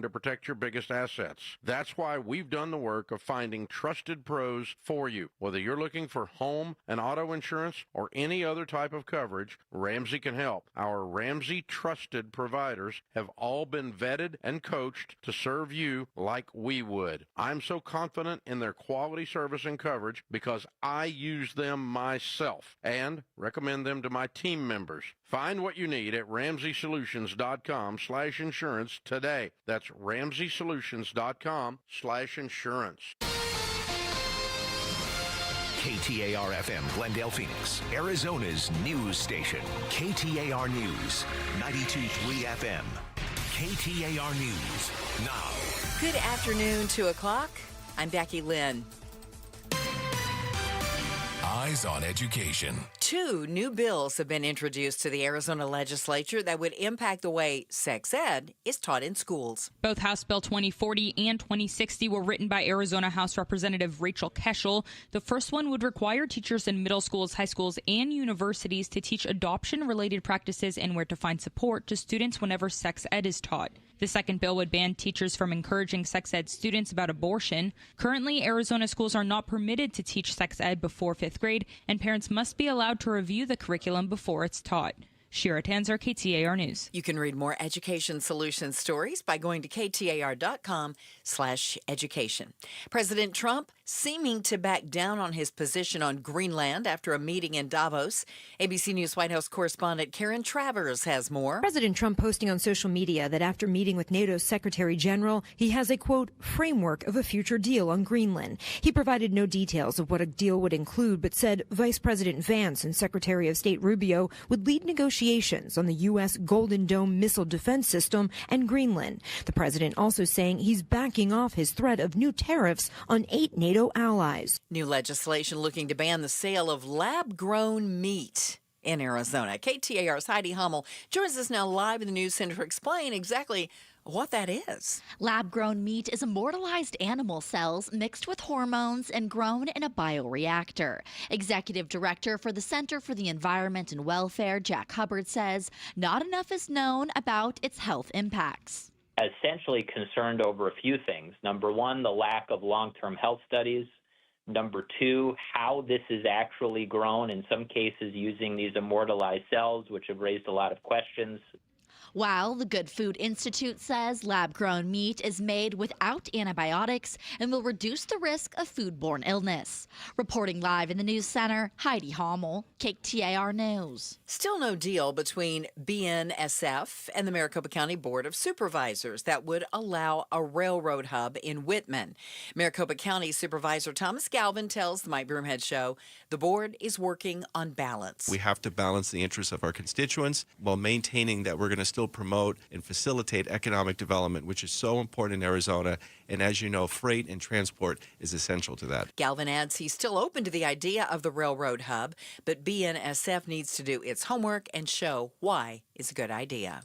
on to protect your biggest assets. That's why we've done the work of finding trusted pros for you. Whether you're looking for home and auto insurance or any other type of coverage, Ramsey can help. Our Ramsey trusted providers have all been vetted and coached to serve you like we would. I'm so confident in their quality service and coverage because I use them myself and recommend them to my team members. Find what you need at RamseySolutions.com/insurance today. That's RamseySolutions.com/insurance. KTAR-FM, Glendale, Phoenix, Arizona's news station. KTAR News, 92.3 FM. KTAR News, now. Good afternoon, 2 o'clock. I'm Becky Lynn. Eyes on Education. 2 new bills have been introduced to the Arizona legislature that would impact the way sex ed is taught in schools. Both House Bill 2040 and 2060 were written by Arizona House Representative Rachel Keschel. The first one would require teachers in middle schools, high schools, and universities to teach adoption-related practices and where to find support to students whenever sex ed is taught. The second bill would ban teachers from encouraging sex ed students about abortion. Currently, Arizona schools are not permitted to teach sex ed before 5th grade, and parents must be allowed to review the curriculum before it's taught. Shira Tanzer, KTAR News. You can read more Education Solutions stories by going to KTAR.com/education. President Trump seeming to back down on his position on Greenland after a meeting in Davos. ABC News White House correspondent Karen Travers has more. President Trump posting on social media that after meeting with NATO's Secretary General, he has a, quote, framework of a future deal on Greenland. He provided no details of what a deal would include, but said Vice President Vance and Secretary of State Rubio would lead negotiations on the U.S. Golden Dome missile defense system and Greenland. The president also saying he's backing off his threat of new tariffs on 8 NATO allies. New legislation looking to ban the sale of lab-grown meat in Arizona. KTAR's Heidi Hummel joins us now live in the News Center to explain exactly what that is. Lab-grown meat is immortalized animal cells mixed with hormones and grown in a bioreactor. Executive Director for the Center for the Environment and Welfare, Jack Hubbard, says not enough is known about its health impacts. Essentially concerned over a few things. Number one, the lack of long-term health studies. Number two, how this is actually grown, in some cases using these immortalized cells, which have raised a lot of questions. While the Good Food Institute says lab-grown meat is made without antibiotics and will reduce the risk of foodborne illness. Reporting live in the News Center, Heidi Hummel, KTAR News. Still no deal between BNSF and the Maricopa County Board of Supervisors that would allow a railroad hub in Whitman. Maricopa County Supervisor Thomas Galvin tells the Mike Broomhead Show the board is working on balance. We have to balance the interests of our constituents while maintaining that we're going to still promote and facilitate economic development, which is so important in Arizona. And as you know, freight and transport is essential to that. Galvin adds he's still open to the idea of the railroad hub, but BNSF needs to do its homework and show why it's a good idea.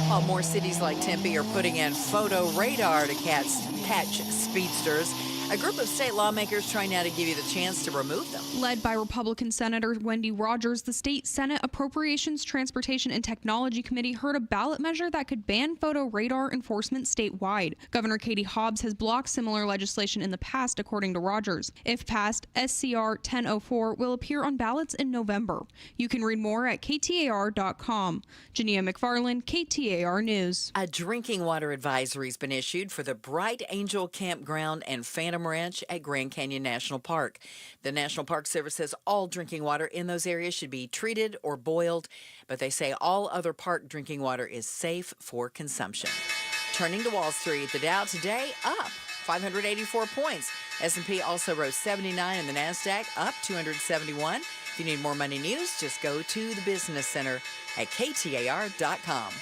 While more cities like Tempe are putting in photo radar to catch speedsters, a group of state lawmakers trying now to give you the chance to remove them. Led by Republican Senator Wendy Rogers, the state Senate Appropriations, Transportation, and Technology Committee heard a ballot measure that could ban photo radar enforcement statewide. Governor Katie Hobbs has blocked similar legislation in the past, according to Rogers. If passed, SCR 1004 will appear on ballots in November. You can read more at KTAR.com. Jania McFarland, KTAR News. A drinking water advisory has been issued for the Bright Angel Campground and Phantom Ranch at Grand Canyon National Park. The National Park Service says all drinking water in those areas should be treated or boiled, but they say all other park drinking water is safe for consumption. Turning to Wall Street, the Dow today up 584 points. S&P also rose 79 and the NASDAQ up 271. If you need more money news, just go to the Business Center at KTAR.com.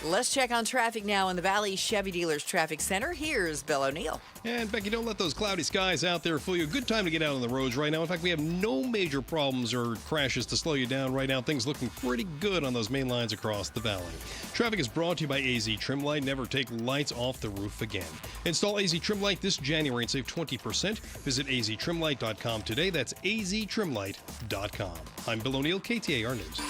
Let's check on traffic now in the Valley Chevy Dealers Traffic Center. Here's Bill O'Neill. And Becky, don't let those cloudy skies out there fool you. Good time to get out on the roads right now. In fact, we have no major problems or crashes to slow you down right now. Things looking pretty good on those main lines across the valley. Traffic is brought to you by AZ Trim Light. Never take lights off the roof again. Install AZ Trim Light this January and save 20%. Visit aztrimlight.com today. That's aztrimlight.com. I'm Bill O'Neill, KTAR News.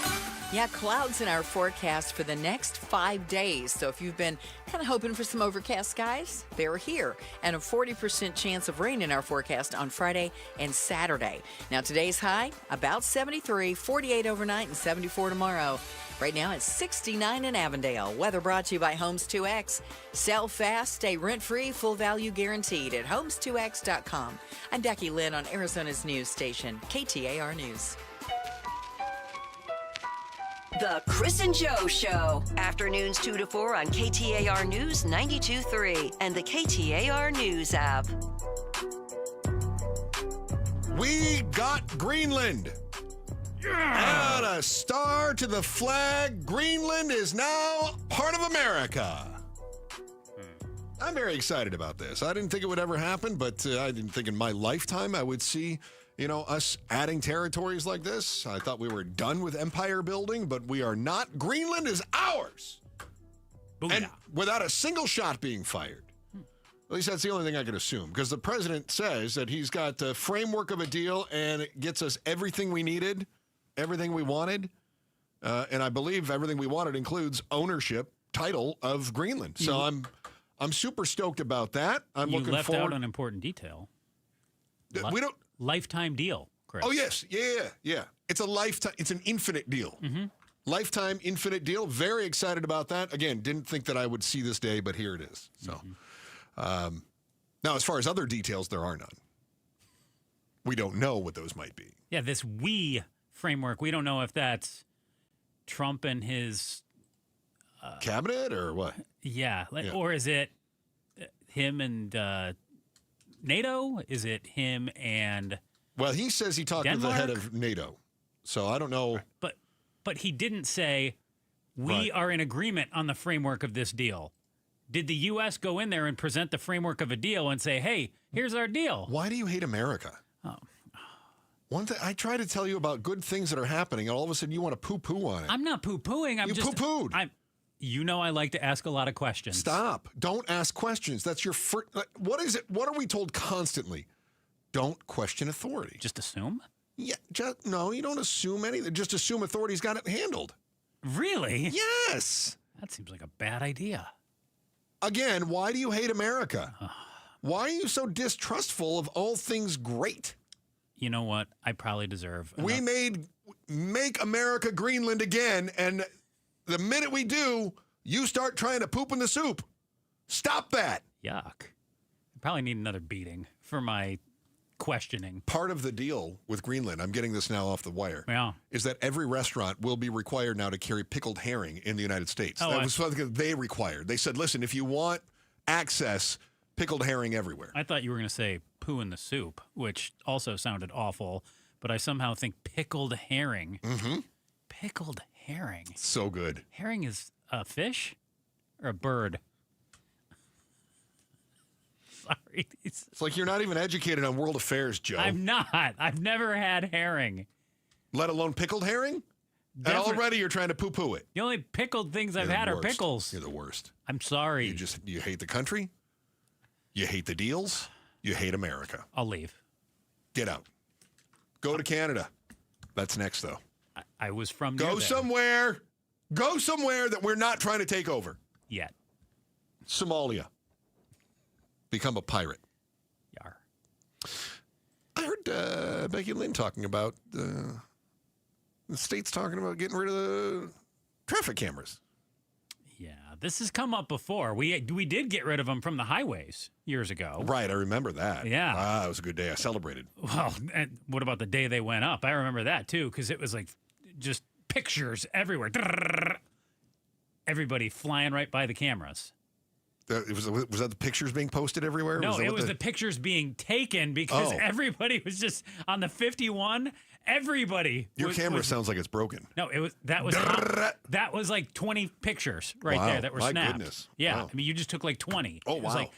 Yeah, clouds in our forecast for the next 5 days. So if you've been kind of hoping for some overcast skies, they're here. And a 40% chance of rain in our forecast on Friday and Saturday. Now today's high, about 73, 48 overnight, and 74 tomorrow. Right now it's 69 in Avondale. Weather brought to you by Homes 2X. Sell fast, stay rent-free, full value guaranteed at homes2x.com. I'm Becky Lynn on Arizona's news station, KTAR News. The Chris and Joe Show. Afternoons 2 to 4 on KTAR News 92.3 and the KTAR News app. We got Greenland. Yeah. And a star to the flag. Greenland is now part of America. I'm very excited about this. I didn't think it would ever happen, but I didn't think in my lifetime I would see us adding territories like this. I thought we were done with empire building, but we are not. Greenland is ours. Booyah. And without a single shot being fired. At least that's the only thing I can assume, because the president says that he's got the framework of a deal and it gets us everything we needed, everything we wanted. And I believe everything we wanted includes ownership, title of Greenland. So I'm super stoked about that. I'm looking forward. You left out an important detail. We don't. Lifetime deal, Chris. Oh, yes. Yeah. It's a lifetime. It's an infinite deal. Mm-hmm. Lifetime, infinite deal. Very excited about that. Again, didn't think that I would see this day, but here it is. So, now, as far as other details, there are none. We don't know what those might be. Yeah, this we framework, we don't know if that's Trump and his... cabinet or what? Yeah. Or is it him and... NATO? Is it him and Well, he says he talked Denmark? to the head of NATO. So I don't know. But he didn't say we are in agreement on the framework of this deal. Did the U.S. go in there and present the framework of a deal and say, hey, here's our deal? Why do you hate America? One thing I try to tell you about good things that are happening, and all of a sudden you want to poo-poo on it. I'm not poo-pooing. You poo-pooed. I like to ask a lot of questions. Stop. Don't ask questions. That's your first. What is it? What are we told constantly? Don't question authority. Just assume? Yeah. No, you don't assume anything. Just assume authority's got it handled. Really? Yes. That seems like a bad idea. Again, why do you hate America? Why are you so distrustful of all things great? You know what? I probably deserve. We make America Greenland again, and the minute we do, you start trying to poop in the soup. Stop that. Yuck. I probably need another beating for my questioning. Part of the deal with Greenland, I'm getting this now off the wire, is that every restaurant will be required now to carry pickled herring in the United States. That was something they required. They said, listen, if you want access, pickled herring everywhere. I thought you were going to say poo in the soup, which also sounded awful, but I somehow think pickled herring. Mm-hmm. Pickled herring. So good. Herring is a fish or a bird? Sorry. It's like you're not even educated on world affairs, Joe. I'm not. I've never had herring. Let alone pickled herring? And already you're trying to poo-poo it. The only pickled things I've had are pickles. You're the worst. I'm sorry. You hate the country? You hate the deals? You hate America. I'll leave. Get out. Go to Canada. That's next, though. I was from Go somewhere that we're not trying to take over. Yet. Somalia. Become a pirate. Yar. I heard Becky Lynn talking about the state's talking about getting rid of the traffic cameras. Yeah, this has come up before. We did get rid of them from the highways years ago. Right, I remember that. Yeah. It was a good day. I celebrated. Well, and what about the day they went up? I remember that, too, because it was like just pictures everywhere. Everybody flying right by the cameras. Was that the pictures being posted everywhere? No, it was the pictures being taken because everybody was just on the 51. Everybody. Your camera sounds like it's broken. No, that was like 20 pictures right there that were snapped. My goodness. Yeah, wow. I mean, you just took like 20. Oh, wow. It was like,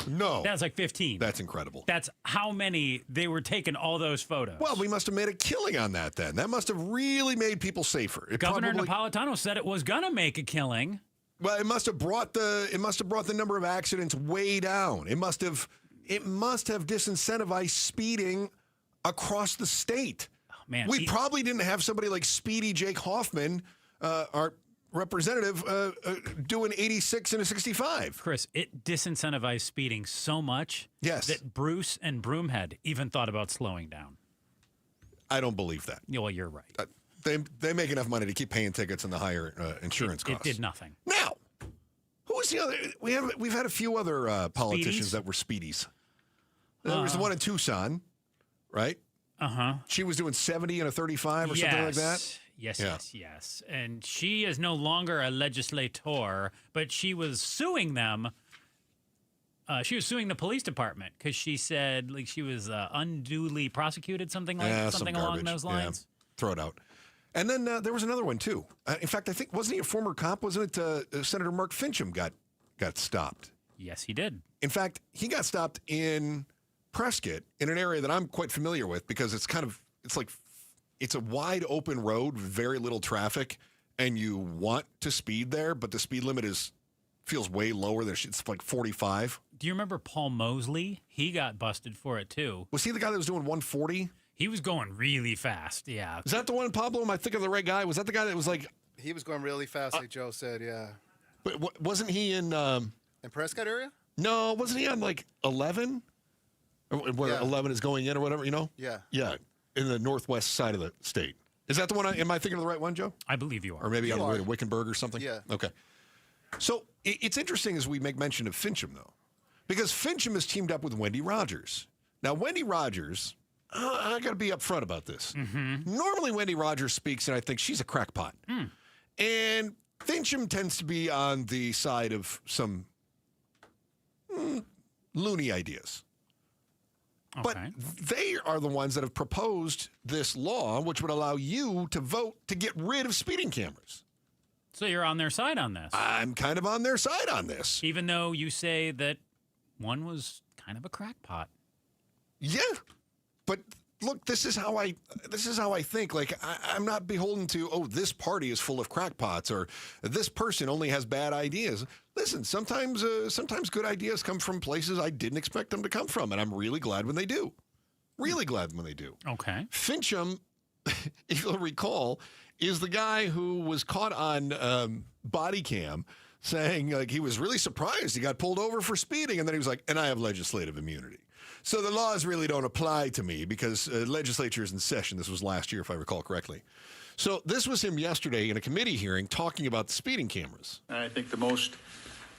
no. That was like 15. That's incredible. That's how many they were taking all those photos. Well, we must have made a killing on that then. That must have really made people safer. Governor Napolitano said it was going to make a killing. Well, it must have brought the number of accidents way down. It must have disincentivized speeding across the state. Man, we probably didn't have somebody like Speedy Jake Hoffman, our representative, doing 86 and a 65. Chris, it disincentivized speeding so much that Bruce and Broomhead even thought about slowing down. I don't believe that. Yeah, well, you're right. They make enough money to keep paying tickets and the higher insurance costs. It did nothing. Now, who was the other? We've had a few other politicians that were speedies. There was the one in Tucson, right? She was doing 70 and a 35 or something like that. Yes. And she is no longer a legislator, but she was suing them. She was suing the police department because she said like she was unduly prosecuted, something along those lines. Yeah. Throw it out. And then there was another one too. In fact, I think wasn't he a former cop? Wasn't it Senator Mark Fincham got stopped? Yes, he did. In fact, he got stopped in Prescott in an area that I'm quite familiar with because it's a wide open road with very little traffic, and you want to speed there, but the speed limit feels way lower than it's like 45. Do you remember Paul Mosley? He got busted for it too. Was he the guy that was doing 140? He was going really fast. Yeah. Is that the one, Pablo? Am I thinking of the right guy? Was that the guy that was like? He was going really fast, like Joe said. Yeah. But wasn't he in Prescott area? No, wasn't he on like 11? Where 11 is going in or whatever, Yeah. Yeah, in the northwest side of the state. Is that the one? Am I thinking of the right one, Joe? I believe you are. Or maybe on the way to Wickenburg or something? Yeah. Okay. So it's interesting as we make mention of Fincham, though, because Fincham has teamed up with Wendy Rogers. Now, Wendy Rogers, I got to be upfront about this. Normally, Wendy Rogers speaks, and I think she's a crackpot. And Fincham tends to be on the side of some loony ideas. Okay. But they are the ones that have proposed this law, which would allow you to vote to get rid of speeding cameras. So you're on their side on this. I'm kind of on their side on this. Even though you say that one was kind of a crackpot. Yeah. But look, this is how I think. Like, I'm not beholden to, this party is full of crackpots or this person only has bad ideas. Listen, sometimes good ideas come from places I didn't expect them to come from, and I'm really glad when they do. Really glad when they do. Okay. Fincham, if you'll recall, is the guy who was caught on body cam saying like he was really surprised he got pulled over for speeding, and then he was like, and I have legislative immunity. So the laws really don't apply to me because legislature is in session. This was last year, if I recall correctly. So this was him yesterday in a committee hearing talking about the speeding cameras. And I think the most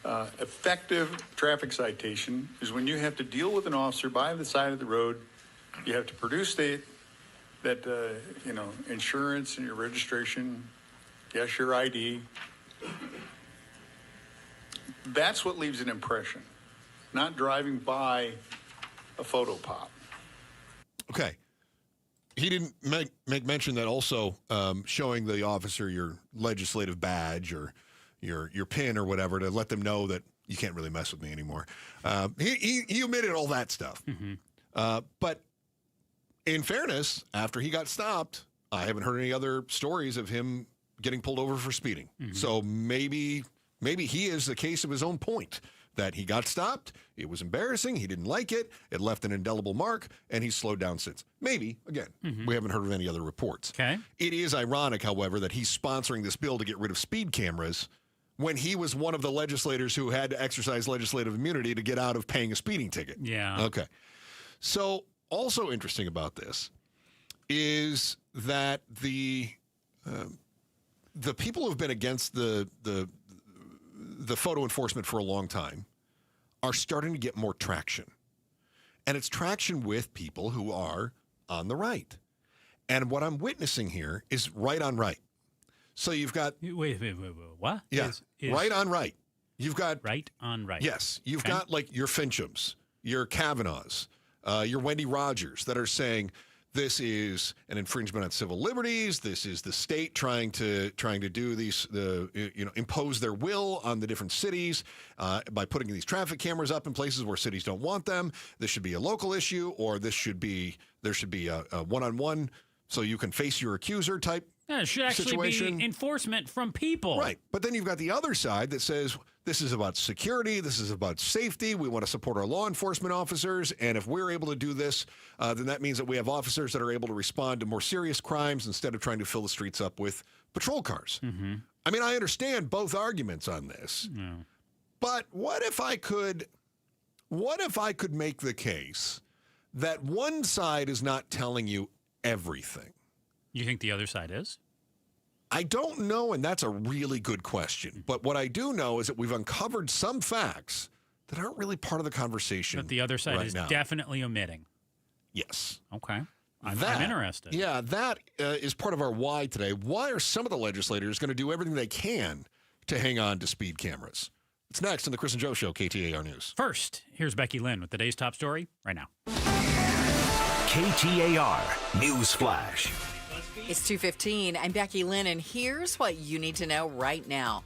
effective traffic citation is when you have to deal with an officer by the side of the road. You have to produce that insurance and your registration, yes, your ID. That's what leaves an impression, not driving by a photo pop. Okay. He didn't make mention that also showing the officer your legislative badge or your pin or whatever to let them know that you can't really mess with me anymore. He omitted all that stuff. But in fairness, after he got stopped, I haven't heard any other stories of him getting pulled over for speeding. So maybe he is the case of his own point. That he got stopped, it was embarrassing, he didn't like it, it left an indelible mark, and he's slowed down since. Maybe, again, we haven't heard of any other reports. Okay. It is ironic, however, that he's sponsoring this bill to get rid of speed cameras when he was one of the legislators who had to exercise legislative immunity to get out of paying a speeding ticket. Yeah. Okay. So, also interesting about this is that the people who have been against the photo enforcement for a long time are starting to get more traction. And it's traction with people who are on the right. And what I'm witnessing here is right on right. So you've got... Wait, what? Yeah, right on right. You've got... Right on right. Yes. You've got like your Finchams, your Kavanaughs, your Wendy Rogers that are saying... This is an infringement on civil liberties. This is the state trying to do these, impose their will on the different cities by putting these traffic cameras up in places where cities don't want them. This should be a local issue, or there should be a one-on-one, so you can face your accuser type. Yeah, it should actually situation. Be enforcement from people. Right. But then you've got the other side that says This is about security. This is about safety. We want to support our law enforcement officers. And if we're able to do this, then that means that we have officers that are able to respond to more serious crimes instead of trying to fill the streets up with patrol cars. Mm-hmm. I mean, I understand both arguments on this. Yeah. But what if I could make the case that one side is not telling you everything? You think the other side is? I don't know, and that's a really good question. But what I do know is that we've uncovered some facts that aren't really part of the conversation. That the other side right is now. definitely omitting. Yes. Okay. I'm interested. Yeah, that is part of our why today. Why are some of the legislators going to do everything they can to hang on to speed cameras? It's next on the Chris and Joe Show, KTAR News. First, here's Becky Lynn with today's top story right now. KTAR News Flash. It's 2:15. I'm Becky Lynn, and here's what you need to know right now.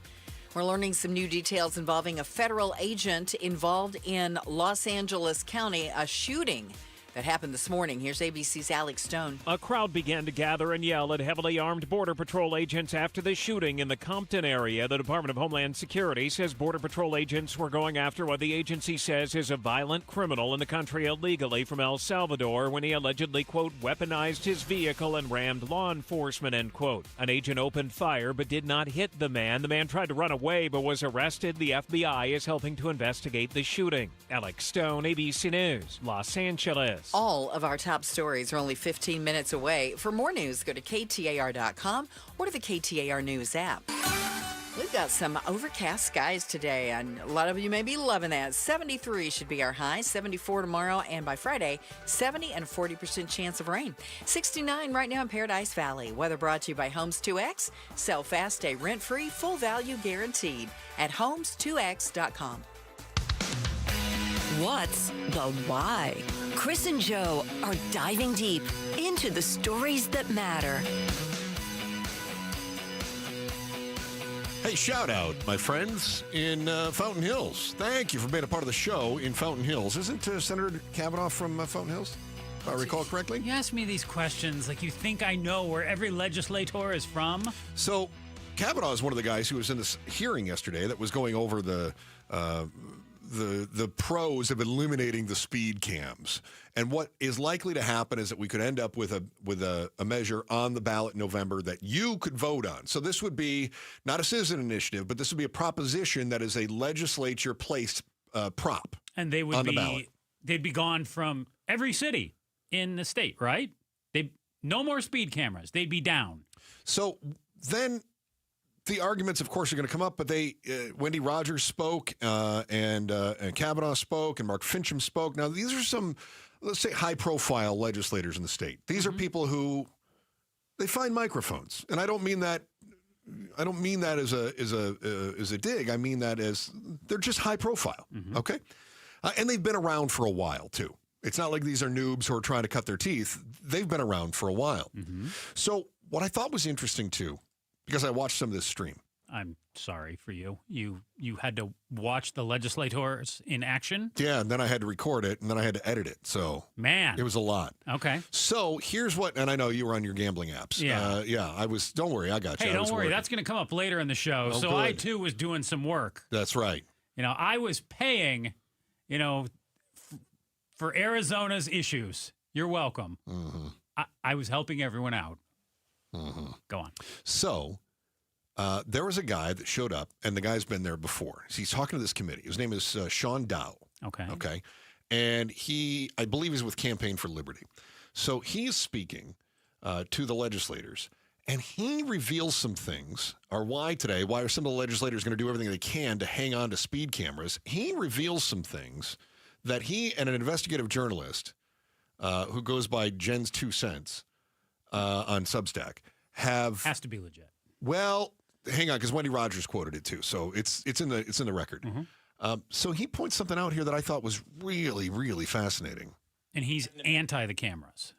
We're learning some new details involving a federal agent involved in Los Angeles County, a shooting that happened this morning. Here's ABC's Alex Stone. A crowd began to gather and yell at heavily armed Border Patrol agents after the shooting in the Compton area. The Department of Homeland Security says Border Patrol agents were going after what the agency says is a violent criminal in the country illegally from El Salvador when he allegedly, quote, weaponized his vehicle and rammed law enforcement, end quote. An agent opened fire but did not hit the man. The man tried to run away but was arrested. The FBI is helping to investigate the shooting. Alex Stone, ABC News, Los Angeles. All of our top stories are only 15 minutes away. For more news, go to KTAR.com or to the KTAR News app. We've got some overcast skies today, and a lot of you may be loving that. 73 should be our high, 74 tomorrow, and by Friday, 70 and 40% chance of rain. 69 right now in Paradise Valley. Weather brought to you by Homes 2X. Sell fast, stay rent-free, full value guaranteed at Homes2X.com. What's the why? Chris and Joe are diving deep into the stories that matter. Hey, shout out, my friends in Fountain Hills. Thank you for being a part of the show in Fountain Hills. Isn't Senator Kavanaugh from Fountain Hills, if I recall correctly? You ask me these questions like you think I know where every legislator is from. So, Kavanaugh is one of the guys who was in this hearing yesterday that was going over the pros of eliminating the speed cams. And what is likely to happen is that we could end up with a measure on the ballot in November that you could vote on. So this would be not a citizen initiative, but this would be a proposition that is a legislature placed prop. And they would they'd be gone from every city in the state, right? No more speed cameras. They'd be down. So then the arguments, of course, are going to come up, but Wendy Rogers spoke, and Kavanaugh spoke, and Mark Finchem spoke. Now, these are some, let's say, high-profile legislators in the state. These are people who they find microphones, and I don't mean that as a dig. I mean that as they're just high-profile. Okay, and they've been around for a while too. It's not like these are noobs who are trying to cut their teeth. They've been around for a while. So what I thought was interesting too, because I watched some of this stream. I'm sorry for you. You had to watch the legislators in action? Yeah, and then I had to record it, and then I had to edit it. So, man, it was a lot. Okay. So here's what, and I know you were on your gambling apps. Yeah. I was. Don't worry, I got you. Hey, don't worry. Working. That's going to come up later in the show. Oh, so good. I too was doing some work. That's right. I was paying, for Arizona's issues. You're welcome. I was helping everyone out. Go on. So, there was a guy that showed up, and the guy's been there before. He's talking to this committee. His name is Sean Dow. Okay. And I believe he's with Campaign for Liberty. So he's speaking to the legislators, and he reveals some things, or why are some of the legislators going to do everything they can to hang on to speed cameras. He reveals some things that he and an investigative journalist who goes by Jen's 2 cents on Substack has to be legit. Well, hang on, because Wendy Rogers quoted it too, so it's in the record. So he points something out here that I thought was really, really fascinating. And he's anti the cameras.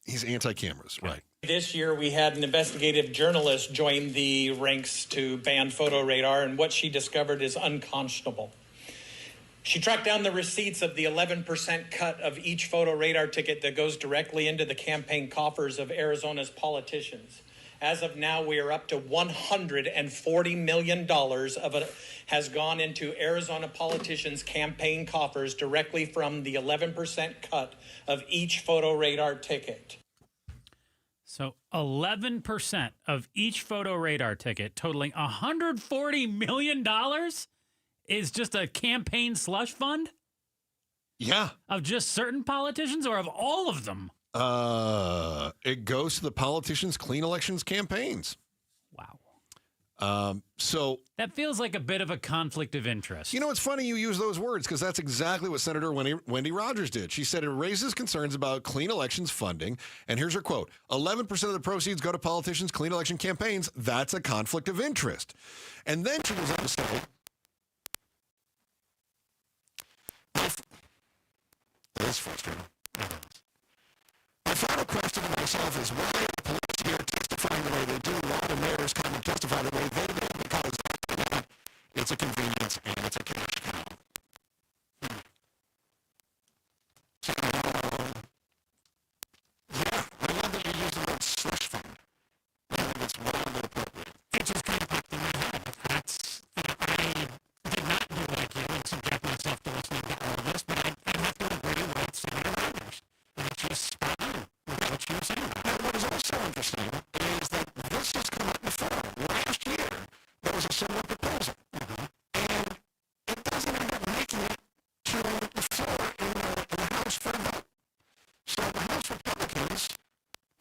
He's anti-cameras, right? This year, we had an investigative journalist join the ranks to ban photo radar, and what she discovered is unconscionable. She tracked down the receipts of the 11% cut of each photo radar ticket that goes directly into the campaign coffers of Arizona's politicians. As of now, we are up to $140 million of it has gone into Arizona politicians' campaign coffers directly from the 11% cut of each photo radar ticket. So 11% of each photo radar ticket, totaling $140 million, is just a campaign slush fund? Yeah. Of just certain politicians or of all of them? It goes to the politicians' clean elections campaigns. Wow. So that feels like a bit of a conflict of interest. You know, it's funny you use those words because that's exactly what Senator Wendy Rogers did. She said it raises concerns about clean elections funding. And here's her quote: 11% of the proceeds go to politicians' clean election campaigns. That's a conflict of interest. And then she goes on to say, that is frustrating. My final question to myself is, why are the police here testifying the way they do while the mayors come and testify the way they do? Because it's a convenience and it's a cash cow. So, yeah, I love that you use the word slush fund. I think it's wildly appropriate. It just kind of popped in my head. That's, I did not do like you and subject myself to listening to all of this, but I have to agree with Senator Rogers. And it's just spot on with what she was saying. Now, what is also interesting is that this has come up before. Last year, there was a similar proposal. And it doesn't end up making it to the floor in the House for a vote. So the House Republicans,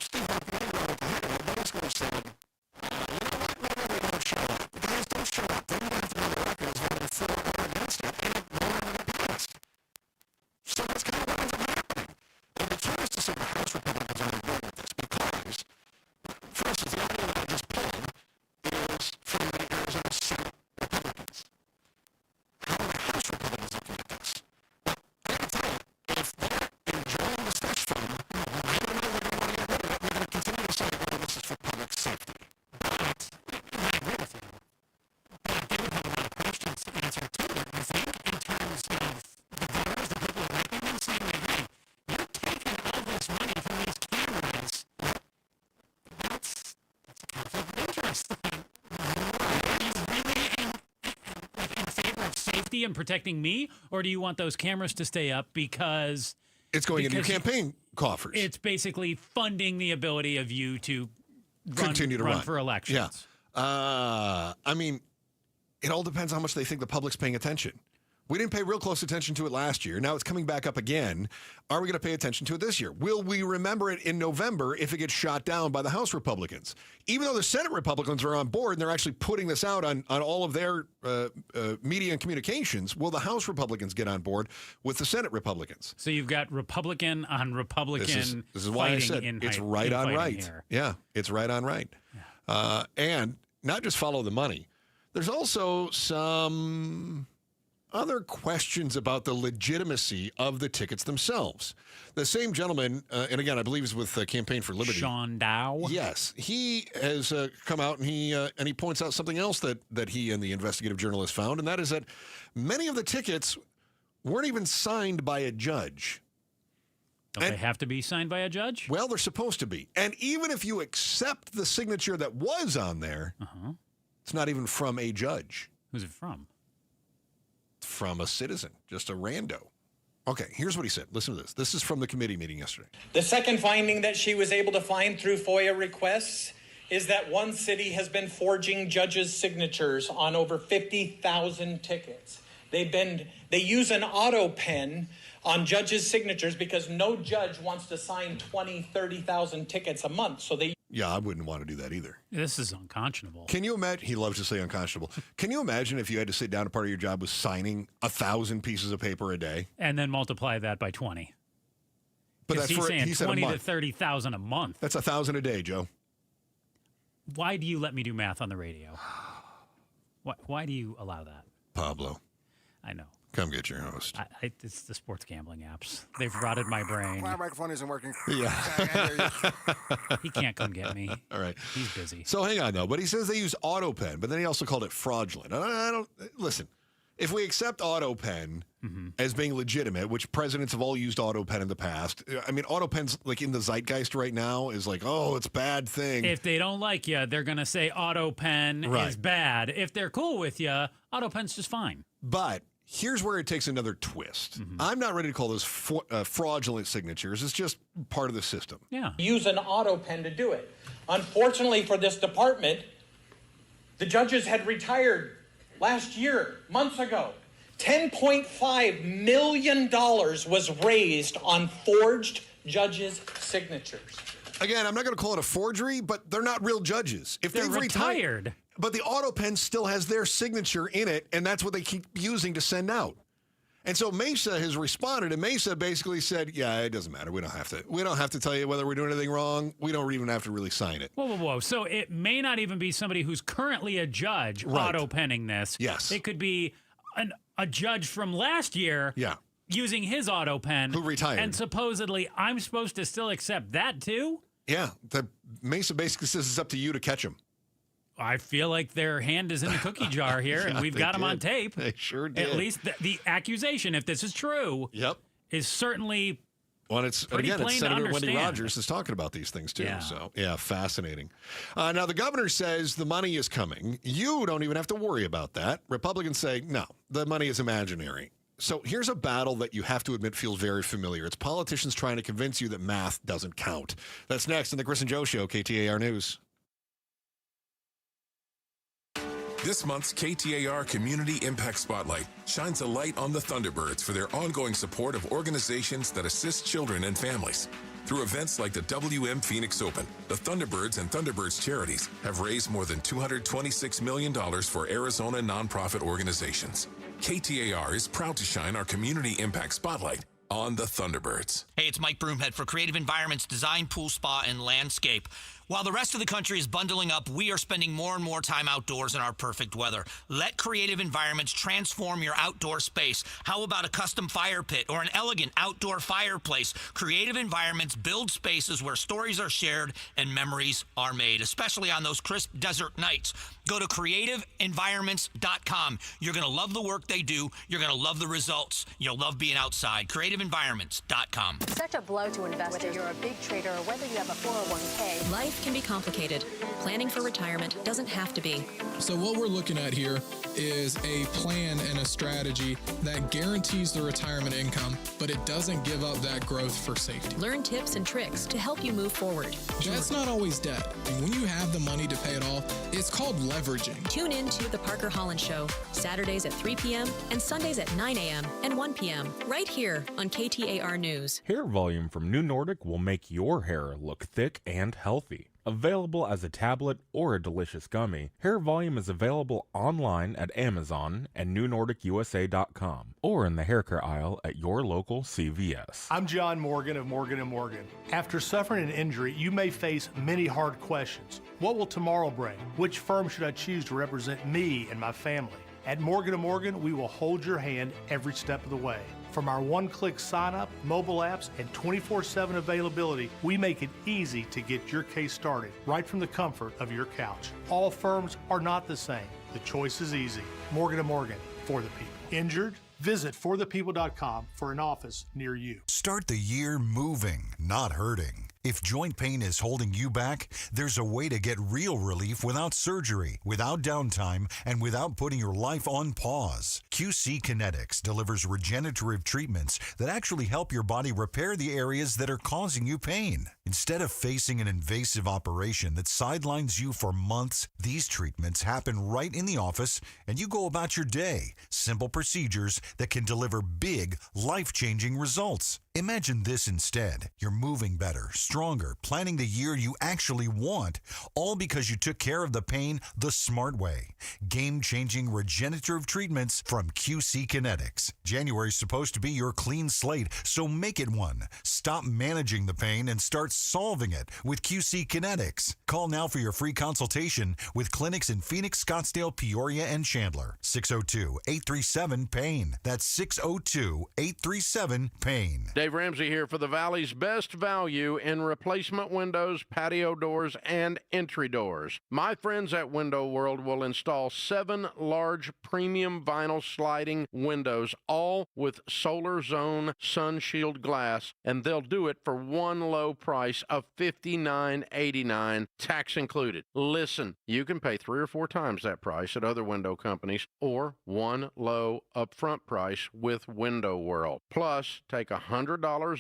Steve Harper wrote at the hearing, they basically said, you know what, maybe they don't show up. The guys don't show up. They don't have to know the record as voting for or against it, and it more than it passed. So that's kind of what ends up happening. And the curious to see the House Republicans are on board with this because, for instance, the audio that I just played is from the Arizona Senate Republicans. How are the House Republicans looking at this? Well, I can tell you, if they're enjoying the slush fund, I don't know they're going to want to get rid of it. They're going to continue to say, well, this is for public safety. But I agree with you. But I do have a lot of questions to answer to it. I think in terms of the voters, the people electing them, saying that, hey, you're taking all this money from these cameras. That's a conflict of interest. Are you really in favor of safety and protecting me, or do you want those cameras to stay up because it's going into your campaign coffers? It's basically funding the ability of you to continue to run for elections. Yeah. I mean, it all depends on how much they think the public's paying attention. We didn't pay real close attention to it last year. Now it's coming back up again. Are we going to pay attention to it this year? Will we remember it in November if it gets shot down by the House Republicans? Even though the Senate Republicans are on board and they're actually putting this out on all of their media and communications, will the House Republicans get on board with the Senate Republicans? So you've got Republican on Republican. This is why I said it's right on right. Here. Yeah, it's right on right. Yeah. And not just follow the money. There's also some other questions about the legitimacy of the tickets themselves. The same gentleman, and again, I believe he's with Campaign for Liberty. Sean Dow. Yes. He has come out and he points out something else that he and the investigative journalist found, and that is that many of the tickets weren't even signed by a judge. Don't they have to be signed by a judge? Well, they're supposed to be. And even if you accept the signature that was on there, it's not even from a judge. Who's it from? From a citizen, just a rando. Okay, here's what he said. Listen to this. This is from the committee meeting yesterday. The second finding that she was able to find through FOIA requests is that one city has been forging judges' signatures on over 50,000 tickets. They use an auto pen on judges' signatures because no judge wants to sign 20, 30,000 tickets a month. So they. Yeah, I wouldn't want to do that either. This is unconscionable. Can you imagine? He loves to say unconscionable. Can you imagine if you had to sit down, a part of your job was signing 1,000 pieces of paper a day? And then multiply that by 20. But that's he's saying he said 20 to 30,000 a month. That's 1,000 a day, Joe. Why do you let me do math on the radio? Why do you allow that? Pablo. I know. Come get your host. It's the sports gambling apps. They've rotted my brain. My microphone isn't working. Yeah. He can't come get me. All right. He's busy. So hang on, though. But he says they use AutoPen, but then he also called it fraudulent. I don't listen. If we accept AutoPen, as being legitimate, which presidents have all used AutoPen in the past. I mean, AutoPen's like in the zeitgeist right now is like, oh, it's a bad thing. If they don't like you, they're going to say AutoPen is bad. If they're cool with you, AutoPen's just fine. But here's where it takes another twist. I'm not ready to call those fraudulent signatures. It's just part of the system. Yeah. Use an AutoPen to do it. Unfortunately for this department, the judges had retired last year, months ago. $10.5 million was raised on forged judges' signatures. Again, I'm not going to call it a forgery, but they're not real judges. If They're they've retired. But the AutoPen still has their signature in it, and that's what they keep using to send out. And so Mesa has responded, and Mesa basically said, yeah, it doesn't matter. We don't have to tell you whether we're doing anything wrong. We don't even have to really sign it. Whoa. So it may not even be somebody who's currently a judge auto-penning this. Yes. It could be a judge from last year using his auto-pen. Who retired. And supposedly I'm supposed to still accept that too? Yeah. Mesa basically says it's up to you to catch him. I feel like their hand is in the cookie jar here, and we've got them on tape. They sure did. At least the accusation, if this is true, is certainly it's Senator Wendy Rogers is talking about these things too. Yeah. So, fascinating. Now, the governor says the money is coming. You don't even have to worry about that. Republicans say, no, the money is imaginary. So here's a battle that you have to admit feels very familiar. It's politicians trying to convince you that math doesn't count. That's next on the Chris and Joe Show, KTAR News. This month's KTAR Community Impact Spotlight shines a light on the Thunderbirds for their ongoing support of organizations that assist children and families. Through events like the WM Phoenix Open, the Thunderbirds and Thunderbirds charities have raised more than $226 million for Arizona nonprofit organizations. KTAR is proud to shine our Community Impact Spotlight on the Thunderbirds. Hey, it's Mike Broomhead for Creative Environments Design, Pool, Spa, and Landscape. While the rest of the country is bundling up, we are spending more and more time outdoors in our perfect weather. Let Creative Environments transform your outdoor space. How about a custom fire pit or an elegant outdoor fireplace? Creative Environments build spaces where stories are shared and memories are made, especially on those crisp desert nights. Go to creativeenvironments.com. You're going to love the work they do. You're going to love the results. You'll love being outside. creativeenvironments.com. Such a blow to investors. Whether you're a big trader or whether you have a 401k. Life can be complicated. Planning for retirement doesn't have to be. So what we're looking at here is a plan and a strategy that guarantees the retirement income, but it doesn't give up that growth for safety. Learn tips and tricks to help you move forward. That's not always debt. And when you have the money to pay it off, it's called leveraging. Tune in to The Parker Holland Show, Saturdays at 3 p.m. and Sundays at 9 a.m. and 1 p.m. right here on KTAR News. Hair Volume from New Nordic will make your hair look thick and healthy. Available as a tablet or a delicious gummy, Hair Volume is available online at Amazon and NewNordicUSA.com or in the hair care aisle at your local CVS. I'm John Morgan of Morgan & Morgan. After suffering an injury, you may face many hard questions. What will tomorrow bring? Which firm should I choose to represent me and my family? At Morgan & Morgan, we will hold your hand every step of the way. From our one-click sign-up, mobile apps, and 24/7 availability, we make it easy to get your case started right from the comfort of your couch. All firms are not the same. The choice is easy. Morgan & Morgan, for the people. Injured? Visit forthepeople.com for an office near you. Start the year moving, not hurting. If joint pain is holding you back, there's a way to get real relief without surgery, without downtime, and without putting your life on pause. QC Kinetics delivers regenerative treatments that actually help your body repair the areas that are causing you pain. Instead of facing an invasive operation that sidelines you for months, these treatments happen right in the office and you go about your day. Simple procedures that can deliver big, life-changing results. Imagine this instead. You're moving better, stronger, planning the year you actually want, all because you took care of the pain the smart way. Game-changing regenerative treatments from QC Kinetics. January's supposed to be your clean slate, so make it one. Stop managing the pain and start solving it with QC Kinetics. Call now for your free consultation with clinics in Phoenix, Scottsdale, Peoria, and Chandler. 602-837-PAIN. That's 602-837-PAIN. Dave Ramsey here for the Valley's best value in replacement windows, patio doors, and entry doors. My friends at Window World will install 7 large premium vinyl sliding windows, all with Solar Zone Sun Shield glass, and they'll do it for one low price of $59.89, tax included. Listen, you can pay 3 or 4 times that price at other window companies, or one low upfront price with Window World. Plus, take $100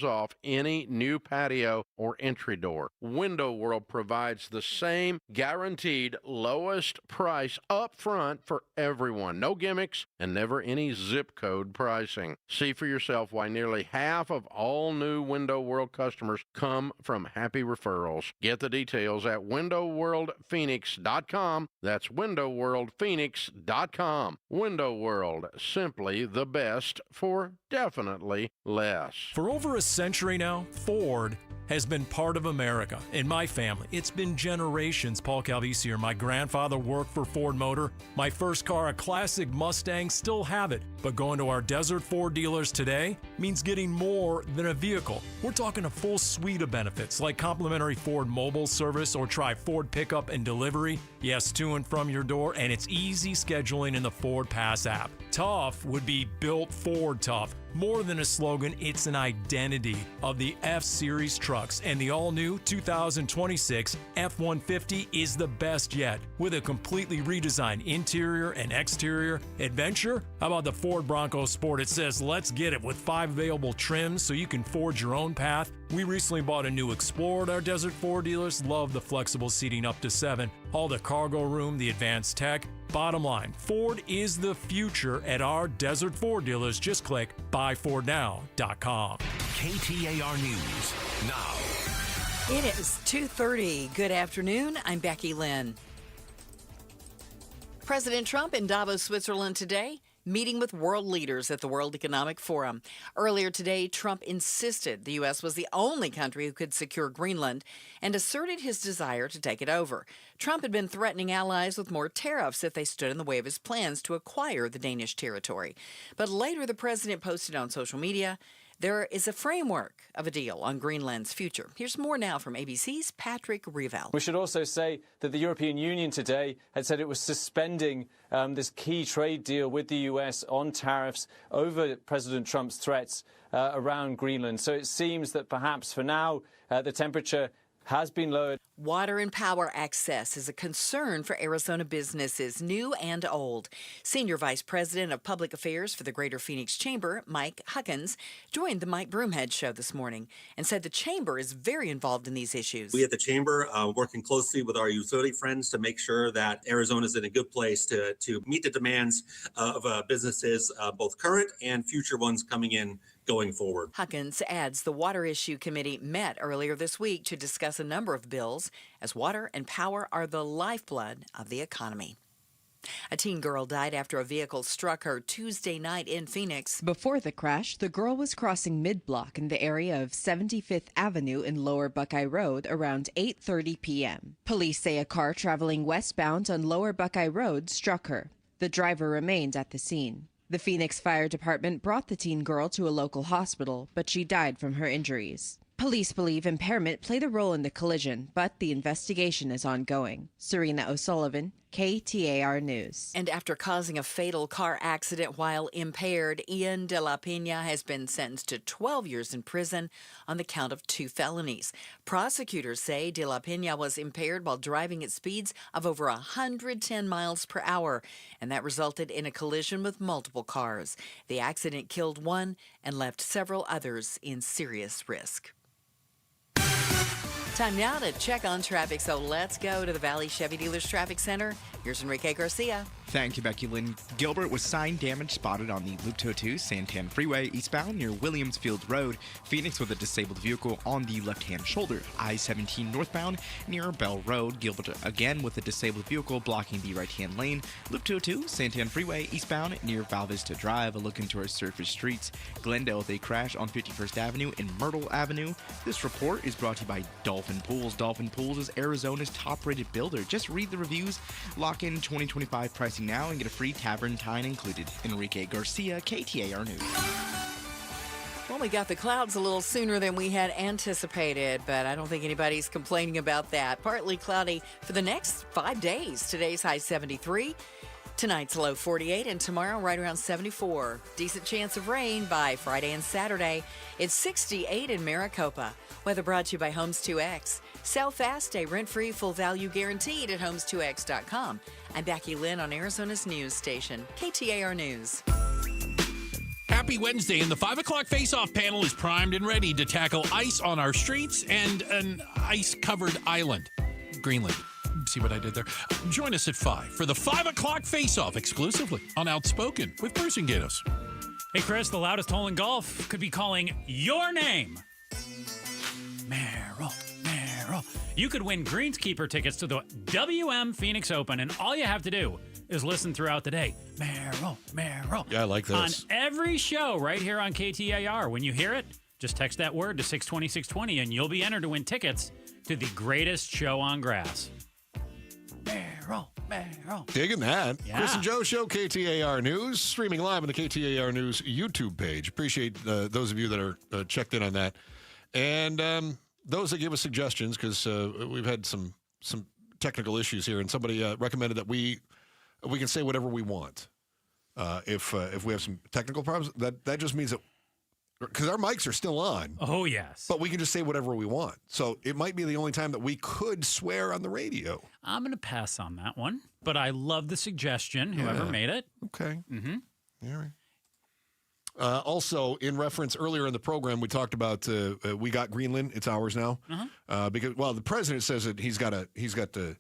off any new patio or entry door. Window World provides the same guaranteed lowest price up front for everyone. No gimmicks and never any zip code pricing. See for yourself why nearly half of all new Window World customers come from happy referrals. Get the details at windowworldphoenix.com. That's windowworldphoenix.com. Window World, simply the best for definitely less. For over a century now, Ford has been part of America. In my family, it's been generations. Paul Calvisi here. My grandfather worked for Ford Motor. My first car, a classic Mustang, still have it. But going to our Desert Ford dealers today means getting more than a vehicle. We're talking a full suite of benefits like complimentary Ford mobile service, or try Ford pickup and delivery. Yes, to and from your door, and it's easy scheduling in the Ford Pass app. Tough would be built Ford tough. More than a slogan, it's an identity of the F-Series trucks, and the all-new 2026 F-150 is the best yet. With a completely redesigned interior and exterior. Adventure? How about the Ford Bronco Sport? It says, let's get it, with 5 available trims so you can forge your own path. We recently bought a new Explorer at our Desert Ford dealers. Love the flexible seating up to 7. All the cargo room, the advanced tech. Bottom line, Ford is the future at our Desert Ford dealers. Just click buyfordnow.com. KTAR News now. It is 2:30. Good afternoon. I'm Becky Lynn. President Trump in Davos, Switzerland today, meeting with world leaders at the World Economic Forum. Earlier today, Trump insisted the U.S. was the only country who could secure Greenland and asserted his desire to take it over. Trump had been threatening allies with more tariffs if they stood in the way of his plans to acquire the Danish territory. But later, the president posted on social media, there is a framework of a deal on Greenland's future. Here's more now from ABC's Patrick Revel. We should also say that the European Union today had said it was suspending this key trade deal with the U.S. on tariffs over President Trump's threats around Greenland. So it seems that perhaps for now the temperature has been lowered. Water and power access is a concern for Arizona businesses, new and old. Senior Vice President of Public Affairs for the Greater Phoenix Chamber, Mike Huckins, joined the Mike Broomhead Show this morning and said the Chamber is very involved in these issues. We at the Chamber working closely with our utility friends to make sure that Arizona is in a good place to meet the demands of businesses, both current and future ones coming in going forward. Huckins adds the Water Issue Committee met earlier this week to discuss a number of bills, as water and power are the lifeblood of the economy. A teen girl died after a vehicle struck her Tuesday night in Phoenix. Before the crash, the girl was crossing mid-block in the area of 75th Avenue in Lower Buckeye Road around 8:30 p.m. Police say a car traveling westbound on Lower Buckeye Road struck her. The driver remained at the scene. The Phoenix Fire Department brought the teen girl to a local hospital, but she died from her injuries. Police believe impairment played a role in the collision, but the investigation is ongoing. Serena O'Sullivan, KTAR News. And after causing a fatal car accident while impaired, Ian de la Pena has been sentenced to 12 years in prison on the count of 2 felonies. Prosecutors say de la Pena was impaired while driving at speeds of over 110 miles per hour, and that resulted in a collision with multiple cars. The accident killed one and left several others in serious risk. Time now to check on traffic, so let's go to the Valley Chevy Dealers Traffic Center. Here's Enrique Garcia. Thank you, Becky Lynn. Gilbert with sign damage spotted on the Loop 202 Santan Freeway eastbound near Williamsfield Road. Phoenix with a disabled vehicle on the left-hand shoulder. I-17 northbound near Bell Road. Gilbert again with a disabled vehicle blocking the right-hand lane. Loop 202 Santan Freeway eastbound near Val Vista Drive. A look into our surface streets. Glendale with a crash on 51st Avenue and Myrtle Avenue. This report is brought to you by Dolphin Pools. Dolphin Pools is Arizona's top-rated builder. Just read the reviews, lock in 2025 pricing now, and get a free tavern time included. Enrique Garcia, KTAR News. Well, we got the clouds a little sooner than we had anticipated, but I don't think anybody's complaining about that. Partly cloudy for the next 5 days. Today's high 73. Tonight's low 48, and tomorrow right around 74. Decent chance of rain by Friday and Saturday. It's 68 in Maricopa. Weather brought to you by Homes 2X. Sell fast, stay rent-free, full value guaranteed at homes2x.com. I'm Becky Lynn on Arizona's news station, KTAR News. Happy Wednesday, and the 5 o'clock Faceoff panel is primed and ready to tackle ice on our streets and an ice-covered island, Greenland. See what I did there? Join us at 5 for the 5 o'clock Faceoff exclusively on Outspoken with Bruce and Gatos. Hey, Chris, the loudest hole in golf could be calling your name. Merrill. You could win Greenskeeper tickets to the WM Phoenix Open, and all you have to do is listen throughout the day. Merrill. Yeah, I like On this. every show right here on KTAR. When you hear it, just text that word to 620-620, and you'll be entered to win tickets to the greatest show on grass. Merrill. Digging that. Yeah. Chris and Joe Show, KTAR News, streaming live on the KTAR News YouTube page. Appreciate those of you that are checked in on that. And those that give us suggestions, because we've had some technical issues here, and somebody recommended that we can say whatever we want. If we have some technical problems, that just means that, because our mics are still on. Oh, yes. But we can just say whatever we want. So it might be the only time that we could swear on the radio. I'm going to pass on that one, but I love the suggestion, whoever made it. Okay. Mm-hmm. All right. Also, in reference earlier in the program, we talked about we got Greenland. It's ours now. Because the president says that he's got the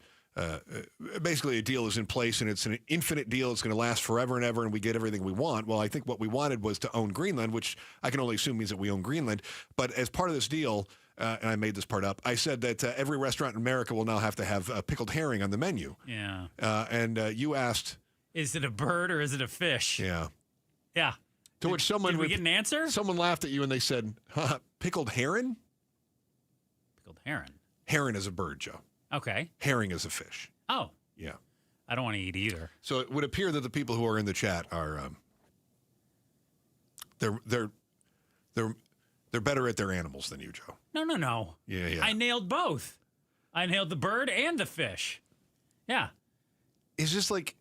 basically a deal is in place, and it's an infinite deal. It's going to last forever and ever, and we get everything we want. Well, I think what we wanted was to own Greenland, which I can only assume means that we own Greenland. But as part of this deal, and I made this part up, I said that every restaurant in America will now have to have pickled herring on the menu. Yeah. And you asked, is it a bird or is it a fish? Yeah. Yeah. To which someone did we get an answer? Someone laughed at you and they said, pickled heron? Pickled heron. Heron is a bird, Joe. Okay. Herring is a fish. Oh. Yeah. I don't want to eat either. So it would appear that the people who are in the chat are they're better at their animals than you, Joe. No. Yeah. I nailed both. I nailed the bird and the fish. Yeah. Is this like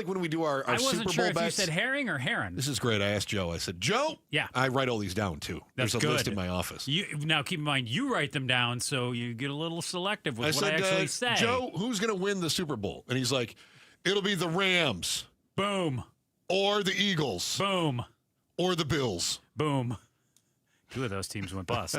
when we do our I wasn't Super Bowl sure if bets? you said herring or heron. This is great. I asked Joe. I said, Joe. Yeah. I write all these down too. That's There's a good. list in my office. Now keep in mind, you write them down, so you get a little selective with I what said, I actually say. Joe, who's going to win the Super Bowl? And he's like, it'll be the Rams. Boom. Or the Eagles. Boom. Or the Bills. Boom. 2 of those teams went bust.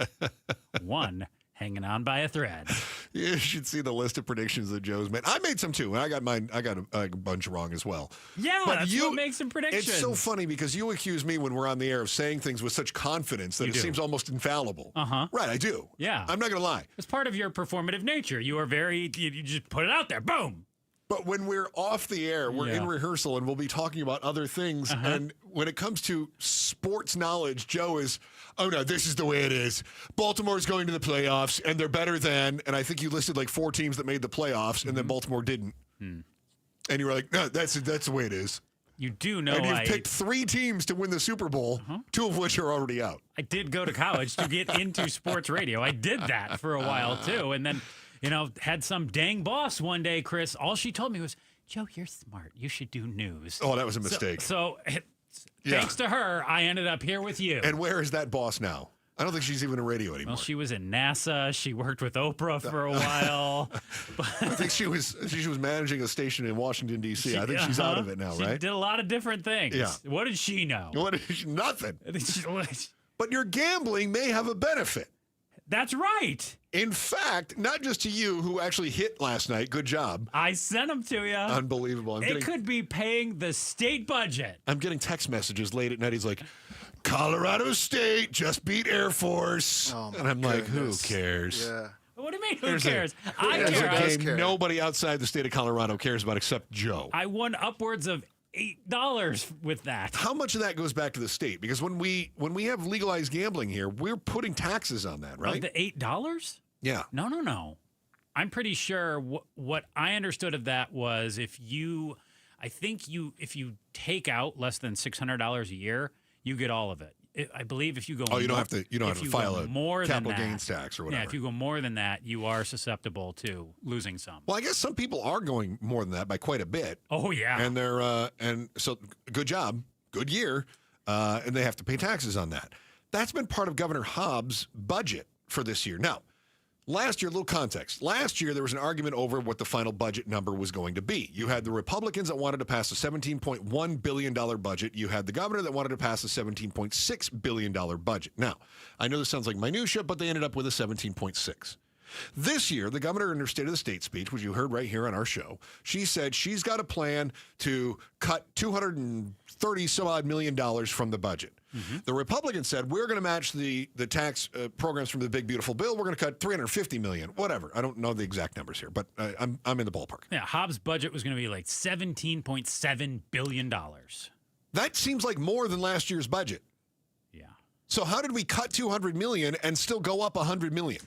1 hanging on by a thread. You should see the list of predictions that Joe's made. I made some too, and I got mine. I got a bunch wrong as well. Yeah, but that's what makes some predictions. It's so funny because you accuse me when we're on the air of saying things with such confidence that it seems almost infallible. Right, I do. Yeah. I'm not going to lie. It's part of your performative nature. You are you just put it out there. Boom. But when we're off the air, we're in rehearsal, and we'll be talking about other things. And when it comes to sports knowledge, Joe is, oh, no, this is the way it is. Baltimore's going to the playoffs, and they're better than, and I think you listed like 4 teams that made the playoffs, and then Baltimore didn't. And you were like, no, that's the way it is. You do know and you've picked 3 teams to win the Super Bowl, 2 of which are already out. I did go to college to get into sports radio. I did that for a while, too. And then, had some dang boss one day, Chris. All she told me was, Joe, you're smart. You should do news. Oh, that was a mistake. So thanks to her, I ended up here with you. And where is that boss now? I don't think she's even in radio anymore. Well, she was in NASA. She worked with Oprah for a while. I think she was managing a station in Washington, D.C. I think she's out of it now, right? She did a lot of different things. Yeah. What did she know? Nothing. But your gambling may have a benefit. That's right. In fact, not just to you who actually hit last night. Good job. I sent them to you. Unbelievable. It could be paying the state budget. I'm getting text messages late at night. He's like, Colorado State just beat Air Force. Oh, and I'm like, who cares? Yeah. What do you mean, who cares? I care. Nobody outside the state of Colorado cares about except Joe. I won upwards of $8 with that. How much of that goes back to the state? Because when we have legalized gambling here, we're putting taxes on that, right? The $8? Yeah. No. I'm pretty sure what I understood of that was if you take out less than $600 a year, you get all of it. I believe if you go, you don't have to file a more capital than that, gains tax or whatever. Yeah, if you go more than that, you are susceptible to losing some. Well, I guess some people are going more than that by quite a bit. Oh yeah, and they're and so good job, good year, and they have to pay taxes on that. That's been part of Governor Hobbs' budget for this year. Now, last year, a little context. Last year, there was an argument over what the final budget number was going to be. You had the Republicans that wanted to pass a $17.1 billion budget. You had the governor that wanted to pass a $17.6 billion budget. Now, I know this sounds like minutia, but they ended up with a 17.6. This year, the governor in her State of the State speech, which you heard right here on our show, she said she's got a plan to cut $230-some-odd million from the budget. Mm-hmm. The Republicans said, we're going to match the tax programs from the Big Beautiful Bill. We're going to cut $350 million, whatever. I don't know the exact numbers here, but I'm in the ballpark. Yeah, Hobbs' budget was going to be like $17.7 billion. That seems like more than last year's budget. Yeah. So how did we cut $200 million and still go up $100 million?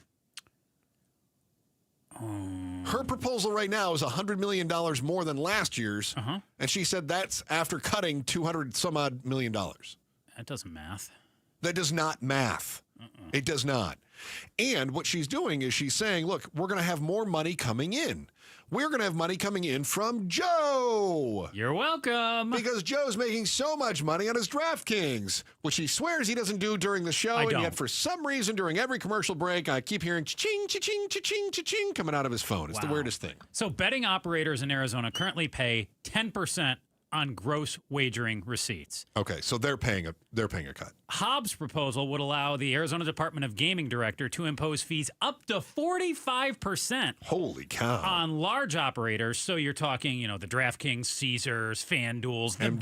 Her proposal right now is $100 million more than last year's, and she said that's after cutting $200-some-odd million. That doesn't math. That does not math. It does not. And what she's doing is she's saying, look, we're going to have more money coming in. We're going to have money coming in from Joe. You're welcome. Because Joe's making so much money on his DraftKings, which he swears he doesn't do during the show. And yet, for some reason, during every commercial break, I keep hearing cha-ching, cha-ching, cha-ching, cha-ching coming out of his phone. It's the weirdest thing. So betting operators in Arizona currently pay 10% on gross wagering receipts. Okay, so they're paying a cut. Hobbs' proposal would allow the Arizona Department of Gaming director to impose fees up to 45%. Holy cow. On large operators. So you're talking, the DraftKings, Caesars, FanDuels, the MGM.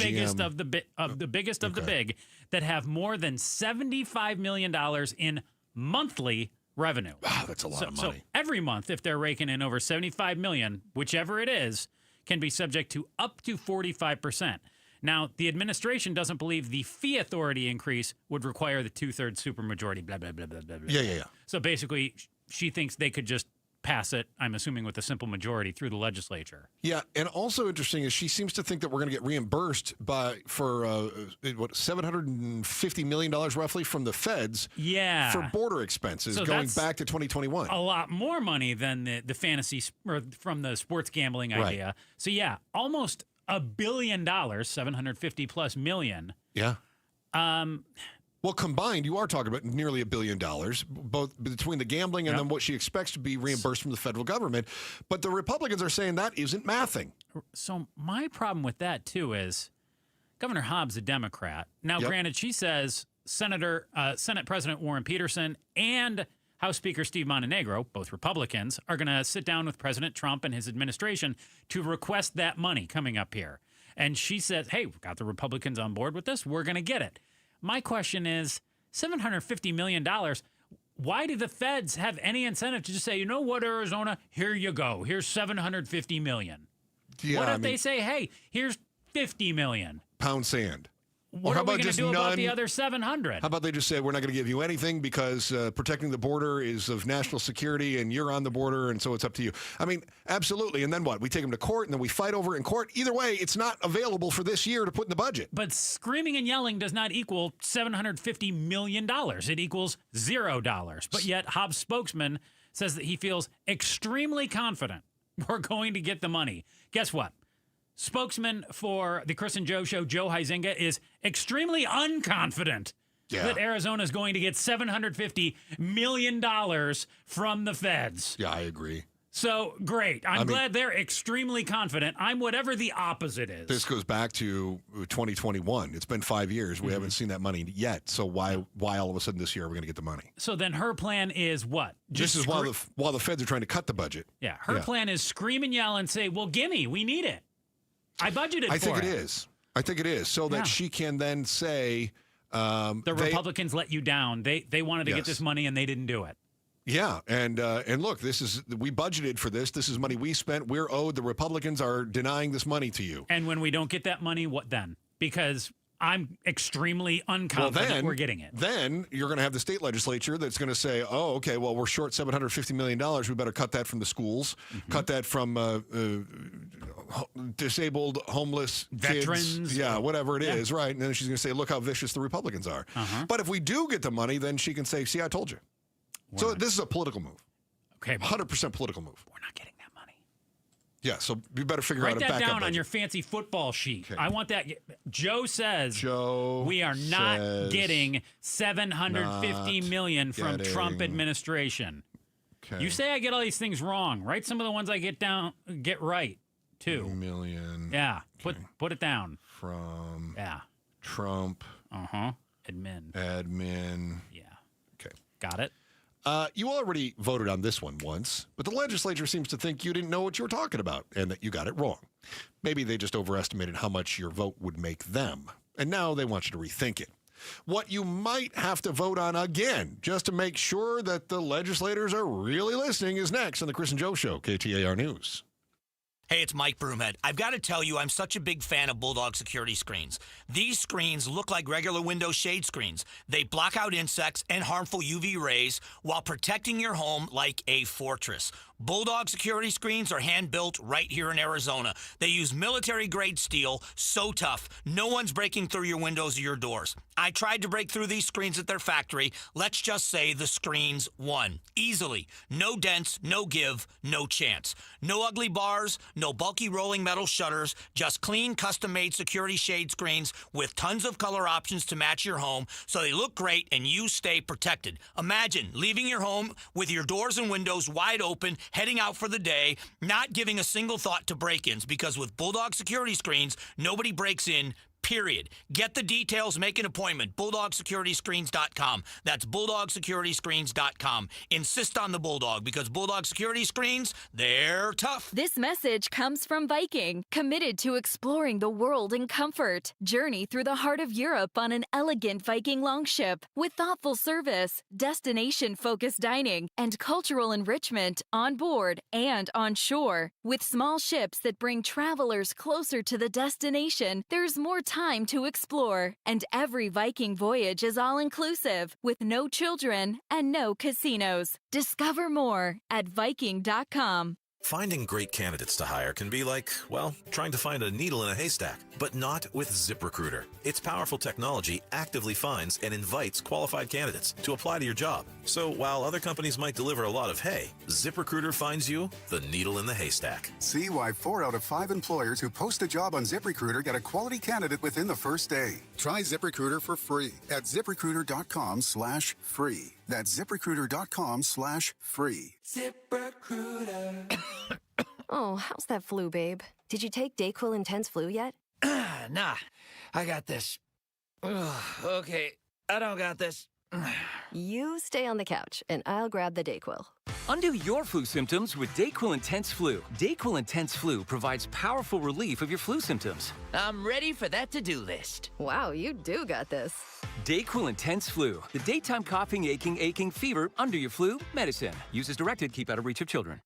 biggest of the big that have more than $75 million in monthly revenue. Wow, that's a lot of money. So every month, if they're raking in over $75 million, whichever it is, can be subject to up to 45%. Now, the administration doesn't believe the fee authority increase would require the 2/3 supermajority, blah, blah, blah, blah, blah, blah. Yeah. So basically, she thinks they could just pass it, I'm assuming with a simple majority, through the legislature. Yeah, and also interesting is she seems to think that we're going to get reimbursed for $750 million roughly from the feds for border expenses going back to 2021. A lot more money than the fantasy or from the sports gambling idea. Right. So yeah, almost $1 billion, 750 plus million. Yeah. Well, combined, you are talking about nearly $1 billion, both between the gambling and then what she expects to be reimbursed from the federal government. But the Republicans are saying that isn't mathing. So my problem with that, too, is Governor Hobbs a Democrat. Now, granted, she says Senate President Warren Peterson and House Speaker Steve Montenegro, both Republicans, are going to sit down with President Trump and his administration to request that money coming up here. And she says, hey, we've got the Republicans on board with this. We're going to get it. My question is, $750 million, why do the feds have any incentive to just say, you know what, Arizona, here you go. Here's $750 million. Yeah, what if they say, hey, here's $50 million? Pound sand. What are we going to do about the other 700? How about they just say, we're not going to give you anything because protecting the border is of national security and you're on the border and so it's up to you. I mean, absolutely. And then what? We take them to court and then we fight over it in court. Either way, it's not available for this year to put in the budget. But screaming and yelling does not equal $750 million. It equals $0. But yet Hobbs' spokesman says that he feels extremely confident we're going to get the money. Guess what? Spokesman for the Chris and Joe show, Joe Huizenga, is extremely unconfident that Arizona is going to get $750 million from the feds. Yeah, I agree. So, great. I'm glad they're extremely confident. I'm whatever the opposite is. This goes back to 2021. It's been 5 years. We haven't seen that money yet. So why all of a sudden this year are we going to get the money? So then her plan is what? This is while the feds are trying to cut the budget. Yeah, her plan is scream and yell and say, well, gimme, we need it. I budgeted for it. I think it is. So that she can then say... the Republicans let you down. They wanted to get this money and they didn't do it. Yeah, and look, we budgeted for this. This is money we spent. We're owed. The Republicans are denying this money to you. And when we don't get that money, what then? Because I'm extremely unconfident we're getting it. Then you're going to have the state legislature that's going to say, oh, okay, well, we're short $750 million. We better cut that from the schools, cut that from disabled, homeless veterans. Kids. Yeah, whatever it is, right? And then she's going to say, look how vicious the Republicans are. But if we do get the money, then she can say, see, I told you. So this is a political move. Okay. 100% political move. We're not getting that money. Yeah, so you better figure out a backup Write that down budget. on your fancy football sheet. Okay. I want that. Joe says we are not getting $750 million from Trump administration. Okay. You say I get all these things wrong. Write some of the ones I get right, too. $1 million. Yeah, put it down. From Trump. Admin. Yeah. Okay. Got it? You already voted on this one once, but the legislature seems to think you didn't know what you were talking about and that you got it wrong. Maybe they just overestimated how much your vote would make them, and now they want you to rethink it. What you might have to vote on again, just to make sure that the legislators are really listening, is next on the Chris and Joe Show, KTAR News. Hey, it's Mike Broomhead. I've got to tell you, I'm such a big fan of Bulldog security screens. These screens look like regular window shade screens. They block out insects and harmful UV rays while protecting your home like a fortress. Bulldog security screens are hand-built right here in Arizona. They use military-grade steel, so tough, no one's breaking through your windows or your doors. I tried to break through these screens at their factory. Let's just say the screens won. Easily. No dents, no give, no chance. No ugly bars, no bulky rolling metal shutters, just clean, custom-made security shade screens with tons of color options to match your home so they look great and you stay protected. Imagine leaving your home with your doors and windows wide open, heading out for the day, not giving a single thought to break-ins, because with Bulldog security screens, nobody breaks in, period. Get the details, make an appointment. BulldogSecurityScreens.com. That's BulldogSecurityScreens.com. Insist on the Bulldog, because Bulldog Security Screens, they're tough. This message comes from Viking, committed to exploring the world in comfort. Journey through the heart of Europe on an elegant Viking longship with thoughtful service, destination-focused dining, and cultural enrichment on board and on shore. With small ships that bring travelers closer to the destination, there's more time to explore, and every Viking voyage is all-inclusive with no children and no casinos. Discover more at Viking.com. Finding great candidates to hire can be like, well, trying to find a needle in a haystack, but not with ZipRecruiter. Its powerful technology actively finds and invites qualified candidates to apply to your job. So while other companies might deliver a lot of hay, ZipRecruiter finds you the needle in the haystack. See why 4 out of 5 employers who post a job on ZipRecruiter get a quality candidate within the first day. Try ZipRecruiter for free at ZipRecruiter.com/free. That's ZipRecruiter.com/free. ZipRecruiter. Oh, how's that flu, babe? Did you take Dayquil Intense Flu yet? Nah, I got this. Ugh, okay, I don't got this. You stay on the couch, and I'll grab the Dayquil. Undo your flu symptoms with Dayquil Intense Flu. Dayquil Intense Flu provides powerful relief of your flu symptoms. I'm ready for that to-do list. Wow, you do got this. Dayquil Intense Flu. The daytime coughing, aching, fever, under your flu, medicine. Use as directed, keep out of reach of children.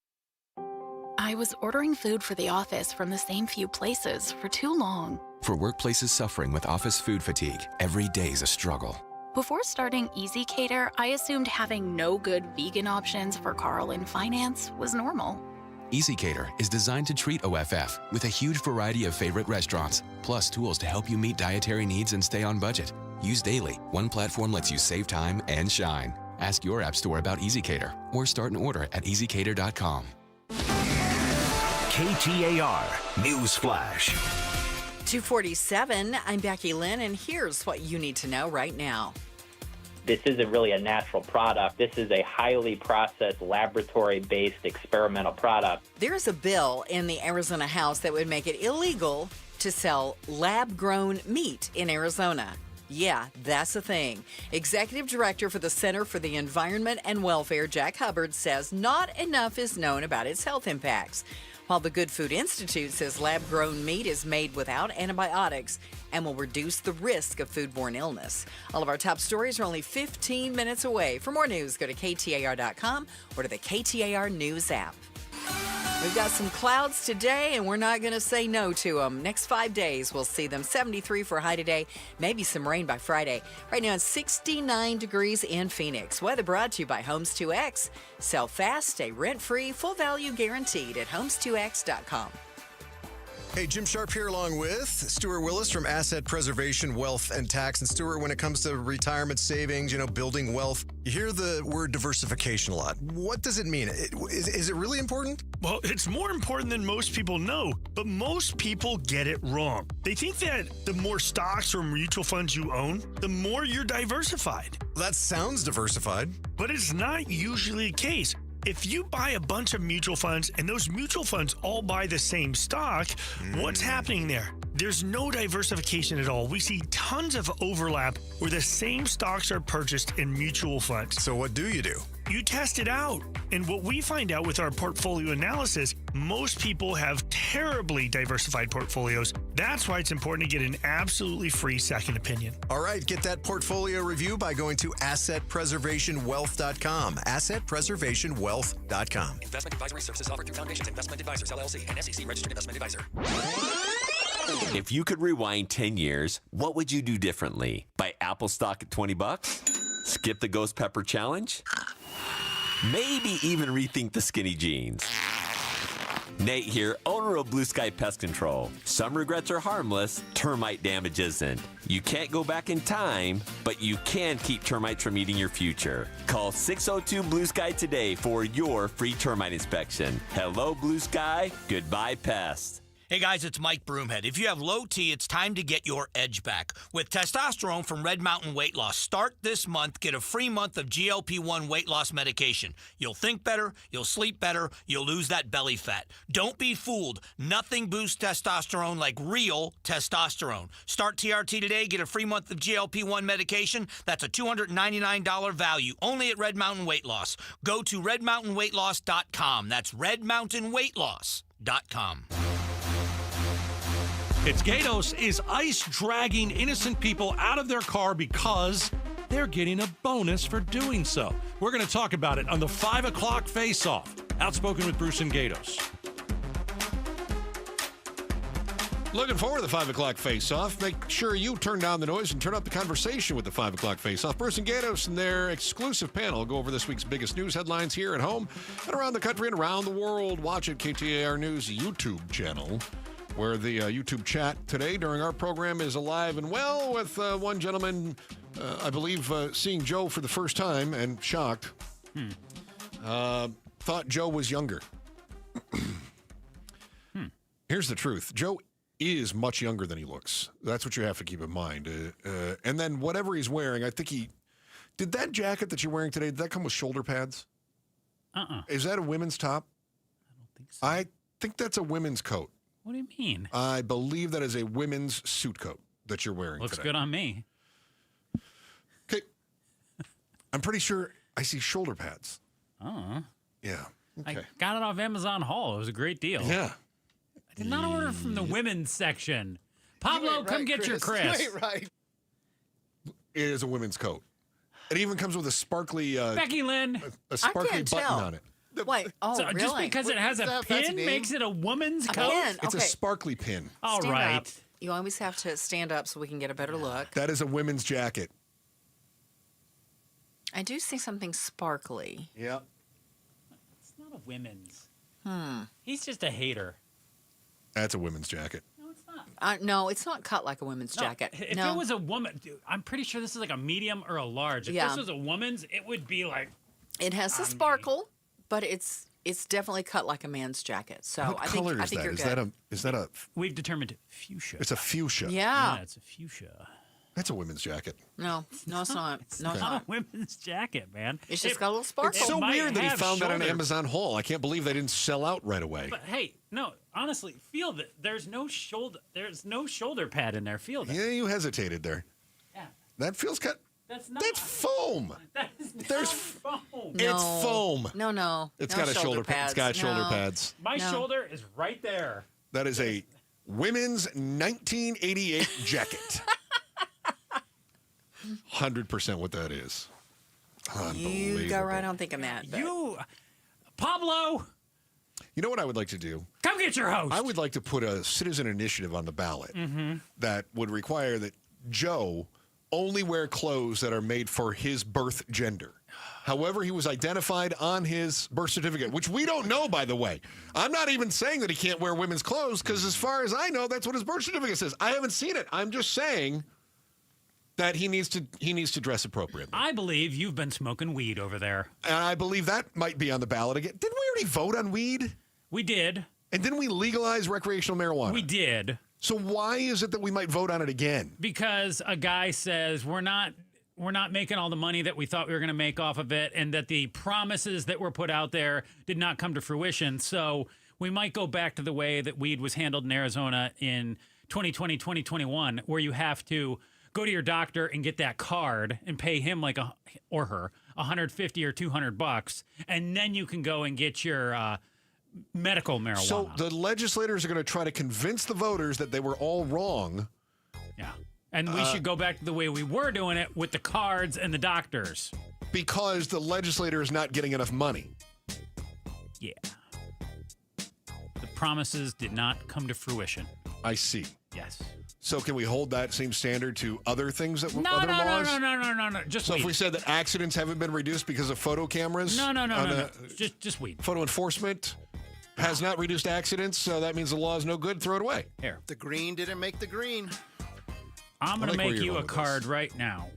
I was ordering food for the office from the same few places for too long. For workplaces suffering with office food fatigue, every day's a struggle. Before starting Easy Cater, I assumed having no good vegan options for Carl in finance was normal. Easy Cater is designed to treat OFF with a huge variety of favorite restaurants, plus tools to help you meet dietary needs and stay on budget. Used daily, one platform lets you save time and shine. Ask your app store about Easy Cater or start an order at easycater.com. KTAR News Flash. 2:47, I'm Becky Lynn, and here's what you need to know right now. This isn't really a natural product. This is a highly processed, laboratory-based experimental product. There is a bill in the Arizona House that would make it illegal to sell lab-grown meat in Arizona. Yeah, that's the thing. Executive Director for the Center for the Environment and Welfare, Jack Hubbard, says not enough is known about its health impacts. While the Good Food Institute says lab-grown meat is made without antibiotics and will reduce the risk of foodborne illness. All of our top stories are only 15 minutes away. For more news, go to KTAR.com or to the KTAR News app. We've got some clouds today, and we're not going to say no to them. Next 5 days, we'll see them. 73 for a high today, maybe some rain by Friday. Right now, it's 69 degrees in Phoenix. Weather brought to you by Homes 2X. Sell fast, stay rent-free, full value guaranteed at Homes2X.com. Hey, Jim Sharp here along with Stuart Willis from Asset Preservation, Wealth, and Tax. And Stuart, when it comes to retirement savings, building wealth, you hear the word diversification a lot. What does it mean? Is it really important? Well, it's more important than most people know, but most people get it wrong. They think that the more stocks or mutual funds you own, the more you're diversified. That sounds diversified. But it's not usually the case. If you buy a bunch of mutual funds and those mutual funds all buy the same stock, what's happening there? There's no diversification at all. We see tons of overlap where the same stocks are purchased in mutual funds. So what do? You test it out. And what we find out with our portfolio analysis, most people have terribly diversified portfolios. That's why it's important to get an absolutely free second opinion. All right, get that portfolio review by going to assetpreservationwealth.com. Assetpreservationwealth.com. Investment advisory services offered through Foundations Investment Advisors, LLC, and SEC Registered Investment Advisor. If you could rewind 10 years, what would you do differently? Buy Apple stock at $20? Skip the Ghost Pepper Challenge? Maybe even rethink the skinny jeans. Nate here, owner of Blue Sky Pest Control. Some regrets are harmless, termite damage isn't. You can't go back in time, but you can keep termites from eating your future. Call 602 Blue Sky today for your free termite inspection. Hello, Blue Sky. Goodbye, pests. Hey guys, it's Mike Broomhead. If you have low T, it's time to get your edge back. With testosterone from Red Mountain Weight Loss, start this month, get a free month of GLP-1 weight loss medication. You'll think better, you'll sleep better, you'll lose that belly fat. Don't be fooled. Nothing boosts testosterone like real testosterone. Start TRT today, get a free month of GLP-1 medication. That's a $299 value, only at Red Mountain Weight Loss. Go to redmountainweightloss.com. That's redmountainweightloss.com. It's Gatos. Is ICE dragging innocent people out of their car because they're getting a bonus for doing so? We're going to talk about it on the 5 o'clock Face-Off. Outspoken with Bruce and Gatos. Looking forward to the 5 o'clock Face-Off. Make sure you turn down the noise and turn up the conversation with the 5 o'clock Face-Off. Bruce and Gatos and their exclusive panel go over this week's biggest news headlines here at home and around the country and around the world. Watch it, KTAR News YouTube channel, where the YouTube chat today during our program is alive and well with one gentleman, I believe, seeing Joe for the first time and shocked. Thought Joe was younger. Here's the truth. Joe is much younger than he looks. That's what you have to keep in mind. And then whatever he's wearing, I think did that jacket that you're wearing today, did that come with shoulder pads? Is that a women's top? I don't think so. I think that's a women's coat. What do you mean? I believe that is a women's suit coat that you're wearing Looks today. good on me. Okay. I'm pretty sure I see shoulder pads. Oh. Yeah. Okay. I got it off Amazon Haul. It was a great deal. Yeah. I did not order from the women's section. Pablo, come get your Chris. Wait, right. It is a women's coat. It even comes with a sparkly Becky Lynn. a sparkly button on it. Wait, so really? Just because it has a pin makes it a woman's coat? Pin. It's a Okay. sparkly pin. All Stand right. up. You always have to stand up so we can get a better look. That is a women's jacket. I do see something sparkly. Yeah. It's not a women's. Hmm. He's just a hater. That's a women's jacket. No, it's not. No, it's not cut like a women's jacket. If no. it was a woman, dude, I'm pretty sure this is like a medium or a large. If Yeah. this was a woman's, it would be like. It has the sparkle, but it's definitely cut like a man's jacket. So What I think color I is think that? you're Is good. that a? We've determined fuchsia. It's a fuchsia. Yeah. It's a fuchsia. That's a women's jacket. No, it's not. No, It's it's not not. a women's jacket, man. It's just got a little sparkle. It's so might weird that he have found that on shoulder- Amazon Haul. I can't believe they didn't sell out right away. But hey, no, honestly, feel that there's no shoulder pad in there. Feel that. Yeah, you hesitated there. Yeah. That feels cut. That's not. That's foam. That is not There's foam. No. It's foam. No. It's No got a shoulder pad. It's got shoulder No. pads. My No. shoulder is right there. That is a women's 1988 jacket. 100% what that is. Unbelievable. You go right on thinking that. but- You, Pablo, You know what I would like to do? come get your host. I would like to put a citizen initiative on the ballot that would require that Joe only wear clothes that are made for his birth gender. However, he was identified on his birth certificate, which we don't know, by the way. I'm not even saying that he can't wear women's clothes, because as far as I know, that's what his birth certificate says. I haven't seen it. I'm just saying that he needs to dress appropriately. I believe you've been smoking weed over there. And I believe that might be on the ballot again. Didn't we already vote on weed? We did. And didn't we legalize recreational marijuana? We did. So why is it that we might vote on it again? Because a guy says we're not making all the money that we thought we were going to make off of it, and that the promises that were put out there did not come to fruition. So we might go back to the way that weed was handled in Arizona in 2020, 2021, where you have to go to your doctor and get that card and pay him or her $150 or $200, and then you can go and get your medical marijuana. So the legislators are going to try to convince the voters that they were all wrong. Yeah. And we should go back to the way we were doing it with the cards and the doctors. Because the legislator is not getting enough money. Yeah. The promises did not come to fruition. I see. Yes. So can we hold that same standard to other things that No. Just so weed. if we said that accidents haven't been reduced because of photo cameras? No. Just weed. Photo enforcement has not reduced accidents, so that means the law is no good. Throw it away. Here. The green didn't make the green. I'm going to make you a card right now.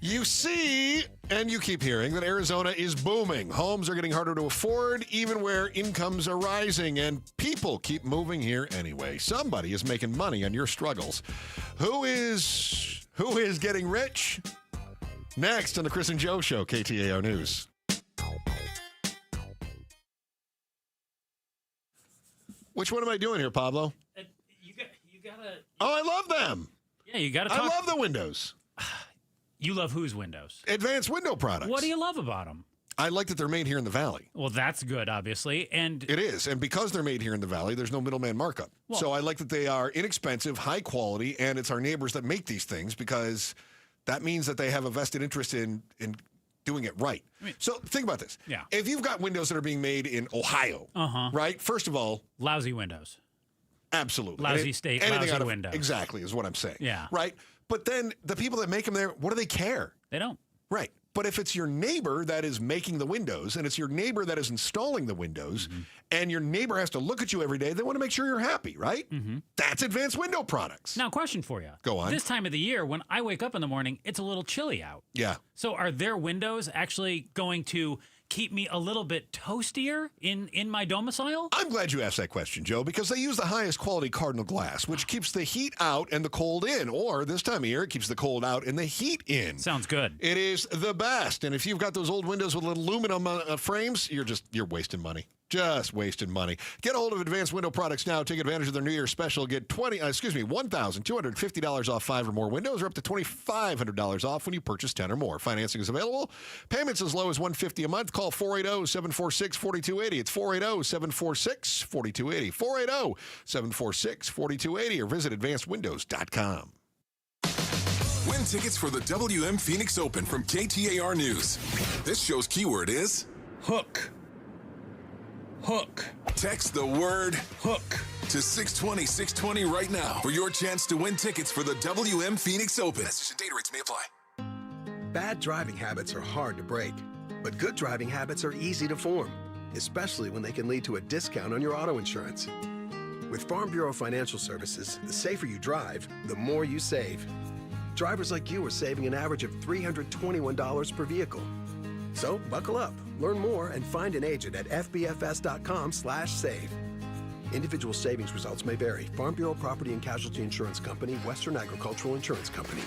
You see, and you keep hearing, that Arizona is booming. Homes are getting harder to afford, even where incomes are rising, and people keep moving here anyway. Somebody is making money on your struggles. Who is getting rich? Next on the Chris and Joe Show, KTAR News. Which one am I doing here, Pablo? You gotta. Oh, I love them. Yeah, you gotta talk. I love the windows. You love whose windows? Advanced window products. What do you love about them? I like that they're made here in the Valley. Well, that's good, obviously. And it is. And because they're made here in the Valley, there's no middleman markup. Well, so I like that they are inexpensive, high quality, and it's our neighbors that make these things, because that means that they have a vested interest in doing it right. So think about this. Yeah. If you've got windows that are being made in Ohio, right? First of all, lousy windows. Absolutely. Lousy state, lousy windows. Exactly is what I'm saying. Yeah. Right? But then the people that make them there, what do they care? They don't. Right. But if it's your neighbor that is making the windows, and it's your neighbor that is installing the windows, and your neighbor has to look at you every day, they want to make sure you're happy, right? That's Advanced Window Products. Now, question for you. Go on. This time of the year, when I wake up in the morning, it's a little chilly out. Yeah. So are their windows actually going to keep me a little bit toastier in my domicile? I'm glad you asked that question, Joe, because they use the highest quality Cardinal glass, which keeps the heat out and the cold in. Or this time of year, it keeps the cold out and the heat in. Sounds good. It is the best. And if you've got those old windows with aluminum frames, you're wasting money. Just wasting money. Get a hold of Advanced Window Products now. Take advantage of their New Year special. Get $1,250 off 5 or more windows, or up to $2,500 off when you purchase 10 or more. Financing is available. Payments as low as $150 a month. Call 480-746-4280. It's 480-746-4280. 480-746-4280, or visit advancedwindows.com. Win tickets for the WM Phoenix Open from KTAR News. This show's keyword is hook. Hook. Text the word hook to 620-620 right now for your chance to win tickets for the WM Phoenix Open. Message and data rates may apply. Bad driving habits are hard to break, but good driving habits are easy to form, especially when they can lead to a discount on your auto insurance. With Farm Bureau Financial Services, the safer you drive, the more you save. Drivers like you are saving an average of $321 per vehicle. So buckle up, learn more, and find an agent at fbfs.com/save. Individual savings results may vary. Farm Bureau Property and Casualty Insurance Company, Western Agricultural Insurance Company.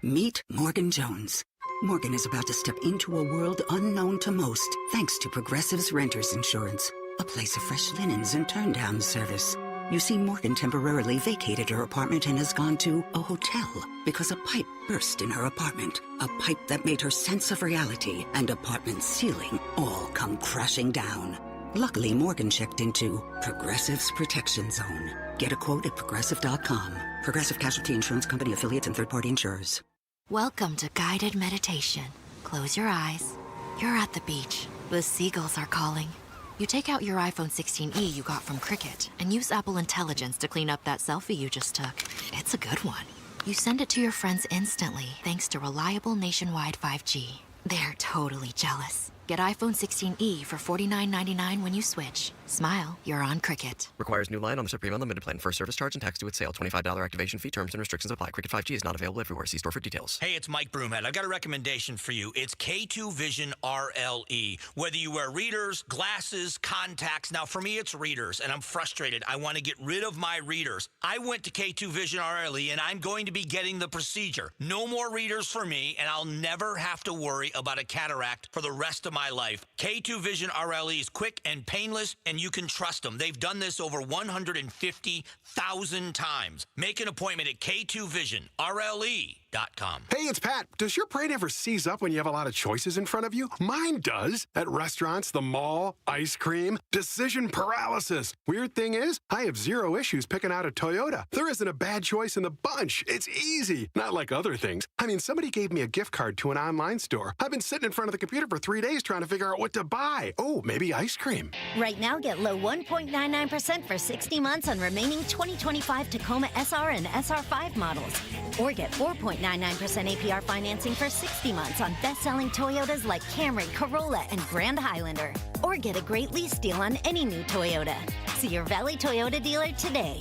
Meet Morgan Jones. Morgan is about to step into a world unknown to most, thanks to Progressive's Renters Insurance, a place of fresh linens and turn-down service. You see, Morgan temporarily vacated her apartment and has gone to a hotel because a pipe burst in her apartment. A pipe that made her sense of reality and apartment ceiling all come crashing down. Luckily, Morgan checked into Progressive's Protection Zone. Get a quote at Progressive.com. Progressive Casualty Insurance Company, affiliates, and third-party insurers. Welcome to guided meditation. Close your eyes. You're at the beach. The seagulls are calling. You take out your iPhone 16e you got from Cricket and use Apple Intelligence to clean up that selfie you just took. It's a good one. You send it to your friends instantly thanks to reliable nationwide 5G. They're totally jealous. Get iPhone 16e for $49.99 when you switch. Smile, you're on Cricket. Requires new line on the Supreme Unlimited plan. First service charge and tax due at sale. $25 activation fee. Terms and restrictions apply. Cricket 5G is not available everywhere. See store for details. Hey, it's Mike Broomhead. I've got a recommendation for you. It's K2 Vision RLE. Whether you wear readers, glasses, contacts. Now, for me, it's readers, and I'm frustrated. I want to get rid of my readers. I went to K2 Vision RLE, and I'm going to be getting the procedure. No more readers for me, and I'll never have to worry about a cataract for the rest of my life. K2 Vision RLE is quick and painless, and you can trust them. They've done this over 150,000 times. Make an appointment at K2VisionRLE.com. Hey, it's Pat. Does your brain ever seize up when you have a lot of choices in front of you? Mine does. At restaurants, the mall, ice cream, decision paralysis. Weird thing is, I have zero issues picking out a Toyota. There isn't a bad choice in the bunch. It's easy. Not like other things. I mean, somebody gave me a gift card to an online store. I've been sitting in front of the computer for 3 days trying to figure out what to buy. Oh, maybe ice cream. Right now, get low 1.99% for 60 months on remaining 2025 Tacoma SR and SR5 models. Or get 4.99% APR financing for 60 months on best-selling Toyotas like Camry, Corolla, and Grand Highlander. Or get a great lease deal on any new Toyota. See your Valley Toyota dealer today.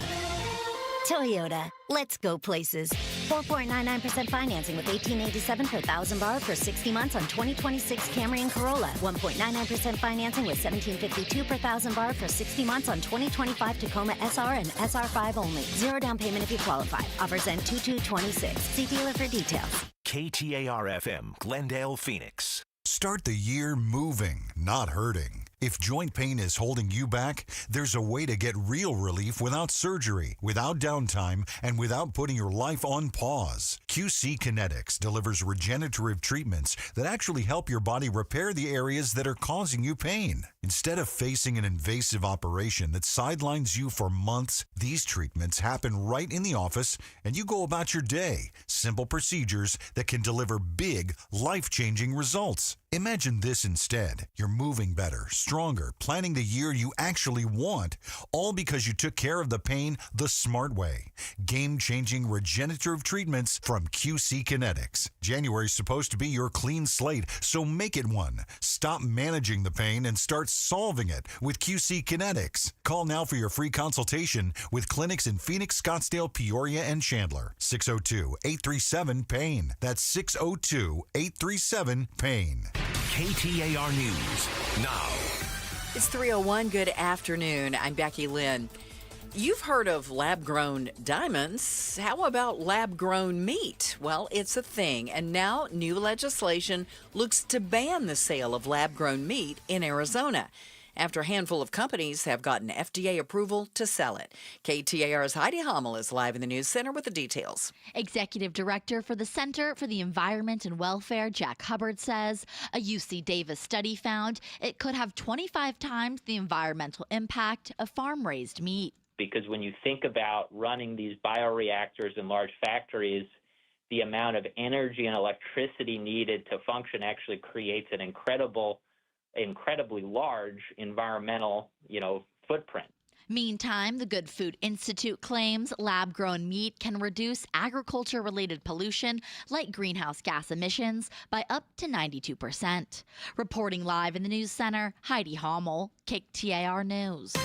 Toyota, let's go places. 4.99% financing with $1,887 per thousand borrowed for 60 months on 2026 Camry and Corolla. 1.99% financing with $1,752 per thousand borrowed for 60 months on 2025 Tacoma SR and SR5 only. Zero down payment if you qualify. Offers end 2/2/26. See dealer for details. KTAR-FM, Glendale, Phoenix. Start the year moving, not hurting. If joint pain is holding you back, there's a way to get real relief without surgery, without downtime, and without putting your life on pause. QC Kinetics delivers regenerative treatments that actually help your body repair the areas that are causing you pain. Instead of facing an invasive operation that sidelines you for months, these treatments happen right in the office and you go about your day. Simple procedures that can deliver big, life-changing results. Imagine this instead. You're moving better, stronger, planning the year you actually want, all because you took care of the pain the smart way. Game-changing regenerative treatments from QC Kinetics. January's supposed to be your clean slate, so make it one. Stop managing the pain and start solving it with QC Kinetics. Call now for your free consultation with clinics in Phoenix, Scottsdale, Peoria, and Chandler. 602-837-PAIN. That's 602-837-PAIN. KTAR News now. It's 3:01. Good afternoon. I'm Becky Lynn. You've heard of lab-grown diamonds. How about lab-grown meat? Well, it's a thing, and now new legislation looks to ban the sale of lab-grown meat in Arizona, after a handful of companies have gotten FDA approval to sell it. KTAR's Heidi Hommel is live in the News Center with the details. Executive Director for the Center for the Environment and Welfare, Jack Hubbard, says a UC Davis study found it could have 25 times the environmental impact of farm-raised meat. Because when you think about running these bioreactors in large factories, the amount of energy and electricity needed to function actually creates an incredibly large environmental, footprint. Meantime, the Good Food Institute claims lab-grown meat can reduce agriculture-related pollution like greenhouse gas emissions by up to 92%. Reporting live in the News Center, Heidi Hommel, KTAR News.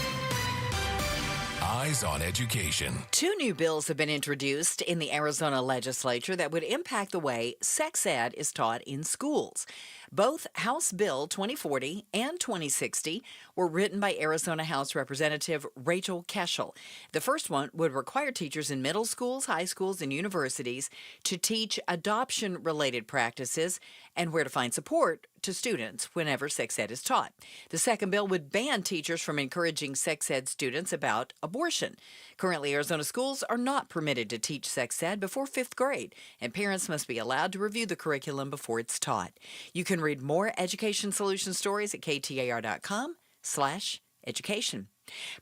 Eyes on Education. 2 new bills have been introduced in the Arizona legislature that would impact the way sex ed is taught in schools. Both House Bill 2040 and 2060 were written by Arizona House Representative Rachel Keschel. The first one would require teachers in middle schools, high schools, and universities to teach adoption-related practices and where to find support to students whenever sex ed is taught. The second bill would ban teachers from encouraging sex ed students about abortion. Currently, Arizona schools are not permitted to teach sex ed before 5th grade, and parents must be allowed to review the curriculum before it's taught. You can read more Education Solution stories at KTAR.com/education.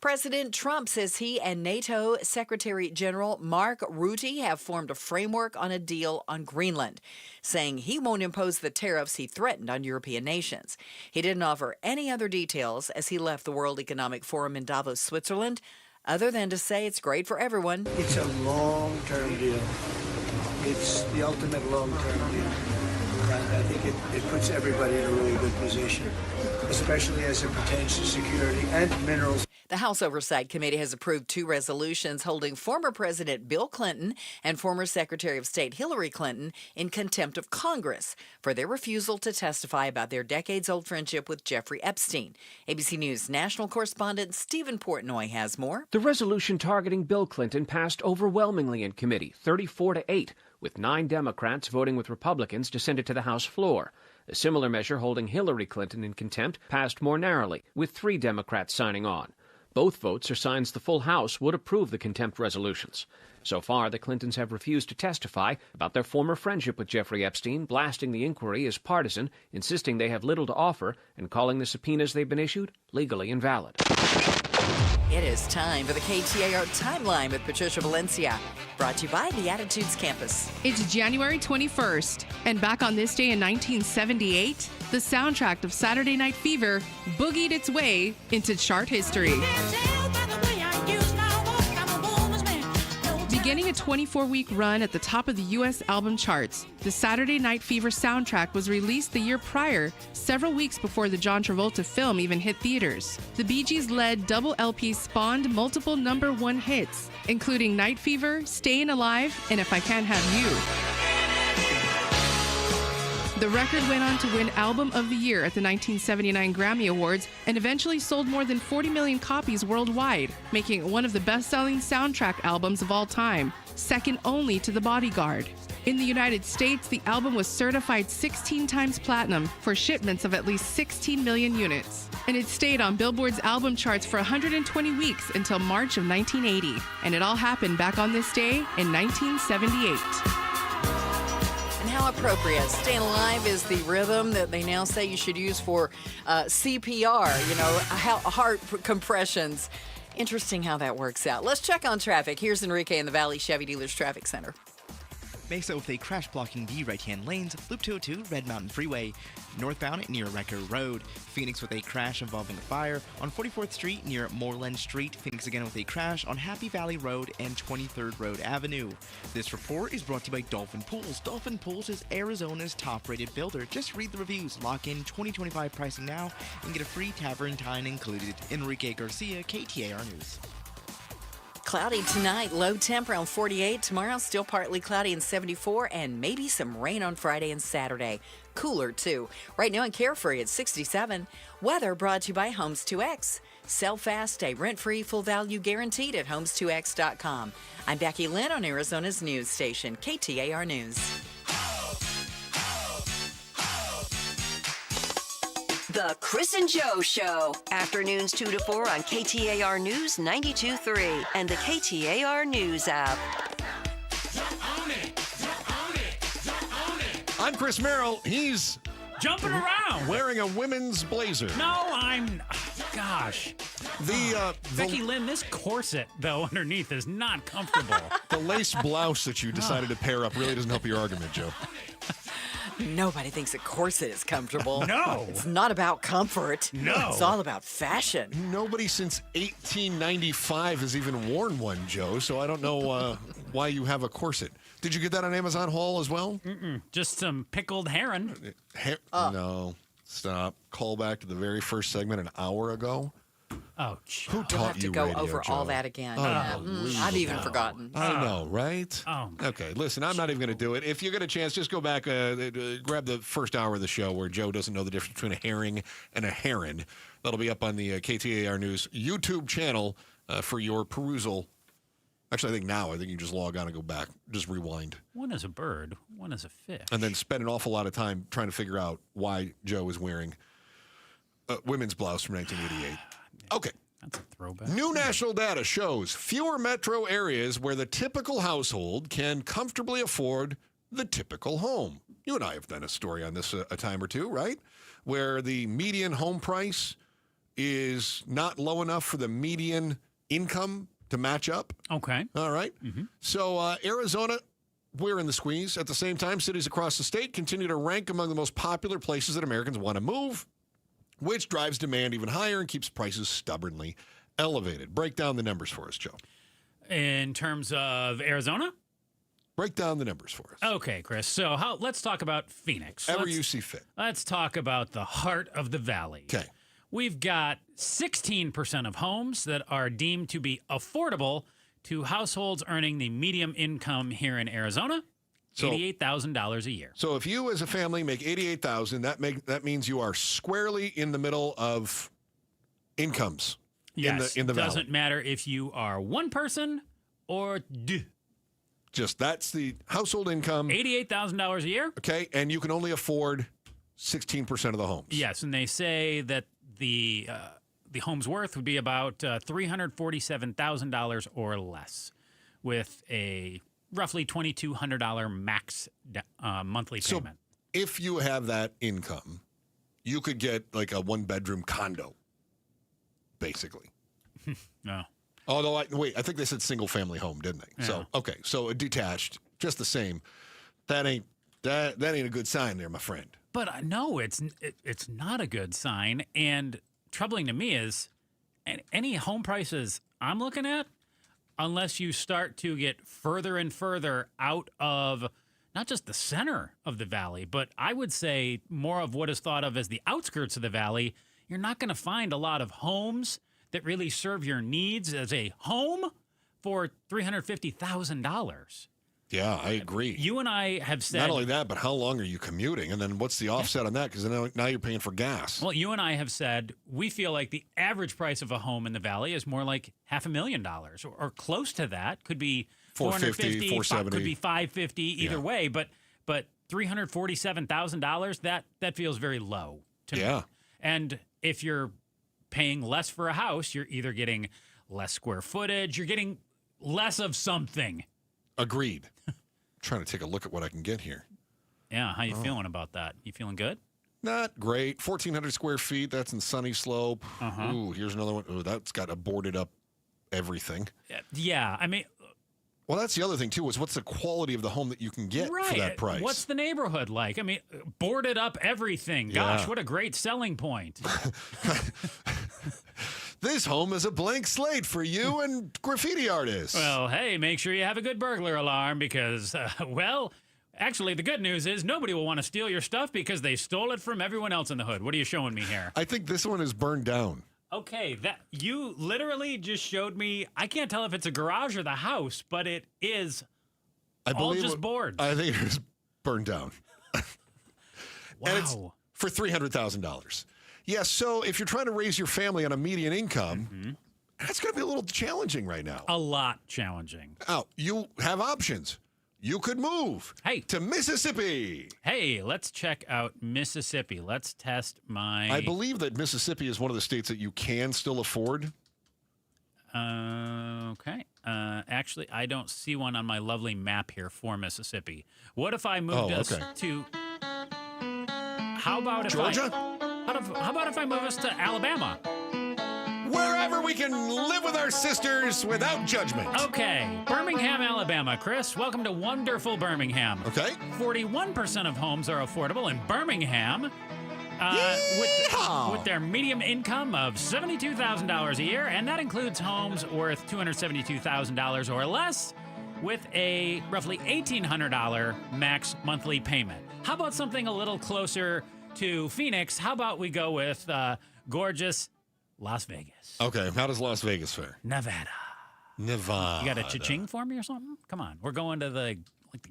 President Trump says he and NATO Secretary General Mark Rutte have formed a framework on a deal on Greenland, saying he won't impose the tariffs he threatened on European nations. He didn't offer any other details as he left the World Economic Forum in Davos, Switzerland, other than to say it's great for everyone. It's a long-term deal. It's the ultimate long-term deal. I think it puts everybody in a really good position, especially as it pertains to security and minerals. The House Oversight Committee has approved 2 resolutions holding former President Bill Clinton and former Secretary of State Hillary Clinton in contempt of Congress for their refusal to testify about their decades-old friendship with Jeffrey Epstein. ABC News national correspondent Stephen Portnoy has more. The resolution targeting Bill Clinton passed overwhelmingly in committee, 34-8, with 9 Democrats voting with Republicans to send it to the House floor. A similar measure holding Hillary Clinton in contempt passed more narrowly, with 3 Democrats signing on. Both votes are signs the full House would approve the contempt resolutions. So far, the Clintons have refused to testify about their former friendship with Jeffrey Epstein, blasting the inquiry as partisan, insisting they have little to offer, and calling the subpoenas they've been issued legally invalid. It is time for the KTAR Timeline with Patricia Valencia, brought to you by the Attitudes Campus. It's January 21st, and back on this day in 1978, the soundtrack of Saturday Night Fever boogied its way into chart history. Beginning a 24-week run at the top of the U.S. album charts, the Saturday Night Fever soundtrack was released the year prior, several weeks before the John Travolta film even hit theaters. The Bee Gees-led double LP spawned multiple #1 hits, including Night Fever, Stayin' Alive, and If I Can't Have You. The record went on to win Album of the Year at the 1979 Grammy Awards and eventually sold more than 40 million copies worldwide, making it one of the best-selling soundtrack albums of all time, second only to The Bodyguard. In the United States, the album was certified 16 times platinum for shipments of at least 16 million units. And it stayed on Billboard's album charts for 120 weeks until March of 1980. And it all happened back on this day in 1978. And how appropriate. Staying Alive is the rhythm that they now say you should use for CPR, heart compressions. Interesting how that works out. Let's check on traffic. Here's Enrique in the Valley Chevy Dealers Traffic Center. Mesa with a crash blocking the right-hand lanes, Loop 202, Red Mountain Freeway, northbound near Record Road. Phoenix with a crash involving a fire on 44th Street near Moreland Street. Phoenix again with a crash on Happy Valley Road and 23rd Road Avenue. This report is brought to you by Dolphin Pools. Dolphin Pools is Arizona's top-rated builder. Just read the reviews, lock in 2025 pricing now, and get a free tavern time included. Enrique Garcia, KTAR News. Cloudy tonight, low temp around 48. Tomorrow, still partly cloudy and 74, and maybe some rain on Friday and Saturday. Cooler, too. Right now in Carefree, it's 67. Weather brought to you by Homes 2X. Sell fast, stay rent-free, full value guaranteed at homes2x.com. I'm Becky Lynn on Arizona's news station, KTAR News. The Chris and Joe Show. Afternoons 2 to 4 on KTAR News 92.3 and the KTAR News app. I'm Chris Merrill. He's jumping around wearing a women's blazer. Gosh. Becky Lynn, this corset, though, underneath is not comfortable. The lace blouse that you decided to pair up really doesn't help your argument, Joe. Nobody thinks a corset is comfortable. No. It's not about comfort. No. It's all about fashion. Nobody since 1895 has even worn one, Joe, so I don't know why you have a corset. Did you get that on Amazon Haul as well? Just some pickled heron. No. Stop. Call back to the very first segment an hour ago. Oh, who taught We'll have to you go radio, over Joe? all that again. Unbelievable. I've even forgotten. I know, right? Oh, okay, listen, I'm not even going to do it. If you get a chance, just go back, grab the first hour of the show where Joe doesn't know the difference between a herring and a heron. That'll be up on the KTAR News YouTube channel for your perusal. Actually, I think you just log on and go back. Just rewind. One is a bird, one is a fish. And then spend an awful lot of time trying to figure out why Joe is wearing a women's blouse from 1988. Okay. That's a throwback. New national data shows fewer metro areas where the typical household can comfortably afford the typical home. You and I have done a story on this a time or two, right? Where the median home price is not low enough for the median income to match up. Okay. All right. Mm-hmm. So Arizona, we're in the squeeze. At the same time, cities across the state continue to rank among the most popular places that Americans want to move, which drives demand even higher and keeps prices stubbornly elevated. Break down the numbers for us, Joe. In terms of Arizona? Break down the numbers for us. Okay, Chris. So let's talk about Phoenix. However you see fit. Let's talk about the heart of the valley. Okay. We've got 16% of homes that are deemed to be affordable to households earning the medium income here in Arizona, $88,000 a year. So if you as a family make $88,000, that means you are squarely in the middle of incomes in the valley. Doesn't matter if you are one person or Just that's the household income. $88,000 a year. Okay, and you can only afford 16% of the homes. Yes, and they say that the home's worth would be about $347,000 or less, with a roughly $2,200 max monthly payment. So if you have that income, you could get like a one-bedroom condo, basically. No. Although, I think they said single-family home, didn't they? Yeah. So, okay, so a detached, just the same. That ain't a good sign there, my friend. But no, it's not a good sign. And troubling to me is any home prices I'm looking at, unless you start to get further and further out of not just the center of the valley, but I would say more of what is thought of as the outskirts of the valley, you're not going to find a lot of homes that really serve your needs as a home for $350,000. Yeah, I agree. You and I have said... Not only that, but how long are you commuting? And then what's the offset on that? Because now you're paying for gas. Well, you and I have said we feel like the average price of a home in the valley is more like $500,000 or close to that. Could be $450,000, $470,000. Could be $550,000 either way. But $347,000, that feels very low to me. Yeah. And if you're paying less for a house, you're either getting less square footage, you're getting less of something. Agreed. Trying to take a look at what I can get here. Yeah, how you feeling about that? You feeling good? Not great. 1,400 square feet. That's in Sunny Slope. Uh-huh. Ooh, here's another one. Ooh, that's got a boarded up everything. Yeah, I mean... Well, that's the other thing, too, is what's the quality of the home that you can get for that price? What's the neighborhood like? I mean, boarded up everything. Gosh, Yeah. what a great selling point. This home is a blank slate for you and graffiti artists. Well, hey, make sure you have a good burglar alarm because, actually, the good news is nobody will want to steal your stuff because they stole it from everyone else in the hood. What are you showing me here? I think this one is burned down. Okay, that you literally just showed me. I can't tell if it's a garage or the house, but it is all just boards. I think it was burned down. Wow. And it's for $300,000. Yeah, so if you're trying to raise your family on a median income, that's going to be a little challenging right now. A lot challenging. Oh, you have options. You could move to Mississippi. Hey, let's check out Mississippi. Let's test my... I believe that Mississippi is one of the states that you can still afford. Okay. Actually, I don't see one on my lovely map here for Mississippi. What if I moved us to... How about if Georgia? How about if I move us to Alabama? Wherever we can live with our sisters without judgment. Okay. Birmingham, Alabama. Chris, welcome to wonderful Birmingham. Okay. 41% of homes are affordable in Birmingham. With their medium income of $72,000 a year, and that includes homes worth $272,000 or less with a roughly $1,800 max monthly payment. How about something a little closer to Phoenix? How about we go with gorgeous Las Vegas? Okay, how does Las Vegas fare? Nevada. You got a cha-ching for me or something? Come on, we're going to the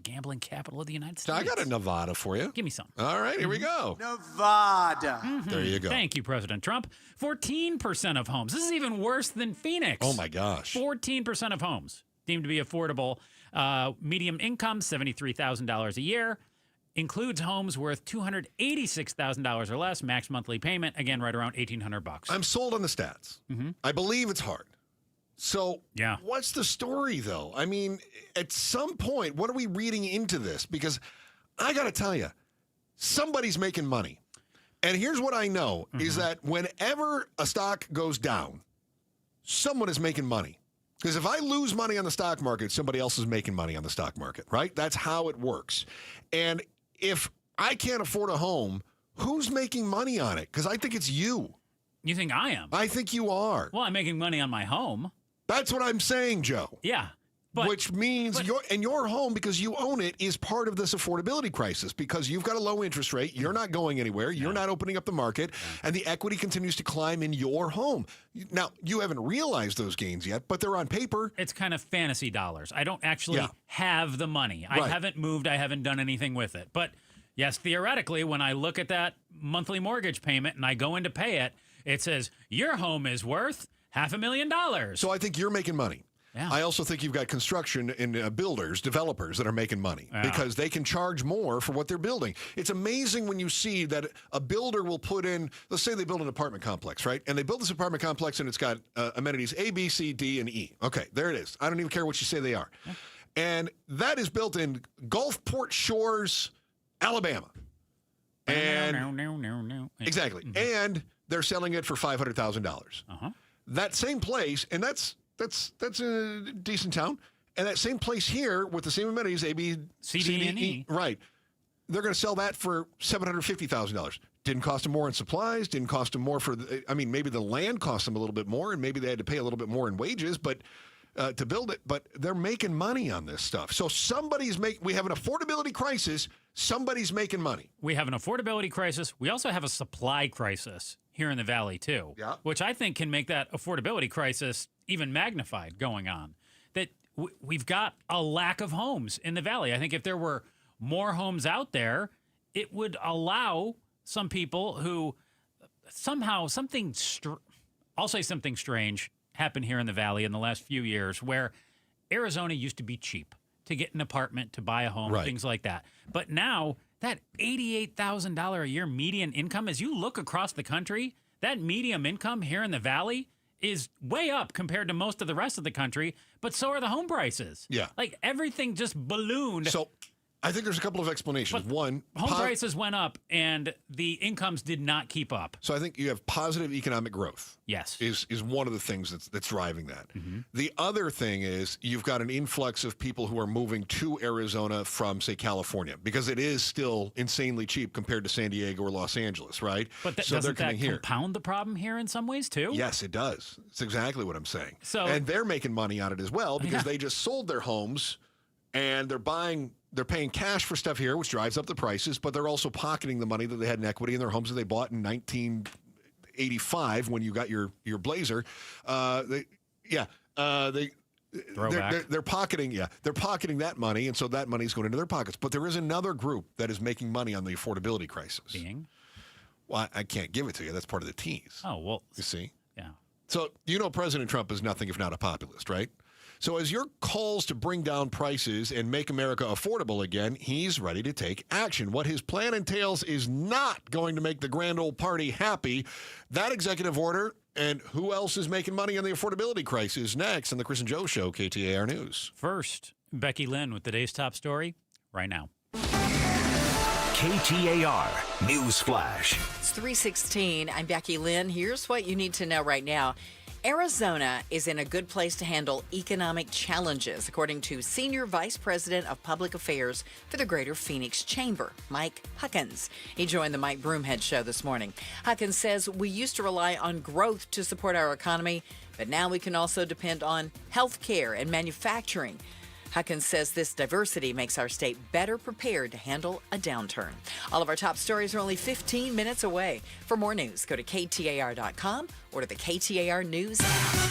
gambling capital of the United States. I got a Nevada for you. Give me some. All right, here we go. Nevada. There you go. Thank you, President Trump. 14% of homes. This is even worse than Phoenix. Oh, my gosh. 14% of homes deemed to be affordable. Medium income, $73,000 a year. Includes homes worth $286,000 or less. Max monthly payment, again, right around $1,800. I'm sold on the stats. I believe it's hard. So, yeah. What's the story, though? I mean, at some point, what are we reading into this? Because I got to tell you, somebody's making money. And here's what I know is that whenever a stock goes down, someone is making money. Because if I lose money on the stock market, somebody else is making money on the stock market, right? That's how it works. And if I can't afford a home, who's making money on it? Because I think it's you. You think I am? I think you are. Well, I'm making money on my home. That's what I'm saying, Joe. Yeah. which means your home, because you own it, is part of this affordability crisis because you've got a low interest rate. You're not going anywhere. You're not opening up the market, and the equity continues to climb in your home. Now, you haven't realized those gains yet, but they're on paper. It's kind of fantasy dollars. I don't actually have the money. I haven't moved. I haven't done anything with it. But yes, theoretically, when I look at that monthly mortgage payment and I go in to pay it, it says your home is worth $500,000. So I think you're making money. Yeah. I also think you've got construction and builders, developers that are making money because they can charge more for what they're building. It's amazing when you see that a builder will put in, let's say they build an apartment complex, right? And they build this apartment complex and it's got amenities A, B, C, D, and E. Okay, there it is. I don't even care what you say they are. Yeah. And that is built in Gulfport Shores, Alabama. And no. Exactly. Mm-hmm. And they're selling it for $500,000. That same place, and that's a decent town. And that same place here with the same amenities, A, B, C, D, and E. Right. They're going to sell that for $750,000. Didn't cost them more in supplies. Didn't cost them more for, maybe the land cost them a little bit more, and maybe they had to pay a little bit more in wages, but to build it. But they're making money on this stuff. So we have an affordability crisis. Somebody's making money. We have an affordability crisis. We also have a supply crisis here in the Valley, too, which I think can make that affordability crisis even magnified going on. That we've got a lack of homes in the Valley. I think if there were more homes out there, it would allow some people who somehow I'll say something strange happened here in the Valley in the last few years where Arizona used to be cheap to get an apartment, to buy a home, things like that. But now that $88,000 a year median income, as you look across the country, that medium income here in the Valley is way up compared to most of the rest of the country, but so are the home prices. Yeah. Like everything just ballooned. So I think there's a couple of explanations. But one, home prices went up and the incomes did not keep up. So I think you have positive economic growth. Yes. Is one of the things that's driving that. Mm-hmm. The other thing is you've got an influx of people who are moving to Arizona from, say, California, because it is still insanely cheap compared to San Diego or Los Angeles, right? But so doesn't they're that coming here. compound the problem here in some ways, too? Yes, it does. It's exactly what I'm saying. So, and they're making money on it as well because they just sold their homes and they're paying cash for stuff here, which drives up the prices, but they're also pocketing the money that they had in equity in their homes that they bought in 1985 when you got your Blazer. They're pocketing that money, and so that money is going into their pockets. But there is another group that is making money on the affordability crisis. Being? Well, I can't give it to you. That's part of the tease. Oh, well. You see? Yeah. So, President Trump is nothing if not a populist, right? So as your calls to bring down prices and make America affordable again, he's ready to take action. What his plan entails is not going to make the grand old party happy. That executive order and who else is making money on the affordability crisis next on the Chris and Joe Show, KTAR News. First, Becky Lynn with today's top story right now. KTAR News Flash. It's 3:16. I'm Becky Lynn. Here's what you need to know right now. Arizona is in a good place to handle economic challenges, according to Senior Vice President of Public Affairs for the Greater Phoenix Chamber, Mike Huckins. He joined the Mike Broomhead Show this morning. Huckins says we used to rely on growth to support our economy, but now we can also depend on health care and manufacturing. Huckins says this diversity makes our state better prepared to handle a downturn. All of our top stories are only 15 minutes away. For more news, go to KTAR.com or to the KTAR News app.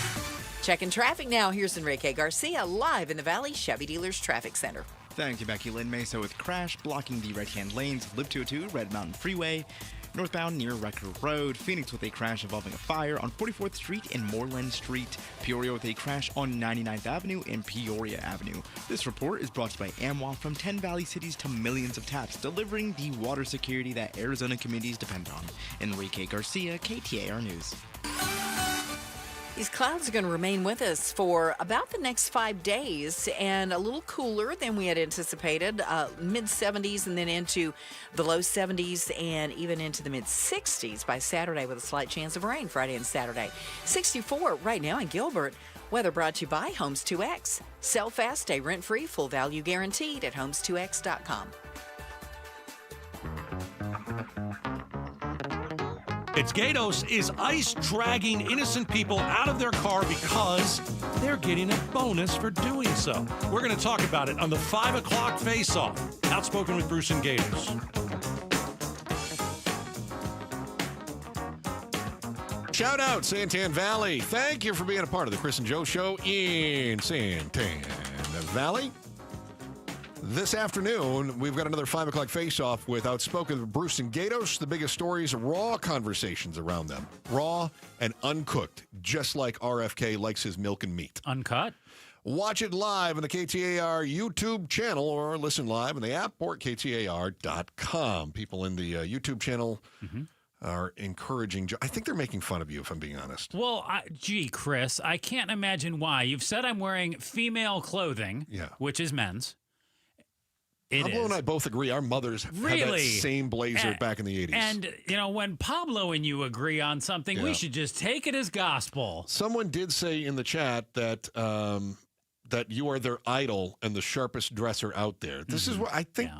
Checking traffic now. Here's Enrique Garcia live in the Valley Chevy Dealers Traffic Center. Thank you, Becky Lynn. Mesa with crash blocking the right-hand lanes. Loop 202, Red Mountain Freeway. Northbound near Wrecker Road. Phoenix with a crash involving a fire on 44th Street and Moreland Street. Peoria with a crash on 99th Avenue and Peoria Avenue. This report is brought to you by AMWA, from 10 Valley cities to millions of taps, delivering the water security that Arizona communities depend on. Enrique Garcia, KTAR News. These clouds are going to remain with us for about the next 5 days, and a little cooler than we had anticipated, mid-70s and then into the low 70s and even into the mid-60s by Saturday, with a slight chance of rain Friday and Saturday. 64 right now in Gilbert. Weather brought to you by Homes 2X. Sell fast, stay rent-free, full value guaranteed at homes2x.com. It's Gatos. Is ICE dragging innocent people out of their car because they're getting a bonus for doing so. We're going to talk about it on the 5 o'clock Faceoff. Outspoken with Bruce and Gators. Shout out, Santan Valley. Thank you for being a part of the Chris and Joe Show in Santan Valley. This afternoon, we've got another 5 o'clock face-off with Outspoken with Bruce and Gatos. The biggest stories, raw conversations around them. Raw and uncooked, just like RFK likes his milk and meat. Uncut? Watch it live on the KTAR YouTube channel or listen live on the app or KTAR.com. People in the YouTube channel are encouraging. I think they're making fun of you, if I'm being honest. Well, gee, Chris, I can't imagine why. You've said I'm wearing female clothing, which is men's. Pablo and I both agree. Our mothers had that same blazer back in the 80s. And, when Pablo and you agree on something, we should just take it as gospel. Someone did say in the chat that that you are their idol and the sharpest dresser out there. This is what I think.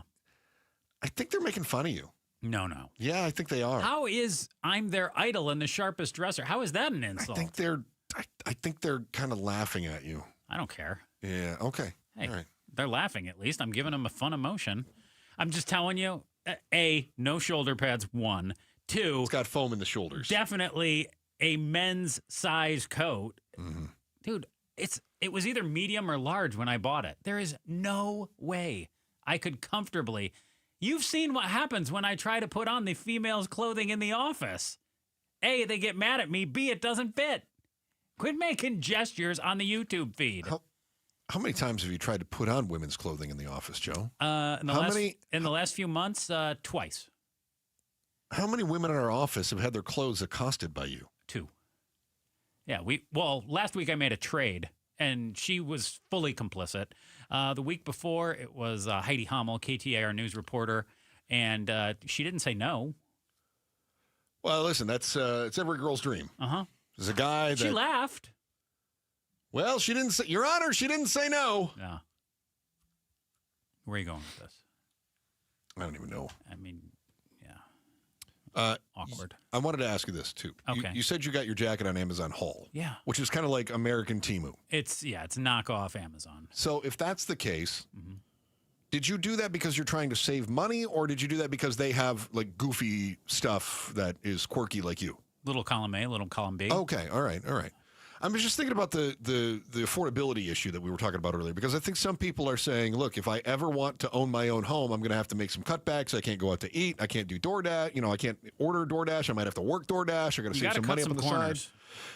I think they're making fun of you. No. Yeah, I think they are. How is I'm their idol and the sharpest dresser? How is that an insult? I think they're kind of laughing at you. I don't care. Yeah, okay. Hey, all right. They're laughing at least. I'm giving them a fun emotion. I'm just telling you, A, no shoulder pads, 1. 2. It's got foam in the shoulders. Definitely a men's size coat. Dude, it was either medium or large when I bought it. There is no way I could comfortably. You've seen what happens when I try to put on the female's clothing in the office. A, they get mad at me. B, it doesn't fit. Quit making gestures on the YouTube feed. How many times have you tried to put on women's clothing in the office, Joe? In the last few months, twice. How many women in our office have had their clothes accosted by you? 2. Yeah, last week I made a trade, and she was fully complicit. The week before, it was Heidi Hommel, KTAR news reporter, and she didn't say no. Well, listen, it's every girl's dream. There's a guy that... She laughed. Well, she didn't say... Your Honor, she didn't say no. No. Where are you going with this? I don't even know. I mean, yeah. Awkward. I wanted to ask you this, too. Okay. You said you got your jacket on Amazon Haul. Yeah. Which is kind of like American Temu. It's knockoff Amazon. So if that's the case, did you do that because you're trying to save money, or did you do that because they have like goofy stuff that is quirky like you? Little column A, little column B. Okay, all right. I was just thinking about the affordability issue that we were talking about earlier, because I think some people are saying, look, if I ever want to own my own home, I'm going to have to make some cutbacks. I can't go out to eat. I can't do DoorDash. I can't order DoorDash. I might have to work DoorDash. I got to save some money up on the side.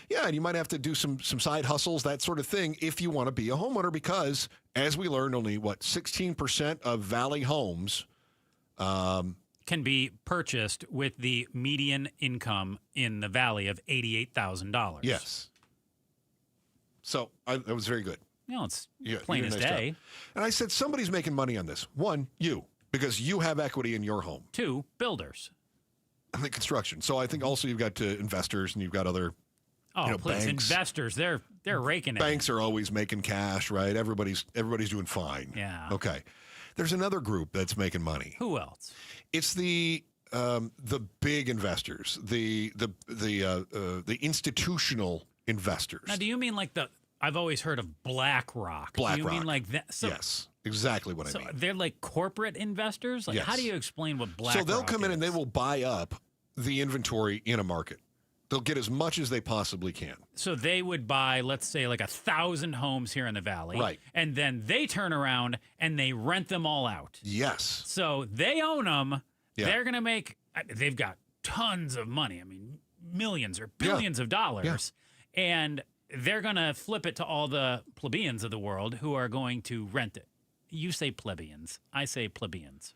Yeah, and you might have to do some side hustles, that sort of thing, if you want to be a homeowner, because as we learned, only 16% of Valley homes can be purchased with the median income in the Valley of $88,000. Yes. So that was very good. No, it's plain as day. And I said, somebody's making money on this. 1, you, because you have equity in your home. 2, builders. And the construction. So I think also you've got investors, and you've got other please, banks. Investors, they're raking it. Banks are always making cash, right? Everybody's doing fine. Yeah. Okay. There's another group that's making money. Who else? It's the big investors, the institutional investors. Now, do you mean like I've always heard of BlackRock. BlackRock. Do you mean like that? So, yes, exactly what I mean. So they're like corporate investors? Like, yes. How do you explain what BlackRock is? So they'll come in and they will buy up the inventory in a market. They'll get as much as they possibly can. So they would buy, let's say, like 1,000 homes here in the Valley. Right. And then they turn around and they rent them all out. Yes. So they own them. Yeah. They're going to they've got tons of money. I mean, millions or billions of dollars. Yeah. And they're going to flip it to all the plebeians of the world who are going to rent it. You say plebeians. I say plebeians.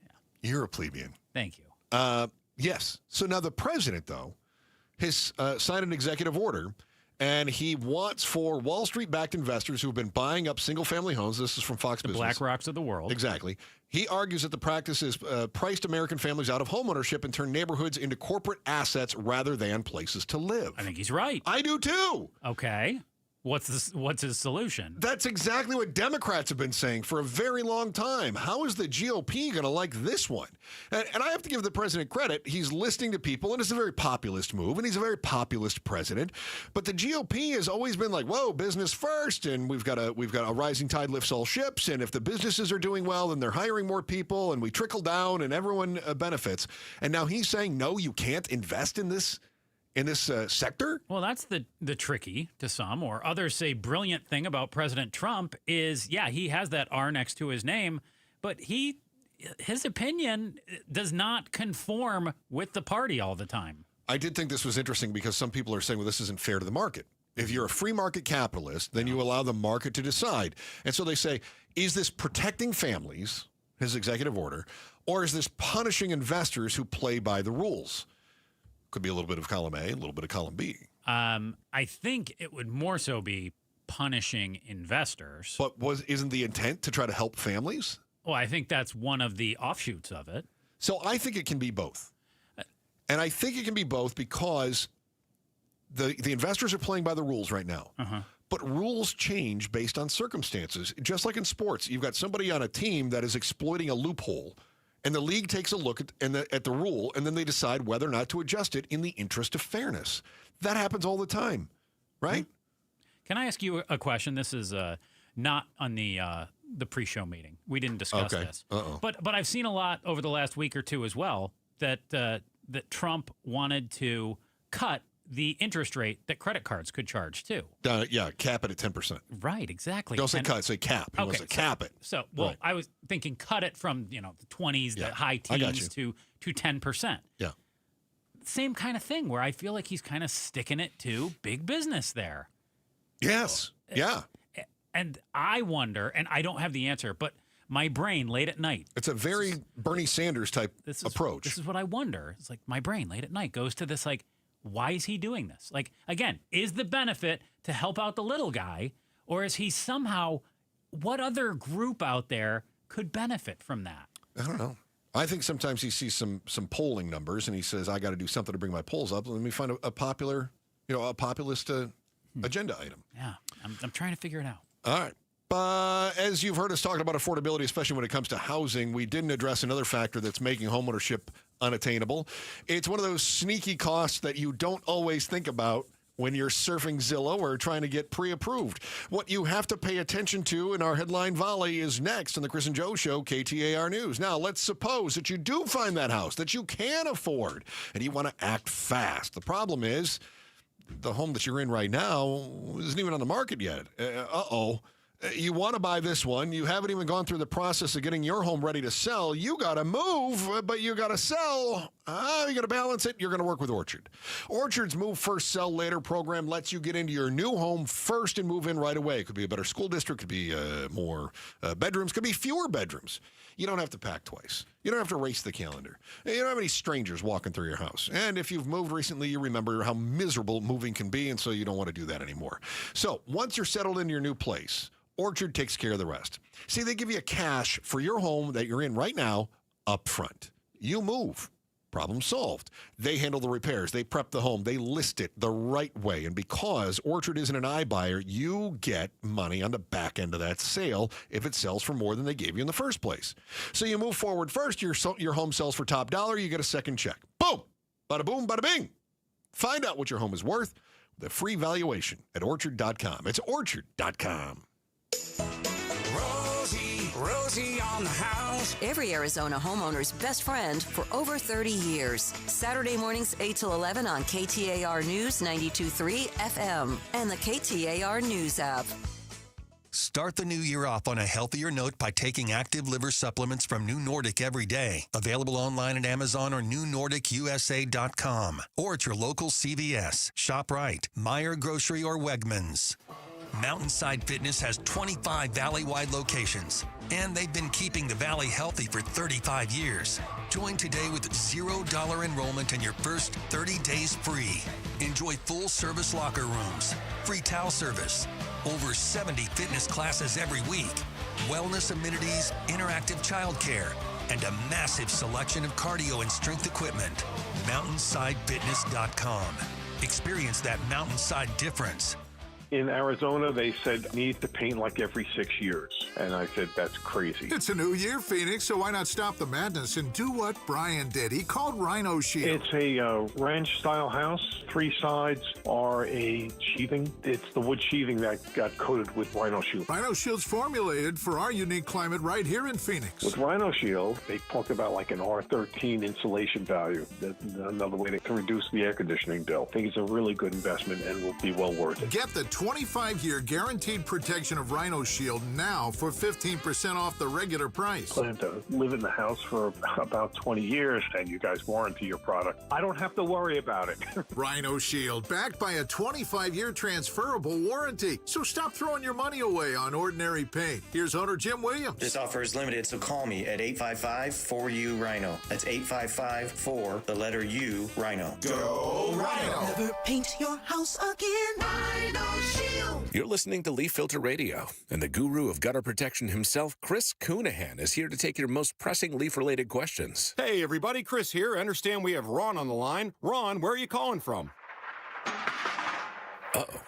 Yeah. You're a plebeian. Thank you. Yes. So now the president, though, has signed an executive order, and he wants for Wall Street-backed investors who have been buying up single-family homes. This is from Fox Business. The BlackRocks of the world. Exactly. He argues that the practice has priced American families out of homeownership and turned neighborhoods into corporate assets rather than places to live. I think he's right. I do, too. Okay. What's his solution? That's exactly what Democrats have been saying for a very long time. How is the GOP going to like this one? And I have to give the president credit. He's listening to people, and it's a very populist move, and he's a very populist president. But the GOP has always been like, whoa, business first, and we've got a rising tide lifts all ships, and if the businesses are doing well, then they're hiring more people, and we trickle down, and everyone benefits. And now he's saying, no, you can't invest in this sector? Well, that's the tricky to some, or others say brilliant thing about President Trump is, yeah, he has that R next to his name, but his opinion does not conform with the party all the time. I did think this was interesting because some people are saying, well, this isn't fair to the market. If you're a free market capitalist, then you allow the market to decide. And so they say, is this protecting families, his executive order, or is this punishing investors who play by the rules? Could be a little bit of column A, a little bit of column B. I think it would more so be punishing investors. But isn't the intent to try to help families? Well, I think that's one of the offshoots of it. So I think it can be both. And I think it can be both because the investors are playing by the rules right now. But rules change based on circumstances. Just like in sports, you've got somebody on a team that is exploiting a loophole. And the league takes a look at the rule, and then they decide whether or not to adjust it in the interest of fairness. That happens all the time, right? Can I ask you a question? This is not on the pre-show meeting. We didn't discuss this. But I've seen a lot over the last week or two as well that Trump wanted to cut the interest rate that credit cards could charge too. Cap it at 10%. Right, exactly. Don't say cut, say cap. He wants to cap it. So, I was thinking cut it from the 20s, the high teens to 10%. Yeah. Same kind of thing where I feel like he's kind of sticking it to big business there. Yes. Yeah. And I wonder, and I don't have the answer, but my brain late at night. It's a very Bernie Sanders type approach. This is what I wonder. It's like my brain late at night goes to this like, why is he doing this? Like, again, is the benefit to help out the little guy, or is he somehow, what other group out there could benefit from that? I don't know. I think sometimes he sees some polling numbers and he says, I got to do something to bring my polls up. Let me find a populist agenda item. Yeah, I'm trying to figure it out. All right. As you've heard us talking about affordability, especially when it comes to housing, we didn't address another factor that's making homeownership unattainable. It's one of those sneaky costs that you don't always think about when you're surfing Zillow or trying to get pre-approved. What you have to pay attention to in our headline volley is next on the Chris and Joe Show, KTAR News. Now, let's suppose that you do find that house that you can afford and you want to act fast. The problem is the home that you're in right now isn't even on the market yet. You want to buy this one. You haven't even gone through the process of getting your home ready to sell. You got to move, but you got to sell. You got to balance it. You're going to work with Orchard. Orchard's Move First, Sell Later program lets you get into your new home first and move in right away. It could be a better school district. Could be more bedrooms. Could be fewer bedrooms. You don't have to pack twice. You don't have to race the calendar. You don't have any strangers walking through your house. And if you've moved recently, you remember how miserable moving can be, and so you don't want to do that anymore. So once you're settled in your new place, Orchard takes care of the rest. See, they give you cash for your home that you're in right now up front. You move. Problem solved. They handle the repairs. They prep the home. They list it the right way. And because Orchard isn't an iBuyer, you get money on the back end of that sale if it sells for more than they gave you in the first place. So you move forward first. Your home sells for top dollar. You get a second check. Boom. Bada boom, bada bing. Find out what your home is worth with a free valuation at Orchard.com. It's Orchard.com. Rosie on the house. Every Arizona homeowner's best friend for over 30 years. Saturday mornings 8 till 11 on KTAR News 92.3 FM and the KTAR News app. Start the new year off on a healthier note by taking active liver supplements from New Nordic every day. Available online at Amazon or newnordicusa.com or at your local CVS, ShopRite, Meijer Grocery, or Wegmans. Mountainside Fitness has 25 valley-wide locations, and they've been keeping the valley healthy for 35 years. Join today with $0 enrollment and your first 30 days free. Enjoy full-service locker rooms, free towel service, over 70 fitness classes every week, wellness amenities, interactive childcare, and a massive selection of cardio and strength equipment. MountainsideFitness.com. Experience that mountainside difference. In Arizona, they said need to paint like every 6 years. And I said, that's crazy. It's a new year, Phoenix, so why not stop the madness and do what Brian did? He called Rhino Shield. It's a ranch-style house. 3 sides are a sheathing. It's the wood sheathing that got coated with Rhino Shield. Rhino Shield's formulated for our unique climate right here in Phoenix. With Rhino Shield, they talk about like an R13 insulation value. That's another way to reduce the air conditioning bill. I think it's a really good investment and will be well worth it. Get the 25-year guaranteed protection of Rhino Shield now for 15% off the regular price. Plan to live in the house for about 20 years, and you guys warranty your product. I don't have to worry about it. Rhino Shield, backed by a 25-year transferable warranty. So stop throwing your money away on ordinary paint. Here's owner Jim Williams. This offer is limited, so call me at 855-4U-RHINO. That's 855-4, the letter U, RHINO. Go Rhino! Never paint your house again. Rhino Shield. You're listening to Leaf Filter Radio, and the guru of gutter protection himself, Chris Coonahan, is here to take your most pressing leaf-related questions. Hey, everybody, Chris here. I understand we have Ron on the line. Ron, where are you calling from? Uh-oh.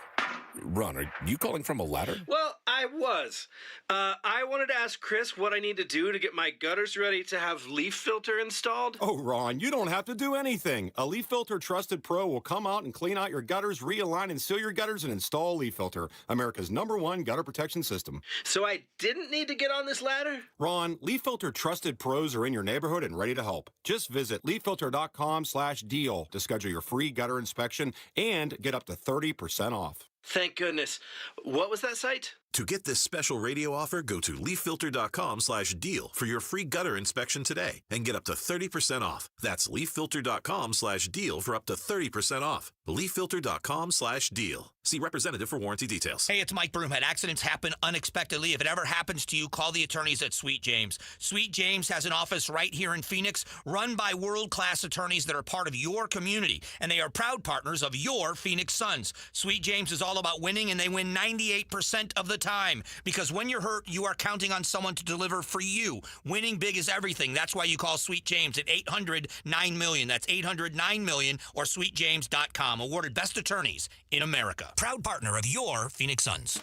Ron, are you calling from a ladder? Well, I was. I wanted to ask Chris what I need to do to get my gutters ready to have leaf filter installed. Oh, Ron, you don't have to do anything. A Leaf Filter Trusted Pro will come out and clean out your gutters, realign and seal your gutters, and install Leaf Filter, America's #1 gutter protection system. So I didn't need to get on this ladder? Ron, Leaf Filter Trusted Pros are in your neighborhood and ready to help. Just visit leaffilter.com/deal to schedule your free gutter inspection and get up to 30% off. Thank goodness. What was that site? To get this special radio offer, go to leaffilter.com/deal for your free gutter inspection today and get up to 30% off. That's leaffilter.com/deal for up to 30% off. leaffilter.com/deal. See representative for warranty details. Hey, it's Mike Broomhead. Accidents happen unexpectedly. If it ever happens to you, call the attorneys at Sweet James. Sweet James has an office right here in Phoenix, run by world-class attorneys that are part of your community, and they are proud partners of your Phoenix Suns. Sweet James is all about winning, and they win 98% of the time, because when you're hurt, you are counting on someone to deliver for you. Winning big is everything. That's why you call Sweet James at 800-9-million. That's 800-9-million or sweetjames.com. Awarded best attorneys in America. Proud partner of your Phoenix Suns.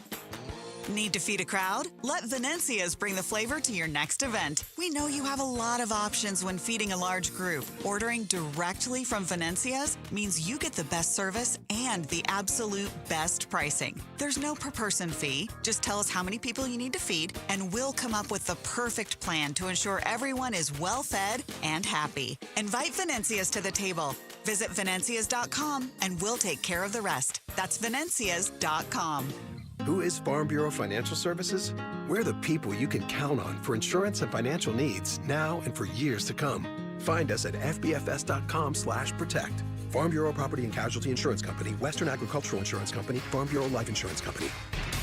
Need to feed a crowd? Let Venencia's bring the flavor to your next event. We know you have a lot of options when feeding a large group. Ordering directly from Venencia's means you get the best service and the absolute best pricing. There's no per-person fee. Just tell us how many people you need to feed, and we'll come up with the perfect plan to ensure everyone is well-fed and happy. Invite Venencia's to the table. Visit Venencias.com, and we'll take care of the rest. That's Venencias.com. Who is Farm Bureau Financial Services? We're the people you can count on for insurance and financial needs now and for years to come. Find us at fbfs.com/protect. Farm Bureau Property and Casualty Insurance Company, Western Agricultural Insurance Company, Farm Bureau Life Insurance Company.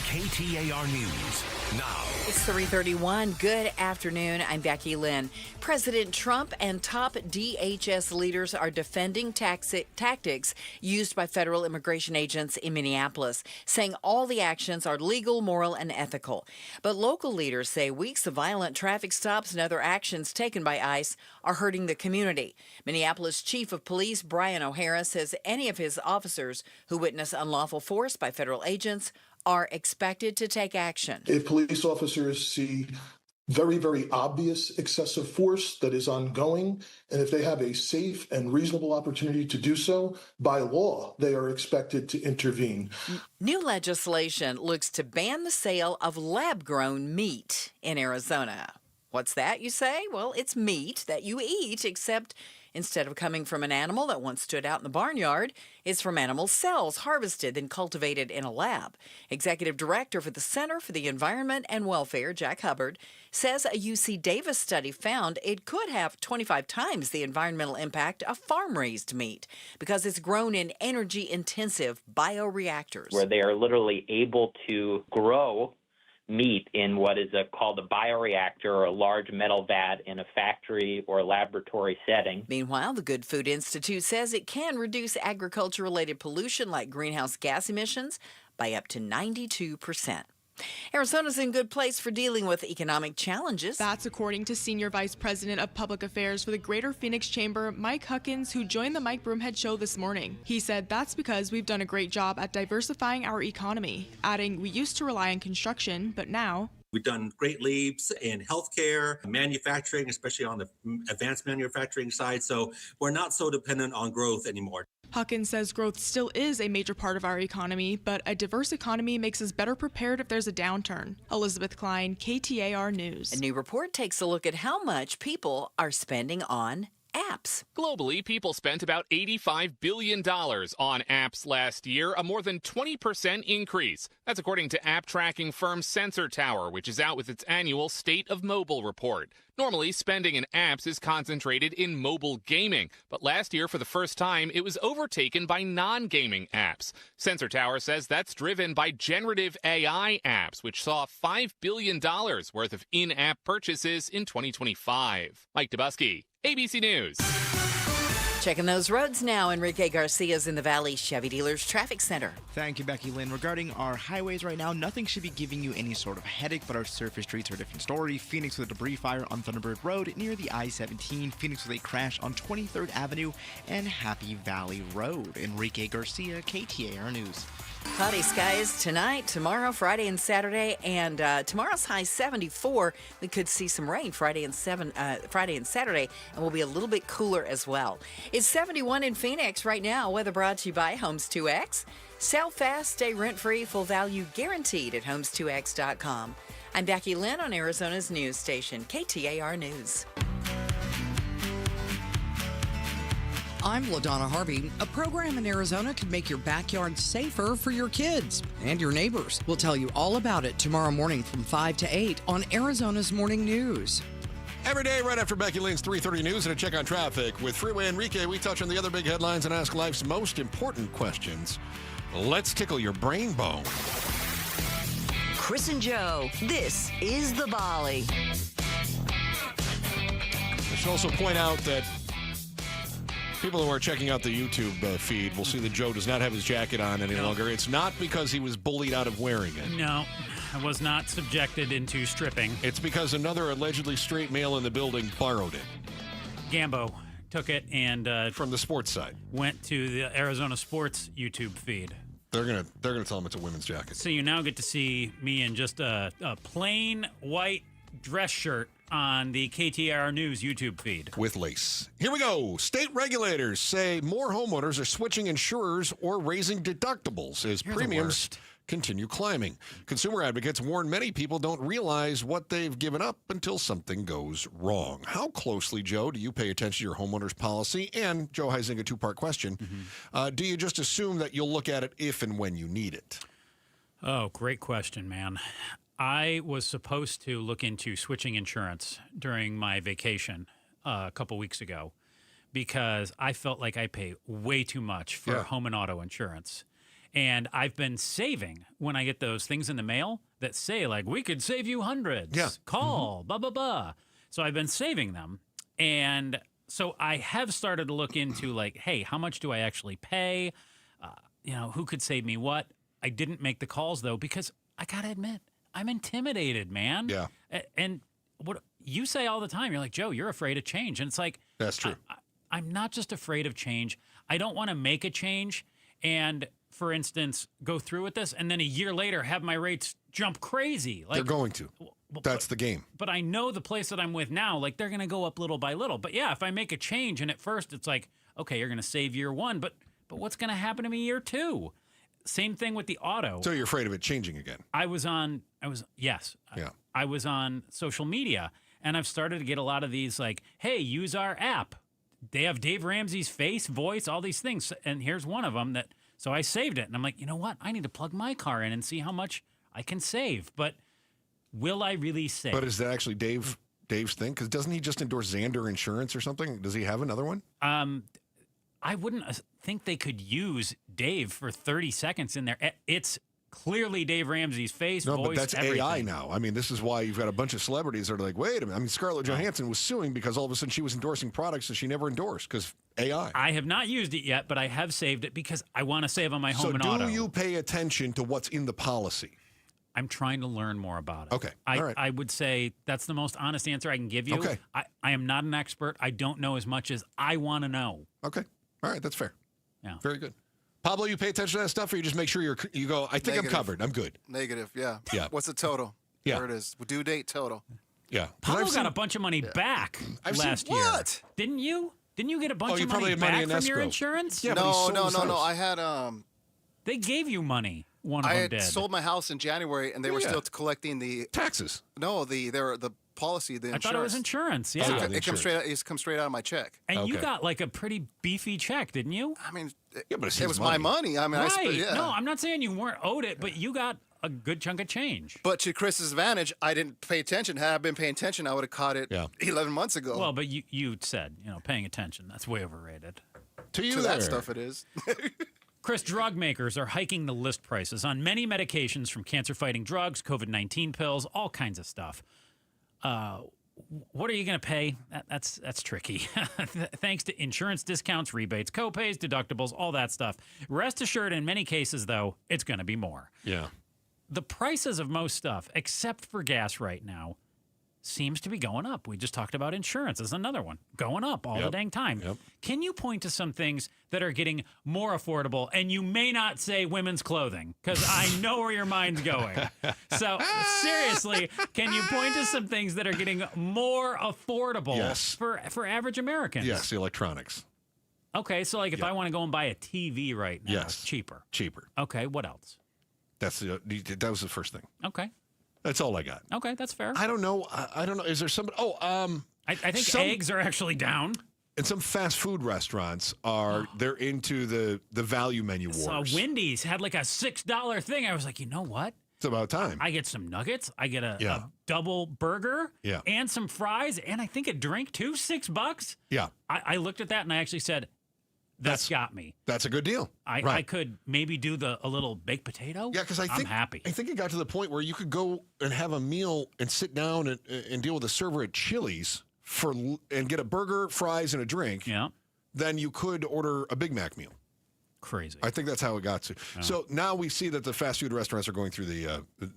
KTAR News now. It's 3:31. Good afternoon. I'm Becky Lynn. President Trump and top DHS leaders are defending tactics used by federal immigration agents in Minneapolis, saying all the actions are legal, moral, and ethical. But local leaders say weeks of violent traffic stops and other actions taken by ICE are hurting the community. Minneapolis Chief of Police Brian O'Hara says any of his officers who witness unlawful force by federal agents are expected to take action. If police officers see very, very obvious excessive force that is ongoing, and if they have a safe and reasonable opportunity to do so, by law, they are expected to intervene. New legislation looks to ban the sale of lab-grown meat in Arizona. What's that, you say? Well, it's meat that you eat, except instead of coming from an animal that once stood out in the barnyard, it's from animal cells harvested and cultivated in a lab. Executive Director for the Center for the Environment and Welfare, Jack Hubbard, says a UC Davis study found it could have 25 times the environmental impact of farm-raised meat because it's grown in energy-intensive bioreactors. Where they are literally able to grow meat in what is called a bioreactor, or a large metal vat in a factory or laboratory setting. Meanwhile, the Good Food Institute says it can reduce agriculture-related pollution like greenhouse gas emissions by up to 92%. Arizona's in good place for dealing with economic challenges. That's according to Senior Vice President of Public Affairs for the Greater Phoenix Chamber, Mike Huckins, who joined the Mike Broomhead Show this morning. He said that's because we've done a great job at diversifying our economy, adding we used to rely on construction, but now we've done great leaps in healthcare, manufacturing, especially on the advanced manufacturing side. So we're not so dependent on growth anymore. Huckins says growth still is a major part of our economy, but a diverse economy makes us better prepared if there's a downturn. Elizabeth Klein, KTAR News. A new report takes a look at how much people are spending on apps. Globally, people spent about $85 billion on apps last year, a more than 20% increase. That's according to app tracking firm Sensor Tower, which is out with its annual State of Mobile report. Normally, spending in apps is concentrated in mobile gaming, but last year, for the first time, it was overtaken by non-gaming apps. Sensor Tower says that's driven by generative AI apps, which saw $5 billion worth of in-app purchases in 2025. Mike Dubusky, ABC News. Checking those roads now. Enrique Garcia's in the Valley Chevy Dealers Traffic Center. Thank you, Becky Lynn. Regarding our highways right now, nothing should be giving you any sort of headache, but our surface streets are a different story. Phoenix with a debris fire on Thunderbird Road near the I-17. Phoenix with a crash on 23rd Avenue and Happy Valley Road. Enrique Garcia, KTAR News. Cloudy skies tonight, tomorrow, Friday and Saturday, and tomorrow's high 74. We could see some rain Friday and Saturday, and we'll be a little bit cooler as well. It's 71 in Phoenix right now. Weather brought to you by Homes 2X. Sell fast, stay rent-free, full value guaranteed at homes2x.com. I'm Becky Lynn on Arizona's news station, KTAR News. I'm LaDonna Harvey. A program in Arizona could make your backyard safer for your kids and your neighbors. We'll tell you all about it tomorrow morning from 5 to 8 on Arizona's Morning News. Every day, right after Becky Lynn's 3:30 news and a check on traffic. With Freeway Enrique, we touch on the other big headlines and ask life's most important questions. Let's tickle your brain bone. Chris and Joe, this is the Volley. I should also point out that people who are checking out the YouTube feed will see that Joe does not have his jacket on any longer. It's not because he was bullied out of wearing it. No, I was not subjected into stripping. It's because another allegedly straight male in the building borrowed it. Gambo took it and from the sports side went to the Arizona Sports YouTube feed. They're gonna tell him it's a women's jacket. So you now get to see me in just a plain white dress shirt on the KTAR News YouTube feed. With lace. Here we go. State regulators say more homeowners are switching insurers or raising deductibles as premiums continue climbing. Consumer advocates warn many people don't realize what they've given up until something goes wrong. How closely, Joe, do you pay attention to your homeowner's policy? And, Joe Heising, a two-part question. Do you just assume that you'll look at it if and when you need it? Oh, great question, man. I was supposed to look into switching insurance during my vacation a couple weeks ago because I felt like I pay way too much for home and auto insurance. And I've been saving when I get those things in the mail that say, like, we could save you hundreds. Yeah. Call, blah, blah, blah. So I've been saving them. And so I have started to look into, like, hey, how much do I actually pay? Who could save me what? I didn't make the calls, though, because I got to admit, I'm intimidated, man. Yeah. And what you say all the time, you're like, Joe, you're afraid of change. And it's like, that's true. I'm not just afraid of change. I don't want to make a change and, for instance, go through with this and then a year later have my rates jump crazy. Like, they're going to. That's the game. But I know the place that I'm with now, like, they're going to go up little by little. But yeah, if I make a change and at first it's like, okay, you're going to save year one, but what's going to happen to me year two? Same thing with the auto. So you're afraid of it changing again? I was on social media, and I've started to get a lot of these like, hey, use our app. They have Dave Ramsey's face, voice, all these things. And here's one of them so I saved it. And I'm like, you know what? I need to plug my car in and see how much I can save. But will I really save? But is that actually Dave's thing? Because doesn't he just endorse Xander Insurance or something? Does he have another one? I wouldn't think they could use Dave for 30 seconds in there. It's clearly Dave Ramsey's face, voice, but that's everything. AI now. I mean, this is why you've got a bunch of celebrities that are like, wait a minute. I mean, Scarlett Johansson was suing because all of a sudden she was endorsing products that she never endorsed because AI. I have not used it yet, but I have saved it because I want to save on my home and auto. So do you pay attention to what's in the policy? I'm trying to learn more about it. Okay. All right. I would say that's the most honest answer I can give you. Okay. I am not an expert. I don't know as much as I want to know. Okay. All right. That's fair. Yeah. Very good. Pablo, you pay attention to that stuff, or you just make sure you go, I think Negative. I'm covered. I'm good. Negative, yeah. Yeah. What's the total? Yeah. There it is. Due date total. Yeah. Pablo got a bunch of money back last year. What? Didn't you? Didn't you get a bunch you of probably money had money back in from your escrow. insurance? Yeah, but he sold his No. house. I had They gave you money. One of I them had did. sold my house in January, and they were Yeah. still collecting the taxes. No, the policy, the I insurance. thought it was insurance. Yeah. It comes straight out of my check. And you got like a pretty beefy check, didn't you? I mean, but it's it his was my money. I mean, right. yeah. No, I'm not saying you weren't owed it, but you got a good chunk of change. But to Chris's advantage, I didn't pay attention. Had I been paying attention, I would have caught it 11 months ago. Well, but you said, paying attention. That's way overrated. To that stuff it is. Chris, drug makers are hiking the list prices on many medications, from cancer-fighting drugs, COVID-19 pills, all kinds of stuff. What are you going to pay? That's tricky. Thanks to insurance discounts, rebates, copays, deductibles, all that stuff. Rest assured, in many cases, though, it's going to be more. Yeah. The prices of most stuff, except for gas right now, seems to be going up. We just talked about insurance as another one. Going up all the dang time. Yep. Can you point to some things that are getting more affordable? And you may not say women's clothing, because I know where your mind's going. So seriously, can you point to some things that are getting more affordable for average Americans? Yes, the electronics. Okay, so like if I want to go and buy a TV right now, Yes. it's cheaper. Cheaper. Okay, what else? That was the first thing. Okay. That's all I got. Okay, that's fair. I don't know. I don't know. Is there somebody? I think eggs are actually down. And some fast food restaurants they're into the value menu wars. Wendy's had like a $6 thing. I was like, you know what? It's about time. I get some nuggets. I get a double burger and some fries, and I think a drink too, $6. Yeah. I looked at that and I actually said, that's got me. That's a good deal. I could maybe do a little baked potato. Yeah, because I'm happy. I think it got to the point where you could go and have a meal and sit down and deal with a server at Chili's and get a burger, fries, and a drink. Yeah. Then you could order a Big Mac meal. Crazy. I think that's how it got to. Yeah. So now we see that the fast food restaurants are going through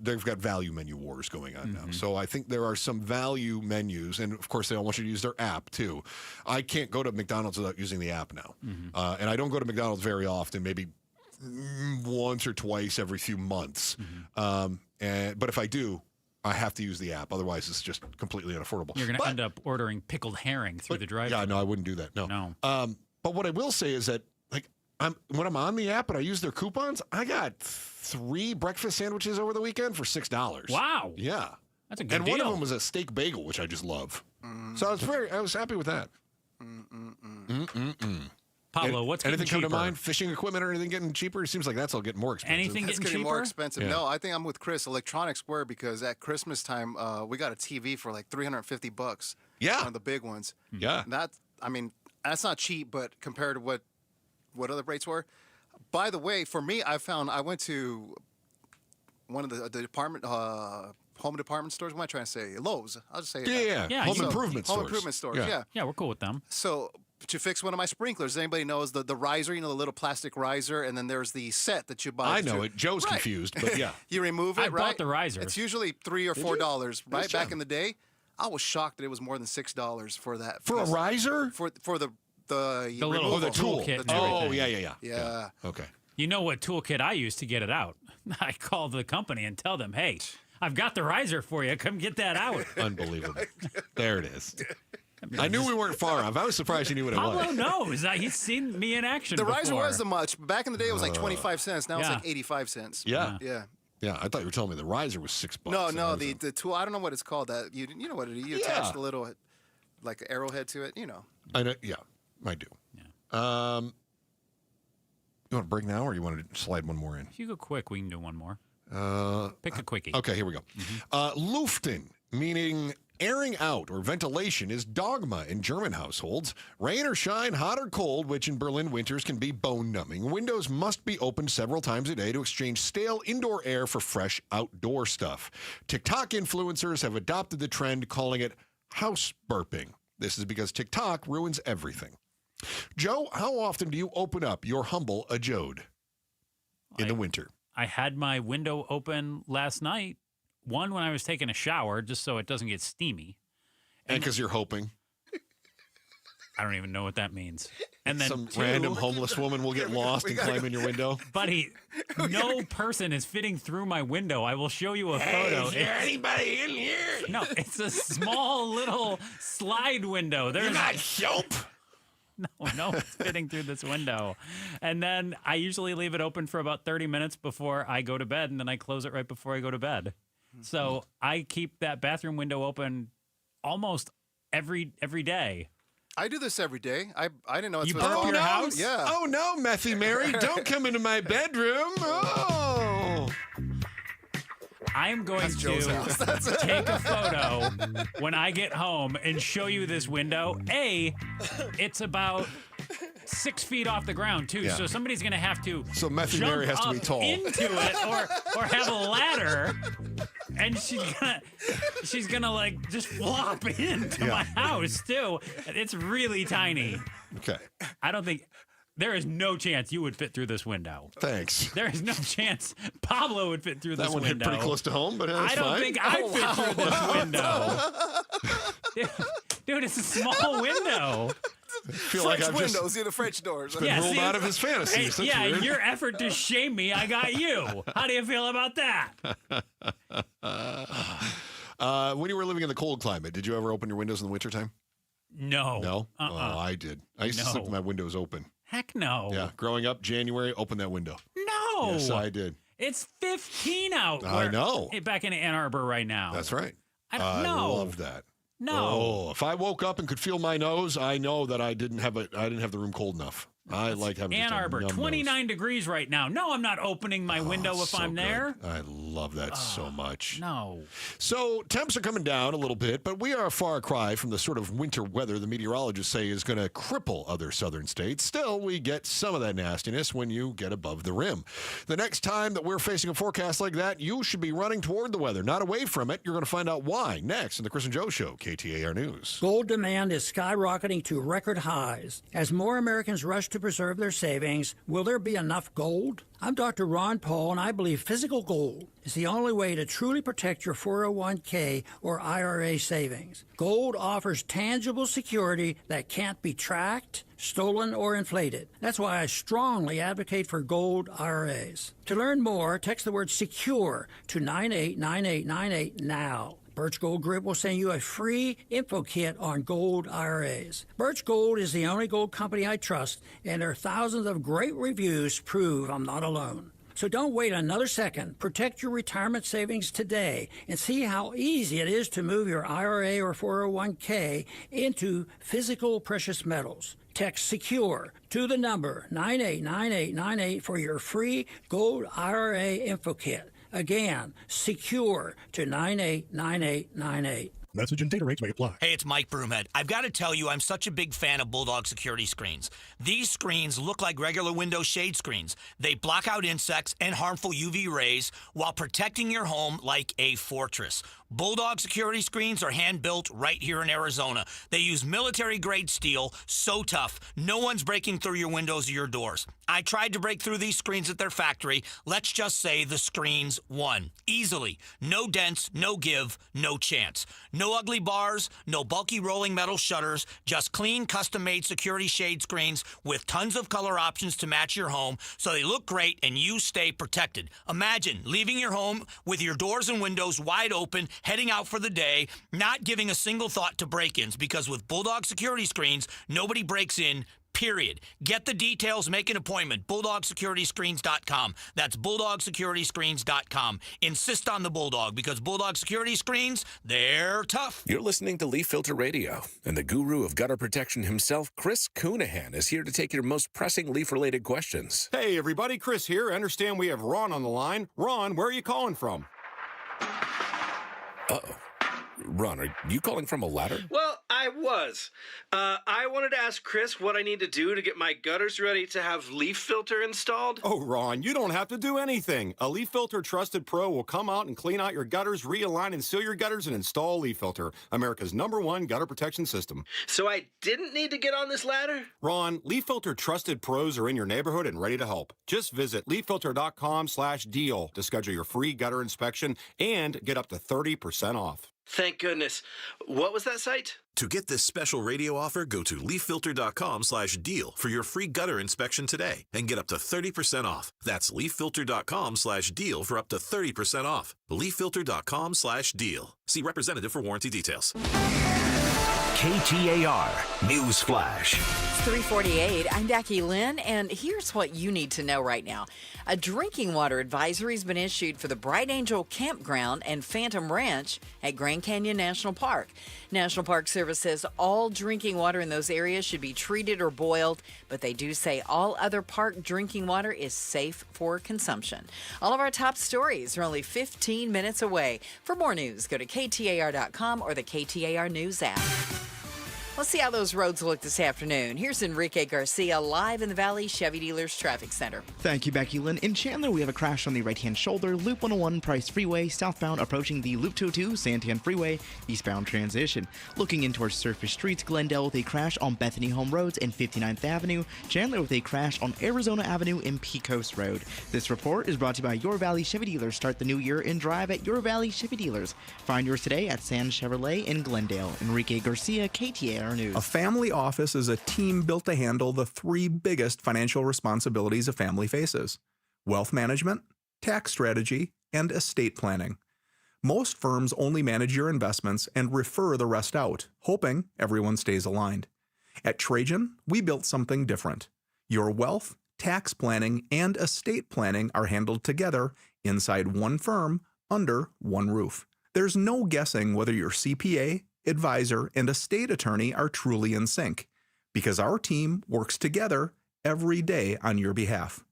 they've got value menu wars going on now. So I think there are some value menus, and of course they all want you to use their app too. I can't go to McDonald's without using the app now. And I don't go to McDonald's very often, maybe once or twice every few months. But if I do, I have to use the app. Otherwise, it's just completely unaffordable. You're going to end up ordering pickled herring through the drive-thru. Yeah, no, I wouldn't do that. No. But what I will say is that when I'm on the app and I use their coupons, I got 3 breakfast sandwiches over the weekend for $6. Wow. Yeah. That's a good deal. And one of deal. them was a steak bagel, which I just love. So I was happy with that. Pablo, what's anything getting come to cheaper? mind? Fishing equipment or anything getting cheaper? It seems like that's all getting more expensive. Anything It's getting getting more cheaper? expensive. Yeah. No, I think I'm with Chris. Electronics were, because at Christmas time, we got a TV for like $350. Yeah. One of the big ones. Yeah. And that's not cheap, but compared to what other rates were. By the way, for me, I went to one of the department home department stores. What am I trying to say? Lowe's. I'll just say Yeah. Home improvement stores. Home improvement stores. Yeah. Yeah, we're cool with them. So to fix one of my sprinklers, anybody knows the riser, the little plastic riser, and then there's the set that you buy. I know it. Joe's confused, but yeah. You remove it, I right? bought the riser. It's usually $3 or $4, right? Back in the day, I was shocked that it was more than $6 for that. For a riser? For the little removal. the tool. The Oh, tool. yeah. Okay. You know what toolkit I use to get it out? I call the company and tell them, hey, I've got the riser for you. Come get that out. Unbelievable. There it is. I knew we weren't far off. I was surprised you knew what it was. Pablo knows. He's seen me in action The before. riser wasn't much. Back in the day, it was like 25 cents. Now it's Yeah. like 85 cents. Yeah. Yeah. Yeah, I thought you were telling me the riser was $6. No, the tool. I don't know what it's called. That you know what it is. You attach the little like arrowhead to it. You know. I know. Yeah, I do. Yeah. You want to break now, or you want to slide one more in? If you go quick, we can do one more. Pick a quickie. Okay, here we go. Luften, meaning airing out or ventilation, is dogma in German households. Rain or shine, hot or cold, which in Berlin winters can be bone-numbing. Windows must be opened several times a day to exchange stale indoor air for fresh outdoor stuff. TikTok influencers have adopted the trend, calling it house burping. This is because TikTok ruins everything. Joe, how often do you open up your humble ajode in the winter? I had my window open last night. One, when I was taking a shower, just so it doesn't get steamy. And because you're hoping. I don't even know what that means. And then some two, random homeless woman will get lost and climb in your window. Buddy, no person is fitting through my window. I will show you a photo. Is there anybody in here? No, it's a small little slide window. You got soap? No one's fitting through this window. And then I usually leave it open for about 30 minutes before I go to bed, and then I close it right before I go to bed. So I keep that bathroom window open almost every day. I do this every day. I didn't know it's You what it's burp called. your house? Yeah. Oh, no, Methy Mary. Don't come into my bedroom. Oh. I'm going That's Joe's to house. That's it. take a photo when I get home and show you this window. It's about 6 feet off the ground, too. Yeah. So somebody's going to have to So Methy jump Mary has to be up tall. into it or have a ladder. And she's gonna like just flop into my house too. It's really tiny. Okay. I don't think there is no chance you would fit through this window. Thanks. There is no chance Pablo would fit through this That one window. hit pretty close to home, but that's I don't fine. think I'd fit through this window. Dude, it's a small window. I feel French like I've just windows, the French doors. been ruled out of his fantasies. That's yeah, weird. your effort to shame me, I got you. How do you feel about that? When you were living in the cold climate, did you ever open your windows in the wintertime? No. No? Oh, I did. I used to sleep with my windows open. Heck no. Yeah, growing up, January, open that window. No. Yes, I did. It's 15 out. I know. Back in Ann Arbor right now. That's right. I don't know. love that. No. Oh, if I woke up and could feel my nose, I know that I didn't have the room cold enough. I like having Ann just a Arbor, numb 29 degrees right now. No, I'm not opening my window if so I'm there. good. I love that so much. No. So temps are coming down a little bit, but we are a far cry from the sort of winter weather the meteorologists say is going to cripple other southern states. Still, we get some of that nastiness when you get above the rim. The next time that we're facing a forecast like that, you should be running toward the weather, not away from it. You're going to find out why next in the Chris and Joe Show, KTAR News. Gold demand is skyrocketing to record highs. As more Americans rush to preserve their savings, will there be enough gold? I'm Dr. Ron Paul, and I believe physical gold is the only way to truly protect your 401k or IRA savings. Gold offers tangible security that can't be tracked, stolen, or inflated. That's why I strongly advocate for gold IRAs. To learn more, text the word SECURE to 989898 now. Birch Gold Group will send you a free info kit on gold IRAs. Birch Gold is the only gold company I trust, and their thousands of great reviews prove I'm not alone. So don't wait another second. Protect your retirement savings today and see how easy it is to move your IRA or 401k into physical precious metals. Text SECURE to the number 989898 for your free gold IRA info kit. Again, SECURE to 989898. Message and data rates may apply. Hey, it's Mike Broomhead. I've got to tell you, I'm such a big fan of Bulldog security screens. These screens look like regular window shade screens. They block out insects and harmful UV rays while protecting your home like a fortress. Bulldog security screens are hand-built right here in Arizona. They use military-grade steel, so tough, no one's breaking through your windows or your doors. I tried to break through these screens at their factory. Let's just say the screens won. Easily. No dents, no give, no chance. No ugly bars, no bulky rolling metal shutters, just clean, custom-made security shade screens with tons of color options to match your home so they look great and you stay protected. Imagine leaving your home with your doors and windows wide open, heading out for the day, not giving a single thought to break-ins, because with Bulldog security screens, nobody breaks in, period. Get the details, make an appointment. BulldogSecurityScreens.com. That's BulldogSecurityScreens.com. Insist on the Bulldog, because Bulldog security screens, they're tough. You're listening to Leaf Filter Radio, and the guru of gutter protection himself, Chris Coonahan, is here to take your most pressing leaf-related questions. Hey, everybody, Chris here. I understand we have Ron on the line. Ron, where are you calling from? Uh-oh. Ron, are you calling from a ladder? Well, I was. I wanted to ask Chris what I need to do to get my gutters ready to have leaf filter installed. Oh, Ron, you don't have to do anything. A Leaf Filter Trusted Pro will come out and clean out your gutters, realign and seal your gutters, and install Leaf Filter, America's #1 gutter protection system. So I didn't need to get on this ladder? Ron, Leaf Filter Trusted Pros are in your neighborhood and ready to help. Just visit leaffilter.com/deal to schedule your free gutter inspection and get up to 30% off. Thank goodness. What was that site? To get this special radio offer, go to leaffilter.com/deal for your free gutter inspection today and get up to 30% off. That's leaffilter.com/deal for up to 30% off. leaffilter.com/deal. See representative for warranty details. KTAR News Flash. It's 3:48. I'm Becky Lynn, and here's what you need to know right now. A drinking water advisory has been issued for the Bright Angel Campground and Phantom Ranch at Grand Canyon National Park. National Park Service says all drinking water in those areas should be treated or boiled, but they do say all other park drinking water is safe for consumption. All of our top stories are only 15 minutes away. For more news, go to KTAR.com or the KTAR News app. Let's see how those roads look this afternoon. Here's Enrique Garcia live in the Valley Chevy Dealers Traffic Center. Thank you, Becky Lynn. In Chandler, we have a crash on the right-hand shoulder, Loop 101 Price Freeway, southbound approaching the Loop 202 Santan Freeway, eastbound transition. Looking in towards surface streets, Glendale with a crash on Bethany Home Roads and 59th Avenue, Chandler with a crash on Arizona Avenue and Pecos Road. This report is brought to you by Your Valley Chevy Dealers. Start the new year and drive at Your Valley Chevy Dealers. Find yours today at San Chevrolet in Glendale. Enrique Garcia, KTAR News. A family office is a team built to handle the three biggest financial responsibilities a family faces: wealth management, tax strategy, and estate planning. Most firms only manage your investments and refer the rest out, hoping everyone stays aligned. At Trajan, we built something different. Your wealth, tax planning, and estate planning are handled together inside one firm under one roof. There's no guessing whether your CPA, advisor, and estate attorney are truly in sync, because our team works together every day on your behalf.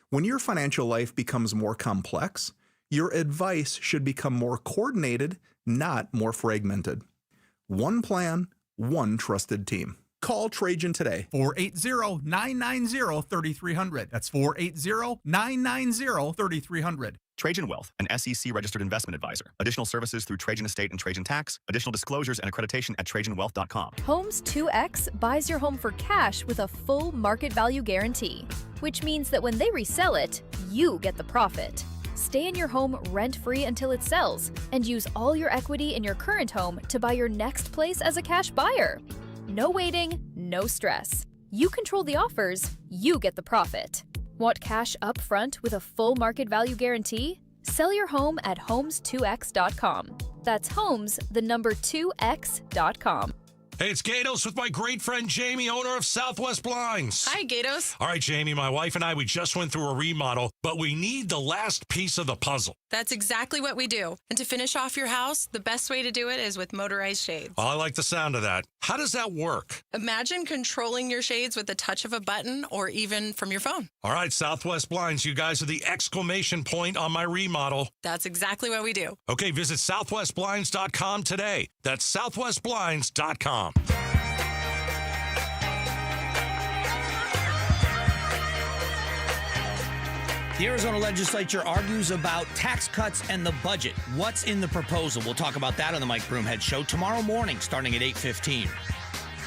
When your financial life becomes more complex, your advice should become more coordinated, not more fragmented. One plan, one trusted team. Call Trajan today. 480-990-3300. That's 480-990-3300. Trajan Wealth, an SEC-registered investment advisor. Additional services through Trajan Estate and Trajan Tax. Additional disclosures and accreditation at TrajanWealth.com. Homes 2X buys your home for cash with a full market value guarantee, which means that when they resell it, you get the profit. Stay in your home rent-free until it sells, and use all your equity in your current home to buy your next place as a cash buyer. No waiting, no stress. You control the offers, you get the profit. Want cash up front with a full market value guarantee? Sell your home at homes2x.com. That's homes, the number 2x.com. Hey, it's Gatos with my great friend Jamie, owner of Southwest Blinds. Hi, Gatos. All right, Jamie, my wife and I, we just went through a remodel, but we need the last piece of the puzzle. That's exactly what we do. And to finish off your house, the best way to do it is with motorized shades. Oh, I like the sound of that. How does that work? Imagine controlling your shades with the touch of a button or even from your phone. All right, Southwest Blinds, you guys are the exclamation point on my remodel. That's exactly what we do. Okay, visit southwestblinds.com today. That's southwestblinds.com. The Arizona legislature argues about tax cuts and the budget. What's in the proposal? We'll talk about that on the Mike Broomhead Show tomorrow morning, starting at 8:15.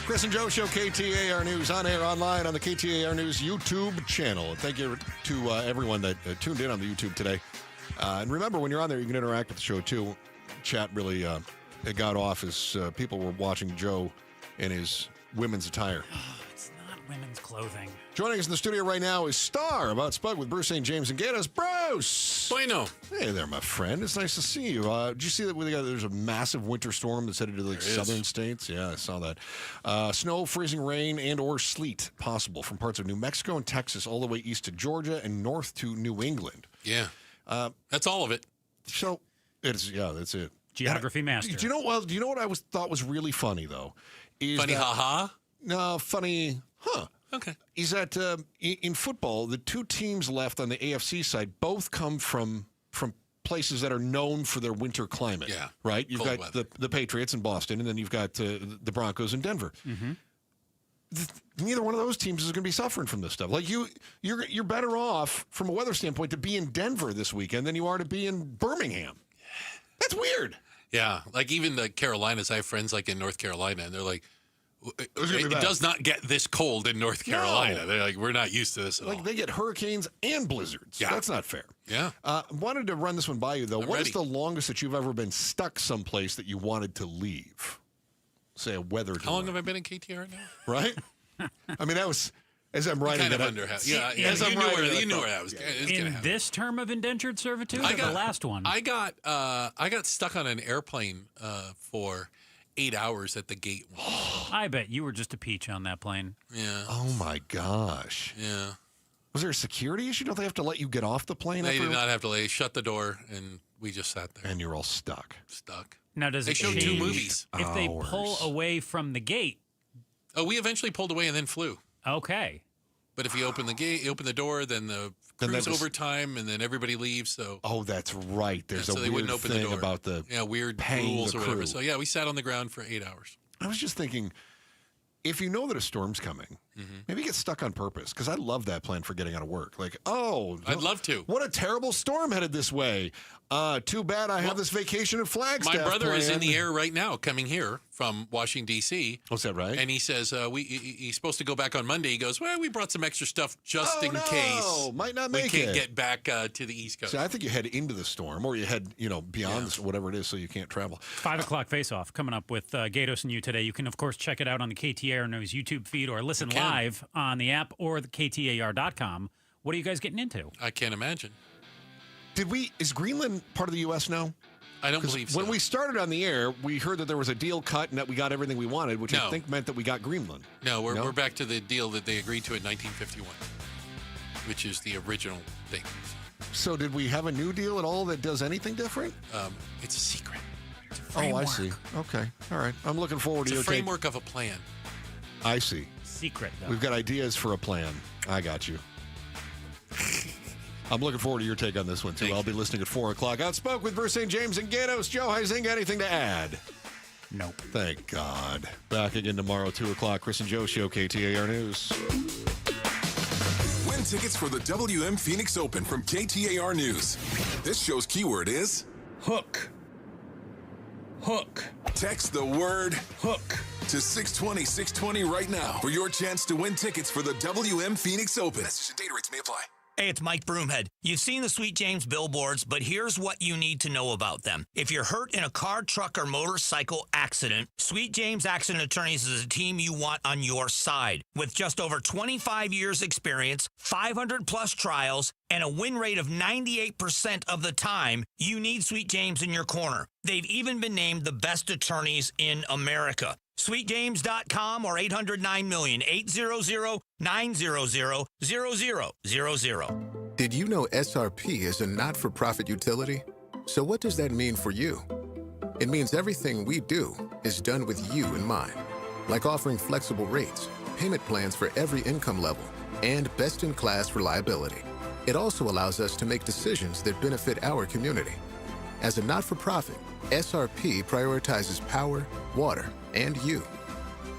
Chris and Joe Show, KTAR News, on air, online, on the KTAR News YouTube channel. And thank you to everyone that tuned in on the YouTube today. And remember, when you're on there, you can interact with the show, too. Chat really it got off as people were watching Joe in his women's attire. It's not women's clothing. Joining us in the studio right now is Star About Spud with Bruce St. James and Gatos. Bruce! Bueno. Hey there, my friend. It's nice to see you. Did you see that there's a massive winter storm that's headed to the southern states? Yeah, I saw that. Snow, freezing rain, and or sleet possible from parts of New Mexico and Texas all the way east to Georgia and north to New England. Yeah. That's all of it. So, that's it. Geography master. Do you know what I thought was really funny, though? Funny ha-ha? No, funny, huh? Okay. Is that in football, the two teams left on the AFC side both come from places that are known for their winter climate. Yeah. Right? You've Cold got weather. the Patriots in Boston, and then you've got the Broncos in Denver. Mm-hmm. Neither one of those teams is going to be suffering from this stuff. Like you're better off from a weather standpoint to be in Denver this weekend than you are to be in Birmingham. That's weird. Yeah, like even the Carolinas, I have friends like in North Carolina, and they're like, it bad. does not get this cold in North Carolina. They're like, we're not used to this at all. They get hurricanes and blizzards. Yeah. That's not fair. Yeah. Wanted to run this one by you, though. I'm What is ready. the longest that you've ever been stuck someplace that you wanted to leave? Say a weather delay. How long have I been in KTR now? Right? I mean, that was, as I'm writing Kind of that under half. See, Yeah, as you I'm knew writing where it, you knew where that was going. In this term of indentured servitude or the last one? I got stuck on an airplane for 8 hours at the gate. I bet you were just a peach on that plane. Yeah. Oh, my gosh. Yeah. Was there a security issue? Don't they have to let you get off the plane? They after- did not have to shut the door, and we just sat there. And you're all stuck. Now, does They it showed two change movies. if they pull away from the gate? Oh, we eventually pulled away and then flew. Okay. But if you open the gate, you open the door, then the Then cruise that was- overtime, and then everybody leaves. So Oh, that's right. There's so a they weird wouldn't open the thing door. about the weird paying rules the or whatever. crew. So yeah, we sat on the ground for 8 hours. I was just thinking, if you know that a storm's coming, maybe get stuck on purpose, because I love that plan for getting out of work. Like, I'd love to. What a terrible storm headed this way. Too bad I have this vacation in Flagstaff. My brother is in planned. the air right now, coming here from Washington, D.C. Oh, is that right? And he says he's supposed to go back on Monday. He goes, well, we brought some extra stuff just in case. Might not we make can't it. get back to the East Coast. So I think you head into the storm, or you head, beyond this, whatever it is, so you can't travel. 5 o'clock face-off coming up with Gatos and you today. You can, of course, check it out on the KTAR News YouTube feed or listen live on the app or the KTAR.com. What are you guys getting into? I can't imagine. Is Greenland part of the U.S. now? I don't believe so. When we started on the air, we heard that there was a deal cut and that we got everything we wanted, which I No. think meant that we got Greenland. No, we're back to the deal that they agreed to in 1951, which is the original thing. So did we have a new deal at all that does anything different? It's a secret. It's a Oh, framework. I see. Okay. All right. I'm looking forward It's to a your take. framework of a plan. I see. Secret, though. We've got ideas for a plan. I got you. I'm looking forward to your take on this one, too. I'll be listening at 4 o'clock. Outspoke with Bruce St. James and Gatos. Joe Huizinga, anything to add? Nope. Thank God. Back again tomorrow, 2 o'clock. Chris and Joe Show, KTAR News. Win tickets for the WM Phoenix Open from KTAR News. This show's keyword is hook. Hook. Text the word hook to 620-620 right now for your chance to win tickets for the WM Phoenix Open. Message and data rates may apply. Hey, it's Mike Broomhead. You've seen the Sweet James billboards, but here's what you need to know about them. If you're hurt in a car, truck, or motorcycle accident, Sweet James Accident Attorneys is a team you want on your side. With just over 25 years experience, 500-plus trials, and a win rate of 98% of the time, you need Sweet James in your corner. They've even been named the best attorneys in America. SweetJames.com or 800-9-million, 800-900-0000. Did you know SRP is a not-for-profit utility? So what does that mean for you? It means everything we do is done with you in mind, like offering flexible rates, payment plans for every income level, and best-in-class reliability. It also allows us to make decisions that benefit our community. As a not-for-profit, SRP prioritizes power, water, and you.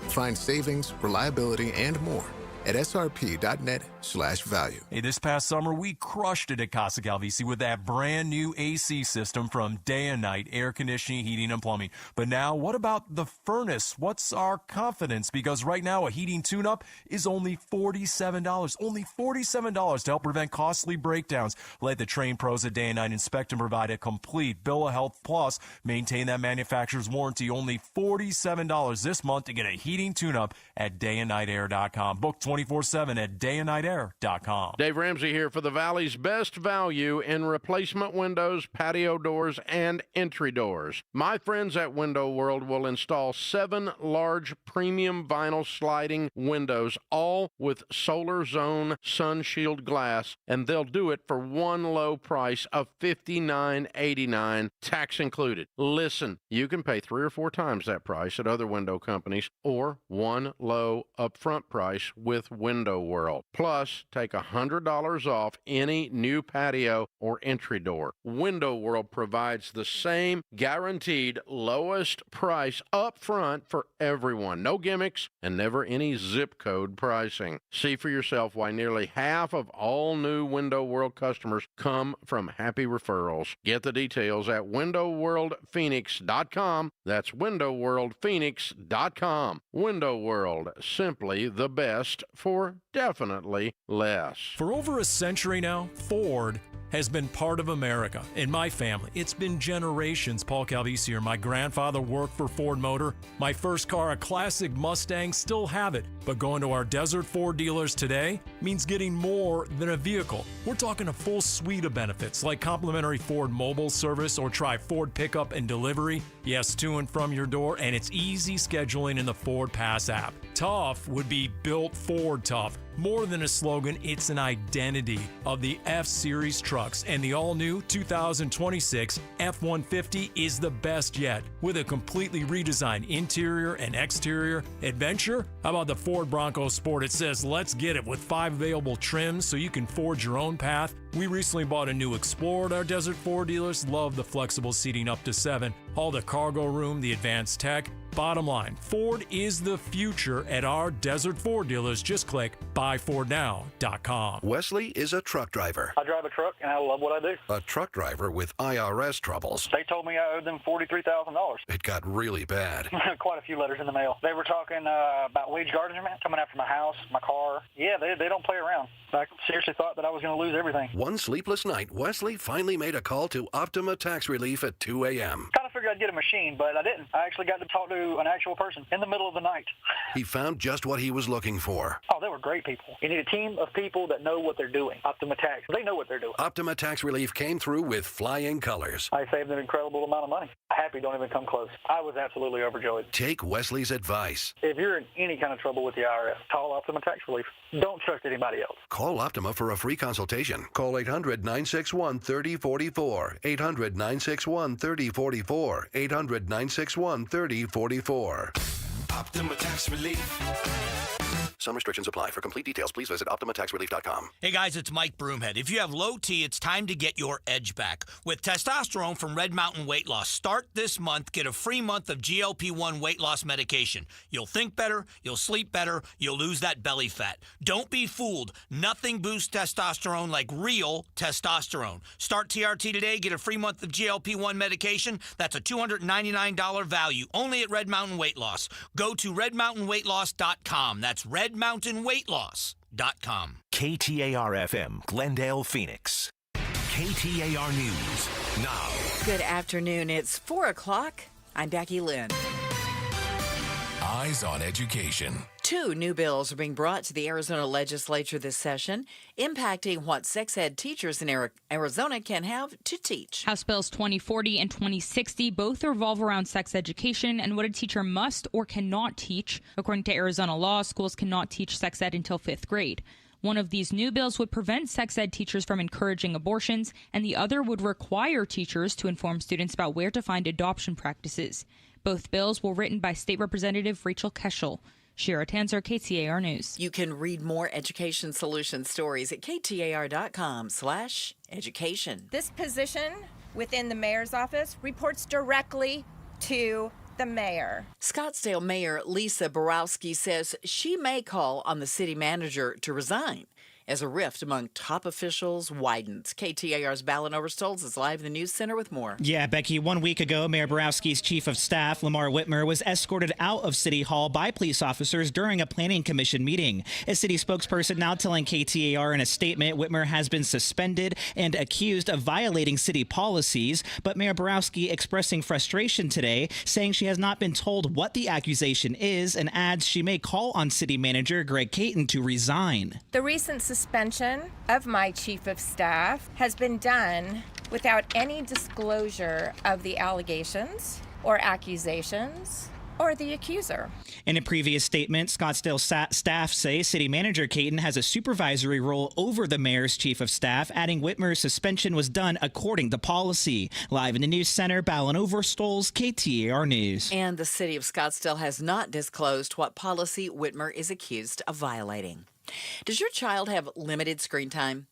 Find savings, reliability, and more at srp.net/value. Hey, this past summer, we crushed it at Casa Calvisi with that brand new AC system from Day and Night Air Conditioning, Heating, and Plumbing. But now, what about the furnace? What's our confidence? Because right now, a heating tune-up is only $47. Only $47 to help prevent costly breakdowns. Let the trained pros at Day and Night inspect and provide a complete bill of health, plus maintain that manufacturer's warranty. Only $47 this month to get a heating tune-up at dayandnightair.com. Book 24/7 at dayandnightair.com. Dave Ramsey here for the Valley's best value in replacement windows, patio doors, and entry doors. My friends at Window World will install 7 large premium vinyl sliding windows, all with Solar Zone Sun Shield glass, and they'll do it for one low price of $59.89, tax included. Listen, you can pay 3 or 4 times that price at other window companies, or one low upfront price with with Window World. Plus, take $100 off any new patio or entry door. Window World provides the same guaranteed lowest price up front for everyone. No gimmicks and never any zip code pricing. See for yourself why nearly half of all new Window World customers come from happy referrals. Get the details at windowworldphoenix.com. That's windowworldphoenix.com. Window World, simply the best for definitely less. For over a century now, Ford has been part of America. In my family, it's been generations. Paul Calvisi here. My grandfather worked for Ford Motor. My first car, a classic Mustang, still have it. But going to our Desert Ford dealers today means getting more than a vehicle. We're talking a full suite of benefits like complimentary Ford mobile service or try Ford pickup and delivery. Yes, to and from your door, and it's easy scheduling in the Ford Pass app. Tough would be built Ford tough. More than a slogan, it's an identity of the F-Series trucks, and the all-new 2026 F-150 is the best yet. With a completely redesigned interior and exterior adventure, how about the Ford Bronco Sport? It says, let's get it, with 5 available trims so you can forge your own path. We recently bought a new Explorer at our Desert Ford dealers. Love the flexible seating up to 7. All the cargo room, the advanced tech. Bottom line, Ford is the future at our Desert Ford dealers. Just click buyfordnow.com. Wesley is a truck driver. I drive a truck, and I love what I do. A truck driver with IRS troubles. They told me I owed them $43,000. It got really bad. Quite a few letters in the mail. They were talking about wage garnishment, coming after my house, my car. Yeah, they don't play around. I seriously thought that I was going to lose everything. One sleepless night, Wesley finally made a call to Optima Tax Relief at 2 a.m. Kind of figured I'd get a machine, but I didn't. I actually got to talk to an actual person in the middle of the night. He found just what he was looking for. Oh, they were great people. You need a team of people that know what they're doing. Optima Tax, they know what they're doing. Optima Tax Relief came through with flying colors. I saved an incredible amount of money. Happy don't even come close. I was absolutely overjoyed. Take Wesley's advice. If you're in any kind of trouble with the IRS, call Optima Tax Relief. Don't trust anybody else. Call Optima for a free consultation. Call 800-961-3044. 800-961-3044. 800-961-3044. Optima Tax Relief. Some restrictions apply. For complete details, please visit OptimaTaxRelief.com. Hey guys, it's Mike Broomhead. If you have low T, it's time to get your edge back. With testosterone from Red Mountain Weight Loss, start this month, get a free month of GLP-1 weight loss medication. You'll think better, you'll sleep better, you'll lose that belly fat. Don't be fooled. Nothing boosts testosterone like real testosterone. Start TRT today, get a free month of GLP-1 medication. That's a $299 value, only at Red Mountain Weight Loss. Go to redmountainweightloss.com. That's redmountainweightloss.com. KTAR-FM, Glendale, Phoenix. KTAR News now. Good afternoon. It's 4 o'clock. I'm Becky Lynn. Eyes on Education. 2 new bills are being brought to the Arizona legislature this session, impacting what sex ed teachers in Arizona can have to teach. House Bills 2040 and 2060 both revolve around sex education and what a teacher must or cannot teach. According to Arizona law, schools cannot teach sex ed until 5th grade. One of these new bills would prevent sex ed teachers from encouraging abortions, and the other would require teachers to inform students about where to find adoption practices. Both bills were written by State Representative Rachel Keschel. Shira Tanzer, KTAR News. You can read more education solution stories at KTAR.com/education. This position within the mayor's office reports directly to the mayor. Scottsdale Mayor Lisa Borowski says she may call on the city manager to resign as a rift among top officials widens. KTAR's Ballin Overstolz is live in the News Center with more. Yeah, Becky, 1 week ago, Mayor Borowski's chief of staff, Lamar Whitmer, was escorted out of City Hall by police officers during a planning commission meeting. A city spokesperson now telling KTAR in a statement Whitmer has been suspended and accused of violating city policies, but Mayor Borowski expressing frustration today, saying she has not been told what the accusation is, and adds she may call on city manager Greg Caton to resign. The recent suspension of my chief of staff has been done without any disclosure of the allegations or accusations or the accuser. In a previous statement, Scottsdale staff say City Manager Caton has a supervisory role over the mayor's chief of staff, adding Whitmer's suspension was done according to policy. Live in the News Center, Ballin Overstolz, KTAR News. And the city of Scottsdale has not disclosed what policy Whitmer is accused of violating. Does your child have limited screen time?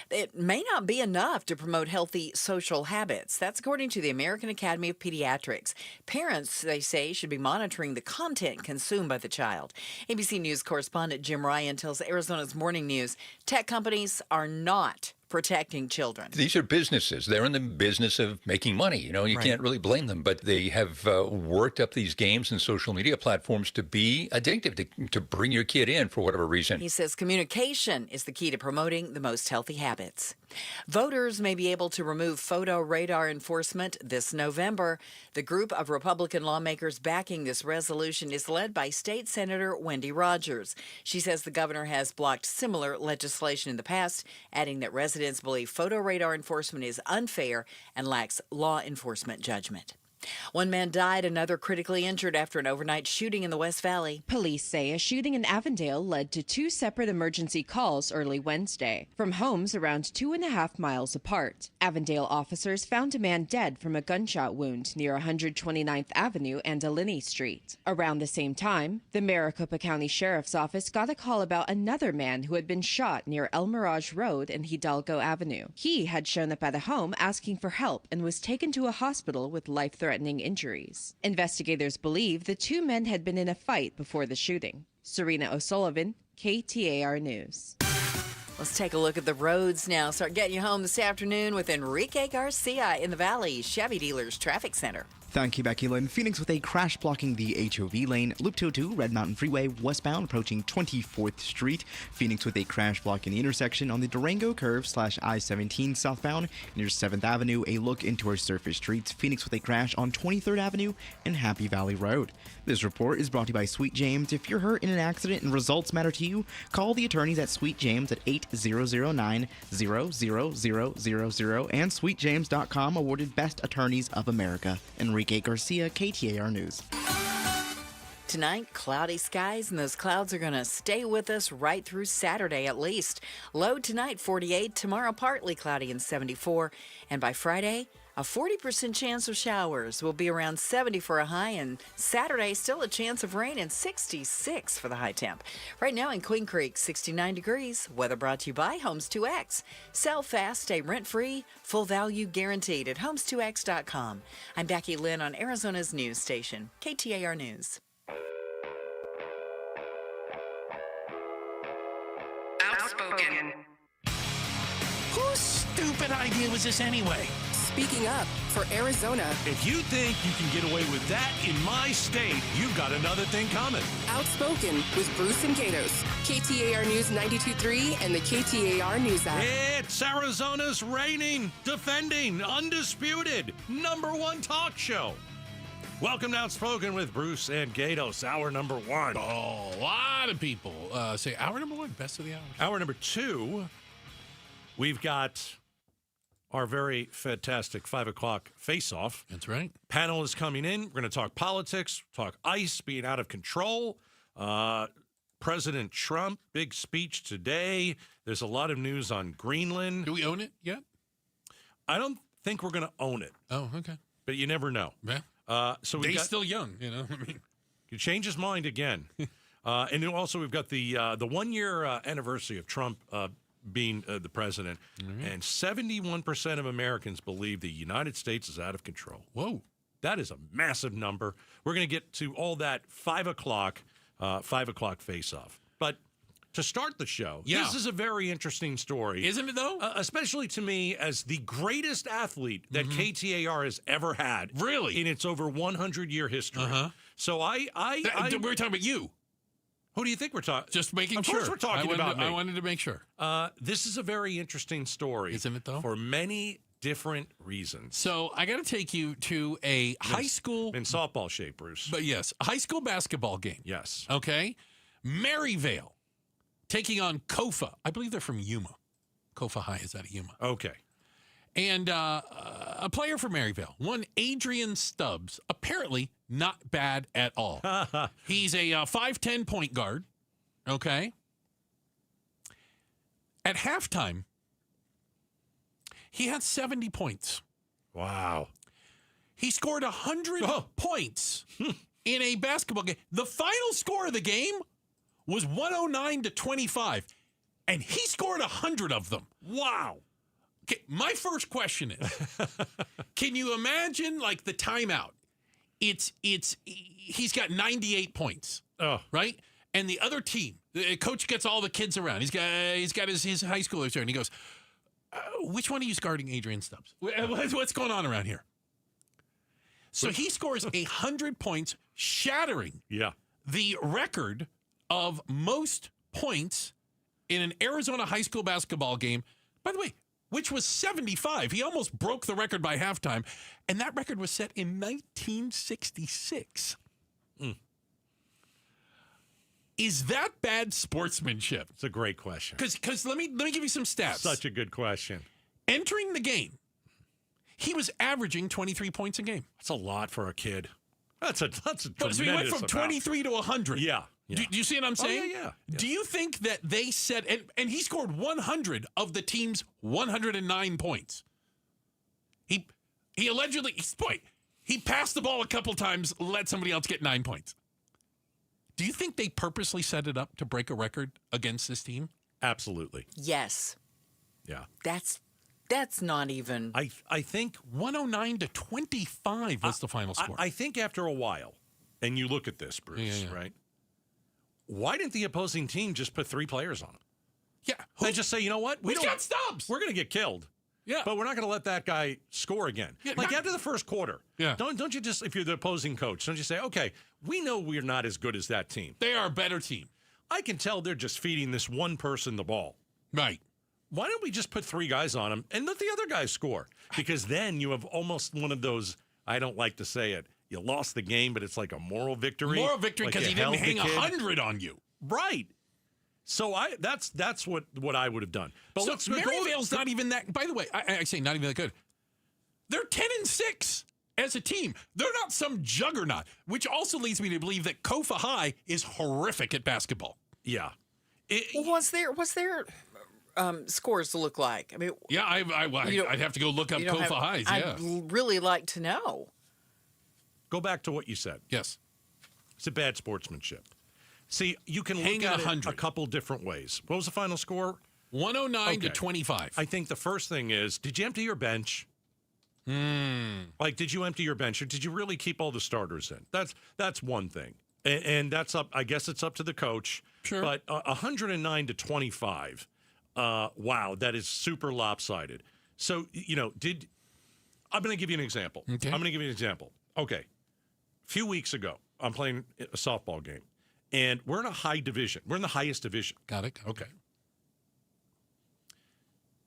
It may not be enough to promote healthy social habits. That's according to the American Academy of Pediatrics. Parents, they say, should be monitoring the content consumed by the child. ABC News correspondent Jim Ryan tells Arizona's Morning News tech companies are not protecting children. These are businesses. They're in the business of making money. You know, you can't really blame them, but they have worked up these games and social media platforms to be addictive, to bring your kid in for whatever reason. He says communication is the key to promoting the most healthy habits. Voters may be able to remove photo radar enforcement this November. The group of Republican lawmakers backing this resolution is led by State Senator Wendy Rogers. She says the governor has blocked similar legislation in the past, adding that residents believe photo radar enforcement is unfair and lacks law enforcement judgment. One man died, another critically injured after an overnight shooting in the West Valley. Police say a shooting in Avondale led to 2 separate emergency calls early Wednesday from homes around 2.5 miles apart. Avondale officers found a man dead from a gunshot wound near 129th Avenue and Aliney Street. Around the same time, the Maricopa County Sheriff's Office got a call about another man who had been shot near El Mirage Road and Hidalgo Avenue. He had shown up at a home asking for help and was taken to a hospital with life-threatening injuries. Investigators believe the 2 men had been in a fight before the shooting. Serena O'Sullivan, KTAR News. Let's take a look at the roads now. Start getting you home this afternoon with Enrique Garcia in the Valley Chevy Dealers Traffic Center. Thank you, Becky Lynn. Phoenix with a crash blocking the HOV lane. Loop 202, Red Mountain Freeway, westbound, approaching 24th Street. Phoenix with a crash blocking the intersection on the Durango curve / I-17 southbound near 7th Avenue. A look into our surface streets. Phoenix with a crash on 23rd Avenue and Happy Valley Road. This report is brought to you by Sweet James. If you're hurt in an accident and results matter to you, call the attorneys at Sweet James at 8009-00000 and sweetjames.com, awarded Best Attorneys of America. Enrique Garcia, KTAR News. Tonight, cloudy skies, and those clouds are going to stay with us right through Saturday at least. Low tonight, 48. Tomorrow, partly cloudy and 74. And by Friday, a 40% chance of showers. Will be around 70 for a high, and Saturday, still a chance of rain and 66 for the high temp. Right now in Queen Creek, 69 degrees. Weather brought to you by Homes 2X. Sell fast, stay rent-free, full value guaranteed at Homes2X.com. I'm Becky Lynn on Arizona's news station, KTAR News. Outspoken. Whose stupid idea was this anyway? Speaking up for Arizona. If you think you can get away with that in my state, you've got another thing coming. Outspoken with Bruce and Gatos. KTAR News 92.3 and the KTAR News app. It's Arizona's reigning, defending, undisputed #1 talk show. Welcome to Outspoken with Bruce and Gatos, hour number 1. Oh, a lot of people say hour number 1, best of the hours. Hour number 2, we've got our very fantastic 5 o'clock Faceoff. That's right. Panel is coming in. We're going to talk politics, talk ICE being out of control. President Trump, big speech today. There's a lot of news on Greenland. Do we own it yet? I don't think we're going to own it. Oh, okay. But you never know. Yeah. So Dave's still young, you know. I mean, could change his mind again. And then also we've got the 1-year anniversary of Trump being the president, and 71% of Americans believe the United States is out of control. Whoa. That is a massive number. We're going to get to all that 5 o'clock Face-Off. But to start the show, this is a very interesting story. Isn't it, though? Especially to me as the greatest athlete that KTAR has ever had. Really? In its over 100-year history. So we're talking about you. Who do you think we're talking? Just making sure. Of course we're talking about me. I wanted to make sure. This is a very interesting story. Isn't it, though? For many different reasons. So I got to take you to a high school... In softball shape, Bruce. But yes, a high school basketball game. Yes. Okay? Maryvale taking on Kofa. I believe they're from Yuma. Kofa High is out of Yuma. Okay. And a player from Maryvale, one Adrian Stubbs, apparently not bad at all. He's a 5'10" point guard, okay? At halftime, he had 70 points. Wow. He scored 100 points in a basketball game. The final score of the game was 109-25. and he scored 100 of them. Wow. Okay, my first question is, can you imagine like the timeout? He's got 98 points, right? And the other team, the coach gets all the kids around. He's got his high schoolers there, and he goes, which one of you is guarding Adrian Stubbs? What's going on around here? So he scores 100 points, shattering the record of most points in an Arizona high school basketball game. By the way, which was 75. He almost broke the record by halftime, and that record was set in 1966. Is that bad sportsmanship? It's a great question. Because let me give you some stats. Such a good question. Entering the game, he was averaging 23 points a game. That's a lot for a kid. That's a tremendous So he went from amount. 23 to 100. Yeah. Do you see what I'm saying? Yeah. Do you think that they said, and he scored 100 of the team's 109 points? He allegedly, he passed the ball a couple times, let somebody else get 9 points. Do you think they purposely set it up to break a record against this team? Absolutely. Yes. Yeah. That's not even. I think 109 to 25 was the final score. I think after a while, and you look at this, Bruce, right? Why didn't the opposing team just put 3 players on him? Yeah. They just say, you know what? We got Stubbs. We're going to get killed. Yeah. But we're not going to let that guy score again. Yeah, after the first quarter. Yeah. Don't you just, if you're the opposing coach, don't you say, okay, we know we're not as good as that team. They are a better team. I can tell they're just feeding this one person the ball. Right. Why don't we just put 3 guys on him and let the other guys score? Because then you have almost one of those, I don't like to say it, you lost the game, but it's like a moral victory. Moral victory because he didn't hang 100 on you. Right. So that's what I would have done. But so Maryvale's not even that. By the way, I say not even that good. They're 10-6 as a team. They're not some juggernaut, which also leads me to believe that Kofa High is horrific at basketball. Yeah. What's their scores to look like? I mean, yeah, I'd have to go look up Kofa Highs. Yeah, I'd really like to know. Go back to what you said. Yes, it's a bad sportsmanship. See, you can look at it a couple different ways. What was the final score? 109 to 25. I think the first thing is, did you empty your bench? Like, did you empty your bench, or did you really keep all the starters in? That's one thing, and that's up. I guess it's up to the coach. Sure. But 109 to 25. Wow, that is super lopsided. So I'm going to give you an example. Okay. I'm going to give you an example. Okay, a few weeks ago, I'm playing a softball game. And we're in a high division. We're in the highest division. Got it. Okay.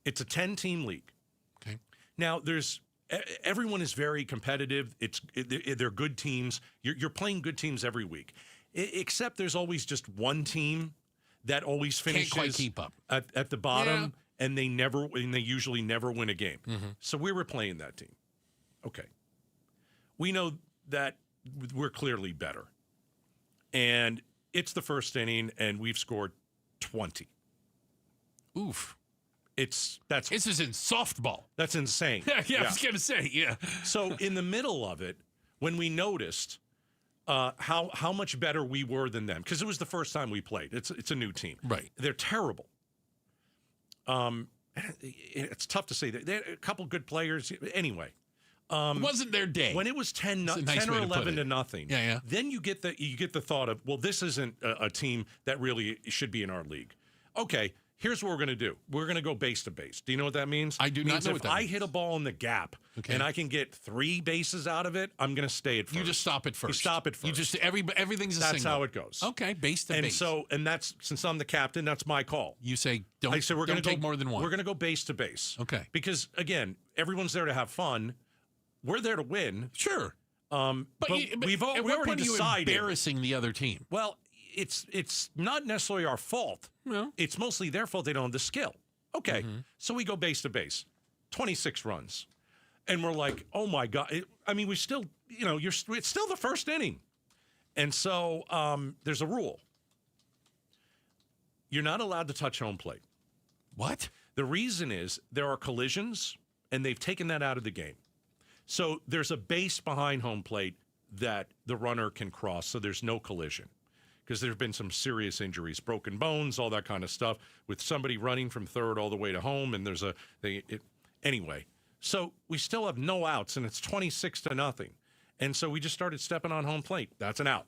It's a 10-team league. Okay. Now, everyone is very competitive. They're good teams. You're playing good teams every week. Except there's always just one team that always finishes Can't quite keep up at the bottom, and they usually never win a game. Mm-hmm. So we were playing that team. Okay. We know that we're clearly better. And it's the first inning, and we've scored 20. Oof. This is in softball. That's insane. Yeah, I was going to say, yeah. So in the middle of it, when we noticed how much better we were than them, because it was the first time we played. It's a new team. Right. They're terrible. It's tough to say. They're a couple good players. Anyway. It wasn't their day. When it was 10 or 11 to nothing. Yeah. Then you get the thought of, well, this isn't a team that really should be in our league. Okay, here's what we're going to do. We're going to go base to base. Do you know what that means? I do not know what that means. If I hit a ball in the gap and I can get 3 bases out of it, I'm going to stay at first. You just stop it first. You stop it first. You just everything's a That's single. how it goes. Okay, base to base. And that's, since I'm the captain, that's my call. You say don't we're going to take more than one. We're going to go base to base. Okay. Because again, everyone's there to have fun. We're there to win. Sure. But we've already decided. Embarrassing the other team. Well, it's not necessarily our fault. No. It's mostly their fault. They don't have the skill. Okay. So we go base to base. 26 runs. And we're like, oh my God. We still, it's still the first inning. And so there's a rule. You're not allowed to touch home plate. What? The reason is there are collisions, and they've taken that out of the game. So there's a base behind home plate that the runner can cross, so there's no collision. because there have been some serious injuries, broken bones, all that kind of stuff, with somebody running from third all the way to home, and there's anyway. So we still have no outs, and it's 26-0. And so we just started stepping on home plate. That's an out.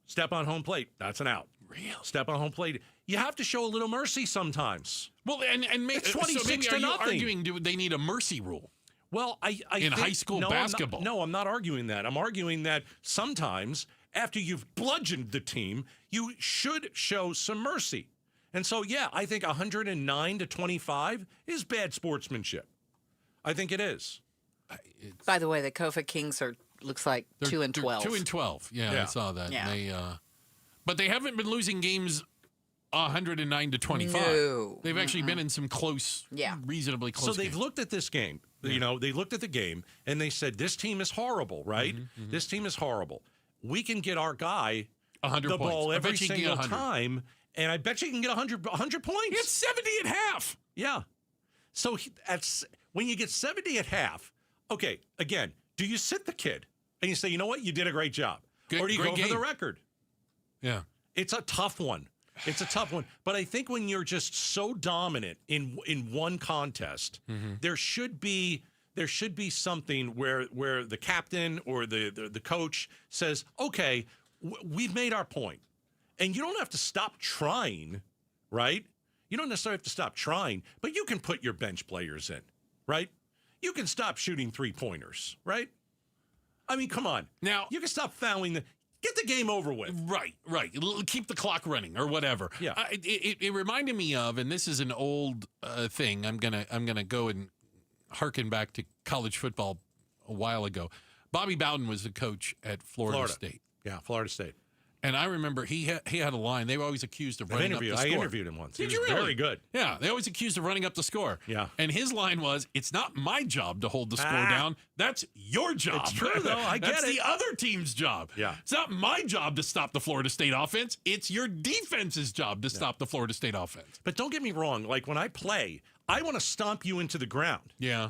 Step on home plate. That's an out. Real. Step on home plate. You have to show a little mercy sometimes. Well, and it's 26 to nothing. Arguing, do they need a mercy rule? Well, I in think, high school basketball. I'm not arguing that. I'm arguing that sometimes after you've bludgeoned the team, you should show some mercy. And so, yeah, I think 109-25 is bad sportsmanship. I think it is. By the way, the Kofa Kings looks like 2-12. 2-12. Yeah, I saw that. Yeah. They, but they haven't been losing games 109-25. No. They've actually been in some reasonably close. So they've looked at this game. Yeah. They looked at the game and they said, "This team is horrible, right? This team is horrible. We can get our guy 100 the points. ball I bet every you can get single 100. time, and I bet you can get 100 points. He had 70 at half. Yeah. So when you get 70 at half, okay, again, do you sit the kid and you say, you know what, you did a great job? Or do you go for the record? Yeah. It's a tough one. It's a tough one. But I think when you're just so dominant in one contest, there should be something where the captain or the coach says, okay, we've made our point. And you don't have to stop trying, right? You don't necessarily have to stop trying, but you can put your bench players in, right? You can stop shooting three-pointers, right? I mean, come on. Now, you can stop fouling get the game over with. Right. Keep the clock running or whatever. Yeah. It reminded me of, and this is an old thing. I'm gonna go and harken back to college football a while ago. Bobby Bowden was the coach at Florida State. Yeah, Florida State. And I remember he had a line. They were always accused of running up the score. I interviewed him once. Did he you was really? Very good. Yeah, they always accused of running up the score. Yeah. And his line was, "It's not my job to hold the score down. That's your job." It's true, though. I get That's it. the other team's job. Yeah. It's not my job to stop the Florida State offense. It's your defense's job to stop the Florida State offense. But don't get me wrong. Like, when I play, I want to stomp you into the ground. Yeah.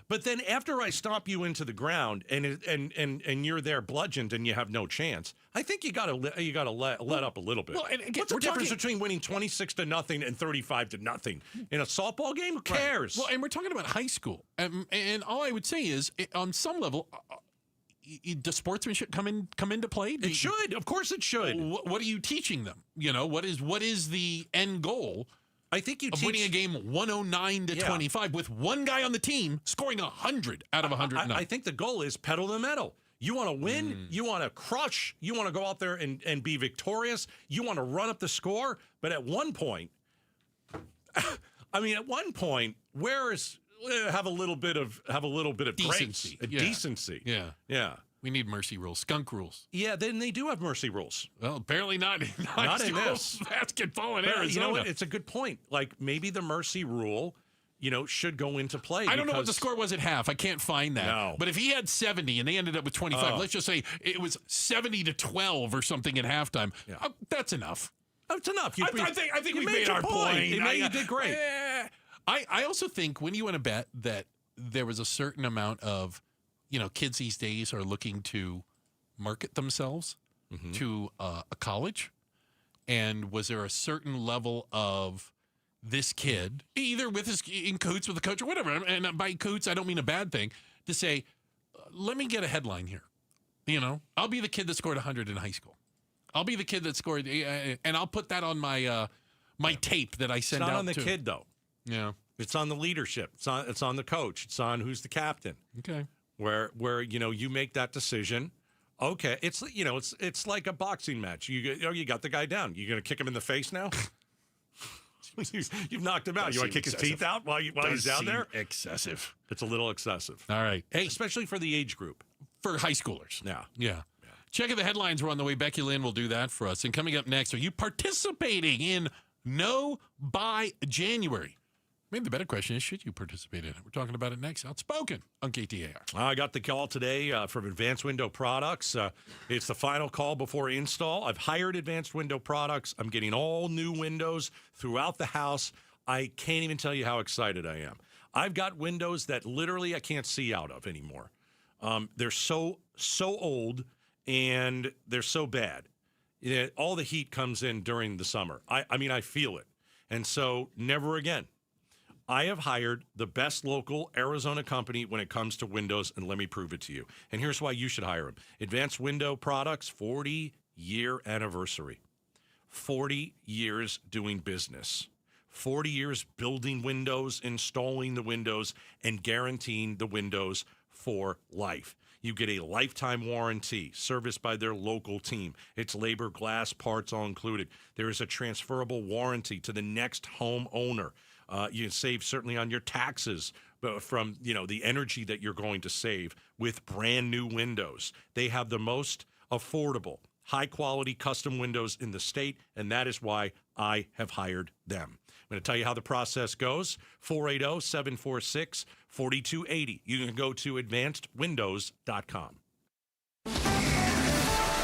But then after I stomp you into the ground and you're there bludgeoned and you have no chance, I think you got to let up a little bit. Well, and again, what's the difference between winning 26-0 and 35-0 in a softball game? Who cares? Well, and we're talking about high school, and all I would say is, on some level, does sportsmanship come into play? It should, of course, it should. What are you teaching them? You know, what is the end goal? I think you of winning a game 109-25 with one guy on the team scoring 100 out of 109. I think the goal is pedal to the metal. You want to win. You want to crush. You want to go out there and be victorious. You want to run up the score. But at one point, have a little bit of decency, grace, decency. Yeah. We need mercy rules, skunk rules. Yeah, then they do have mercy rules. Well, apparently not in this basketball in Arizona. You know what? It's a good point. Like, maybe the mercy rule, should go into play. I don't know what the score was at half. I can't find that. No. But if he had 70 and they ended up with 25, let's just say it was 70-12 or something at halftime. Yeah. That's enough. That's enough. I think we made our point. You did great. I also think when you want to bet that there was a certain amount of, kids these days are looking to market themselves to a college. And was there a certain level of this kid, either in cahoots with the coach or whatever, and by cahoots, I don't mean a bad thing, to say, let me get a headline here. I'll be the kid that scored 100 in high school. I'll be the kid that scored, and I'll put that on my my tape that I send out. It's not on the kid, though. Yeah. It's on the leadership. It's on the coach. It's on who's the captain. Okay. Where you make that decision. Okay, it's like a boxing match. You got the guy down. You gonna kick him in the face now? You've knocked him out. You want to kick his teeth out while he's down there? Excessive. It's a little excessive. All right. Hey, especially for the age group, for high schoolers. Yeah. Checking the headlines. We're on the way. Becky Lynn will do that for us. And coming up next, are you participating in No by January? Maybe the better question is, should you participate in it? We're talking about it next. Outspoken on KTAR. I got the call today from Advanced Window Products. It's the final call before install. I've hired Advanced Window Products. I'm getting all new windows throughout the house. I can't even tell you how excited I am. I've got windows that literally I can't see out of anymore. They're so old and they're so bad. all the heat comes in during the summer. I mean, I feel it. And so never again. I have hired the best local Arizona company when it comes to windows, and let me prove it to you. And here's why you should hire them. Advanced Window Products, 40-year anniversary. 40 years doing business. 40 years building windows, installing the windows, and guaranteeing the windows for life. You get a lifetime warranty serviced by their local team. It's labor, glass, parts all included. There is a transferable warranty to the next homeowner. You can save certainly on your taxes from the energy that you're going to save with brand new windows. They have the most affordable, high-quality custom windows in the state, and that is why I have hired them. I'm going to tell you how the process goes. 480-746-4280. You can go to advancedwindows.com.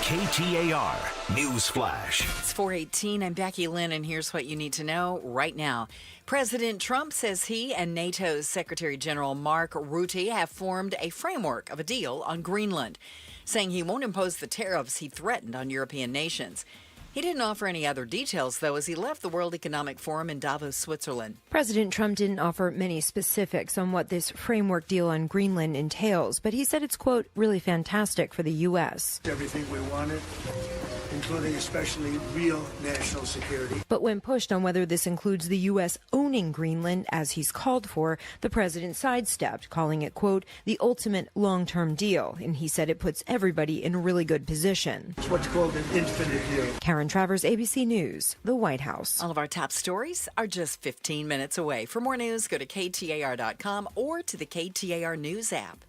KTAR News Flash. It's 4:18. I'm Becky Lynn, and here's what you need to know right now. President Trump says he and NATO's Secretary General Mark Rutte have formed a framework of a deal on Greenland, saying he won't impose the tariffs he threatened on European nations. He didn't offer any other details, though, as he left the World Economic Forum in Davos, Switzerland. President Trump didn't offer many specifics on what this framework deal on Greenland entails, but he said it's, quote, really fantastic for the U.S. Everything we wanted, including especially real national security. But when pushed on whether this includes the U.S. owning Greenland, as he's called for, the president sidestepped, calling it, quote, the ultimate long-term deal. And he said it puts everybody in a really good position. It's what's called an infinite deal. Karen Travers, ABC News, the White House. All of our top stories are just 15 minutes away. For more news, go to KTAR.com or to the KTAR News app.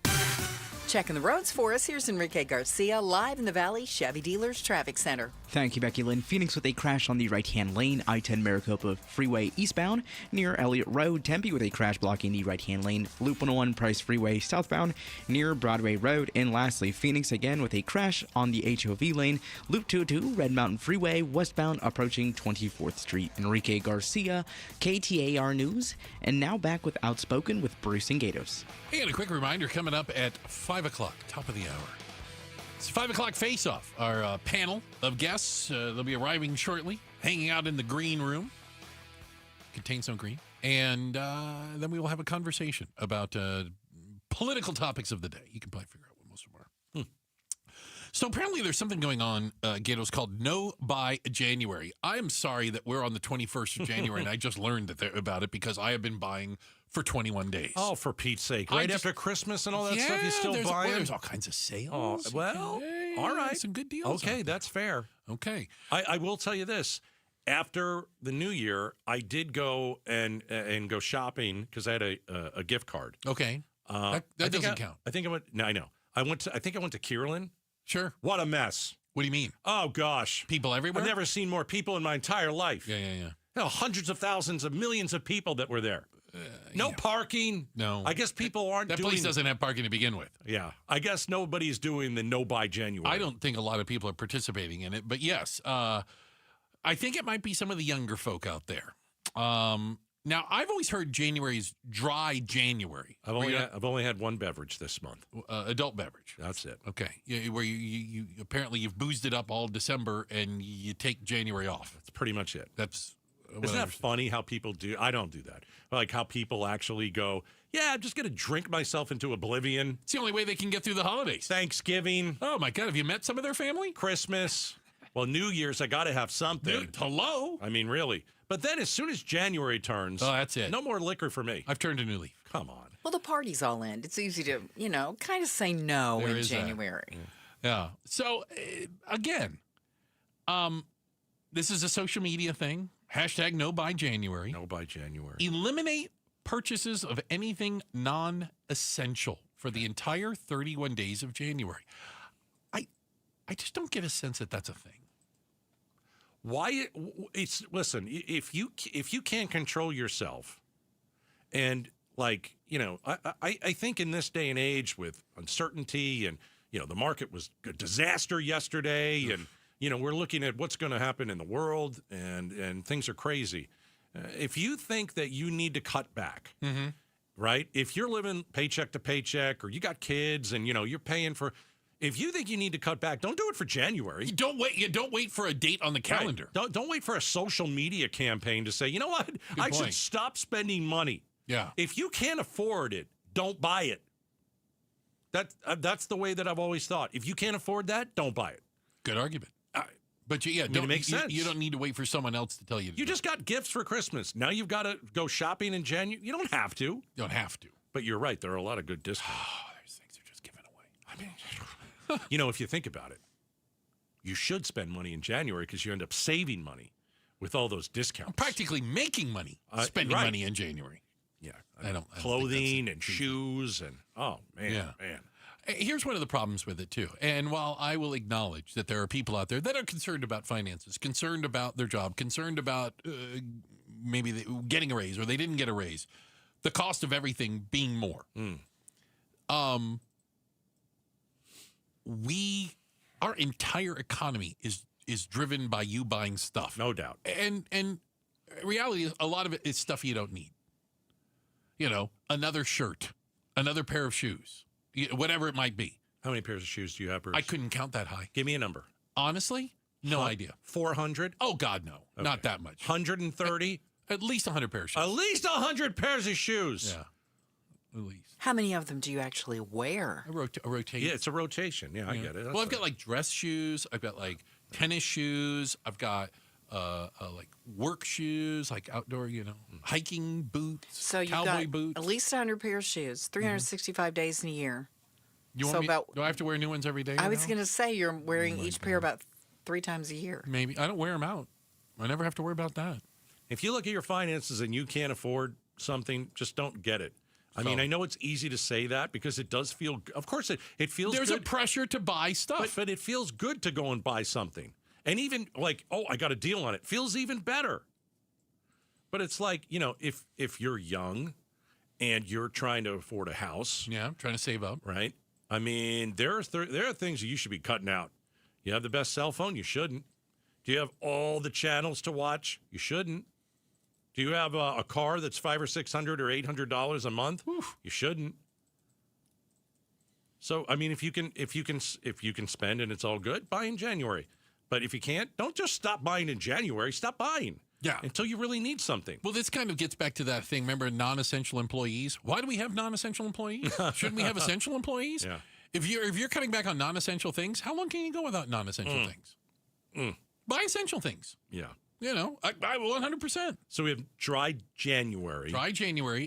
Checking the roads for us, here's Enrique Garcia, live in the Valley Chevy Dealers Traffic Center. Thank you, Becky Lynn. Phoenix with a crash on the right-hand lane, I-10 Maricopa Freeway eastbound near Elliott Road. Tempe with a crash blocking the right-hand lane, Loop 101 Price Freeway southbound near Broadway Road. And lastly, Phoenix again with a crash on the HOV lane, Loop 202 Red Mountain Freeway westbound approaching 24th Street. Enrique Garcia, KTAR News. And now back with Outspoken with Bruce and Gatos. Hey, and a quick reminder coming up at 5 o'clock, top of the hour. It's 5 o'clock Faceoff. Our panel of guests, they'll be arriving shortly, hanging out in the green room. Contains some green. And then we will have a conversation about political topics of the day. You can probably figure out what most of them are. So apparently there's something going on, Gatos, called No Buy January. I am sorry that we're on the 21st of January, and I just learned about it because I have been buying for 21 days. Oh, for Pete's sake. Right after Christmas and all that stuff, you still buying? There's all kinds of sales. Oh, well, all right. Some good deals. Okay, that's fair. Okay. I will tell you this. After the new year, I did go and go shopping because I had a gift card. Okay. That doesn't count. I think I went. No, I know. I think I went to Kierland. Sure. What a mess. What do you mean? Oh, gosh. People everywhere? I've never seen more people in my entire life. Yeah. You know, hundreds of thousands of millions of people that were there. No parking. No. I guess people aren't doing... That place doesn't have parking to begin with. Yeah. I guess nobody's doing the No Buy January. I don't think a lot of people are participating in it. But yes, I think it might be some of the younger folk out there. Now, I've always heard January is dry January. I've only had one beverage this month. Adult beverage. That's it. Okay. Where you apparently you've boozed it up all December and you take January off. That's pretty much it. Isn't that funny how people do? I don't do that. Like how people actually go, yeah, I'm just going to drink myself into oblivion. It's the only way they can get through the holidays. Thanksgiving. Oh, my God. Have you met some of their family? Christmas. Well, New Year's, I got to have something. Hello? I mean, really. But then as soon as January turns, that's it. No more liquor for me. I've turned a new leaf. Come on. Well, the parties all end. It's easy to, kind of say no in January. Yeah. So, again, this is a social media thing. Hashtag No Buy January. No Buy January. Eliminate purchases of anything non-essential for the entire 31 days of January. I just don't get a sense that that's a thing. Why? Listen. If you can't control yourself, and I think in this day and age with uncertainty and the market was a disaster yesterday, and we're looking at what's going to happen in the world, and things are crazy. If you think that you need to cut back, right? If you're living paycheck to paycheck, or you got kids, and you're paying for. If you think you need to cut back, don't do it for January. You don't wait for a date on the calendar. Right. Don't wait for a social media campaign to say, you know what? I should stop spending money. Yeah. If you can't afford it, don't buy it. That's the way that I've always thought. If you can't afford that, don't buy it. Good argument. But it makes sense. You don't need to wait for someone else to tell you. You just got gifts for Christmas. Now you've got to go shopping in January. You don't have to. You don't have to. But you're right. There are a lot of good discounts. Those things are just given away. I mean, if you think about it, you should spend money in January because you end up saving money with all those discounts. I'm practically making money spending money in January. Yeah. I don't clothing and shoes and, man. Here's one of the problems with it, too. And while I will acknowledge that there are people out there that are concerned about finances, concerned about their job, concerned about maybe getting a raise or they didn't get a raise, the cost of everything being more. Our entire economy is driven by you buying stuff. No doubt. And reality is a lot of it is stuff you don't need. Another shirt, another pair of shoes, whatever it might be. How many pairs of shoes do you have, Bruce? I couldn't count that high. Give me a number. Honestly, no idea. 400? Oh, God, no. Okay. Not that much. 130? At least 100 pairs of shoes. At least 100 pairs of shoes. Yeah. At least. How many of them do you actually wear? A rotation. Yeah, it's a rotation. Yeah, I get it. I've got like dress shoes. I've got like tennis shoes. I've got like work shoes, like outdoor, hiking boots, so you cowboy got boots. At least 100 pairs of shoes, 365 days in a year. Do I have to wear new ones every day? I was going to say you're wearing each pair about 3 times a year. Maybe. I don't wear them out. I never have to worry about that. If you look at your finances and you can't afford something, just don't get it. I mean, I know it's easy to say that because it does feel, of course, it feels There's good. a pressure to buy stuff. But it feels good to go and buy something. And even like, I got a deal on it, feels even better. But it's like, if you're young and you're trying to afford a house. Yeah, trying to save up. Right? I mean, there are things that you should be cutting out. You have the best cell phone? You shouldn't. Do you have all the channels to watch? You shouldn't. Do you have a car that's $500 or $600 or $800 a month? Oof. You shouldn't. So, I mean, if you can spend and it's all good, buy in January. But if you can't, don't just stop buying in January. Stop buying. Yeah. Until you really need something. Well, this kind of gets back to that thing. Remember non-essential employees? Why do we have non-essential employees? Shouldn't we have essential employees? Yeah. If you're cutting back on non-essential things, how long can you go without non-essential things? Buy essential things. Yeah. I will 100%. So we have dry January.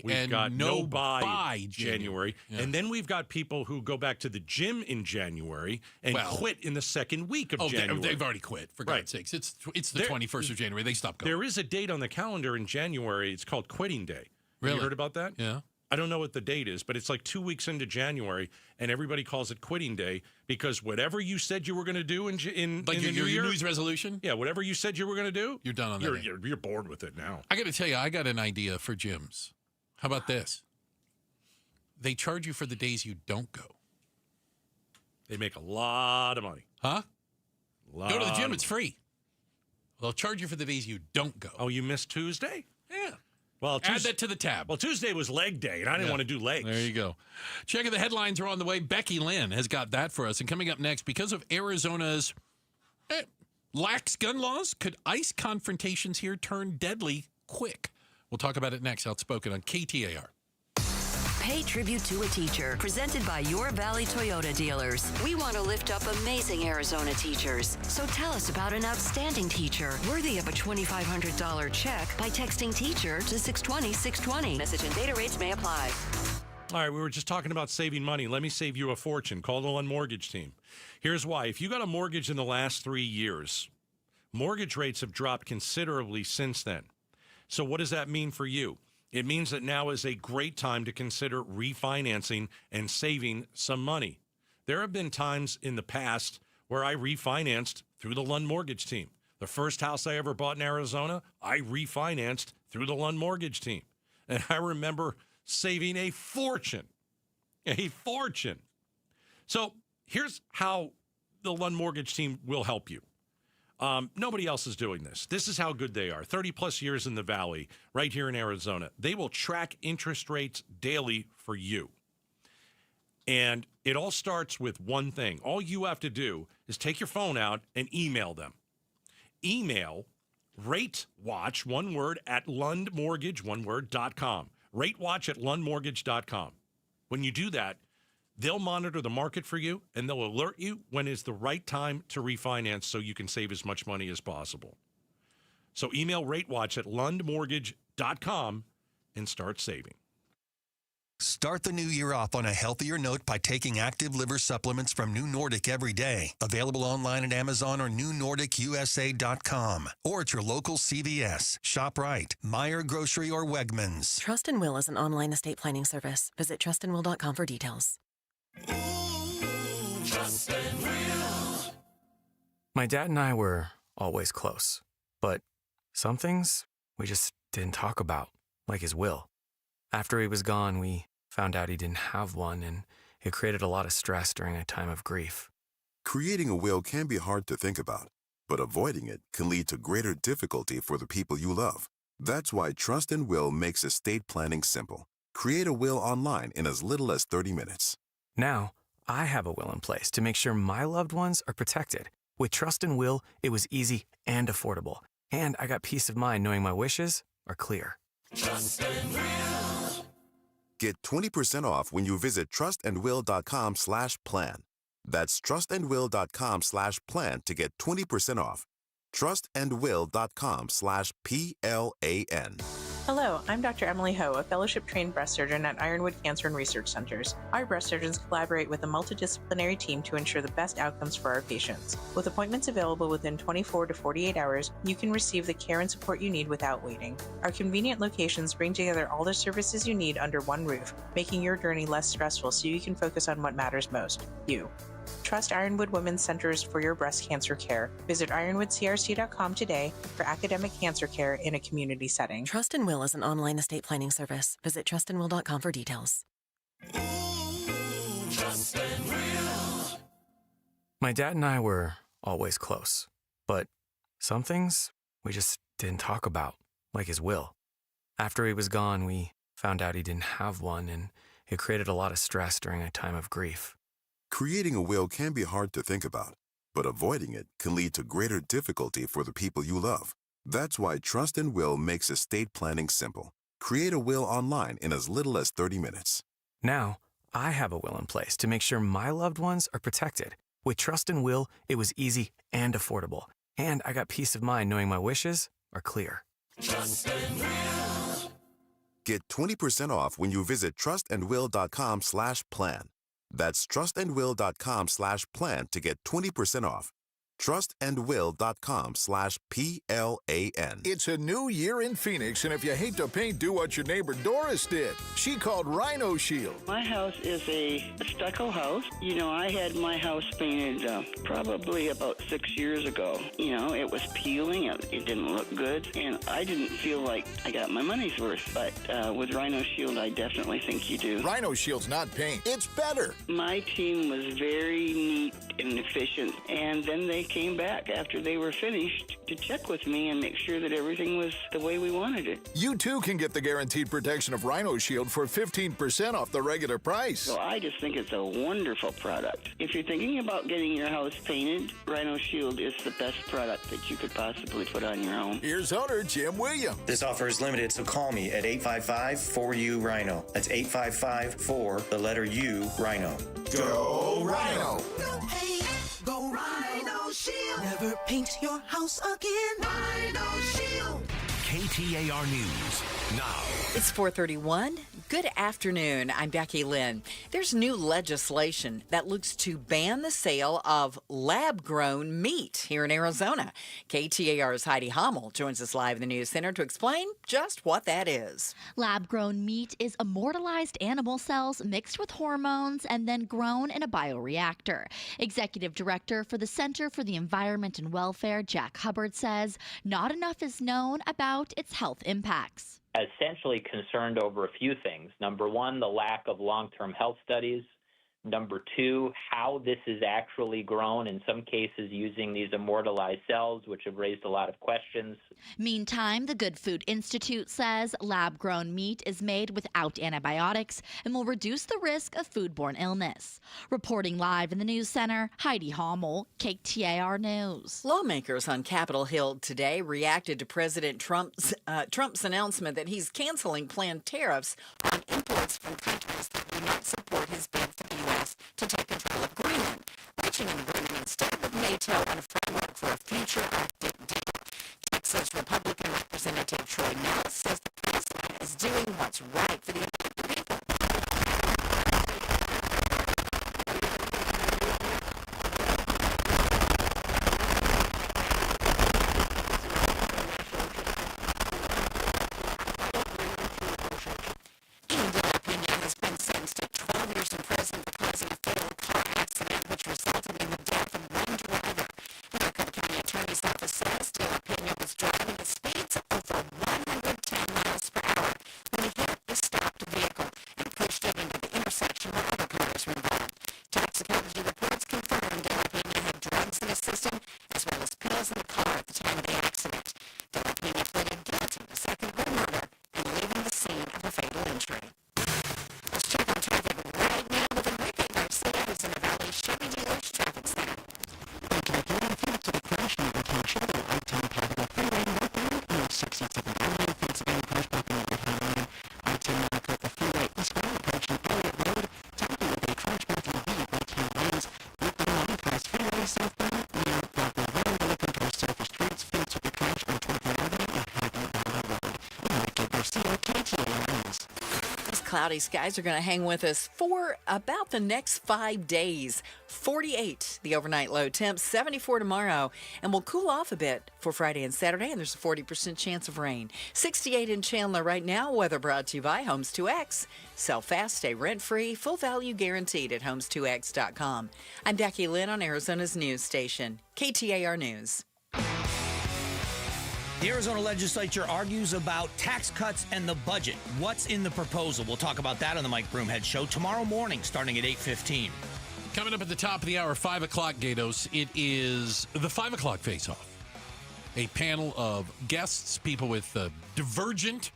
We've got no buy January. Yeah. And then we've got people who go back to the gym in January and quit in the second week of January. They've already quit, for God's sakes. It's the 21st of January. They stopped going. There is a date on the calendar in January. It's called Quitting Day. Really? You heard about that? Yeah. I don't know what the date is, but it's like 2 weeks into January, and everybody calls it Quitting Day because whatever you said you were going to do in like your New Year's resolution? Yeah, whatever you said you were going to do, you're done on that. You're bored with it now. I got to tell you, I got an idea for gyms. How about this? They charge you for the days you don't go. They make a lot of money. Huh? Go to the gym, it's free. They'll charge you for the days you don't go. Oh, you missed Tuesday? Yeah. Well, add that to the tab. Well, Tuesday was leg day, and I didn't want to do legs. There you go. Checking the headlines are on the way. Becky Lynn has got that for us. And coming up next, because of Arizona's lax gun laws, could ICE confrontations here turn deadly quick? We'll talk about it next. Outspoken on KTAR. Pay tribute to a teacher, presented by Your Valley Toyota dealers. We want to lift up amazing Arizona teachers. So tell us about an outstanding teacher worthy of a $2,500 check by texting teacher to 620-620. Message and data rates may apply. All right, we were just talking about saving money. Let me save you a fortune. Call the One Mortgage team. Here's why. If you got a mortgage in the last 3 years, mortgage rates have dropped considerably since then. So what does that mean for you? It means that now is a great time to consider refinancing and saving some money. There have been times in the past where I refinanced through the Lund Mortgage team. The first house I ever bought in Arizona, I refinanced through the Lund Mortgage team. And I remember saving a fortune. A fortune. So here's how the Lund Mortgage team will help you. Nobody else is doing this. This is how good they are. 30 plus years in the Valley, right here in Arizona. They will track interest rates daily for you. And it all starts with one thing. All you have to do is take your phone out and email them. Email RateWatch, one word, at LundMortgage, one word, .com. RateWatch at LundMortgage.com. When you do that, they'll monitor the market for you, and they'll alert you when it's the right time to refinance so you can save as much money as possible. So email RateWatch at LundMortgage.com and start saving. Start the new year off on a healthier note by taking active liver supplements from New Nordic every day. Available online at Amazon or newnordicusa.com. Or at your local CVS, ShopRite, Meijer Grocery, or Wegmans. Trust and Will is an online estate planning service. Visit trustandwill.com for details. Trust and Will. My dad and I were always close, but some things we just didn't talk about, like his will. After he was gone, we found out he didn't have one, and it created a lot of stress during a time of grief. Creating a will can be hard to think about, but avoiding it can lead to greater difficulty for the people you love. That's why Trust and Will makes estate planning simple. Create a will online in as little as 30 minutes. Now, I have a will in place to make sure my loved ones are protected. With Trust and Will, it was easy and affordable, and I got peace of mind knowing my wishes are clear. Trust and Will. Get 20% off when you visit trustandwill.com/plan. That's trustandwill.com/plan to get 20% off. trustandwill.com/PLAN. Hello, I'm Dr. Emily Ho, a fellowship-trained breast surgeon at Ironwood Cancer and Research Centers. Our breast surgeons collaborate with a multidisciplinary team to ensure the best outcomes for our patients. With appointments available within 24 to 48 hours, you can receive the care and support you need without waiting. Our convenient locations bring together all the services you need under one roof, making your journey less stressful so you can focus on what matters most, you. Trust Ironwood Women's Centers for your breast cancer care. Visit ironwoodcrc.com today for academic cancer care in a community setting. Trust and Will is an online estate planning service. Visit trustandwill.com for details. Trust and Will. My dad and I were always close, but some things we just didn't talk about, like his will. After he was gone, we found out he didn't have one, and it created a lot of stress during a time of grief. Creating a will can be hard to think about, but avoiding it can lead to greater difficulty for the people you love. That's why Trust and Will makes estate planning simple. Create a will online in as little as 30 minutes. Now, I have a will in place to make sure my loved ones are protected. With Trust and Will, it was easy and affordable, and I got peace of mind knowing my wishes are clear. Trust and Will. Get 20% off when you visit trustandwill.com/plan. That's trustandwill.com/plan to get 20% off. trustandwill.com/PLAN. It's a new year in Phoenix, and if you hate to paint, do what your neighbor Doris did. She called Rhino Shield. My house is a stucco house. You know, I had my house painted probably about 6 years ago. You know, it was peeling. It didn't look good, and I didn't feel like I got my money's worth. But with Rhino Shield, I definitely think you do. Rhino Shield's not paint. It's better. My team was very neat and efficient, and then they came back after they were finished to check with me and make sure that everything was the way we wanted it. You too can get the guaranteed protection of Rhino Shield for 15% off the regular price. So I just think it's a wonderful product. If you're thinking about getting your house painted, Rhino Shield is the best product that you could possibly put on your own. Here's owner Jim Williams. This offer is limited, so call me at 855-4U-RHINO. That's 855-4, the letter U, Rhino. Go Rhino! No paint, go Rhino Shield. Never paint your house again. Rhino Shield. KTAR News now. It's 4:31. Good afternoon. I'm Becky Lynn. There's new legislation that looks to ban the sale of lab-grown meat here in Arizona. KTAR's Heidi Hommel joins us live in the News Center to explain just what that is. Lab-grown meat is immortalized animal cells mixed with hormones and then grown in a bioreactor. Executive Director for the Center for the Environment and Welfare, Jack Hubbard, says not enough is known about its health impacts. Essentially concerned over a few things. Number one, the lack of long-term health studies. Number two, how this is actually grown, in some cases using these immortalized cells, which have raised a lot of questions. Meantime, the Good Food Institute says lab-grown meat is made without antibiotics and will reduce the risk of foodborne illness. Reporting live in the news center, Heidi Hommel, KTAR News. Lawmakers on Capitol Hill today reacted to President Trump's announcement that he's canceling planned tariffs on imports from countries that do not support his bid for the U.S. to take control of Greenland, reaching an agreement instead with NATO on a framework for a future Arctic deal. Texas Republican Representative Troy Nell says the president is doing what's right for the American people. Cloudy skies are going to hang with us for about the next 5 days. 48 the overnight low temp, 74 tomorrow, and we'll cool off a bit for Friday and Saturday, and there's a 40% chance of rain. 68 in Chandler right now. Weather brought to you by Homes 2X. Sell fast, stay rent-free, full value guaranteed at homes2x.com. I'm Becky Lynn on Arizona's news station, KTAR News. The Arizona legislature argues about tax cuts and the budget. What's in the proposal? We'll talk about that on the Mike Broomhead Show tomorrow morning, starting at 8:15. Coming up at the top of the hour, 5 o'clock, Gatos, it is the 5 o'clock Faceoff. A panel of guests, people with divergent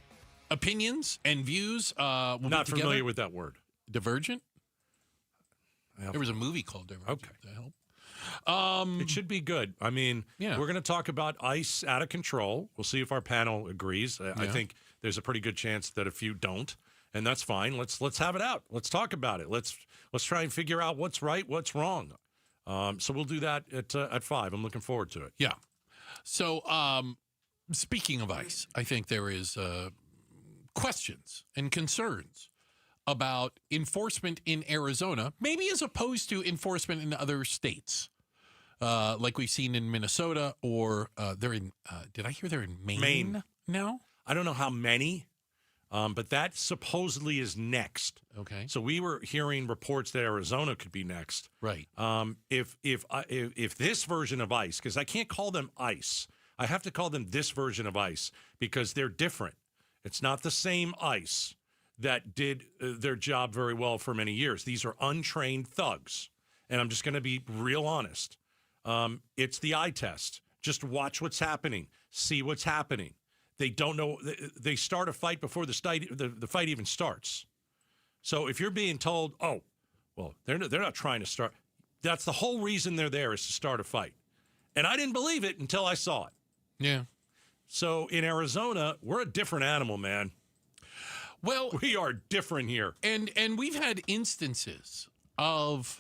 opinions and views. Not familiar with that word. Divergent? There was a movie called Divergent. Okay. To help. It should be good. I mean, we're going to talk about ICE out of control. We'll see if our panel agrees. I think there's a pretty good chance that a few don't, and that's fine. Let's have it out. Let's talk about it. Let's try and figure out what's right, what's wrong. So we'll do that at 5. I'm looking forward to it. Yeah. So speaking of ICE, I think there is questions and concerns about enforcement in Arizona, maybe as opposed to enforcement in other states, like we've seen in Minnesota, or they're in, did I hear they're in Maine now? I don't know how many, but that supposedly is next. Okay. So we were hearing reports that Arizona could be next. Right. If this version of ICE, because I can't call them ICE, I have to call them this version of ICE because they're different. It's not the same ICE that did their job very well for many years. These are untrained thugs. And I'm just going to be real honest. It's the eye test. Just watch what's happening. See what's happening. They don't know. They start a fight before the fight even starts. So if you're being told, oh, well, they're not trying to start. That's the whole reason they're there, is to start a fight. And I didn't believe it until I saw it. Yeah. So in Arizona, we're a different animal, man. Well, we are different here. And we've had instances of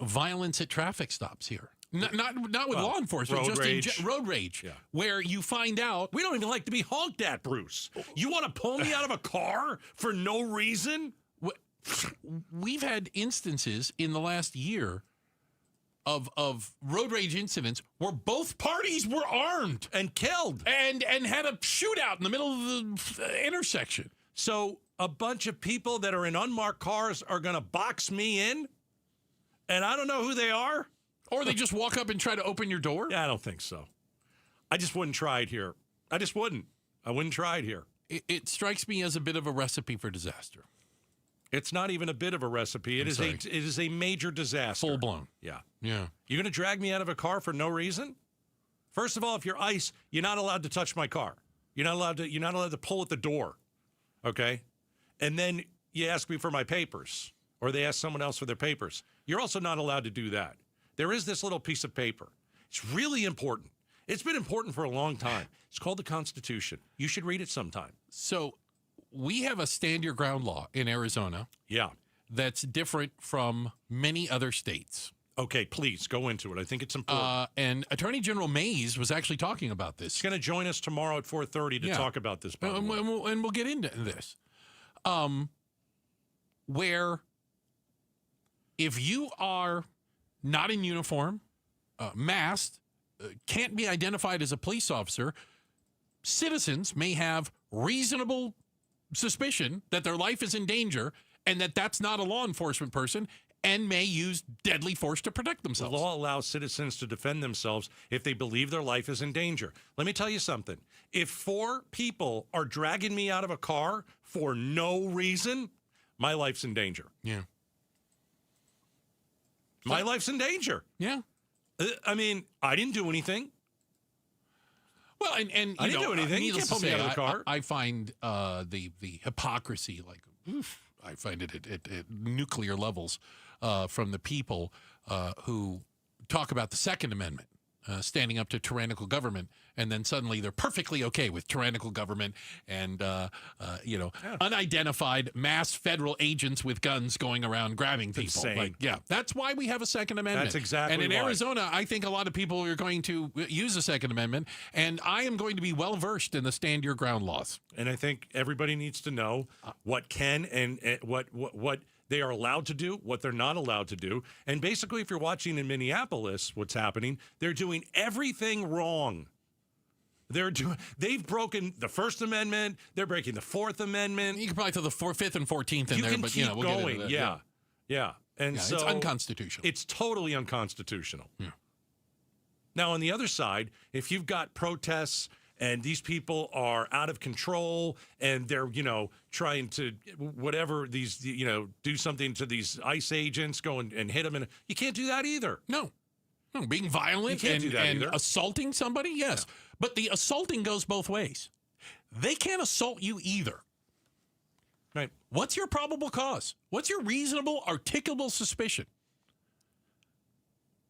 violence at traffic stops here. Not with law enforcement, road just rage. in road rage, where you find out. We don't even like to be honked at, Bruce. You want to pull me out of a car for no reason? We've had instances in the last year of road rage incidents where both parties were armed and killed and had a shootout in the middle of the intersection. So a bunch of people that are in unmarked cars are going to box me in, and I don't know who they are? Or they just walk up and try to open your door? Yeah, I don't think so. I just wouldn't try it here. I just wouldn't. I wouldn't try it here. It strikes me as a bit of a recipe for disaster. It's not even a bit of a recipe. It is a major disaster. Full blown. Yeah. Yeah. You're going to drag me out of a car for no reason? First of all, if you're ICE, you're not allowed to touch my car. You're not allowed to pull at the door. Okay? And then you ask me for my papers, or they ask someone else for their papers. You're also not allowed to do that. There is this little piece of paper. It's really important. It's been important for a long time. It's called the Constitution. You should read it sometime. So we have a stand your ground law in Arizona. Yeah. That's different from many other states. Okay, please go into it. I think it's important. And Attorney General Mays was actually talking about this. He's going to join us tomorrow at 4:30 to talk about this. And we'll get into this. Where if you are not in uniform, masked, can't be identified as a police officer, citizens may have reasonable suspicion that their life is in danger and that that's not a law enforcement person and may use deadly force to protect themselves. The law allows citizens to defend themselves if they believe their life is in danger. Let me tell you something. If 4 people are dragging me out of a car for no reason, my life's in danger. Yeah. My life's in danger. Yeah. I mean, I didn't do anything. Well, and I didn't do anything. You Needless can't to pull me say, out of the car. I find the hypocrisy, like, I find it at nuclear levels from the people who talk about the Second Amendment, standing up to tyrannical government, and then suddenly they're perfectly okay with tyrannical government and, unidentified mass federal agents with guns going around grabbing people. Insane. Like, yeah, that's why we have a Second Amendment. That's exactly And in why. Arizona, I think a lot of people are going to use the Second Amendment, and I am going to be well-versed in the stand your ground laws. And I think everybody needs to know what can and what they are allowed to do, what they're not allowed to do. And basically, if you're watching in Minneapolis, what's happening, they're doing everything wrong. They've broken the First Amendment. They're breaking the Fourth Amendment. You can probably throw the 5th and 14th in you there, can but keep we'll going. get into that. Yeah. And Yeah, so it's unconstitutional. It's totally unconstitutional. Yeah. Now, on the other side, if you've got protests and these people are out of control and they're, trying to whatever these, do something to these ICE agents, go and hit them, and you can't do that either. No, being violent You can't do that and either. assaulting somebody, yes. Yeah. But the assaulting goes both ways. They can't assault you either. Right. What's your probable cause? What's your reasonable, articulable suspicion?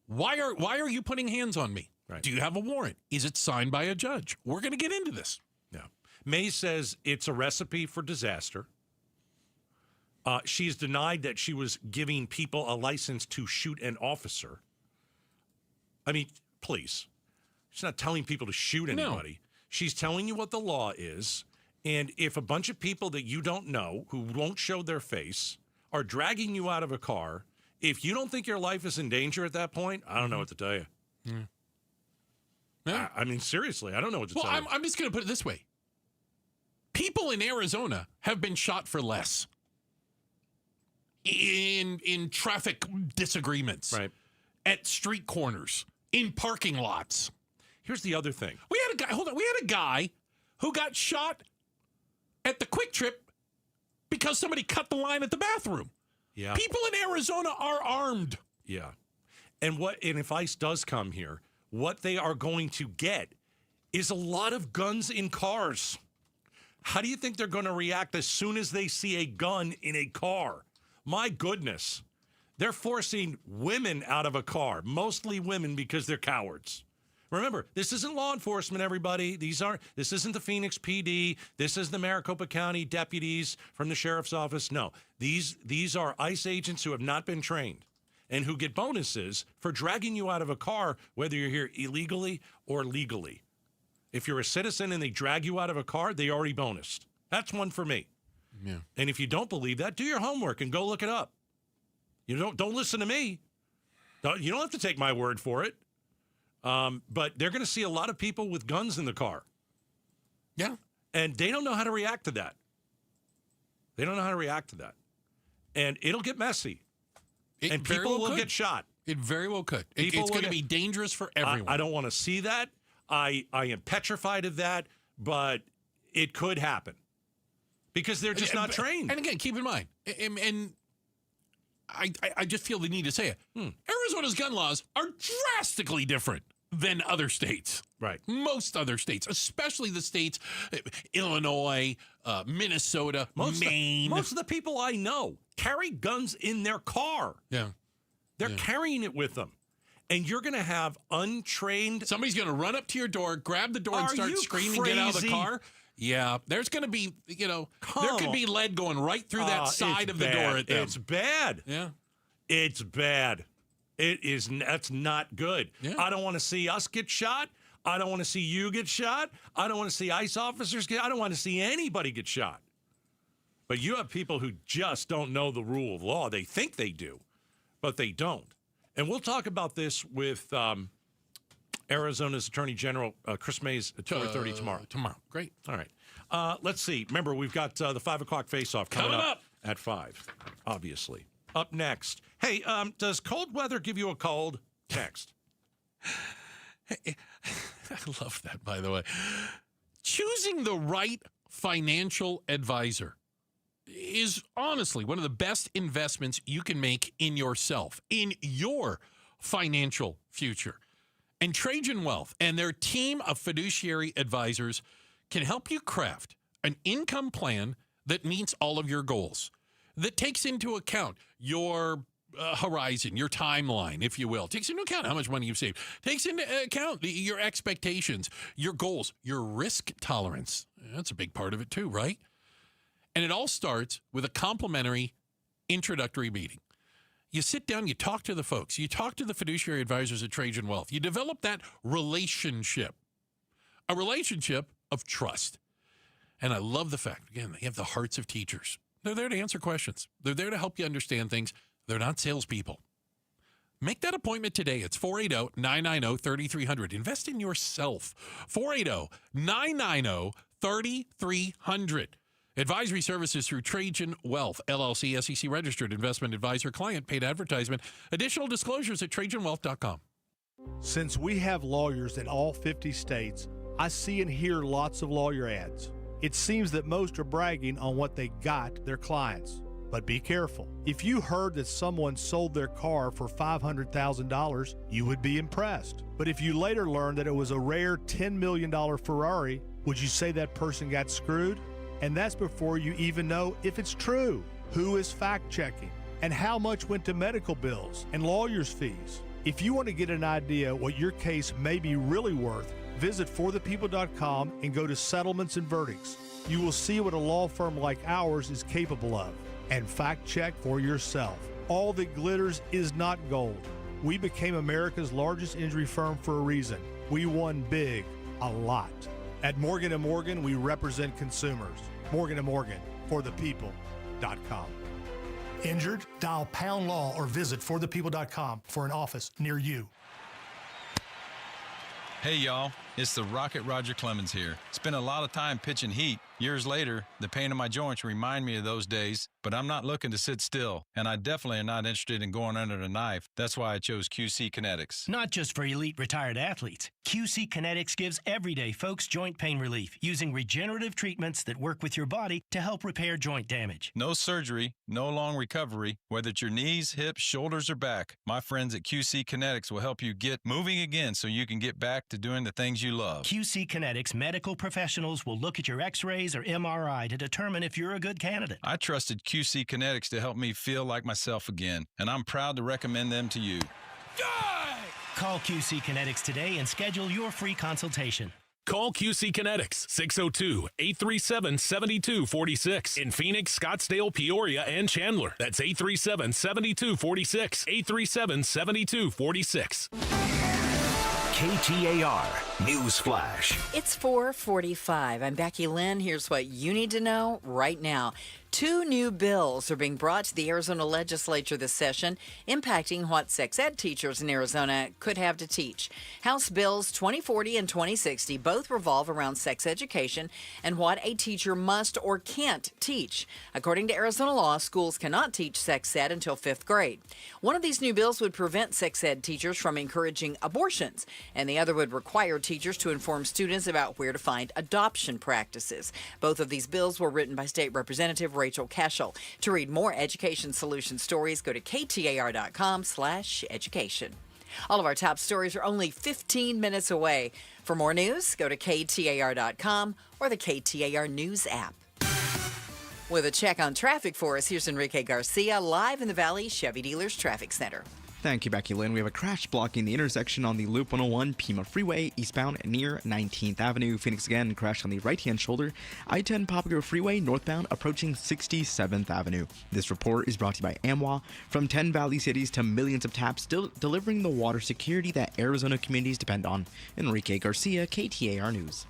Why are you putting hands on me? Right. Do you have a warrant? Is it signed by a judge? We're going to get into this. Yeah. Mays says it's a recipe for disaster. She's denied that she was giving people a license to shoot an officer. I mean, please. She's not telling people to shoot anybody. No. She's telling you what the law is. And if a bunch of people that you don't know, who won't show their face, are dragging you out of a car, if you don't think your life is in danger at that point, I don't know what to tell you. Yeah. Yeah. I mean, seriously, I don't know what to tell you. I'm just going to put it this way. People in Arizona have been shot for less in traffic disagreements, right, at street corners, in parking lots. Here's the other thing. We had a guy who got shot at the Quick Trip because somebody cut the line at the bathroom. Yeah. People in Arizona are armed. Yeah. And if ICE does come here, what they are going to get is a lot of guns in cars. How do you think they're going to react as soon as they see a gun in a car? My goodness. They're forcing women out of a car, mostly women, because they're cowards. Remember, this isn't law enforcement, everybody. This isn't the Phoenix PD. This is the Maricopa County deputies from the sheriff's office. No, these are ICE agents who have not been trained and who get bonuses for dragging you out of a car, whether you're here illegally or legally. If you're a citizen and they drag you out of a car, they already bonused. That's one for me. Yeah. And if you don't believe that, do your homework and go look it up. You don't listen to me. You don't have to take my word for it. But they're going to see a lot of people with guns in the car. Yeah. And they don't know how to react to that. And it'll get messy. And people will get shot. It very well could. It's going to be dangerous for everyone. I don't want to see that. I am petrified of that, but it could happen. because they're just not trained. And again, keep in mind, and I just feel the need to say it. Arizona's gun laws are drastically different than other states. Right. Most other states, especially the states, Illinois, Minnesota, Maine. Most of the people I know carry guns in their car. Yeah. They're carrying it with them. And you're going to have untrained... Somebody's going to run up to your door, grab the door, and start screaming, get out of the car. Yeah, there's going to be, there could be lead going right through that side of the door at them. It's bad. Yeah. It's bad. That's not good. Yeah. I don't want to see us get shot. I don't want to see you get shot. I don't want to see ICE officers I don't want to see anybody get shot. But you have people who just don't know the rule of law. They think they do, but they don't. And we'll talk about this with Arizona's Attorney General, Chris Mays, at 4:30 tomorrow. Tomorrow. Great. All right. Let's see. Remember, we've got the 5 o'clock face-off coming up at 5, obviously. Up next. Hey, does cold weather give you a cold? Text. I love that, by the way. Choosing the right financial advisor is honestly one of the best investments you can make in yourself, in your financial future. And Trajan Wealth and their team of fiduciary advisors can help you craft an income plan that meets all of your goals, that takes into account your horizon, your timeline, if you will. Takes into account how much money you've saved. Takes into account your expectations, your goals, your risk tolerance. That's a big part of it too, right? And it all starts with a complimentary introductory meeting. You sit down, you talk to the folks, you talk to the fiduciary advisors at Trajan Wealth. You develop that relationship, a relationship of trust. And I love the fact, again, they have the hearts of teachers. They're there to answer questions. They're there to help you understand things. They're not salespeople. Make that appointment today. It's 480-990-3300. Invest in yourself. 480-990-3300. Advisory services through Trajan Wealth, LLC, SEC registered investment advisor, client paid advertisement. Additional disclosures at TrajanWealth.com. Since we have lawyers in all 50 states, I see and hear lots of lawyer ads. It seems that most are bragging on what they got their clients. But be careful. If you heard that someone sold their car for $500,000, you would be impressed. But if you later learned that it was a rare $10 million Ferrari, would you say that person got screwed? And that's before you even know if it's true. Who is fact-checking? And how much went to medical bills and lawyers' fees? If you want to get an idea what your case may be really worth, visit forthepeople.com and go to settlements and verdicts. You will see what a law firm like ours is capable of. And fact-check for yourself. All that glitters is not gold. We became America's largest injury firm for a reason. We won big, a lot. At Morgan & Morgan, we represent consumers. Morgan & Morgan, forthepeople.com. Injured? Dial pound law or visit forthepeople.com for an office near you. Hey, y'all. It's the Rocket Roger Clemens here. Spent a lot of time pitching heat. Years later, the pain in my joints remind me of those days, but I'm not looking to sit still, and I definitely am not interested in going under the knife. That's why I chose QC Kinetics. Not just for elite retired athletes. QC Kinetics gives everyday folks joint pain relief using regenerative treatments that work with your body to help repair joint damage. No surgery, no long recovery, whether it's your knees, hips, shoulders, or back. My friends at QC Kinetics will help you get moving again so you can get back to doing the things you love. QC Kinetics medical professionals will look at your x-rays or MRI to determine if you're a good candidate. I trusted QC Kinetics to help me feel like myself again, and I'm proud to recommend them to you. Call QC Kinetics today and schedule your free consultation. Call QC Kinetics, 602-837-7246. In Phoenix, Scottsdale, Peoria, and Chandler. That's 837-7246. 837-7246. KTAR News Flash. It's 4:45. I'm Becky Lynn. Here's what you need to know right now. 2 new bills are being brought to the Arizona legislature this session, impacting what sex ed teachers in Arizona could have to teach. House Bills 2040 and 2060 both revolve around sex education and what a teacher must or can't teach. According to Arizona law, schools cannot teach sex ed until 5th grade. One of these new bills would prevent sex ed teachers from encouraging abortions, and the other would require teachers teachers to inform students about where to find adoption practices. Both of these bills were written by State Representative Rachel Cashel. To read more Education Solution stories, go to KTAR.com/education. All of our top stories are only 15 minutes away. For more news, go to KTAR.com or the KTAR News app. With a check on traffic for us, here's Enrique Garcia live in the Valley Chevy Dealers Traffic Center. Thank you, Becky Lynn. We have a crash blocking the intersection on the Loop 101 Pima Freeway eastbound near 19th Avenue. Phoenix again, crash on the right-hand shoulder. I-10 Popular Freeway northbound approaching 67th Avenue. This report is brought to you by AMWA. From 10 Valley cities to millions of taps, still delivering the water security that Arizona communities depend on. Enrique Garcia, KTAR News.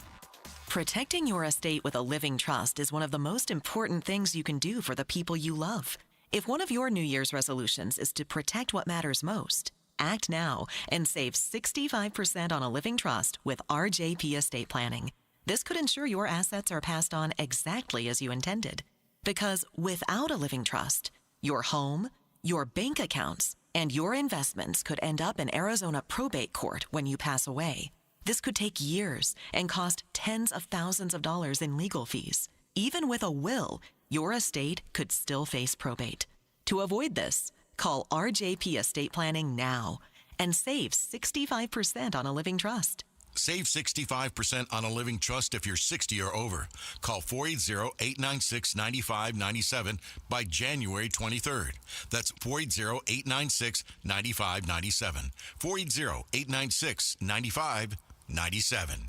Protecting your estate with a living trust is one of the most important things you can do for the people you love. If one of your New Year's resolutions is to protect what matters most, act now and save 65% on a living trust with RJP Estate Planning. This could ensure your assets are passed on exactly as you intended. Because without a living trust, your home, your bank accounts, and your investments could end up in Arizona probate court when you pass away. This could take years and cost tens of thousands of dollars in legal fees. Even with a will, your estate could still face probate. To avoid this, call RJP Estate Planning now and save 65% on a living trust. Save 65% on a living trust if you're 60 or over. Call 480-896-9597 by January 23rd. That's 480-896-9597. 480-896-9597.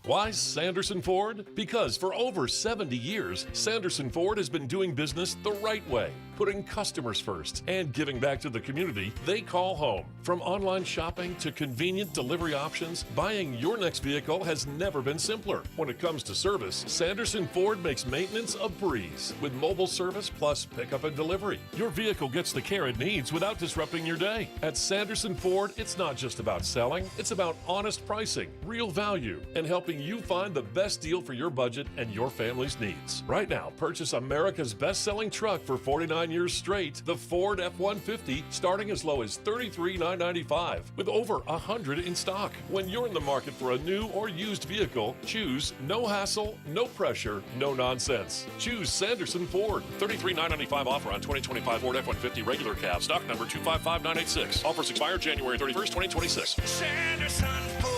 Why Sanderson Ford? Because for over 70 years, Sanderson Ford has been doing business the right way, putting customers first and giving back to the community they call home. From online shopping to convenient delivery options, buying your next vehicle has never been simpler. When it comes to service, Sanderson Ford makes maintenance a breeze with mobile service plus pickup and delivery. Your vehicle gets the care it needs without disrupting your day. At Sanderson Ford, it's not just about selling, it's about honest pricing, real value, and helping you find the best deal for your budget and your family's needs. Right now, purchase America's best-selling truck for 49 years straight, the Ford F-150, starting as low as $33,995, with over 100 in stock. When you're in the market for a new or used vehicle, choose no hassle, no pressure, no nonsense. Choose Sanderson Ford. $33,995 offer on 2025 Ford F-150 regular cab, stock number 255986. Offers expire January 31st, 2026. Sanderson Ford.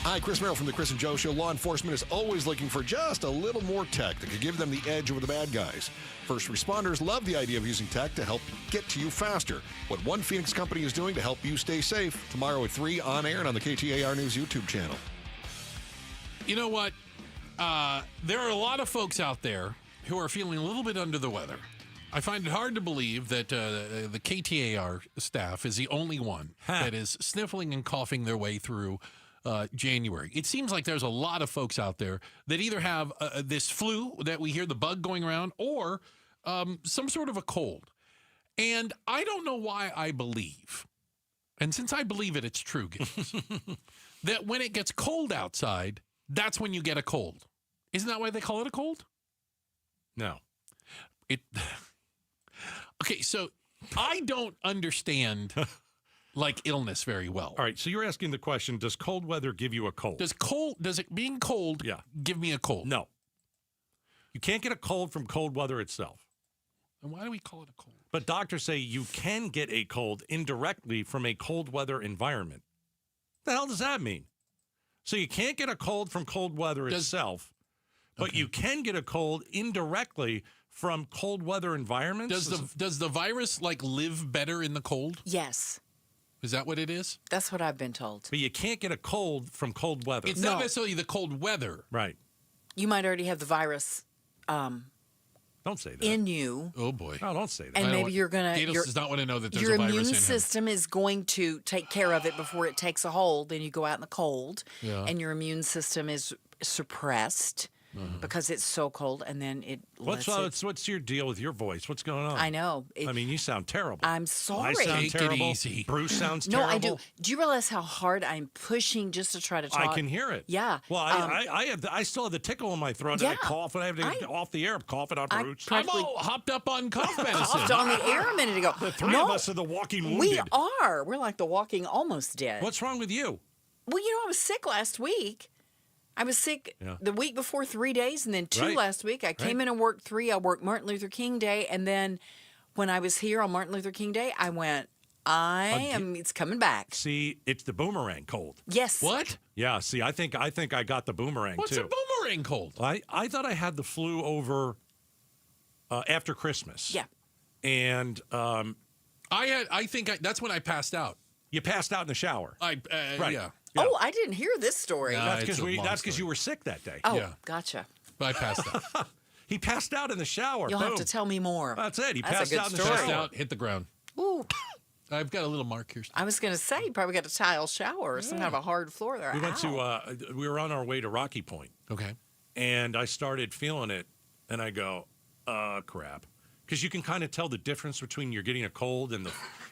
Hi, Chris Merrill from the Chris and Joe Show. Law enforcement is always looking for just a little more tech that could give them the edge over the bad guys. First responders love the idea of using tech to help get to you faster. What one Phoenix company is doing to help you stay safe. Tomorrow at 3 on air and on the KTAR News YouTube channel. You know what? There are a lot of folks out there who are feeling a little bit under the weather. I find it hard to believe that the KTAR staff is the only one that is sniffling and coughing their way through January. It seems like there's a lot of folks out there that either have this flu that we hear the bug going around or some sort of a cold. And I don't know why I believe, and since I believe it, it's true, that when it gets cold outside, that's when you get a cold. Isn't that why they call it a cold? No. Okay, so I don't understand like illness very well. All right, so you're asking the question, does cold weather give you a cold? Does it being cold give me a cold? No. You can't get a cold from cold weather itself. And why do we call it a cold? But doctors say you can get a cold indirectly from a cold weather environment. What the hell does that mean? So you can't get a cold from cold weather itself, but you can get a cold indirectly from cold weather environments. Does the virus like live better in the cold? Yes. Is that what it is? That's what I've been told. But you can't get a cold from cold weather. It's not necessarily the cold weather. Right. You might already have the virus don't say that. in you. Oh, boy. No, don't say that. And maybe you're going to... Gatos does not want to know that there's your a virus in him. immune system is going to take care of it before it takes a hold. Then you go out in the cold, Yeah. and your immune system is suppressed. because it's so cold, and then it lets it. What's your deal with your voice? What's going on? I know. I mean, you sound terrible. I'm sorry. I sound Take it terrible. easy. Bruce sounds No, terrible. I do. Do you realize how hard I'm pushing just to try to talk? I can hear it. Yeah. Well, I still have the tickle in my throat. And I Yeah. cough, and I have to get off the air. I'm coughing on Bruce. I'm all hopped up on cough medicine. Coughed on the air a minute ago. The three of us are the walking wounded. We are. We're like the walking almost dead. What's wrong with you? Well, I was sick last week. I was sick the week before 3 days, and then 2 last week. I came in and worked 3. I worked Martin Luther King Day, and then when I was here on Martin Luther King Day, I went, it's coming back. See, it's the boomerang cold. Yes. What? Yeah, see, I think I got the boomerang, What's too. a boomerang cold? I thought I had the flu over after Christmas. Yeah. And that's when I passed out. You passed out in the shower. Right. Yeah. Oh, I didn't hear this story. No, That's it's a long because story. you were sick that day. Oh, Yeah. gotcha. But I passed out. He passed out in the shower. You'll Boom. have to tell me more. That's it. He That's a passed good out in the story. shower. Passed out, hit the ground. Ooh. I've got a little mark here. I was going to say, you probably got a tile shower or some kind of a hard floor there. We went to, we were on our way to Rocky Point. Okay. And I started feeling it, and I go, crap. Because you can kind of tell the difference between you're getting a cold and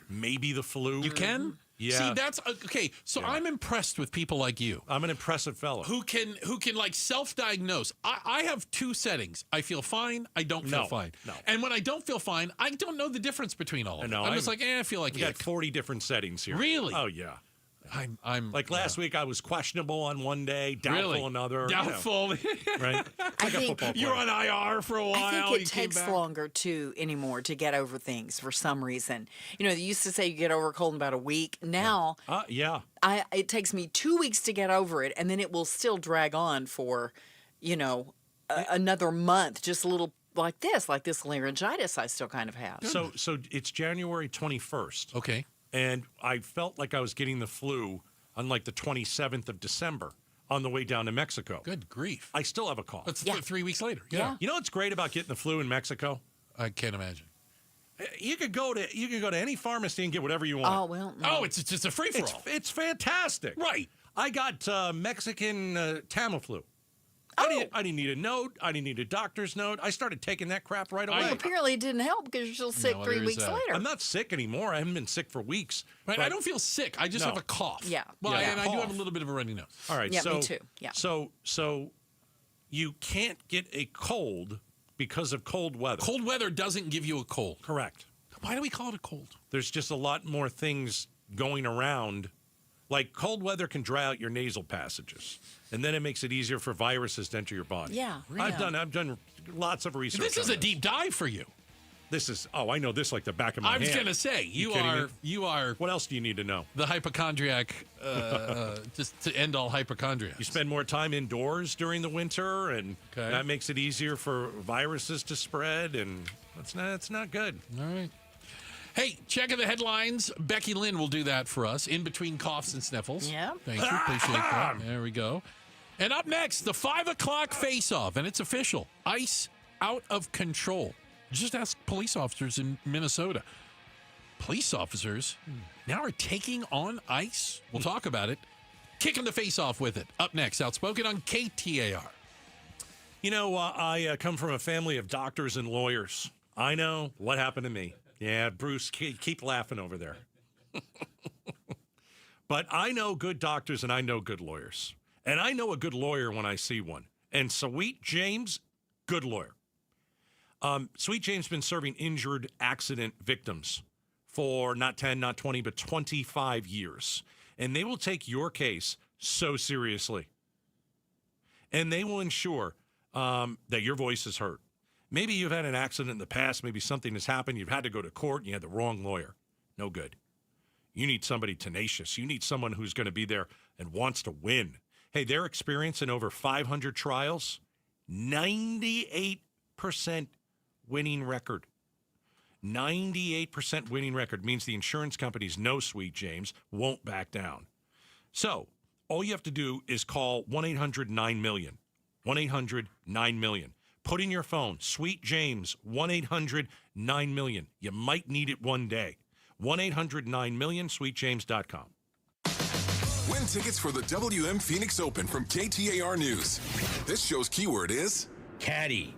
maybe the flu. You can? Yeah. See, that's okay. So I'm impressed with people like you. I'm an impressive fellow. Who can like self-diagnose. I have 2 settings. I feel fine. I don't feel fine. No. And when I don't feel fine, I don't know the difference between all of them. I'm just like, I feel like we got 40 different settings here. Really? Oh, yeah. I'm like last week I was questionable on one day, doubtful another. Doubtful. Right? I think you're on IR for a while. I think you it takes came back. longer too anymore to get over things for some reason. They used to say you get over a cold in about a week. Now, it takes me 2 weeks to get over it, and then it will still drag on for, another month. Just a little like this laryngitis I still kind of have. So it's January 21st. Okay. And I felt like I was getting the flu on like the 27th of December on the way down to Mexico. Good grief. I still have a cough. That's 3 weeks later. Yeah. You know what's great about getting the flu in Mexico? I can't imagine. You could go to any pharmacy and get whatever you want. Oh, well. Oh, it's just a free-for-all. It's fantastic. Right. I got Mexican Tamiflu. Oh. I didn't need a note. I didn't need a doctor's note. I started taking that crap right away. Well, apparently it didn't help because you're still sick 3 weeks later. I'm not sick anymore. I haven't been sick for weeks. Right, I don't feel sick. I just have a cough. Yeah. Well, and I do cough. have a little bit of a runny nose. All right. Yeah, so, me too. Yeah. So you can't get a cold because of cold weather. Cold weather doesn't give you a cold. Correct. Why do we call it a cold? There's just a lot more things going around. Like cold weather can dry out your nasal passages, and then it makes it easier for viruses to enter your body. Yeah, I've done lots of research. This is a deep dive for you. I know this like the back of my hand. I was going to say, you are. What else do you need to know? The hypochondriac, just to end all hypochondria. You spend more time indoors during the winter, and that makes it easier for viruses to spread, and it's not good. All right. Hey, checking the headlines. Becky Lynn will do that for us in between coughs and sniffles. Yeah. Thank you. Appreciate that. There we go. And up next, the 5 o'clock face-off, and it's official. ICE out of control. Just ask police officers in Minnesota. Police officers now are taking on ICE. We'll talk about it. Kicking the face-off with it. Up next, Outspoken on KTAR. I come from a family of doctors and lawyers. I know what happened to me. Yeah, Bruce, keep laughing over there. But I know good doctors and I know good lawyers. And I know a good lawyer when I see one. And Sweet James, good lawyer. Sweet James has been serving injured accident victims for not 10, not 20, but 25 years. And they will take your case so seriously. And they will ensure that your voice is heard. Maybe you've had an accident in the past. Maybe something has happened. You've had to go to court and you had the wrong lawyer. No good. You need somebody tenacious. You need someone who's going to be there and wants to win. Hey, their experience in over 500 trials, 98% winning record. 98% winning record means the insurance companies know Sweet James won't back down. So all you have to do is call 1-800-9-MILLION. 1-800-9-MILLION. Put in your phone, Sweet James, 1-800-9-MILLION. You might need it one day. 1-800-9-MILLION, sweetjames.com. Win tickets for the WM Phoenix Open from KTAR News. This show's keyword is Caddy.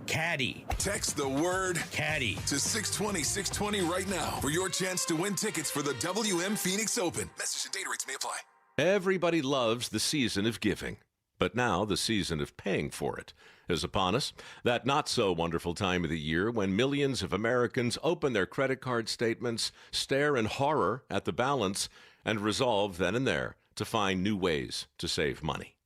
Caddy. Text the word Caddy to 620-620 right now for your chance to win tickets for the WM Phoenix Open. Message and data rates may apply. Everybody loves the season of giving, but now the season of paying for it is upon us. That not-so-wonderful time of the year when millions of Americans open their credit card statements, stare in horror at the balance, and resolve then and there to find new ways to save money.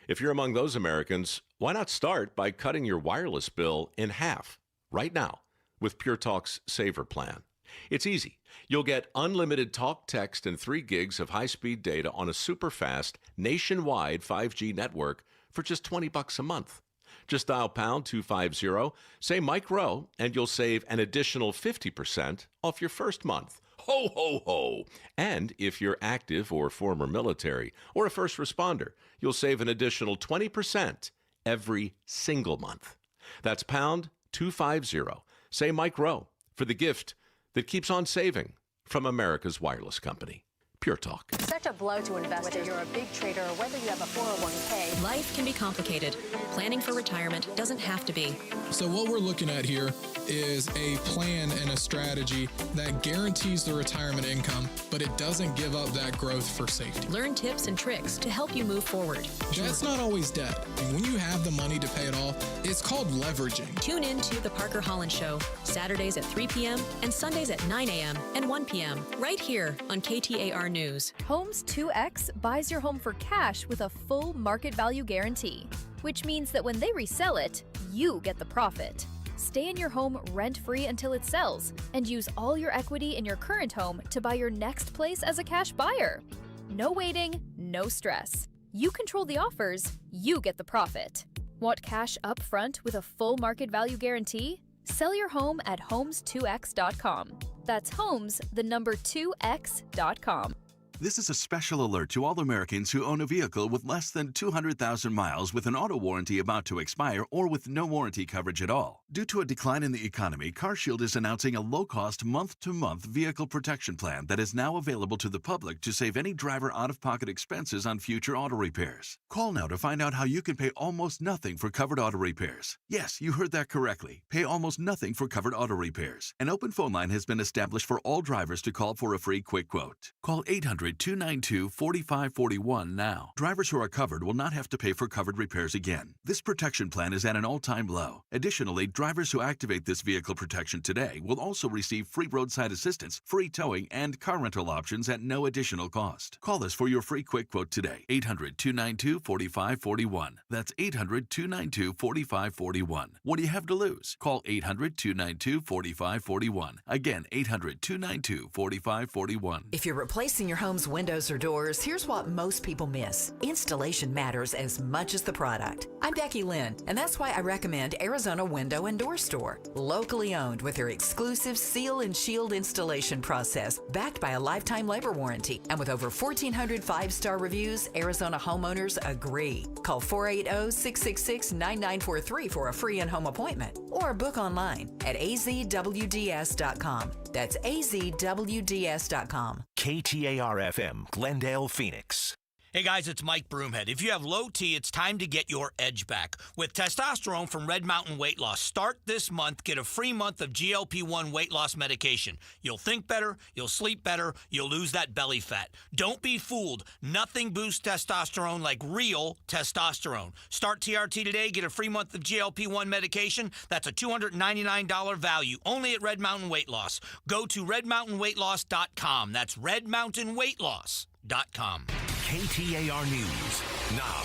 If you're among those Americans, why not start by cutting your wireless bill in half right now with Pure Talk's Saver Plan? It's easy. You'll get unlimited talk, text, and 3 gigs of high-speed data on a super-fast, nationwide 5G network for just $20 a month. Just dial pound 250, say Mike Rowe, and you'll save an additional 50% off your first month. Ho, ho, ho. And if you're active or former military or a first responder, you'll save an additional 20% every single month. That's pound 250. Say Mike Rowe for the gift that keeps on saving from America's wireless company. Pure Talk. Such a blow to investors. Whether you're a big trader or whether you have a 401k. Life can be complicated. Planning for retirement doesn't have to be. So what we're looking at here is a plan and a strategy that guarantees the retirement income, but it doesn't give up that growth for safety. Learn tips and tricks to help you move forward. That's not always debt. And when you have the money to pay it off, it's called leveraging. Tune in to The Parker Holland Show, Saturdays at 3 p.m. and Sundays at 9 a.m. and 1 p.m. right here on KTAR News. Homes 2X buys your home for cash with a full market value guarantee, which means that when they resell it, you get the profit. Stay in your home rent-free until it sells and use all your equity in your current home to buy your next place as a cash buyer. No waiting, no stress. You control the offers, you get the profit. Want cash up front with a full market value guarantee? Sell your home at homes2x.com. That's homes, the number 2x.com. This is a special alert to all Americans who own a vehicle with less than 200,000 miles with an auto warranty about to expire or with no warranty coverage at all. Due to a decline in the economy, CarShield is announcing a low-cost month-to-month vehicle protection plan that is now available to the public to save any driver out-of-pocket expenses on future auto repairs. Call now to find out how you can pay almost nothing for covered auto repairs. Yes, you heard that correctly. Pay almost nothing for covered auto repairs. An open phone line has been established for all drivers to call for a free quick quote. Call 800-292-4541 now. Drivers who are covered will not have to pay for covered repairs again. This protection plan is at an all-time low. Additionally, drivers who activate this vehicle protection today will also receive free roadside assistance, free towing, and car rental options at no additional cost. Call us for your free quick quote today. 800-292-4541. That's 800-292-4541. What do you have to lose? Call 800-292-4541. Again, 800-292-4541. If you're replacing your home's windows or doors, here's what most people miss. Installation matters as much as the product. I'm Becky Lynn, and that's why I recommend Arizona Window and Door Store. Locally owned with their exclusive seal and shield installation process, backed by a lifetime labor warranty. And with over 1,400 five-star reviews, Arizona homeowners agree. Call 480-666-9943 for a free in-home appointment or book online at azwds.com. That's azwds.com. KTAR-FM, Glendale, Phoenix. Hey guys, it's Mike Broomhead. If you have low T, it's time to get your edge back. With testosterone from Red Mountain Weight Loss, start this month, get a free month of GLP-1 weight loss medication. You'll think better, you'll sleep better, you'll lose that belly fat. Don't be fooled. Nothing boosts testosterone like real testosterone. Start TRT today, get a free month of GLP-1 medication. That's a $299 value, only at Red Mountain Weight Loss. Go to redmountainweightloss.com. That's redmountainweightloss.com. KTAR News now.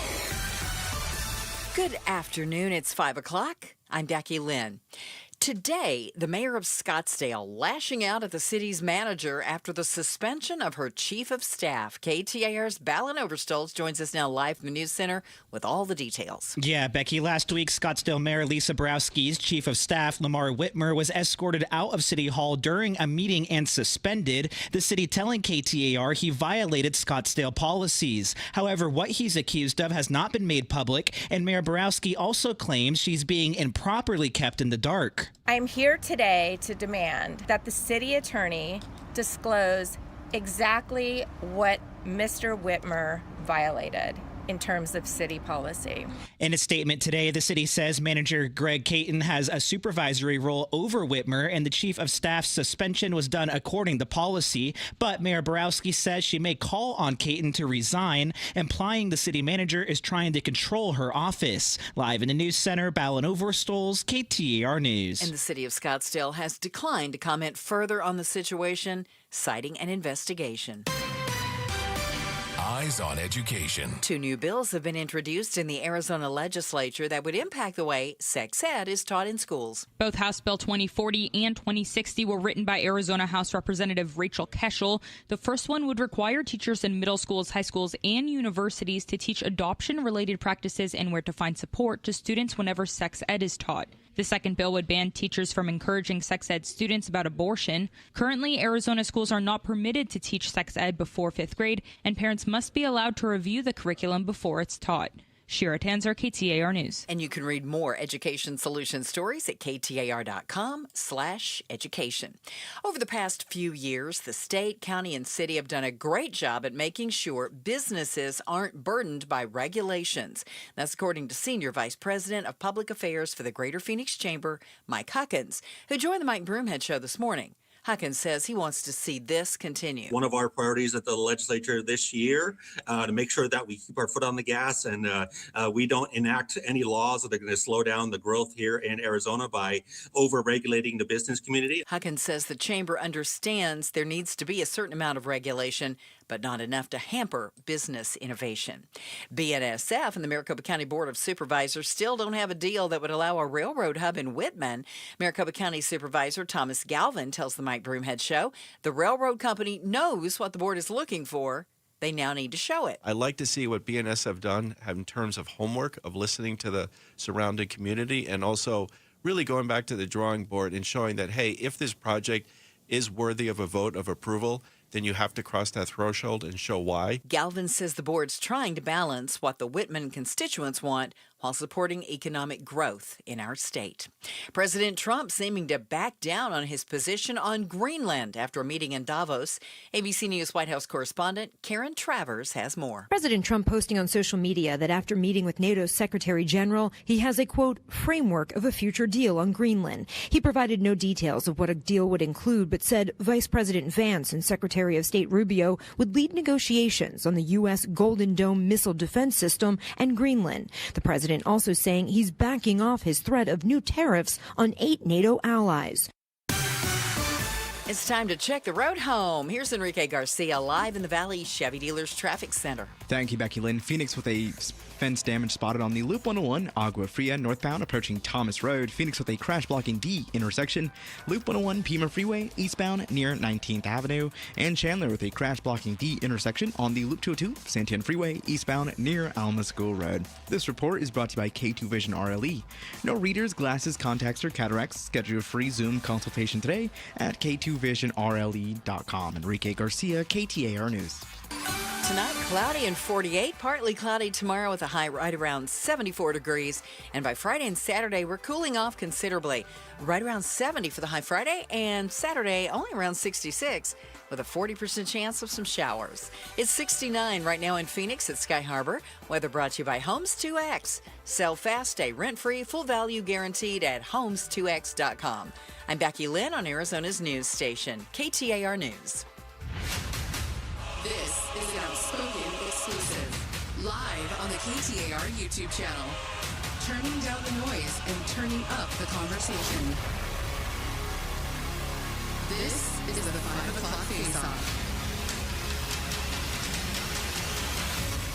Good afternoon. It's 5 o'clock. I'm Becky Lynn. Today, the mayor of Scottsdale lashing out at the city's manager after the suspension of her chief of staff. KTAR's Ballin Overstolz joins us now live from the News Center with all the details. Yeah, Becky, last week, Scottsdale Mayor Lisa Borowski's chief of staff, Lamar Whitmer, was escorted out of City Hall during a meeting and suspended. The city telling KTAR he violated Scottsdale policies. However, what he's accused of has not been made public, and Mayor Borowski also claims she's being improperly kept in the dark. I'm here today to demand that the city attorney disclose exactly what Mr. Whitmer violated in terms of city policy. In a statement today, the city says manager Greg Caton has a supervisory role over Whitmer, and the chief of staff's suspension was done according to policy. But Mayor Borowski says she may call on Caton to resign, implying the city manager is trying to control her office. Live in the news center, Ballin Overstoles, KTAR News. And the city of Scottsdale has declined to comment further on the situation, citing an investigation. Eyes on education. 2 new bills have been introduced in the Arizona legislature that would impact the way sex ed is taught in schools. Both House Bill 2040 and 2060 were written by Arizona House Representative Rachel Keschel. The first one would require teachers in middle schools, high schools, and universities to teach adoption-related practices and where to find support to students whenever sex ed is taught. The second bill would ban teachers from encouraging sex ed students about abortion. Currently, Arizona schools are not permitted to teach sex ed before 5th grade, and parents must be allowed to review the curriculum before it's taught. Shira Tanzer, KTAR News. And you can read more education solution stories at KTAR.com/education. Over the past few years, the state, county, and city have done a great job at making sure businesses aren't burdened by regulations. That's according to Senior Vice President of Public Affairs for the Greater Phoenix Chamber, Mike Huckins, who joined the Mike Broomhead Show this morning. Huckins says he wants to see this continue. One of our priorities at the legislature this year to make sure that we keep our foot on the gas and we don't enact any laws that are going to slow down the growth here in Arizona by over-regulating the business community. Huckins says the chamber understands there needs to be a certain amount of regulation, but not enough to hamper business innovation. BNSF and the Maricopa County Board of Supervisors still don't have a deal that would allow a railroad hub in Whitman. Maricopa County Supervisor Thomas Galvin tells the Mike Broomhead Show the railroad company knows what the board is looking for. They now need to show it. I'd like to see what BNS have done in terms of homework, of listening to the surrounding community, and also really going back to the drawing board and showing that, hey, if this project is worthy of a vote of approval, then you have to cross that threshold and show why. Galvin says the board's trying to balance what the Whitman constituents want while supporting economic growth in our state. President Trump seeming to back down on his position on Greenland after a meeting in Davos. ABC News White House correspondent Karen Travers has more. President Trump posting on social media that after meeting with NATO's Secretary General, he has a, quote, framework of a future deal on Greenland. He provided no details of what a deal would include, but said Vice President Vance and Secretary of State Rubio would lead negotiations on the U.S. Golden Dome missile defense system and Greenland. The president also saying he's backing off his threat of new tariffs on 8 NATO allies. It's time to check the road home. Here's Enrique Garcia live in the Valley Chevy Dealers Traffic Center. Thank you, Becky Lynn. Phoenix with a fence damage spotted on the Loop 101, Agua Fria northbound approaching Thomas Road. Phoenix with a crash blocking D intersection. Loop 101, Pima Freeway eastbound near 19th Avenue. And Chandler with a crash blocking D intersection on the Loop 202, Santiago Freeway eastbound near Alma School Road. This report is brought to you by K2 Vision RLE. No readers, glasses, contacts, or cataracts. Schedule a free Zoom consultation today at k2visionrle.com. Enrique Garcia, KTAR News. Tonight, cloudy and 48, partly cloudy tomorrow with a high right around 74 degrees. And by Friday and Saturday, we're cooling off considerably. Right around 70 for the high Friday, and Saturday only around 66 with a 40% chance of some showers. It's 69 right now in Phoenix at Sky Harbor. Weather brought to you by Homes 2X. Sell fast, stay rent-free, full value guaranteed at homes2x.com. I'm Becky Lynn on Arizona's news station, KTAR News. This is an Outspoken exclusive, live on the KTAR YouTube channel. Turning down the noise and turning up the conversation. This is the 5 o'clock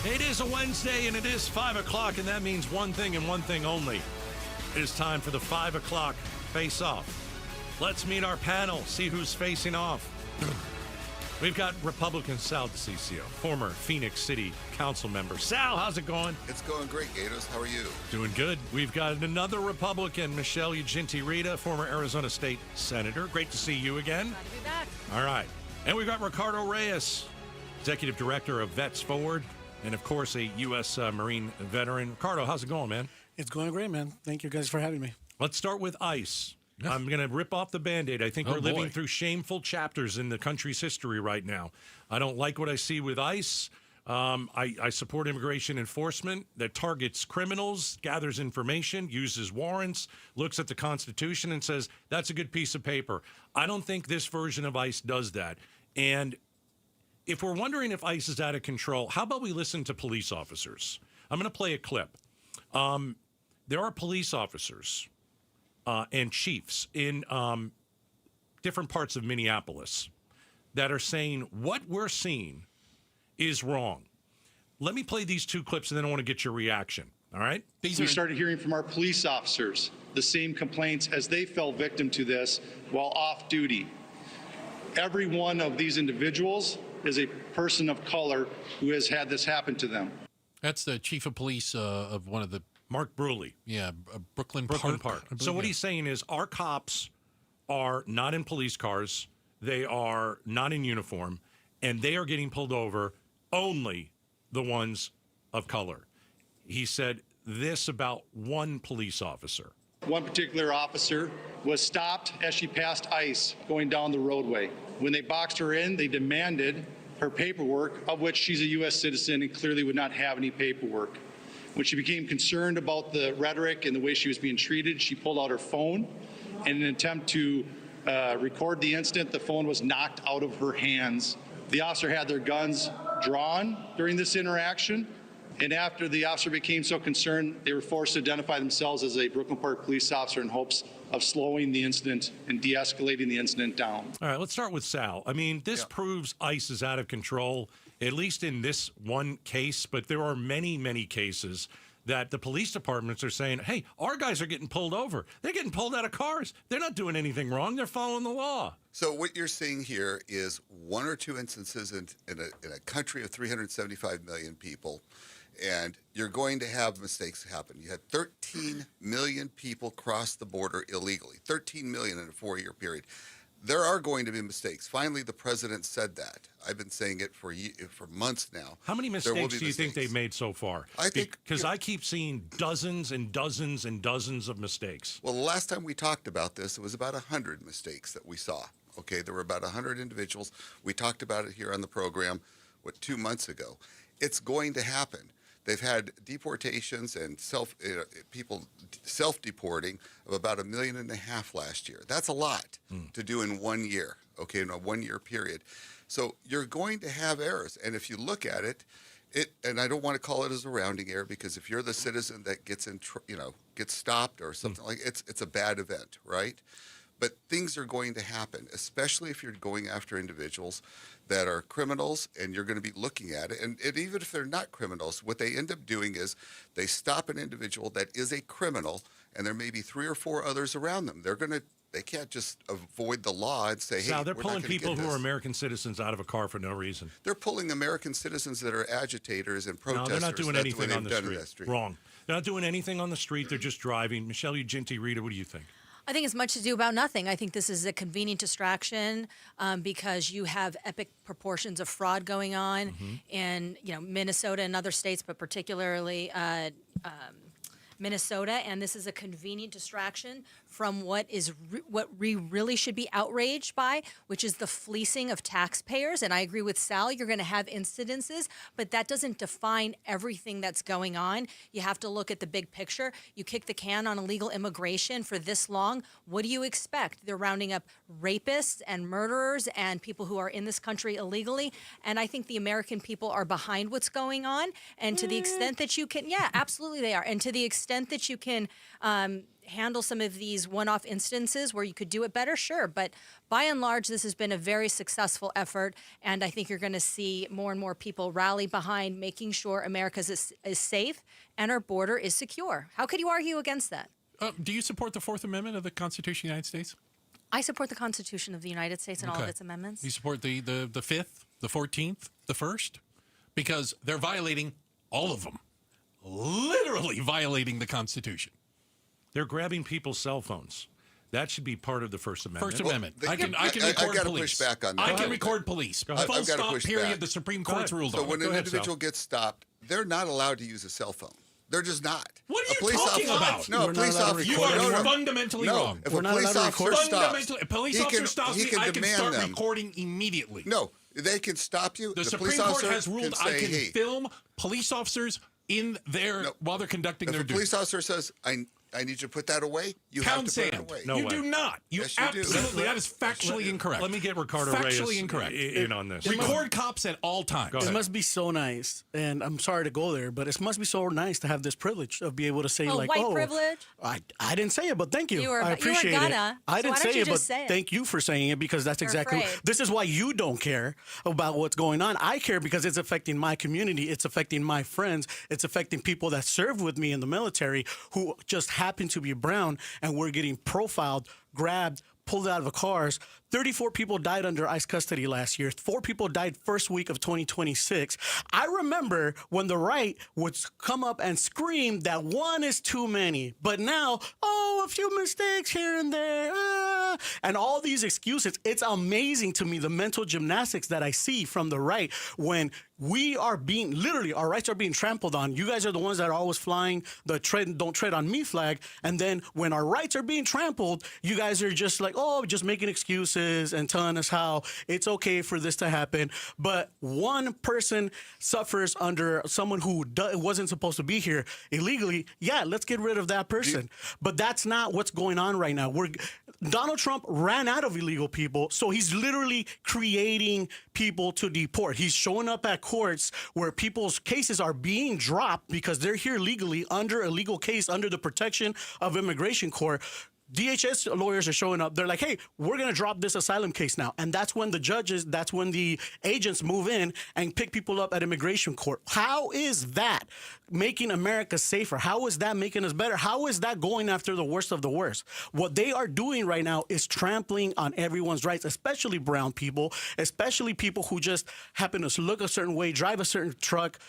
Faceoff. It is a Wednesday and it is 5 o'clock, and that means one thing and one thing only. It is time for the 5 o'clock Face-Off. Let's meet our panel, see who's facing off. We've got Republican Sal DeCiccio, former Phoenix City Council member. Sal, how's it going? It's going great, Gators. How are you? Doing good. We've got another Republican, Michelle Ugenti-Rita, former Arizona State Senator. Great to see you again. Glad to be back. All right. And we've got Ricardo Reyes, Executive Director of Vets Forward, and, of course, a U.S. Marine veteran. Ricardo, how's it going, man? It's going great, man. Thank you guys for having me. Let's start with ICE. I'm going to rip off the Band-Aid. I think we're living through shameful chapters in the country's history right now. I don't like what I see with ICE. I support immigration enforcement that targets criminals, gathers information, uses warrants, looks at the Constitution and says, that's a good piece of paper. I don't think this version of ICE does that. And if we're wondering if ICE is out of control, how about we listen to police officers? I'm going to play a clip. There are police officers and chiefs in different parts of Minneapolis that are saying what we're seeing is wrong. Let me play these two clips, and then I want to get your reaction. All right? We started hearing from our police officers the same complaints as they fell victim to this while off duty. Every one of these individuals is a person of color who has had this happen to them. That's the chief of police of one of the... Mark Bruley. Yeah, Brooklyn Park. So what he's saying is our cops are not in police cars. They are not in uniform, and they are getting pulled over, only the ones of color. He said this about one police officer. One particular officer was stopped as she passed ICE going down the roadway. When they boxed her in, they demanded her paperwork, of which she's a U.S. citizen and clearly would not have any paperwork. When she became concerned about the rhetoric and the way she was being treated, she pulled out her phone. In an attempt to record the incident, the phone was knocked out of her hands. The officer had their guns drawn during this interaction, and after the officer became so concerned, they were forced to identify themselves as a Brooklyn Park police officer in hopes of slowing the incident and de-escalating the incident down. All right, let's start with Sal. I mean, this proves ICE is out of control, at least in this one case, but there are many, many cases that the police departments are saying, hey, our guys are getting pulled over. They're getting pulled out of cars. They're not doing anything wrong. They're following the law. So what you're seeing here is one or two instances in a country of 375 million people, and you're going to have mistakes happen. You had 13 million people cross the border illegally, 13 million in a 4-year period. There are going to be mistakes. Finally, the president said that. I've been saying it for months now. How many mistakes do you think they've made so far? I think because I keep seeing dozens and dozens and dozens of mistakes. Well, the last time we talked about this, it was about 100 mistakes that we saw. Okay, there were about 100 individuals. We talked about it here on the program, 2 months ago. It's going to happen. They've had deportations and people self-deporting of about 1.5 million last year. That's a lot to do in 1 year, okay, in a 1-year period. So you're going to have errors. And if you look at it, and I don't want to call it as a rounding error, because if you're the citizen that gets gets stopped or something like it's a bad event, right? But things are going to happen, especially if you're going after individuals that are criminals and you're going to be looking at it. And even if they're not criminals, what they end up doing is they stop an individual that is a criminal, and there may be 3 or 4 others around them. They can't just avoid the law and say, hey, Sal, they're we're pulling not gonna people get who this. are American citizens out of a car for no reason. They're pulling American citizens that are agitators and protesters. No, they're not doing That's anything what on the they've done in street. that Wrong. They're not doing anything on the street. They're just driving. Michelle Ugenti, Rita, what do you think? I think it's much to do about nothing. I think this is a convenient distraction because you have epic proportions of fraud going on in Minnesota and other states, but particularly Minnesota, and this is a convenient distraction from what we really should be outraged by, which is the fleecing of taxpayers. And I agree with Sal, you're going to have incidences, but that doesn't define everything that's going on. You have to look at the big picture. You kick the can on illegal immigration for this long. What do you expect? They're rounding up rapists and murderers and people who are in this country illegally. And I think the American people are behind what's going on. And to the extent that you can, yeah, absolutely they are. And to the extent that you can handle some of these one-off instances where you could do it better, sure. But by and large, this has been a very successful effort, and I think you're going to see more and more people rally behind making sure America is safe and our border is secure. How could you argue against that? Do you support the Fourth Amendment of the Constitution of the United States? I support the Constitution of the United States and all of its amendments. You support the 5th, the 14th, the 1st? Because they're violating all of them. Literally violating the Constitution. They're grabbing people's cell phones. That should be part of the First Amendment. First Amendment. I can record police. Push back on that. I can record police. Full stop, period. The Supreme Court's ruled on. So when an individual gets stopped, they're not allowed to use a cell phone. They're just not. What are A you police talking officer- about? No, a police officer. You are fundamentally wrong. If a police officer stops, a police he officer can- stops he me, can I can demand start them. recording immediately. No, they can stop you. The police Supreme Court officer has ruled I say, can hey, film police officers in their while they're conducting if their a duty. police officer says, I need you to put that away, you Pound have to put sand. it away. No you do not. You Yes, you do. absolutely. That is factually incorrect. Let me get Ricardo Factually Reyes incorrect. in on this. Record cops at all times. It must be so nice, and I'm sorry to go there, but it must be so nice to have this privilege of be able to say white privilege? I didn't say it, but thank you. You were- I you were appreciate gonna, it. I so didn't why don't say you it, but just say it? thank you for saying it because that's exactly. afraid. This is why you don't care about what's going on. I care because it's affecting my community. It's affecting my friends. It's affecting people that served with me in the military who just happen to be brown, and we're getting profiled, grabbed, pulled out of the cars. 34 people died under ICE custody last year. 4 people died first week of 2026. I remember when the right would come up and scream that one is too many. But now, a few mistakes here and there. And all these excuses. It's amazing to me the mental gymnastics that I see from the right when we are being, literally, our rights are being trampled on. You guys are the ones that are always flying the don't tread on me flag. And then when our rights are being trampled, you guys are just like, just making excuses and telling us how it's okay for this to happen. But one person suffers under someone who wasn't supposed to be here illegally. Yeah, let's get rid of that person. But that's not what's going on right now. Donald Trump ran out of illegal people, so he's literally creating people to deport. He's showing up at courts where people's cases are being dropped because they're here legally under a legal case under the protection of immigration court. DHS lawyers are showing up. They're like, hey, we're going to drop this asylum case now. And that's when that's when the agents move in and pick people up at immigration court. How is that making America safer? How is that making us better? How is that going after the worst of the worst? What they are doing right now is trampling on everyone's rights, especially brown people, especially people who just happen to look a certain way, drive a certain truck,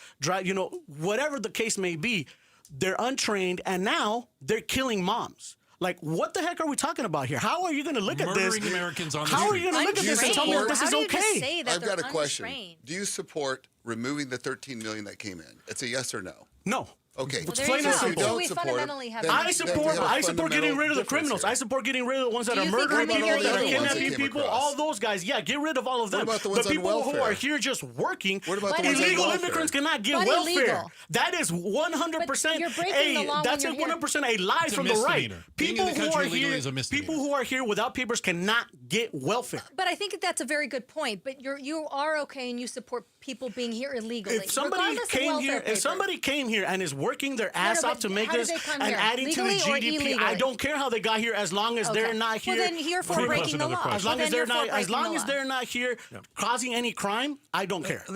whatever the case may be. They're untrained, and now they're killing moms. Like, what the heck are we talking about here? How are you going to look at this? Murdering Americans on the How are street. you going to look at this and tell me that this is okay? I've got a question. Do you support removing the 13 million that came in? It's a yes or no. No. Okay. It's plain and simple. Don't support I support getting rid of the criminals. I support getting rid of the ones that are murdering people, that are kidnapping people, all those guys. Yeah, get rid of all of them. What about the ones on people who welfare? are here just working, What about the ones on illegal welfare? immigrants cannot get But welfare. illegal. That is 100% you're breaking the law that's when you're 100% a lie It's a from the right. misdemeanor. Being in the country illegally is a misdemeanor. People who are here without papers cannot get welfare. But I think that's a very good point. But you are okay and you support people being here illegally. If somebody regardless of came welfare here, papers. if somebody came here and is working their ass off but to make how did this they come and here? adding to the Legally or GDP, I illegally? don't care how they got here as long as they're Okay. not here. Well, then you're for breaking the law. As long Well, as then they're you're for not, as breaking long the as law. they're not here causing any crime, I don't care. I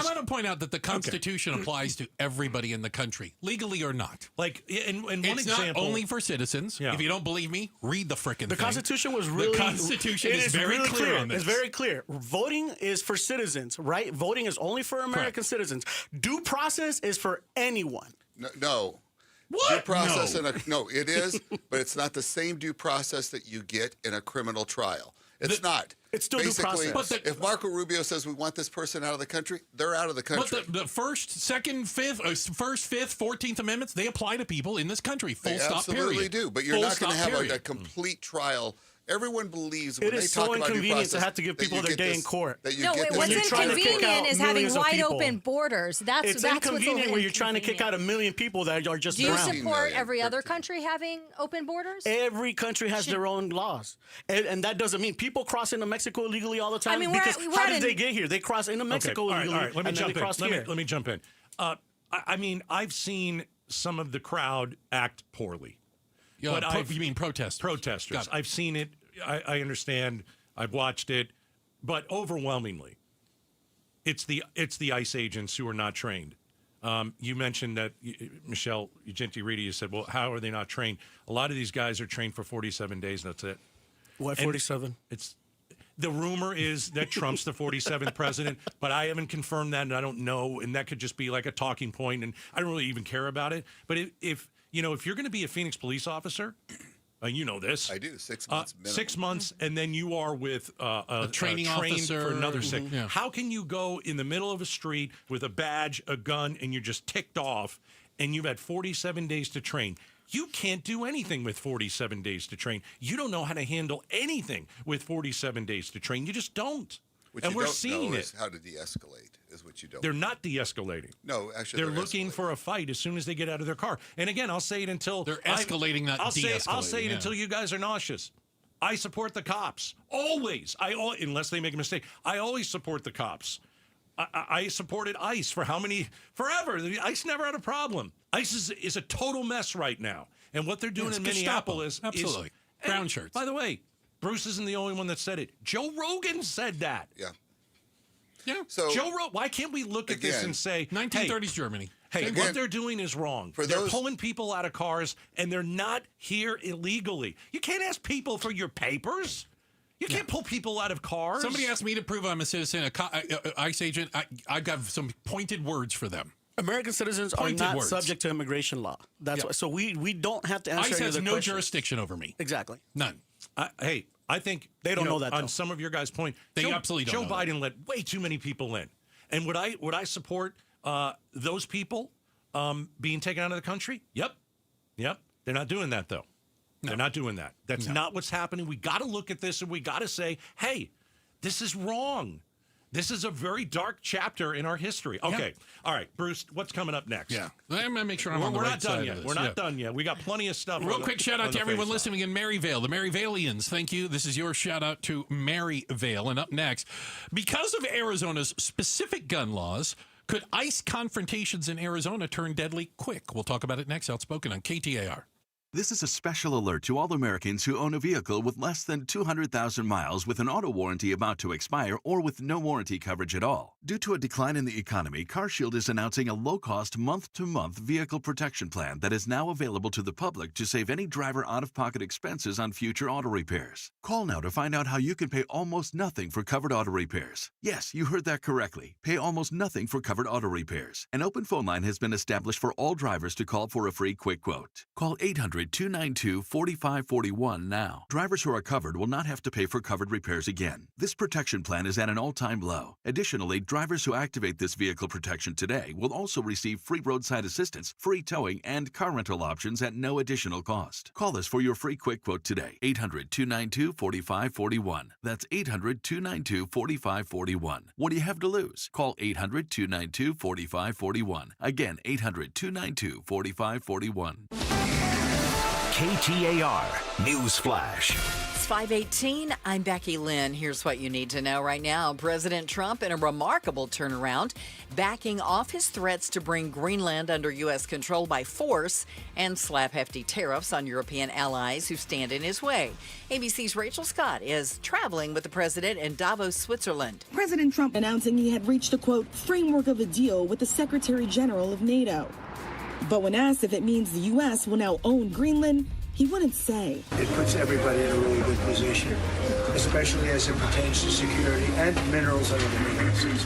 want to point out that the Constitution applies to everybody in the country, legally or not. Like, and one It's example, not only for citizens. Yeah. If you don't believe me, read the frickin' thing. The Constitution was really The Constitution it is very really clear on this. It's very clear. Voting is for citizens, right? Voting is only for American citizens. Due process is for anyone. No. What? Due process No. it is, but it's not the same due process that you get in a criminal trial. It's not. It's still due Basically, process. if Marco Rubio says we want this person out of the country, they're out of the country. But the first, second, fifth, 14th Amendments, they apply to people in this country. Full They stop, absolutely period. do. But you're Full not going to stop, have period. a complete trial. Everyone believes when It they is talk so about due inconvenient to process have to give that people you their get day in this- court. that you No, get this- what's When you're trying to kick out inconvenient is having millions of wide people. open borders. That's It's what's inconvenient when you're trying to inconvenient. kick out 1 million people that are just Do you brown. support every other country having open borders? Every country has their own laws, and that doesn't mean people cross into Mexico illegally all the time. I mean, we're because at- we're how at did an- they get here? They cross into Mexico All illegally, right. Let me and then jump they in. cross here. Let me jump in. I mean, I've seen some of the crowd act poorly. Yeah, but you mean protesters? Protesters. Got it. I've seen it. I understand. I've watched it, but overwhelmingly, it's the ICE agents who are not trained. You mentioned that, Michelle Ugenti-Reedy, you said, well, how are they not trained? A lot of these guys are trained for 47 days, and that's it. What, And 47? The rumor is that Trump's the 47th president, but I haven't confirmed that, and I don't know, and that could just be like a talking point, and I don't really even care about it. But if you're going to be a Phoenix police officer, you know this. I do. 6 months minimum. 6 months, and then you are with a training officer for another 6. Yeah. How can you go in the middle of a street with a badge, a gun, and you're just ticked off, and you've had 47 days to train. You can't do anything with 47 days to train. You don't know how to handle anything with 47 days to train. You just don't. What and you we're don't seeing know it. is how to de-escalate is what you don't. They're not de-escalating. No, actually, they're looking for a fight as soon as they get out of their car. And again, I'll say it until They're escalating, not I'll de-escalating, say it yeah. until you guys are nauseous. I support the cops always. Unless they make a mistake, I always support the cops. I supported ICE for how many? Forever. ICE never had a problem. ICE is a total mess right now. And what they're doing in Minneapolis Absolutely. is Brown shirts. By the way, Bruce isn't the only one that said it. Joe Rogan said that. Yeah. Yeah. So Joe Rogan. Why can't we look at this and say, 1930s Germany. Hey, Again, what they're doing is wrong. for They're those- pulling people out of cars, and they're not here illegally. You can't ask people for your papers. You can't pull people out of cars. Somebody asked me to prove I'm a citizen, a ICE agent. I've got some pointed words for them. American citizens are Pointed not words. subject to immigration law. That's why. So we don't have to answer ICE any has other no questions. jurisdiction over me. Exactly. None. Hey, I think They don't you know that, On though. some of your guys' point, They absolutely don't Joe know that. Biden let way too many people in, and would I support those people being taken out of the country? Yep. They're not doing that though. No. They're not doing that. That's not what's happening. We got to look at this and we got to say, hey, this is wrong. This is a very dark chapter in our history. Okay. All right, Bruce, what's coming up next? Yeah. I'm going to make sure I'm We're on the not right done side yet. of this. We're not done yet. We got plenty of stuff. Real on quick the- shout on out to the everyone Faceoff. listening in Maryvale, the Maryvalians. Thank you. This is your shout out to Maryvale. And up next, because of Arizona's specific gun laws, could ICE confrontations in Arizona turn deadly quick? We'll talk about it next. Outspoken on KTAR. This is a special alert to all Americans who own a vehicle with less than 200,000 miles with an auto warranty about to expire or with no warranty coverage at all. Due to a decline in the economy, CarShield is announcing a low-cost month-to-month vehicle protection plan that is now available to the public to save any driver out-of-pocket expenses on future auto repairs. Call now to find out how you can pay almost nothing for covered auto repairs. Yes, you heard that correctly. Pay almost nothing for covered auto repairs. An open phone line has been established for all drivers to call for a free quick quote. Call 800-292-4541 now. Drivers who are covered will not have to pay for covered repairs again. This protection plan is at an all-time low. Additionally, drivers who activate this vehicle protection today will also receive free roadside assistance, free towing, and car rental options at no additional cost. Call us for your free quick quote today. 800-292-4541. That's 800-292-4541. What do you have to lose? Call 800-292-4541. Again, 800-292-4541. KTAR News Flash. It's 5:18. I'm Becky Lynn. Here's what you need to know right now. President Trump, in a remarkable turnaround, backing off his threats to bring Greenland under U.S. control by force and slap hefty tariffs on European allies who stand in his way. ABC's Rachel Scott is traveling with the president in Davos, Switzerland. President Trump announcing he had reached a, quote, framework of a deal with the Secretary General of NATO. But when asked if it means the U.S. will now own Greenland, he wouldn't say. It puts everybody in a really good position, especially as it pertains to security and minerals and other minerals.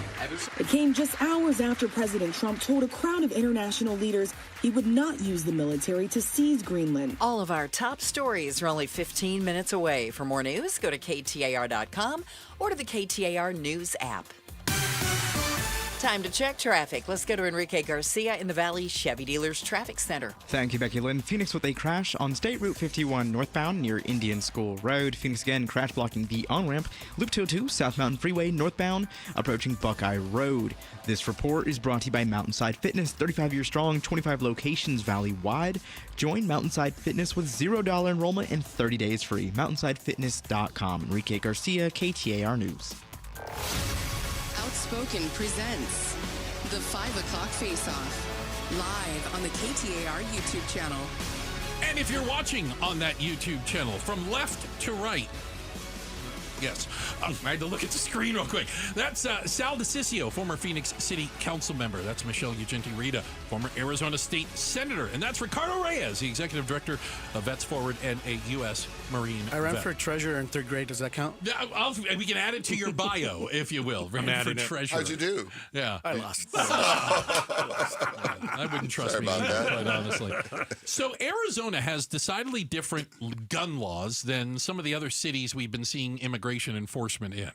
It came just hours after President Trump told a crowd of international leaders he would not use the military to seize Greenland. All of our top stories are only 15 minutes away. For more news, go to KTAR.com or to the KTAR News app. Time to check traffic. Let's go to Enrique Garcia in the Valley Chevy Dealers Traffic Center. Thank you, Becky Lynn. Phoenix with a crash on State Route 51 northbound near Indian School Road. Phoenix again, crash blocking the on-ramp. Loop 202 South Mountain Freeway northbound approaching Buckeye Road. This report is brought to you by Mountainside Fitness, 35 years strong, 25 locations valley-wide. Join Mountainside Fitness with $0 enrollment and 30 days free. MountainsideFitness.com. Enrique Garcia, KTAR News. Outspoken presents the 5 o'clock Faceoff, live on the KTAR YouTube channel. And if you're watching on that YouTube channel, from left to right, yes, I had to look at the screen real quick. That's Sal DeCiccio, former Phoenix City Council member. That's Michelle Ugenti-Rita, former Arizona State Senator. And that's Ricardo Reyes, the Executive Director of Vets Forward and a U.S. Marine I ran vet. for treasurer in 3rd grade. Does that count? We can add it to your bio, if you will. Ran for treasurer. How'd you do? Yeah. I lost. I wouldn't trust Sorry me, about that. quite honestly. So Arizona has decidedly different gun laws than some of the other cities we've been seeing immigration enforcement in.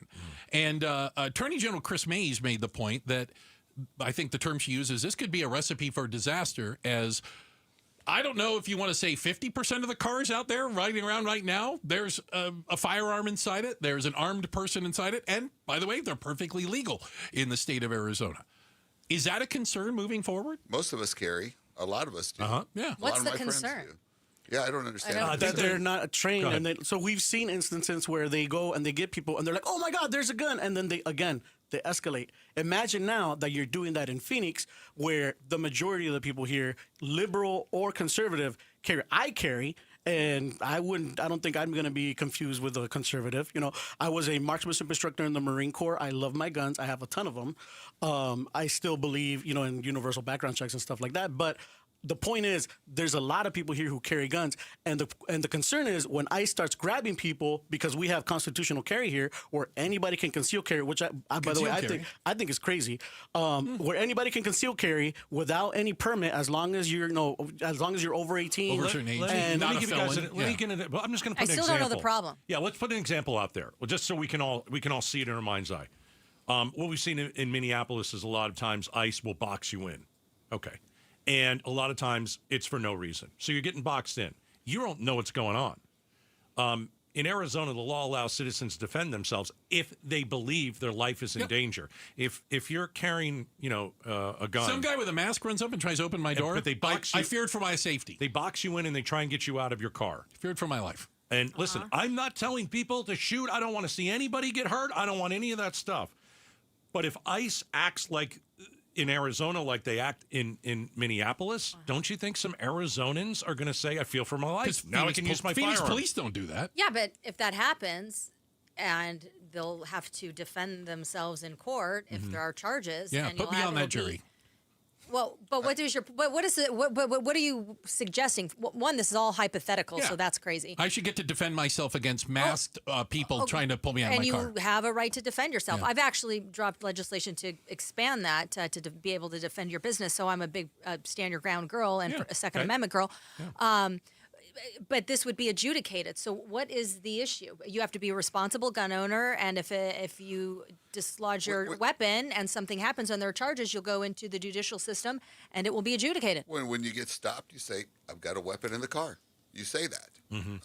And Attorney General Chris Mays made the point that I think the term she uses, this could be a recipe for disaster, as I don't know if you want to say 50% of the cars out there riding around right now, there's a firearm inside it, there's an armed person inside it, and by the way, they're perfectly legal in the state of Arizona. Is that a concern moving forward? Most of us carry. A lot of us do. Yeah. What's the concern? Yeah, I don't understand. That they're not trained, and so we've seen instances where they go and they get people, and they're like, "Oh my God, there's a gun," and then they escalate. Imagine now that you're doing that in Phoenix, where the majority of the people here, liberal or conservative, carry. I carry. And I don't think I'm going to be confused with a conservative. You know, I was a marksmanship instructor in the Marine Corps. I love my guns. I have a ton of them. I still believe, you know, in universal background checks and stuff like that. But the point is, there's a lot of people here who carry guns, and the concern is when ICE starts grabbing people, because we have constitutional carry here, where anybody can conceal carry, which by the way I think is crazy, where anybody can conceal carry without any permit, as long as you're over 18, over a certain age, and not let me a give you guys felon. well, I'm just going to put I an example. still don't know the problem. Yeah, let's put an example out there, well, just so we can all see it in our mind's eye. What we've seen in Minneapolis is a lot of times ICE will box you in. Okay. And a lot of times it's for no reason. So you're getting boxed in. You don't know what's going on. In Arizona, the law allows citizens to defend themselves if they believe their life is in danger. If you're carrying, a gun, some guy with a mask runs up and tries to open my door. But they box you. I feared for my safety. They box you in and they try and get you out of your car. Feared for my life. And listen, I'm not telling people to shoot. I don't want to see anybody get hurt. I don't want any of that stuff. But if ICE acts like in Arizona, like they act in Minneapolis, don't you think some Arizonans are going to say, I feel for my life? Now I can use my Phoenix firearm. police don't do that. Yeah, but if that happens, and they'll have to defend themselves in court if there are charges. Yeah, and put me on that jury. Well, but what is your? What is it? What are you suggesting? One, this is all hypothetical, so that's crazy. I should get to defend myself against masked people trying to pull me out of my car. And you have a right to defend yourself. Yeah. I've actually dropped legislation to expand that to be able to defend your business. So I'm a big stand your ground girl and a Second Amendment girl. Yeah. But this would be adjudicated. So what is the issue? You have to be a responsible gun owner, and if you dislodge your weapon and something happens and there are charges, you'll go into the judicial system and it will be adjudicated. When you get stopped, you say, I've got a weapon in the car. You say that.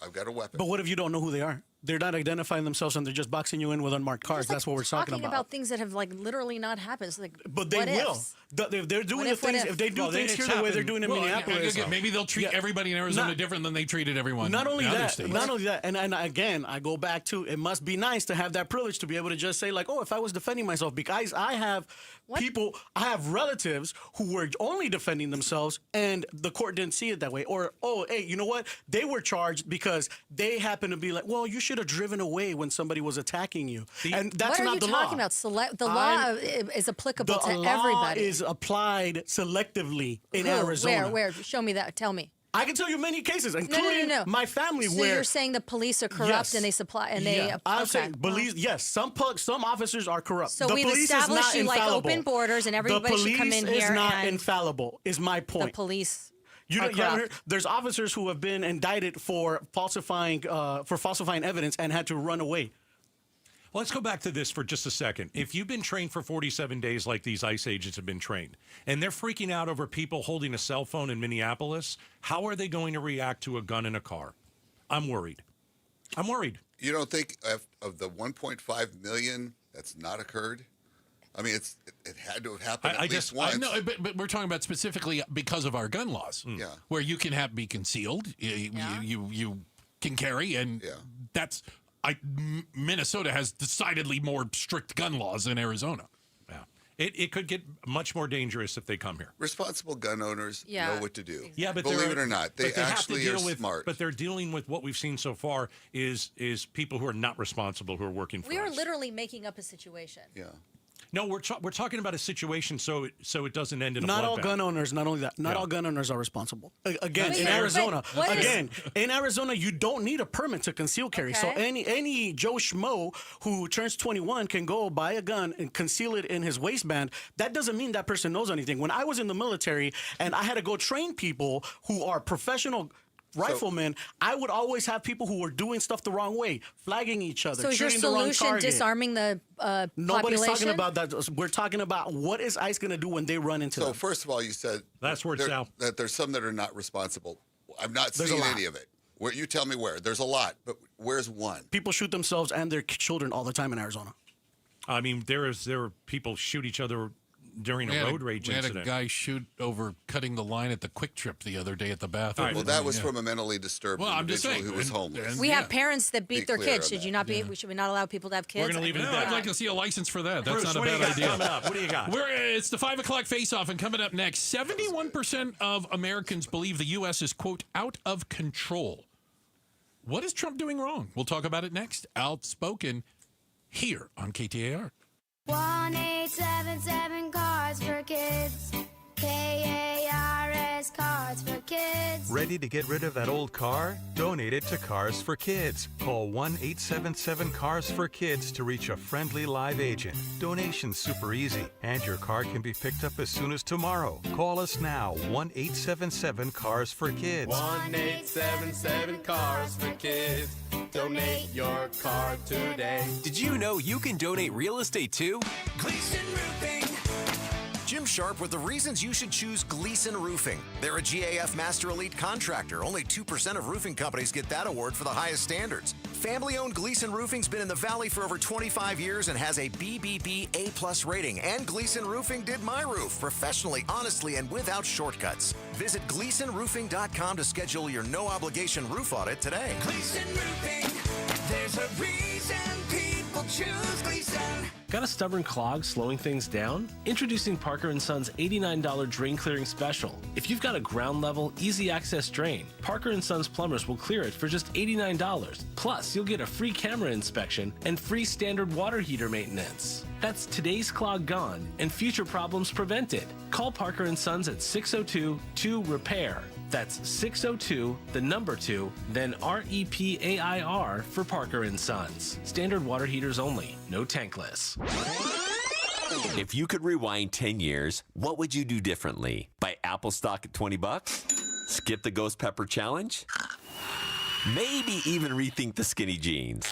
I've got a weapon. But what if you don't know who they are? They're not identifying themselves and they're just boxing you in with unmarked cars. That's what we're talking about things that have literally not happened. It's but they will. If they're doing things, if they do things here the way they're doing in Minneapolis, maybe they'll treat everybody in Arizona different than they treated everyone. Not only that, and again, I go back to it must be nice to have that privilege to be able to just say if I was defending myself, because I have I have relatives who were only defending themselves and the court didn't see it that way. Or, hey, you know what? They were charged because they happened to be like, well, you should have driven away when somebody was attacking you. And that's not the law. What are you talking about? The law is applicable to everybody. The law is applied selectively in Arizona. Where? Show me that. Tell me. I can tell you many cases, including my family. So you're saying the police are corrupt and they supply and they. I'm saying, yes, some officers are corrupt. So the we've police established is not infallible. open borders and everybody should come in here. The police is not infallible. Is my point. The police. There's officers who have been indicted for falsifying evidence and had to run away. Well, let's go back to this for just a second. If you've been trained for 47 days like these ICE agents have been trained, and they're freaking out over people holding a cell phone in Minneapolis, how are they going to react to a gun in a car? I'm worried. You don't think of the 1.5 million that's not occurred? I mean, it had to have happened at least once. No, but we're talking about specifically because of our gun laws, where you can be concealed, you can carry, and that's. Minnesota has decidedly more strict gun laws than Arizona. Yeah, it could get much more dangerous if they come here. Responsible gun owners know what to do. Exactly. Yeah, but believe it or not, they actually are smart. But they're dealing with what we've seen so far is people who are not responsible who are working for us. We are literally making up a situation. Yeah. No, we're talking about a situation so it doesn't end in a bloodbath. Not all gun owners. Not only that. Not all gun owners are responsible. Again, in Arizona. In Arizona, you don't need a permit to conceal carry. Okay. So any Joe Schmo who turns 21 can go buy a gun and conceal it in his waistband. That doesn't mean that person knows anything. When I was in the military and I had to go train people who are professional riflemen, I would always have people who were doing stuff the wrong way, flagging each other, So is your shooting the wrong solution target. disarming the Nobody's population? talking about that. We're talking about what is ICE going to do when they run into them. So first of all, you said last word, Sal, that there's some that are not responsible. I've not There's seen a lot. any of it. Where you tell me where? There's a lot, but where's one? People shoot themselves and their children all the time in Arizona. I mean, there were people shoot each other during a road rage we incident. had a guy shoot over cutting the line at the Quick Trip the other day at the bathroom. Well, that was from a mentally disturbed Well, I'm just individual saying, who was homeless. We have parents that beat Be their clear kids. on Should that. you not be? Should we not allow people to have kids? We're going to leave it at I'd that. like to see a license for that. That's Bruce, not a what do you bad got idea. coming up? What do you got? It's the 5 o'clock face-off, and coming up next, 71% of Americans believe the U.S. is, quote, out of control. What is Trump doing wrong? We'll talk about it next. Outspoken here on KTAR. 1-877 Cards for Kids. KARS Cards for Kids. Ready to get rid of that old car? Donate it to Cars for Kids. Call 1-877-CARS-FOR-KIDS to reach a friendly live agent. Donation's super easy, and your car can be picked up as soon as tomorrow. Call us now, 1-877-CARS-FOR-KIDS. 1-877 Cars for Kids. Donate your car today. Did you know you can donate real estate too? Gleason Roofing. Jim Sharp with the reasons you should choose Gleason Roofing. They're a GAF Master Elite contractor. Only 2% of roofing companies get that award for the highest standards. Family-owned Gleason Roofing's been in the Valley for over 25 years and has a BBB A+ rating. And Gleason Roofing did my roof professionally, honestly, and without shortcuts. Visit GleasonRoofing.com to schedule your no-obligation roof audit today. Gleason Roofing. There's a reason people choose Gleason. Got a stubborn clog slowing things down? Introducing Parker & Son's $89 drain clearing special. If you've got a ground level, easy access drain, Parker & Son's plumbers will clear it for just $89. Plus, you'll get a free camera inspection and free standard water heater maintenance. That's today's clog gone and future problems prevented. Call Parker & Sons at 602-2-REPAIR. That's 602, the number 2, then REPAIR for Parker & Sons. Standard water heaters only, no tankless. If you could rewind 10 years, what would you do differently? Buy Apple stock at $20? Skip the Ghost Pepper Challenge? Maybe even rethink the skinny jeans.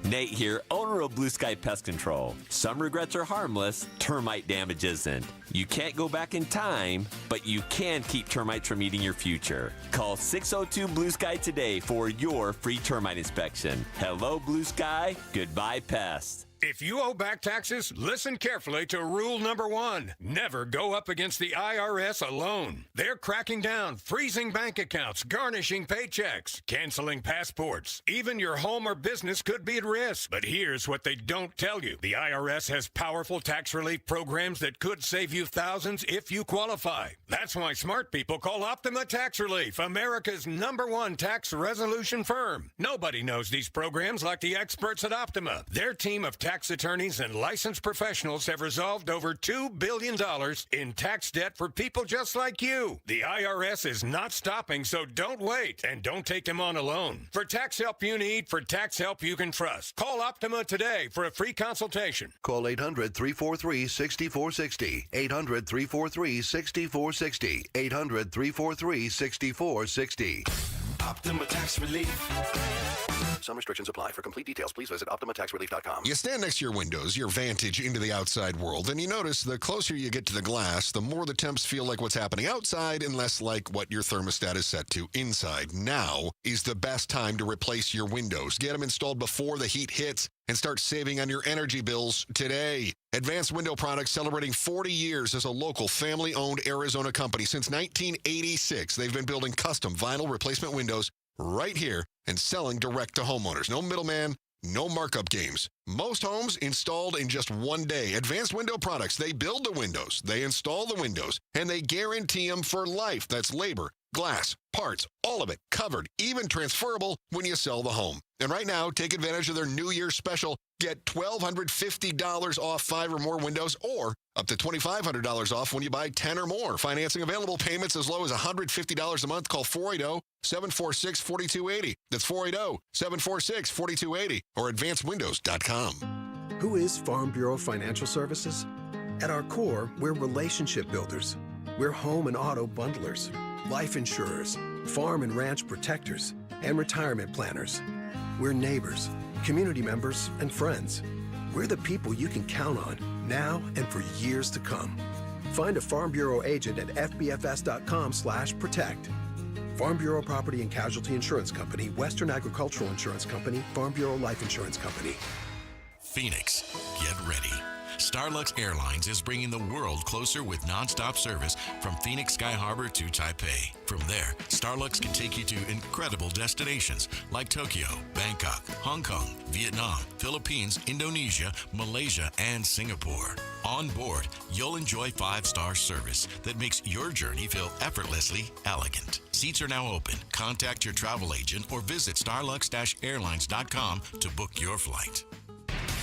Nate here, owner of Blue Sky Pest Control. Some regrets are harmless, termite damage isn't. You can't go back in time, but you can keep termites from eating your future. Call 602 Blue Sky today for your free termite inspection. Hello, Blue Sky. Goodbye, pests. If you owe back taxes, listen carefully to rule number 1. Never go up against the IRS alone. They're cracking down, freezing bank accounts, garnishing paychecks, canceling passports. Even your home or business could be at risk. But here's what they don't tell you. The IRS has powerful tax relief programs that could save you thousands if you qualify. That's why smart people call Optima Tax Relief, America's #1 tax resolution firm. Nobody knows these programs like the experts at Optima. Their team of tax attorneys and licensed professionals have resolved over $2 billion in tax debt for people just like you. The IRS is not stopping, so don't wait and don't take them on alone. For tax help you need, for tax help you can trust, call Optima today for a free consultation. Call 800-343-6460. 800-343-6460. 800-343-6460. Optima Tax Relief. Some restrictions apply. For complete details, please visit OptimaTaxRelief.com. You stand next to your windows, your vantage into the outside world, and you notice the closer you get to the glass, the more the temps feel like what's happening outside and less like what your thermostat is set to inside. Now is the best time to replace your windows. Get them installed before the heat hits and start saving on your energy bills today. Advanced Window Products celebrating 40 years as a local family-owned Arizona company. Since 1986, they've been building custom vinyl replacement windows right here and selling direct to homeowners. No middleman, no markup games. Most homes installed in just one day. Advanced Window Products, they build the windows, they install the windows, and they guarantee them for life. That's labor, glass, parts, all of it covered, even transferable when you sell the home. And right now, take advantage of their New Year's special. Get $1,250 off 5 or more windows, or up to $2,500 off when you buy 10 or more. Financing available, payments as low as $150 a month. Call 480-746-4280. That's 480-746-4280 or advancedwindows.com. Who is Farm Bureau Financial Services? At our core, we're relationship builders. We're home and auto bundlers. life insurers, farm and ranch protectors, and retirement planners. We're neighbors, community members, and friends. We're the people you can count on now and for years to come. Find a Farm Bureau agent at fbfs.com/protect. Farm Bureau Property and Casualty Insurance Company, Western Agricultural Insurance Company, Farm Bureau Life Insurance Company. Phoenix, get ready. Starlux Airlines is bringing the world closer with nonstop service from Phoenix Sky Harbor to Taipei. From there, Starlux can take you to incredible destinations like Tokyo, Bangkok, Hong Kong, Vietnam, Philippines, Indonesia, Malaysia, and Singapore. On board, you'll enjoy 5-star service that makes your journey feel effortlessly elegant. Seats are now open. Contact your travel agent or visit starlux-airlines.com to book your flight.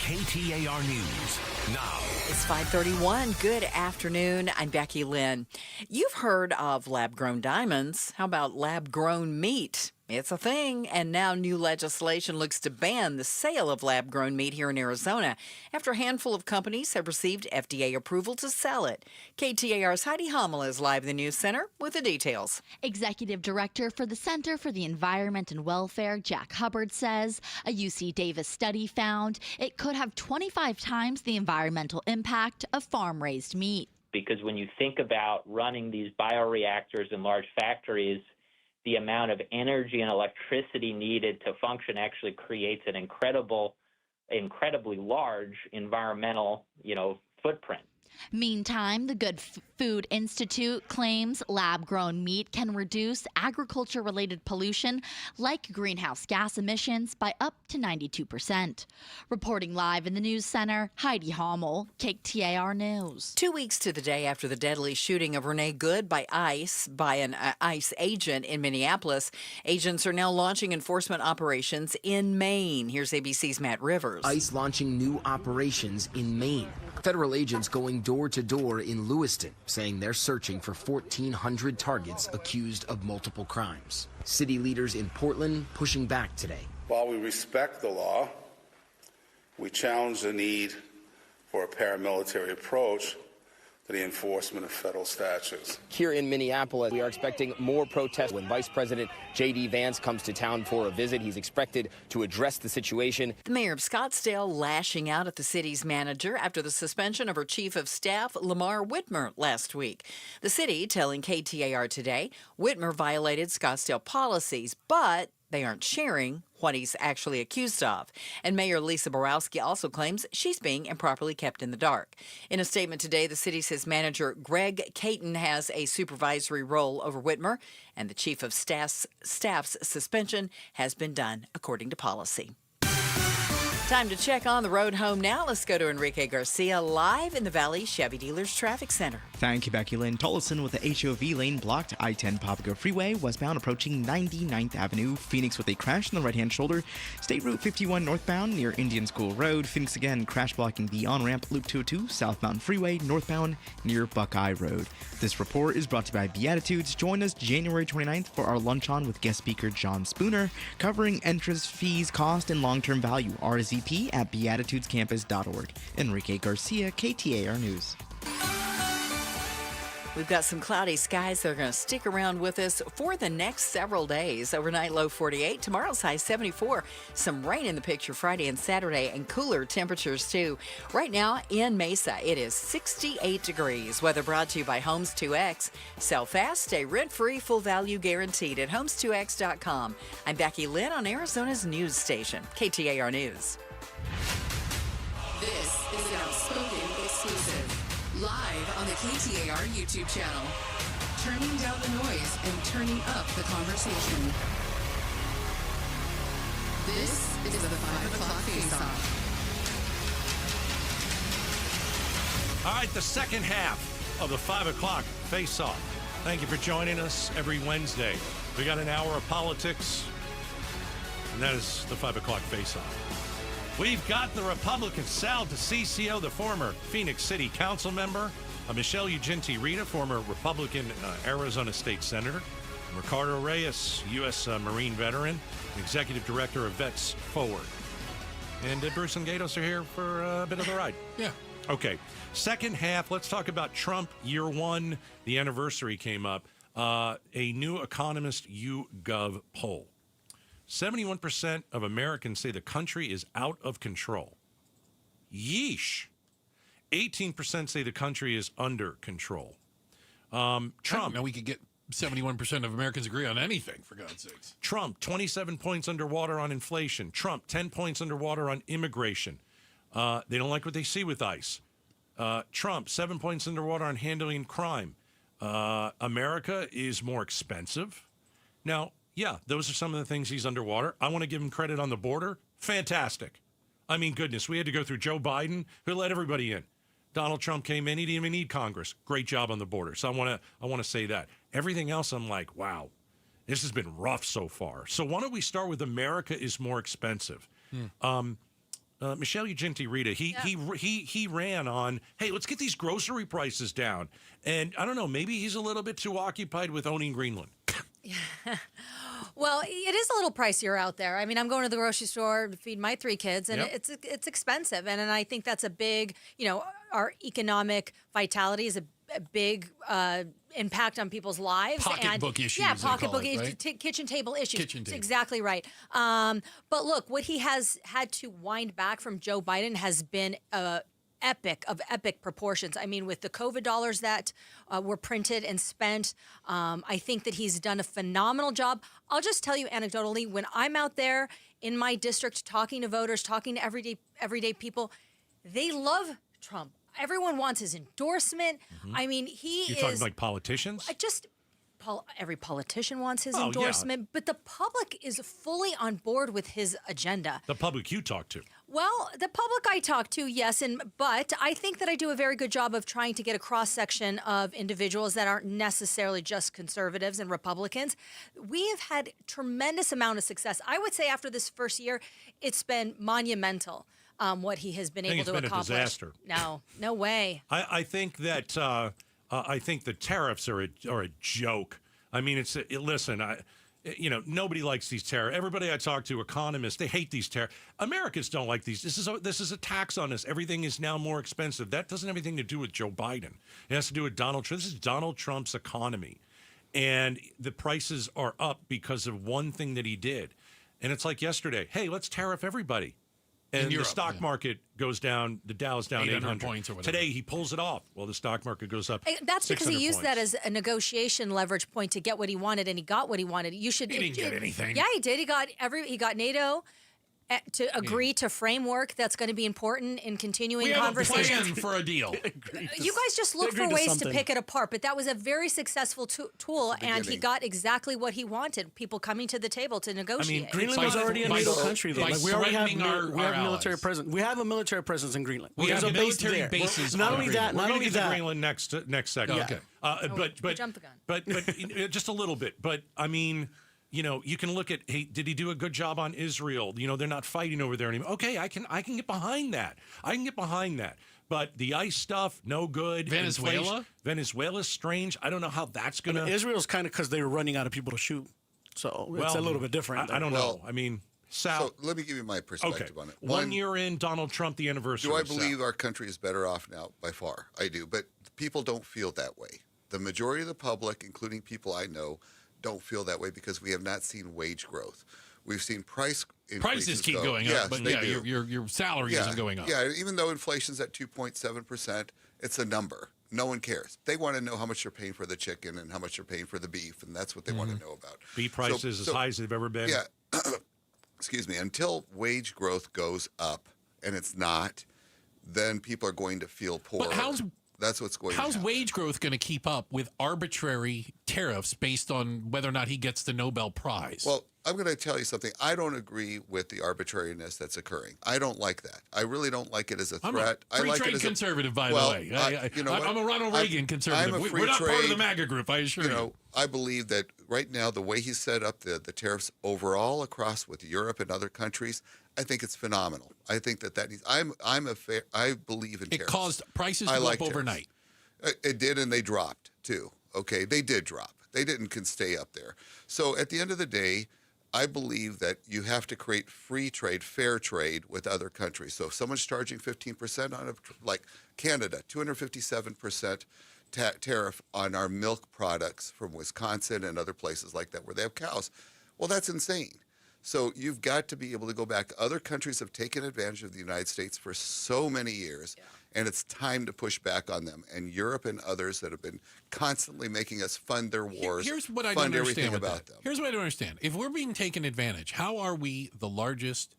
KTAR News now. It's 5:31. Good afternoon. I'm Becky Lynn. You've heard of lab-grown diamonds. How about lab-grown meat? It's a thing, and now new legislation looks to ban the sale of lab-grown meat here in Arizona after a handful of companies have received FDA approval to sell it. KTAR's Heidi Hummel is live in the News Center with the details. Executive Director for the Center for the Environment and Welfare, Jack Hubbard, says a UC Davis study found it could have 25 times the environmental impact of farm-raised meat. Because when you think about running these bioreactors in large factories, the amount of energy and electricity needed to function actually creates an incredibly large environmental, footprint. Meantime, the Good Food Institute claims lab-grown meat can reduce agriculture-related pollution like greenhouse gas emissions by up to 92%. Reporting live in the News Center, Heidi Hummel, KTAR News. 2 weeks to the day after the deadly shooting of Renee Good by an ICE agent in Minneapolis, agents are now launching enforcement operations in Maine. Here's ABC's Matt Rivers. ICE launching new operations in Maine. Federal agents going door to door in Lewiston, saying they're searching for 1,400 targets accused of multiple crimes. City leaders in Portland pushing back today. While we respect the law, we challenge the need for a paramilitary approach to the enforcement of federal statutes. Here in Minneapolis, we are expecting more protests when Vice President J.D. Vance comes to town for a visit. He's expected to address the situation. The mayor of Scottsdale lashing out at the city's manager after the suspension of her chief of staff, Lamar Whitmer, last week. The city telling KTAR today Whitmer violated Scottsdale policies, but they aren't sharing what he's actually accused of. And Mayor Lisa Borowski also claims she's being improperly kept in the dark. In a statement today, the city says manager Greg Caton has a supervisory role over Whitmer, and the chief of staff's suspension has been done according to policy. Time to check on the road home now. Let's go to Enrique Garcia live in the Valley Chevy Dealers Traffic Center. Thank you, Becky Lynn. Tolleson with the HOV lane blocked. I-10 Papago Freeway, westbound approaching 99th Avenue. Phoenix with a crash on the right-hand shoulder. State Route 51 northbound near Indian School Road. Phoenix again, crash blocking the on-ramp Loop 202 South Mountain Freeway northbound near Buckeye Road. This report is brought to you by Beatitudes. Join us January 29th for our lunch-on with guest speaker John Spooner, covering entrance fees, cost, and long-term value. RSVP at beatitudescampus.org. Enrique Garcia, KTAR News. We've got some cloudy skies that are going to stick around with us for the next several days. Overnight low 48, tomorrow's high 74. Some rain in the picture Friday and Saturday, and cooler temperatures too. Right now in Mesa, it is 68 degrees. Weather brought to you by Homes 2X. Sell fast, stay rent-free, full value guaranteed at homes2x.com. I'm Becky Lynn on Arizona's news station, KTAR News. This is an Outspoken exclusive. Live on the KTAR YouTube channel. Turning down the noise and turning up the conversation. This is the 5 o'clock Faceoff. All right, the second half of the 5 o'clock Face-Off. Thank you for joining us every Wednesday. We got an hour of politics, and that is the 5 o'clock Face-Off. We've got the Republican Sal DiCiccio, the former Phoenix City Council member, Michelle Ugenti-Rita, former Republican Arizona State Senator, Ricardo Reyes, U.S. Marine veteran, Executive Director of Vets Forward. And Bruce and Gatos are here for a bit of the ride. Yeah. Okay. Second half, let's talk about Trump year one. The anniversary came up. A new Economist YouGov poll. 71% of Americans say the country is out of control. Yeesh. 18% say the country is under control. Trump. Now we could get 71% of Americans agree on anything, for God's sakes. Trump, 27 points underwater on inflation. Trump, 10 points underwater on immigration. They don't like what they see with ICE. Trump, 7 points underwater on handling crime. America is more expensive. Now, yeah, those are some of the things he's underwater. I want to give him credit on the border. Fantastic. I mean, goodness, we had to go through Joe Biden, who let everybody in. Donald Trump came in. He didn't even need Congress. Great job on the border. So I want to say that. Everything else, I'm like, wow, this has been rough so far. So why don't we start with America is more expensive? Michelle Ugenti-Rita, he ran on, hey, let's get these grocery prices down. And I don't know, maybe he's a little bit too occupied with owning Greenland. Well, it is a little pricier out there. I mean, I'm going to the grocery store to feed my 3 kids, and it's expensive. And I think that's a big, our economic vitality is a big impact on people's lives. Pocketbook issues. Yeah, pocketbook issues, right? kitchen table issues. Kitchen That's table. exactly right. But look, what he has had to wind back from Joe Biden has been epic proportions. I mean, with the COVID dollars that were printed and spent, I think that he's done a phenomenal job. I'll just tell you anecdotally, when I'm out there in my district talking to voters, talking to everyday people, they love Trump. Everyone wants his endorsement. Mm-hmm. I mean, You're talking like politicians? Every politician wants his Oh, endorsement, but the public is fully on board with his agenda. The public you talk to. Well, the public I talk to, yes, but I think that I do a very good job of trying to get a cross-section of individuals that aren't necessarily just conservatives and Republicans. We have had tremendous amount of success. I would say after this first year, it's been monumental. What he has been able to accomplish. It's been a disaster. No way. I think that I think the tariffs are a joke. I mean, listen. Nobody likes these tariffs. Everybody I talk to, economists, they hate these tariffs. Americans don't like these. This is a tax on us. Everything is now more expensive. That doesn't have anything to do with Joe Biden. It has to do with Donald Trump. This is Donald Trump's economy, and the prices are up because of one thing that he did. And it's like yesterday. Hey, let's tariff everybody. And Europe, the stock market goes down, the Dow's down 800 points or whatever. Today, he pulls it off. Well, the stock market goes up. That's because he used points. that as a negotiation leverage point to get what he wanted, and he got what he wanted. He didn't get anything. Yeah, he did. He got NATO to agree to framework that's going to be important in continuing conversations. We have a plan for a deal. You guys just look for ways to pick it apart, but that was a very successful tool, and he got exactly what he wanted, people coming to the table to negotiate. I mean, Greenland was already a NATO country, though. Like, we already have military presence. We have a military presence in Greenland. We have military bases. Not only that, We're going to get to Greenland next segment. Okay. But jump the gun. But just a little bit. But I mean, you can look at, hey, did he do a good job on Israel? They're not fighting over there anymore. Okay, I can get behind that. But the ICE stuff, no good. Venezuela? Venezuela's strange. I don't know how that's going to. Israel's kind of because they were running out of people to shoot. So it's a little bit different. I don't know. I mean, Sal. So let me give you my perspective on it. 1 year in, Donald Trump, the anniversary. Do I believe our country is better off now? By far, I do. But people don't feel that way. The majority of the public, including people I know, don't feel that way because we have not seen wage growth. We've seen prices keep going up, but your salary isn't going up. Yeah, even though inflation's at 2.7%, it's a number. No one cares. They want to know how much you're paying for the chicken and how much you're paying for the beef, and that's what they want to know about. Beef prices as high as they've ever been. Yeah, excuse me. Until wage growth goes up, and it's not, then people are going to feel poor. But that's what's going on. How's wage growth going to keep up with arbitrary tariffs based on whether or not he gets the Nobel Prize? Well, I'm going to tell you something. I don't agree with the arbitrariness that's occurring. I don't like that. I really don't like it as a threat. I'm a free I like trade it as conservative, by the way. I'm a Ronald Reagan conservative. We're not part of the MAGA group, I assure you. I believe that right now, the way he's set up the tariffs overall across with Europe and other countries, I think it's phenomenal. I think that needs. I believe in tariffs. It caused prices to go up overnight. It did, and they dropped too. Okay, they did drop. They didn't stay up there. So at the end of the day, I believe that you have to create free trade, fair trade with other countries. So if someone's charging 15% on like Canada, 257% tariff on our milk products from Wisconsin and other places like that where they have cows. Well, that's insane. So you've got to be able to go back. Other countries have taken advantage of the United States for so many years, and it's time to push back on them. And Europe and others that have been constantly making us fund their wars, Here's what I fund don't everything understand about them. Here's what I don't understand. If we're being taken advantage, how are we the largest,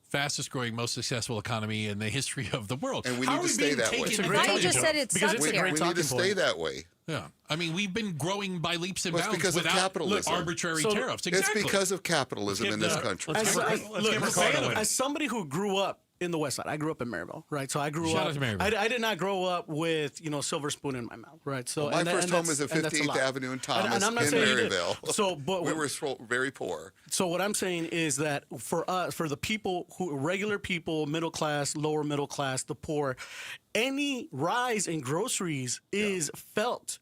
fastest growing, most successful economy in the history of the world? And we How need are to stay that way. I just said it sucks here. We need to stay that way. Yeah. I mean, we've been growing by leaps and Well, it's bounds because of without capitalism. arbitrary tariffs. Exactly. It's because of capitalism in this country. As somebody who grew up in the West Side, I grew up in Maryville, right? So I grew Shout up. out to Maryville. I did not grow up with silver spoon in my mouth, right? So Well, my first home was at 15th Avenue and Thomas and I'm not in saying Maryville. So, but we were very poor. So what I'm saying is that for us, for the people regular people, middle class, lower middle class, the poor, any rise in groceries is felt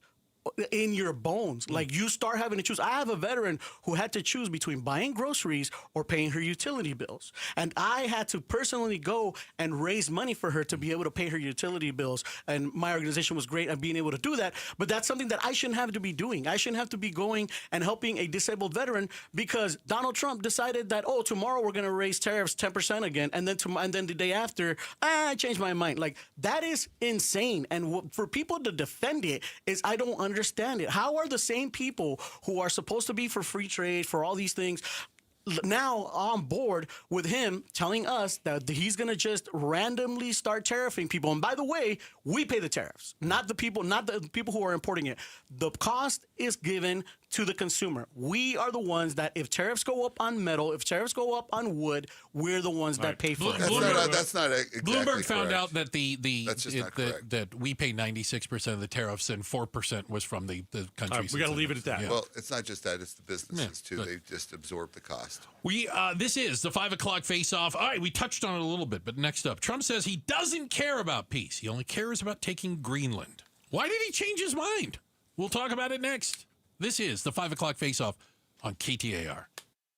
in your bones. Like you start having to choose. I have a veteran who had to choose between buying groceries or paying her utility bills. And I had to personally go and raise money for her to be able to pay her utility bills. And my organization was great at being able to do that. But that's something that I shouldn't have to be doing. I shouldn't have to be going and helping a disabled veteran because Donald Trump decided that, tomorrow we're going to raise tariffs 10% again. And then the day after, I changed my mind. Like that is insane. And for people to defend it is I don't understand it. How are the same people who are supposed to be for free trade, for all these things, now on board with him telling us that he's going to just randomly start tariffing people? And by the way, we pay the tariffs, not the people who are importing it. The cost is given to the consumer. We are the ones that if tariffs go up on metal, if tariffs go up on wood, we're the ones that pay for it. That's not exactly Bloomberg found correct. out that that we pay 96% of the tariffs and 4% was from the countries. We got to leave it at that. Yeah. Well, it's not just that; it's the businesses too. They just absorb the cost. This is the 5 o'clock face-off. All right, we touched on it a little bit, but next up, Trump says he doesn't care about peace. He only cares about taking Greenland. Why did he change his mind? We'll talk about it next. This is the 5 o'clock face-off on KTAR.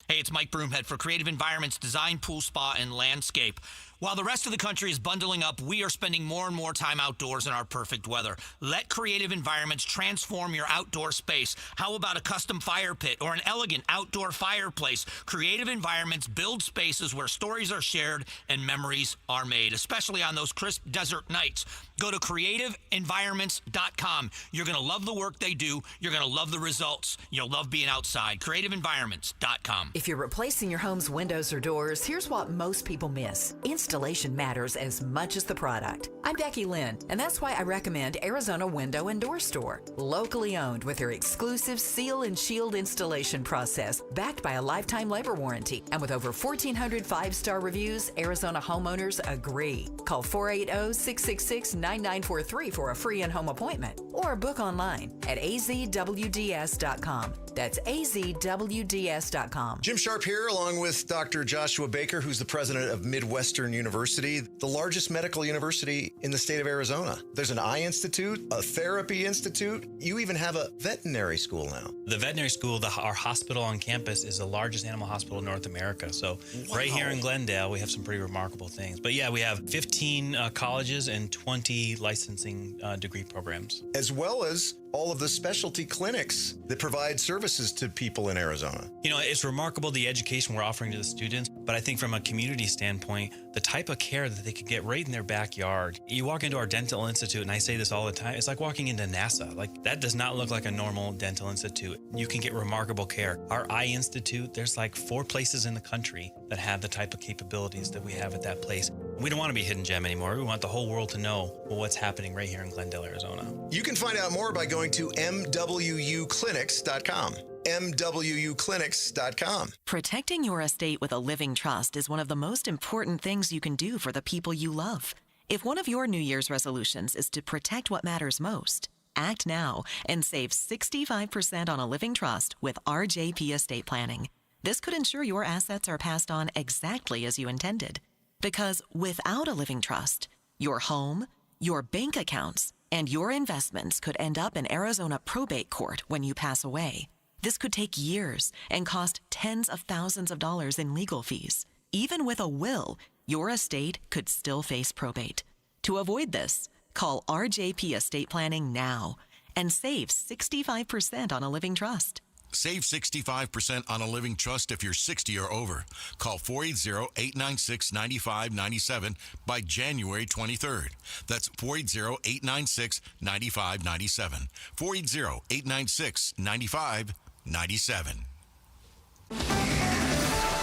Hey, it's Mike Broomhead for Creative Environments Design, Pool, Spa, and Landscape. While the rest of the country is bundling up, we are spending more and more time outdoors in our perfect weather. Let Creative Environments transform your outdoor space. How about a custom fire pit or an elegant outdoor fireplace? Creative Environments build spaces where stories are shared and memories are made, especially on those crisp desert nights. Go to creativeenvironments.com. You're going to love the work they do. You're going to love the results. You'll love being outside. creativeenvironments.com. If you're replacing your home's windows or doors, here's what most people miss. Installation matters as much as the product. I'm Becky Lynn, and that's why I recommend Arizona Window and Door Store. Locally owned with their exclusive seal and shield installation process, backed by a lifetime labor warranty. And with over 1,400 five-star reviews, Arizona homeowners agree. Call 480-666-9943 for a free in-home appointment or book online at azwds.com. That's azwds.com. Jim Sharp here, along with Dr. Joshua Baker, who's the president of Midwestern University, the largest medical university in the state of Arizona. There's an eye institute, a therapy institute. You even have a veterinary school now. The veterinary school, our hospital on campus, is the largest animal hospital in North America. So right here in Glendale, we have some pretty remarkable things. But yeah, we have 15 colleges and 20 licensing degree programs. As well as all of the specialty clinics that provide services to people in Arizona. You know, it's remarkable the education we're offering to the students, but I think from a community standpoint, the type of care that they could get right in their backyard. You walk into our dental institute, and I say this all the time, it's like walking into NASA. Like, that does not look like a normal dental institute. You can get remarkable care. Our eye institute, there's like 4 places in the country that have the type of capabilities that we have at that place. We don't want to be a hidden gem anymore. We want the whole world to know what's happening right here in Glendale, Arizona. You can find out more by going to mwuclinics.com. mwuclinics.com. Protecting your estate with a living trust is one of the most important things you can do for the people you love. If one of your New Year's resolutions is to protect what matters most, act now and save 65% on a living trust with RJP Estate Planning. This could ensure your assets are passed on exactly as you intended. Because without a living trust, your home, your bank accounts, and your investments could end up in Arizona probate court when you pass away. This could take years and cost tens of thousands of dollars in legal fees. Even with a will, your estate could still face probate. To avoid this, call RJP Estate Planning now. and save 65% on a living trust. Save 65% on a living trust if you're 60 or over. Call 480-896-9597 by January 23rd. That's 480-896-9597. 480-896-9597.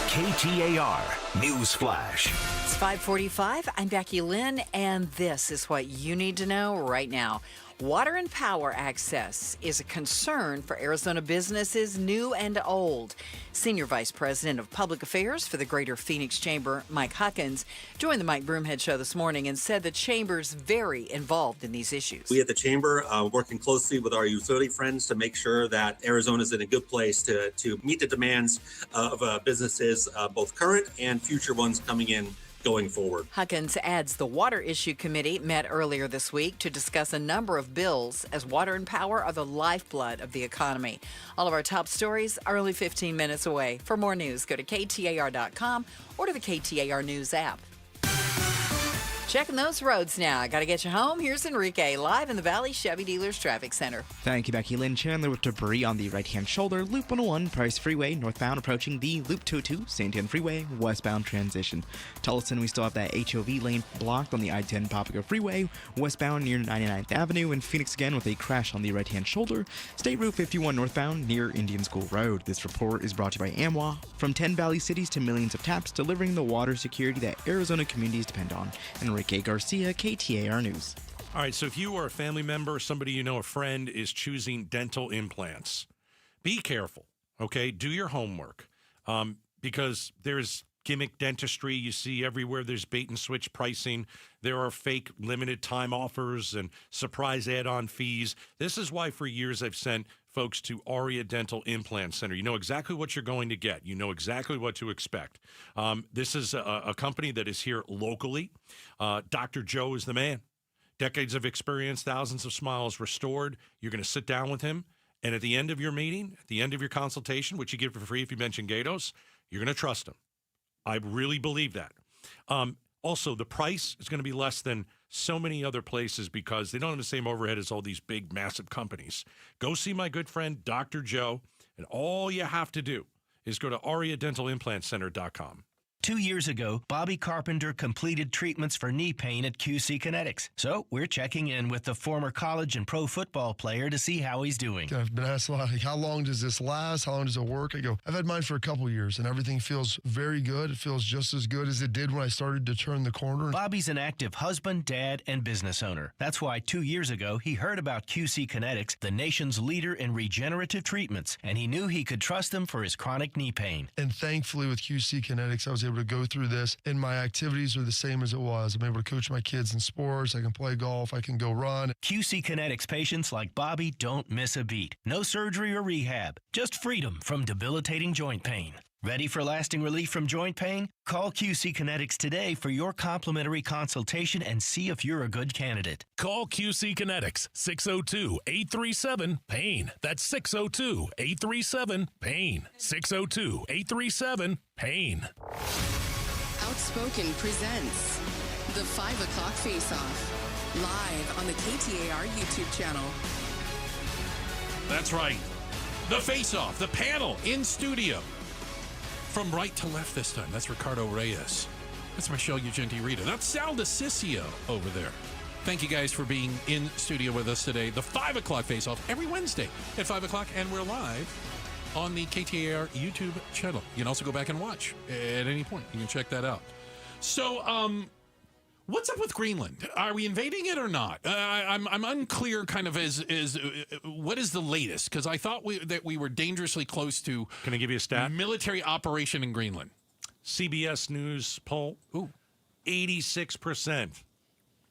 KTAR News Flash. It's 5:45. I'm Becky Lynn, and this is what you need to know right now. Water and power access is a concern for Arizona businesses, new and old. Senior Vice President of Public Affairs for the Greater Phoenix Chamber, Mike Huckins, joined the Mike Broomhead Show this morning and said the Chamber's very involved in these issues. We at the Chamber working closely with our utility friends to make sure that Arizona's in a good place to meet the demands of businesses, both current and future ones coming in going forward. Huckins adds the Water Issue Committee met earlier this week to discuss a number of bills, as water and power are the lifeblood of the economy. All of our top stories are only 15 minutes away. For more news, go to KTAR.com or to the KTAR News app. Checking those roads now. I got to get you home. Here's Enrique, live in the Valley Chevy Dealers Traffic Center. Thank you, Becky Lynn. Chandler with debris on the right-hand shoulder. Loop 101, Price Freeway, northbound approaching the Loop 202, Santiago Freeway, westbound transition. Tellison, we still have that HOV lane blocked on the I-10 Papago Freeway, westbound near 99th Avenue. And Phoenix again with a crash on the right-hand shoulder. State Route 51 northbound near Indian School Road. This report is brought to you by AMWA. From 10 Valley cities to millions of taps, delivering the water security that Arizona communities depend on. Enrique Garcia, KTAR News. All right, so if you or a family member, somebody you know, a friend, is choosing dental implants, be careful, okay? Do your homework, because there's gimmick dentistry you see everywhere. There's bait and switch pricing. There are fake limited time offers and surprise add-on fees. This is why for years I've sent folks to Aria Dental Implant Center. You know exactly what you're going to get. You know exactly what to expect. This is a company that is here locally. Dr. Joe is the man. Decades of experience, thousands of smiles restored. You're going to sit down with him, and at the end of your meeting, at the end of your consultation, which you get for free if you mention Gatos, you're going to trust him. I really believe that. Also, the price is going to be less than so many other places because they don't have the same overhead as all these big, massive companies. Go see my good friend, Dr. Joe, and all you have to do is go to ariadentalimplantcenter.com. 2 years ago, Bobby Carpenter completed treatments for knee pain at QC Kinetics. So we're checking in with the former college and pro football player to see how he's doing. I've been asked a lot, like, how long does this last? How long does it work? I go, I've had mine for a couple years, and everything feels very good. It feels just as good as it did when I started to turn the corner. Bobby's an active husband, dad, and business owner. That's why 2 years ago, he heard about QC Kinetics, the nation's leader in regenerative treatments, and he knew he could trust them for his chronic knee pain. And thankfully, with QC Kinetics, I was able to go through this, and my activities are the same as it was. I'm able to coach my kids in sports. I can play golf. I can go run. QC Kinetics patients like Bobby don't miss a beat. No surgery or rehab, just freedom from debilitating joint pain. Ready for lasting relief from joint pain? Call QC Kinetics today for your complimentary consultation and see if you're a good candidate. Call QC Kinetics, 602-837-PAIN. That's 602-837-PAIN. 602-837-PAIN. Outspoken presents the 5 o'clock Faceoff, live on the KTAR YouTube channel. That's right. The Faceoff, the panel in studio. From right to left this time. That's Ricardo Reyes. That's Michelle Ugenti-Rita. That's Sal DeCiccio over there. Thank you guys for being in studio with us today. The 5 o'clock Face-Off every Wednesday at 5 o'clock, and we're live on the KTAR YouTube channel. You can also go back and watch at any point. You can check that out. So, what's up with Greenland? Are we invading it or not? I'm unclear kind of as what is the latest? Because I thought that we were dangerously close to... Can I give you a stat? Military operation in Greenland. CBS News poll. 86%.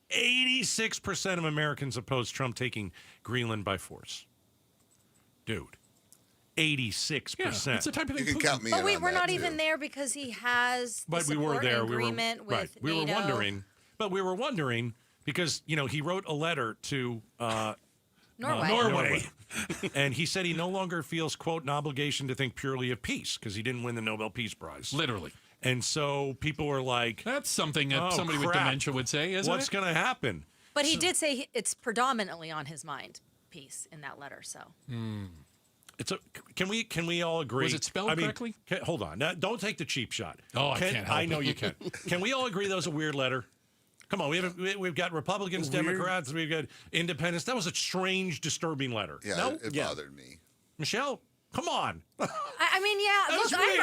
86% of Americans oppose Trump taking Greenland by force. Dude. 86%. Yeah, it's the type of thing. You can count me But in we're on not that, even too. there because he has But the we were support there. agreement with We were NATO. wondering. But we were wondering because, you know, he wrote a letter to Norway. And he said he no longer feels, quote, an obligation to think purely of peace because he didn't win the Nobel Peace Prize. Literally. And so people were like... That's something that somebody with dementia would say, isn't What's going to happen? But he did say it's predominantly on his mind piece in that letter. So Can we all agree? Was it spelled correctly? Hold on. Now, don't take the cheap shot. Oh, I can't help I know it. you can. Can we all agree that was a weird letter? Come on, we've got Republicans, Weird. Democrats, we've got independents. That was a strange, disturbing letter. Yeah, No? it bothered me. Michelle, come on. I mean, yeah. That was Look, weird.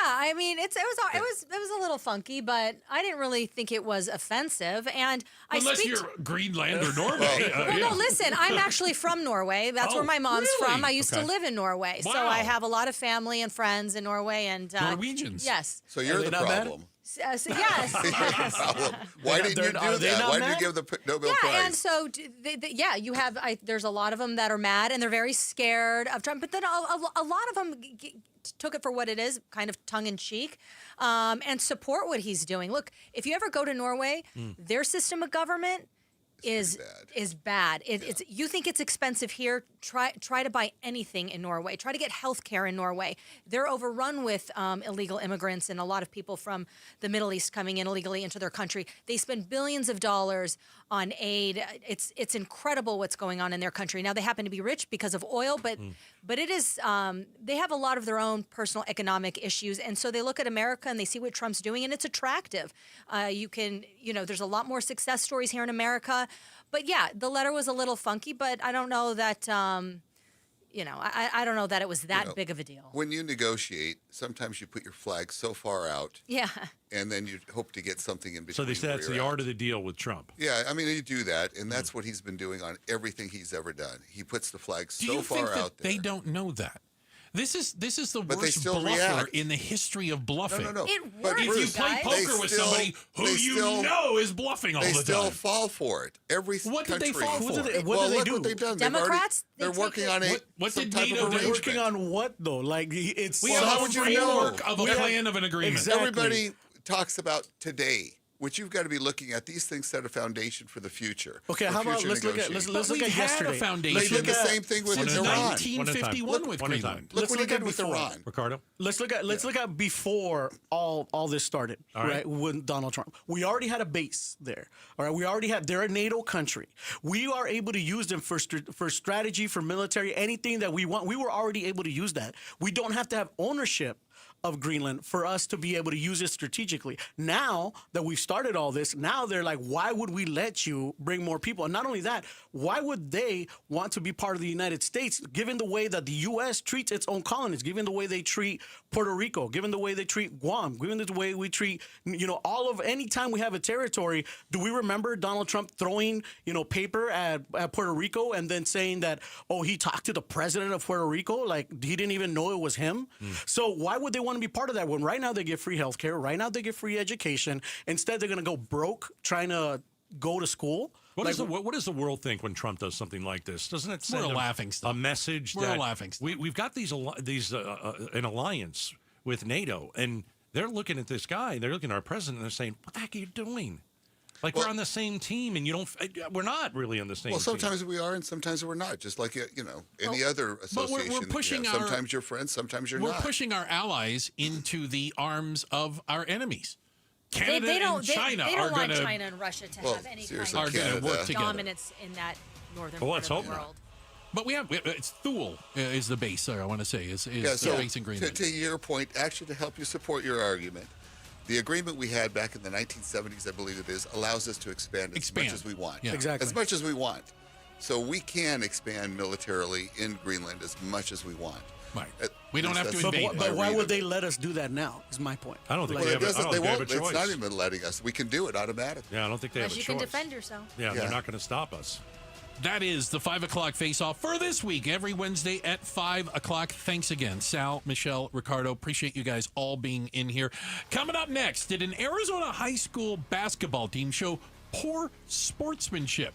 I mean, it was a little funky, but I didn't really think it was offensive. And Unless you're Greenland or Norway. No, listen, I'm actually from Norway. That's where my mom's really? from. I used to Okay. live in Norway, so Wow. I have a lot of family and friends in Norway. And Norwegians. Yes. So you're the problem. Yes. You're the problem. Why didn't you do that? Why did you give the Nobel Prize? Yeah, and so you have. There's a lot of them that are mad and they're very scared of Trump. But then a lot of them took it for what it is, kind of tongue in cheek, and support what he's doing. Look, if you ever go to Norway, their system of government is bad. It's you think it's expensive here. Try to buy anything in Norway. Try to get health care in Norway. They're overrun with illegal immigrants and a lot of people from the Middle East coming in illegally into their country. They spend billions of dollars on aid. It's incredible what's going on in their country. Now they happen to be rich because of oil, but it is they have a lot of their own personal economic issues, and so they look at America and they see what Trump's doing, and it's attractive. There's a lot more success stories here in America. But yeah, the letter was a little funky, but I don't know that, I don't know that it was that big of a deal. When you negotiate, sometimes you put your flag so far out. Yeah. And then you hope to get something in between. So they say that's the art of the deal with Trump. Yeah, I mean, you do that, and that's what he's been doing on everything he's ever done. He puts the flag Do so you far think that out there. they don't know that? This is the But they worst still bluffer react. in the history of bluffing. No. But if you play poker with somebody who you know is bluffing all the They still time. fall for it. Every What did country. they fall for? What did they look do? what they've done. Democrats? They're working on a What some did type NATO of do? arrangement. Working on what though? Like it's We Well, have how a would you know? framework of a We have- plan of an agreement. Exactly. Everybody talks about today, which you've got to be looking at. These things set a foundation for the future. Okay, for how about future let's look at negotiating. let's look We've at had yesterday. a foundation. They did the same thing with Since Iran. 1951 with One at a time. Greenland. Look Let's what he look at did with before. Iran. Ricardo? Let's look at before all this started, All right. right? With Donald Trump, we already had a base there. All right, they're a NATO country. We are able to use them for strategy, for military, anything that we want. We were already able to use that. We don't have to have ownership of Greenland for us to be able to use it strategically. Now that we've started all this, now they're like, why would we let you bring more people? And not only that, why would they want to be part of the United States, given the way that the U.S. treats its own colonies, given the way they treat Puerto Rico, given the way they treat Guam, given the way we treat, any time we have a territory, do we remember Donald Trump throwing, paper at Puerto Rico and then saying that, he talked to the president of Puerto Rico? Like, he didn't even know it was him. So why would they want to be part of that when right now they get free healthcare, right now they get free education? Instead, they're going to go broke trying to go to school. What does the world think when Trump does something like this? Doesn't it send We're a a laughingstock. message We're a that laughingstock. we've got an alliance with NATO, and they're looking at this guy, they're looking at our president, and they're saying, "What the heck are you doing?" Like, we're on the same team, and we're not really on the same team. Well, sometimes we are, and sometimes we're not. Just like any other but association. we're pushing sometimes you're friends, sometimes you're We're not. pushing our allies into the arms of our enemies. Canada They don't and China they are don't want going China and Russia to have any kind are of going to work together. dominance in that northern Well, part let's of hope the not. world. But it's Thule is the base. I want to say is the base in Greenland. To your point, actually, to help you support your argument, the agreement we had back in the 1970s, I believe it is, allows us to expand as much as we want. Yeah. Exactly. As much as we want. So we can expand militarily in Greenland as much as we want. Right. We don't have to invade. But why would they let us do that now? Is my point. I don't think Well, they it have doesn't. I don't They think won't. they have a It's choice. not even letting us. We can do it automatically. Yeah, I don't think they have Unless a you choice. can defend yourself. Yeah, they're not going to stop us. That is the 5 o'clock face-off for this week, every Wednesday at 5 o'clock. Thanks again, Sal, Michelle, Ricardo. Appreciate you guys all being in here. Coming up next, did an Arizona high school basketball team show poor sportsmanship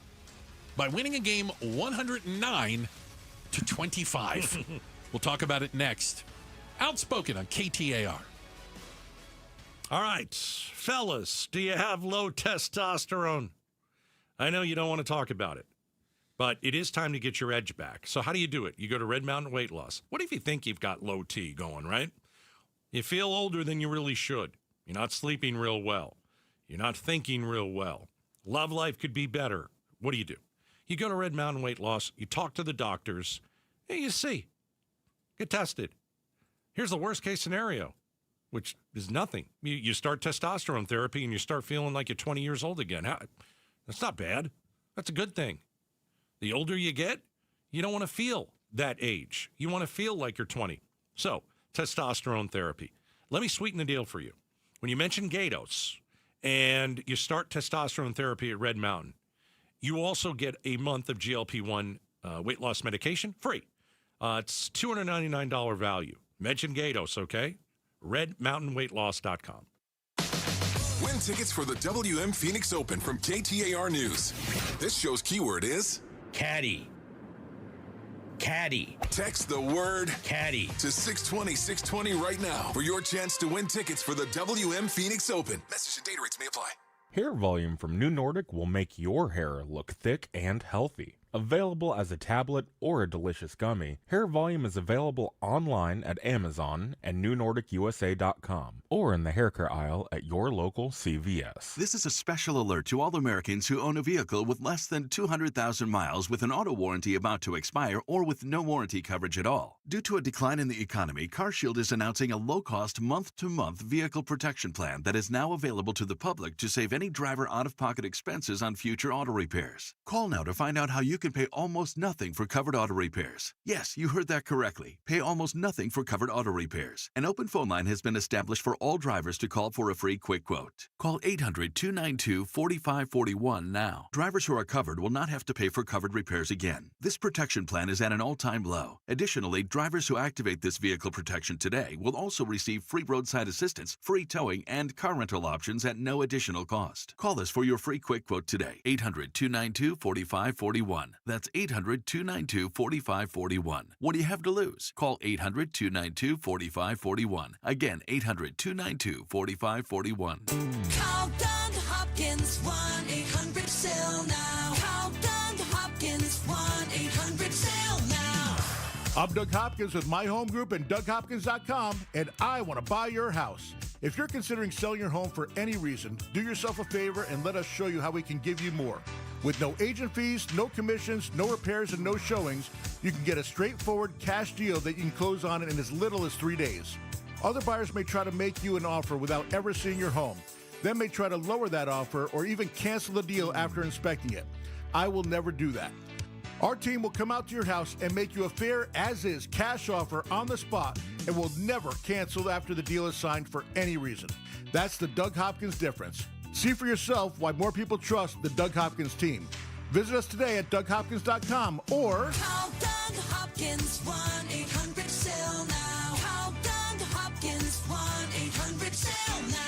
by winning a game 109-25? We'll talk about it next. Outspoken on KTAR. All right, fellas, do you have low testosterone? I know you don't want to talk about it, but it is time to get your edge back. So how do you do it? You go to Red Mountain Weight Loss. What if you think you've got low T going, right? You feel older than you really should. You're not sleeping real well. You're not thinking real well. Love life could be better. What do? You go to Red Mountain Weight Loss, you talk to the doctors, and you see. Get tested. Here's the worst case scenario, which is nothing. You start testosterone therapy and you start feeling like you're 20 years old again. That's not bad. That's a good thing. The older you get, you don't want to feel that age. You want to feel like you're 20. So, testosterone therapy. Let me sweeten the deal for you. When you mention Gatos and you start testosterone therapy at Red Mountain, you also get a month of GLP-1 weight loss medication free. It's $299 value. Mention Gatos, okay? RedMountainWeightLoss.com. Win tickets for the WM Phoenix Open from KTAR News. This show's keyword is Caddy. Caddy. Text the word Caddy to 620-620 right now for your chance to win tickets for the WM Phoenix Open. Message and data rates may apply. Hair Volume from New Nordic will make your hair look thick and healthy. Available as a tablet or a delicious gummy, Hair Volume is available online at Amazon and NewNordicUSA.com or in the hair care aisle at your local CVS. This is a special alert to all Americans who own a vehicle with less than 200,000 miles with an auto warranty about to expire or with no warranty coverage at all. Due to a decline in the economy, CarShield is announcing a low-cost month-to-month vehicle protection plan that is now available to the public to save any driver out-of-pocket expenses on future auto repairs. Call now to find out how you can pay almost nothing for covered auto repairs. Yes, you heard that correctly. Pay almost nothing for covered auto repairs. An open phone line has been established for all drivers to call for a free quick quote. Call 800-292-4541 now. Drivers who are covered will not have to pay for covered repairs again. This protection plan is at an all-time low. Additionally, drivers who activate this vehicle protection today will also receive free roadside assistance, free towing, and car rental options at no additional cost. Call us for your free quick quote today. 800-292-4541. That's 800-292-4541. What do you have to lose? Call 800-292-4541. Again, 800-292-4541. Call Doug Hopkins, 1-800-SALE now. Call Doug Hopkins, 1-800-SALE now. I'm Doug Hopkins with My Home Group and DougHopkins.com, and I want to buy your house. If you're considering selling your home for any reason, do yourself a favor and let us show you how we can give you more. With no agent fees, no commissions, no repairs, and no showings, you can get a straightforward cash deal that you can close on in as little as 3 days. Other buyers may try to make you an offer without ever seeing your home. They may try to lower that offer or even cancel the deal after inspecting it. I will never do that. Our team will come out to your house and make you a fair as-is cash offer on the spot and will never cancel after the deal is signed for any reason. That's the Doug Hopkins difference. See for yourself why more people trust the Doug Hopkins team. Visit us today at DougHopkins.com or call Doug Hopkins, 1-800-SALE now. Call Doug Hopkins, 1-800-SALE now.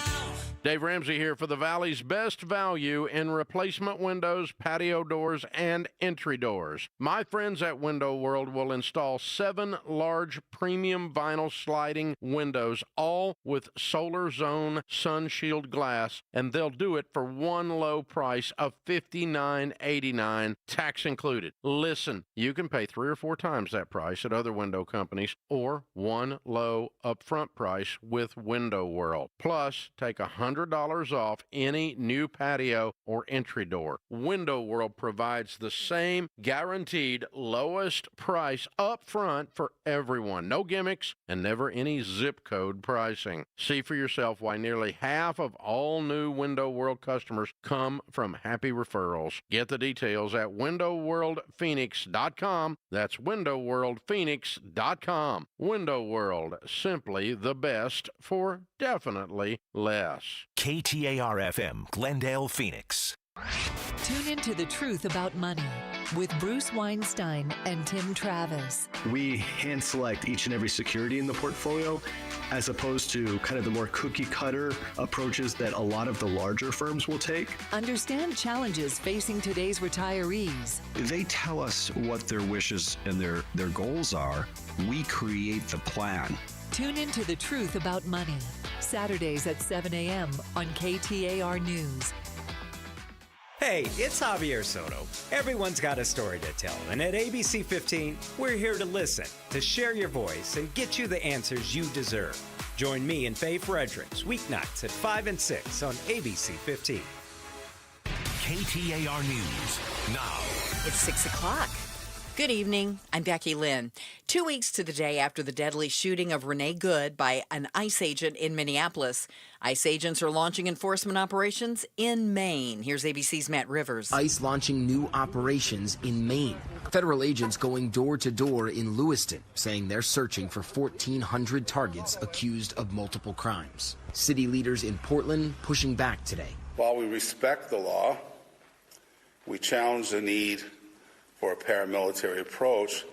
Dave Ramsey here for the Valley's best value in replacement windows, patio doors, and entry doors. My friends at Window World will install 7 large premium vinyl sliding windows, all with Solar Zone Sun Shield glass, and they'll do it for one low price of $59.89, tax included. Listen, you can pay 3 or 4 times that price at other window companies, or one low upfront price with Window World. Plus, take $100 off any new patio or entry door. Window World provides the same guaranteed lowest price up front for everyone. No gimmicks and never any zip code pricing. See for yourself why nearly half of all new Window World customers come from happy referrals. Get the details at WindowWorldPhoenix.com. That's WindowWorldPhoenix.com. Window World, simply the best for definitely less. KTAR-FM, Glendale, Phoenix. Tune into The Truth About Money with Bruce Weinstein and Tim Travis. We hand select each and every security in the portfolio as opposed to kind of the more cookie cutter approaches that a lot of the larger firms will take. Understand challenges facing today's retirees. They tell us what their wishes and their goals are. We create the plan. Tune into The Truth About Money, Saturdays at 7 a.m. on KTAR News. Hey, it's Javier Soto. Everyone's got a story to tell, and at ABC 15, we're here to listen, to share your voice, and get you the answers you deserve. Join me and Faye Fredericks weeknights at 5 and 6 on ABC 15. KTAR News now. It's 6 o'clock. Good evening. I'm Becky Lynn. 2 weeks to the day after the deadly shooting of Renee Good by an ICE agent in Minneapolis, ICE agents are launching enforcement operations in Maine. Here's ABC's Matt Rivers. ICE launching new operations in Maine. Federal agents going door to door in Lewiston, saying they're searching for 1,400 targets accused of multiple crimes. City leaders in Portland pushing back today. While we respect the law, we challenge the need for a paramilitary approach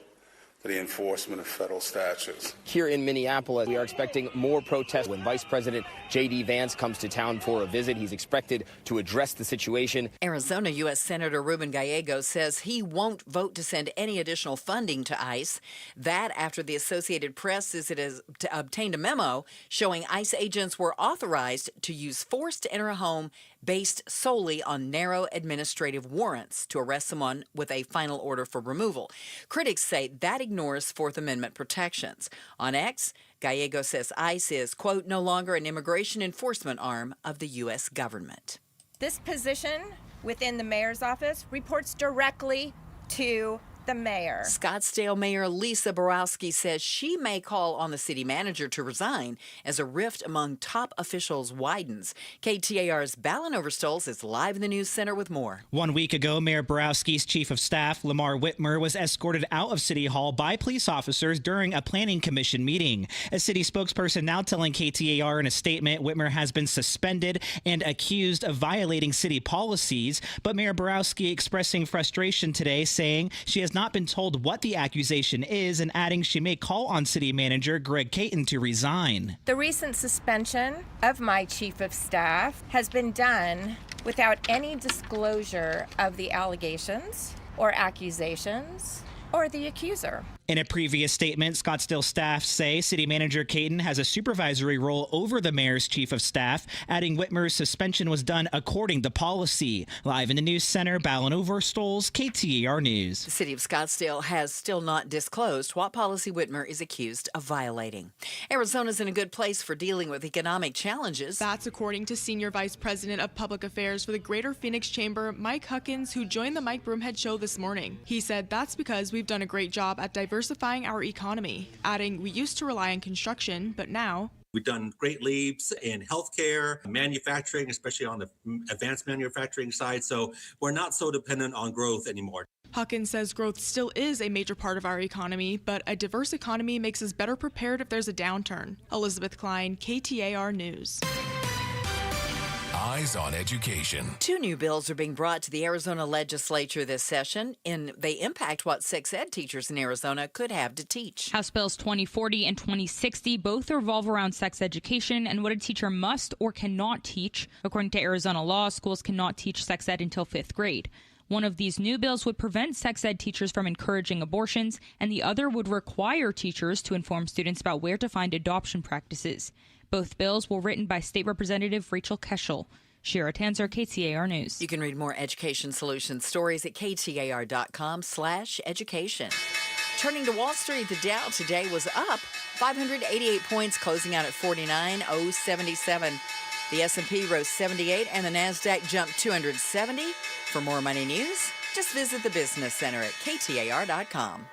to the enforcement of federal statutes. Here in Minneapolis, we are expecting more protests when Vice President J.D. Vance comes to town for a visit. He's expected to address the situation. Arizona U.S. Senator Ruben Gallego says he won't vote to send any additional funding to ICE. That after the Associated Press says it has obtained a memo showing ICE agents were authorized to use force to enter a home based solely on narrow administrative warrants to arrest someone with a final order for removal. Critics say that ignores Fourth Amendment protections. On X, Gallego says ICE is, quote, no longer an immigration enforcement arm of the U.S. government. This position within the mayor's office reports directly to the mayor. Scottsdale Mayor Lisa Borowski says she may call on the city manager to resign as a rift among top officials widens. KTAR's Ballin Overstoles is live in the news center with more. 1 week ago, Mayor Borowski's chief of staff, Lamar Whitmer, was escorted out of City Hall by police officers during a planning commission meeting. A city spokesperson now telling KTAR in a statement Whitmer has been suspended and accused of violating city policies, but Mayor Borowski expressing frustration today, saying she has not been told what the accusation is, and adding she may call on city manager Greg Caton to resign. The recent suspension of my chief of staff has been done without any disclosure of the allegations or accusations or the accuser. In a previous statement, Scottsdale staff say city manager Caton has a supervisory role over the mayor's chief of staff, adding Whitmer's suspension was done according to policy. Live in the news center, Ballin Overstoles, KTAR News. The city of Scottsdale has still not disclosed what policy Whitmer is accused of violating. Arizona's in a good place for dealing with economic challenges. That's according to Senior Vice President of Public Affairs for the Greater Phoenix Chamber, Mike Huckins, who joined the Mike Broomhead Show this morning. He said that's because we've done a great job at diversifying our economy, adding we used to rely on construction, but now we've done great leaps in healthcare, manufacturing, especially on the advanced manufacturing side. So we're not so dependent on growth anymore. Huckins says growth still is a major part of our economy, but a diverse economy makes us better prepared if there's a downturn. Elizabeth Klein, KTAR News. Eyes on Education. 2 new bills are being brought to the Arizona legislature this session, and they impact what sex ed teachers in Arizona could have to teach. House Bills 2040 and 2060 both revolve around sex education and what a teacher must or cannot teach. According to Arizona law, schools cannot teach sex ed until 5th grade. One of these new bills would prevent sex ed teachers from encouraging abortions, and the other would require teachers to inform students about where to find adoption practices. Both bills were written by State Representative Rachel Keschel. Shira Tanzer, KTAR News. You can read more Education Solutions stories at ktar.com/education. Turning to Wall Street, the Dow today was up 588 points, closing out at 49,077. The S&P rose 78, and the NASDAQ jumped 270. For more money news, just visit the Business Center at ktar.com.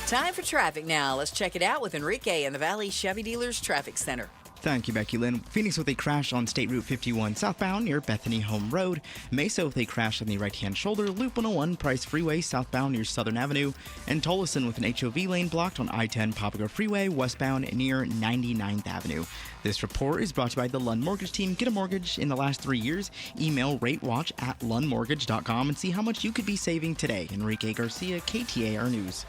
Time for traffic now. Let's check it out with Enrique in the Valley Chevy Dealers Traffic Center. Thank you, Becky Lynn. Phoenix with a crash on State Route 51 southbound near Bethany Home Road. Mesa with a crash on the right-hand shoulder. Loop 101 Price Freeway southbound near Southern Avenue. And Tolleson with an HOV lane blocked on I-10 Poplar Freeway westbound near 99th Avenue. This report is brought to you by the Lund Mortgage Team. Get a mortgage in the last 3 years. Email ratewatch@lundmortgage.com and see how much you could be saving today. Enrique Garcia, KTAR News.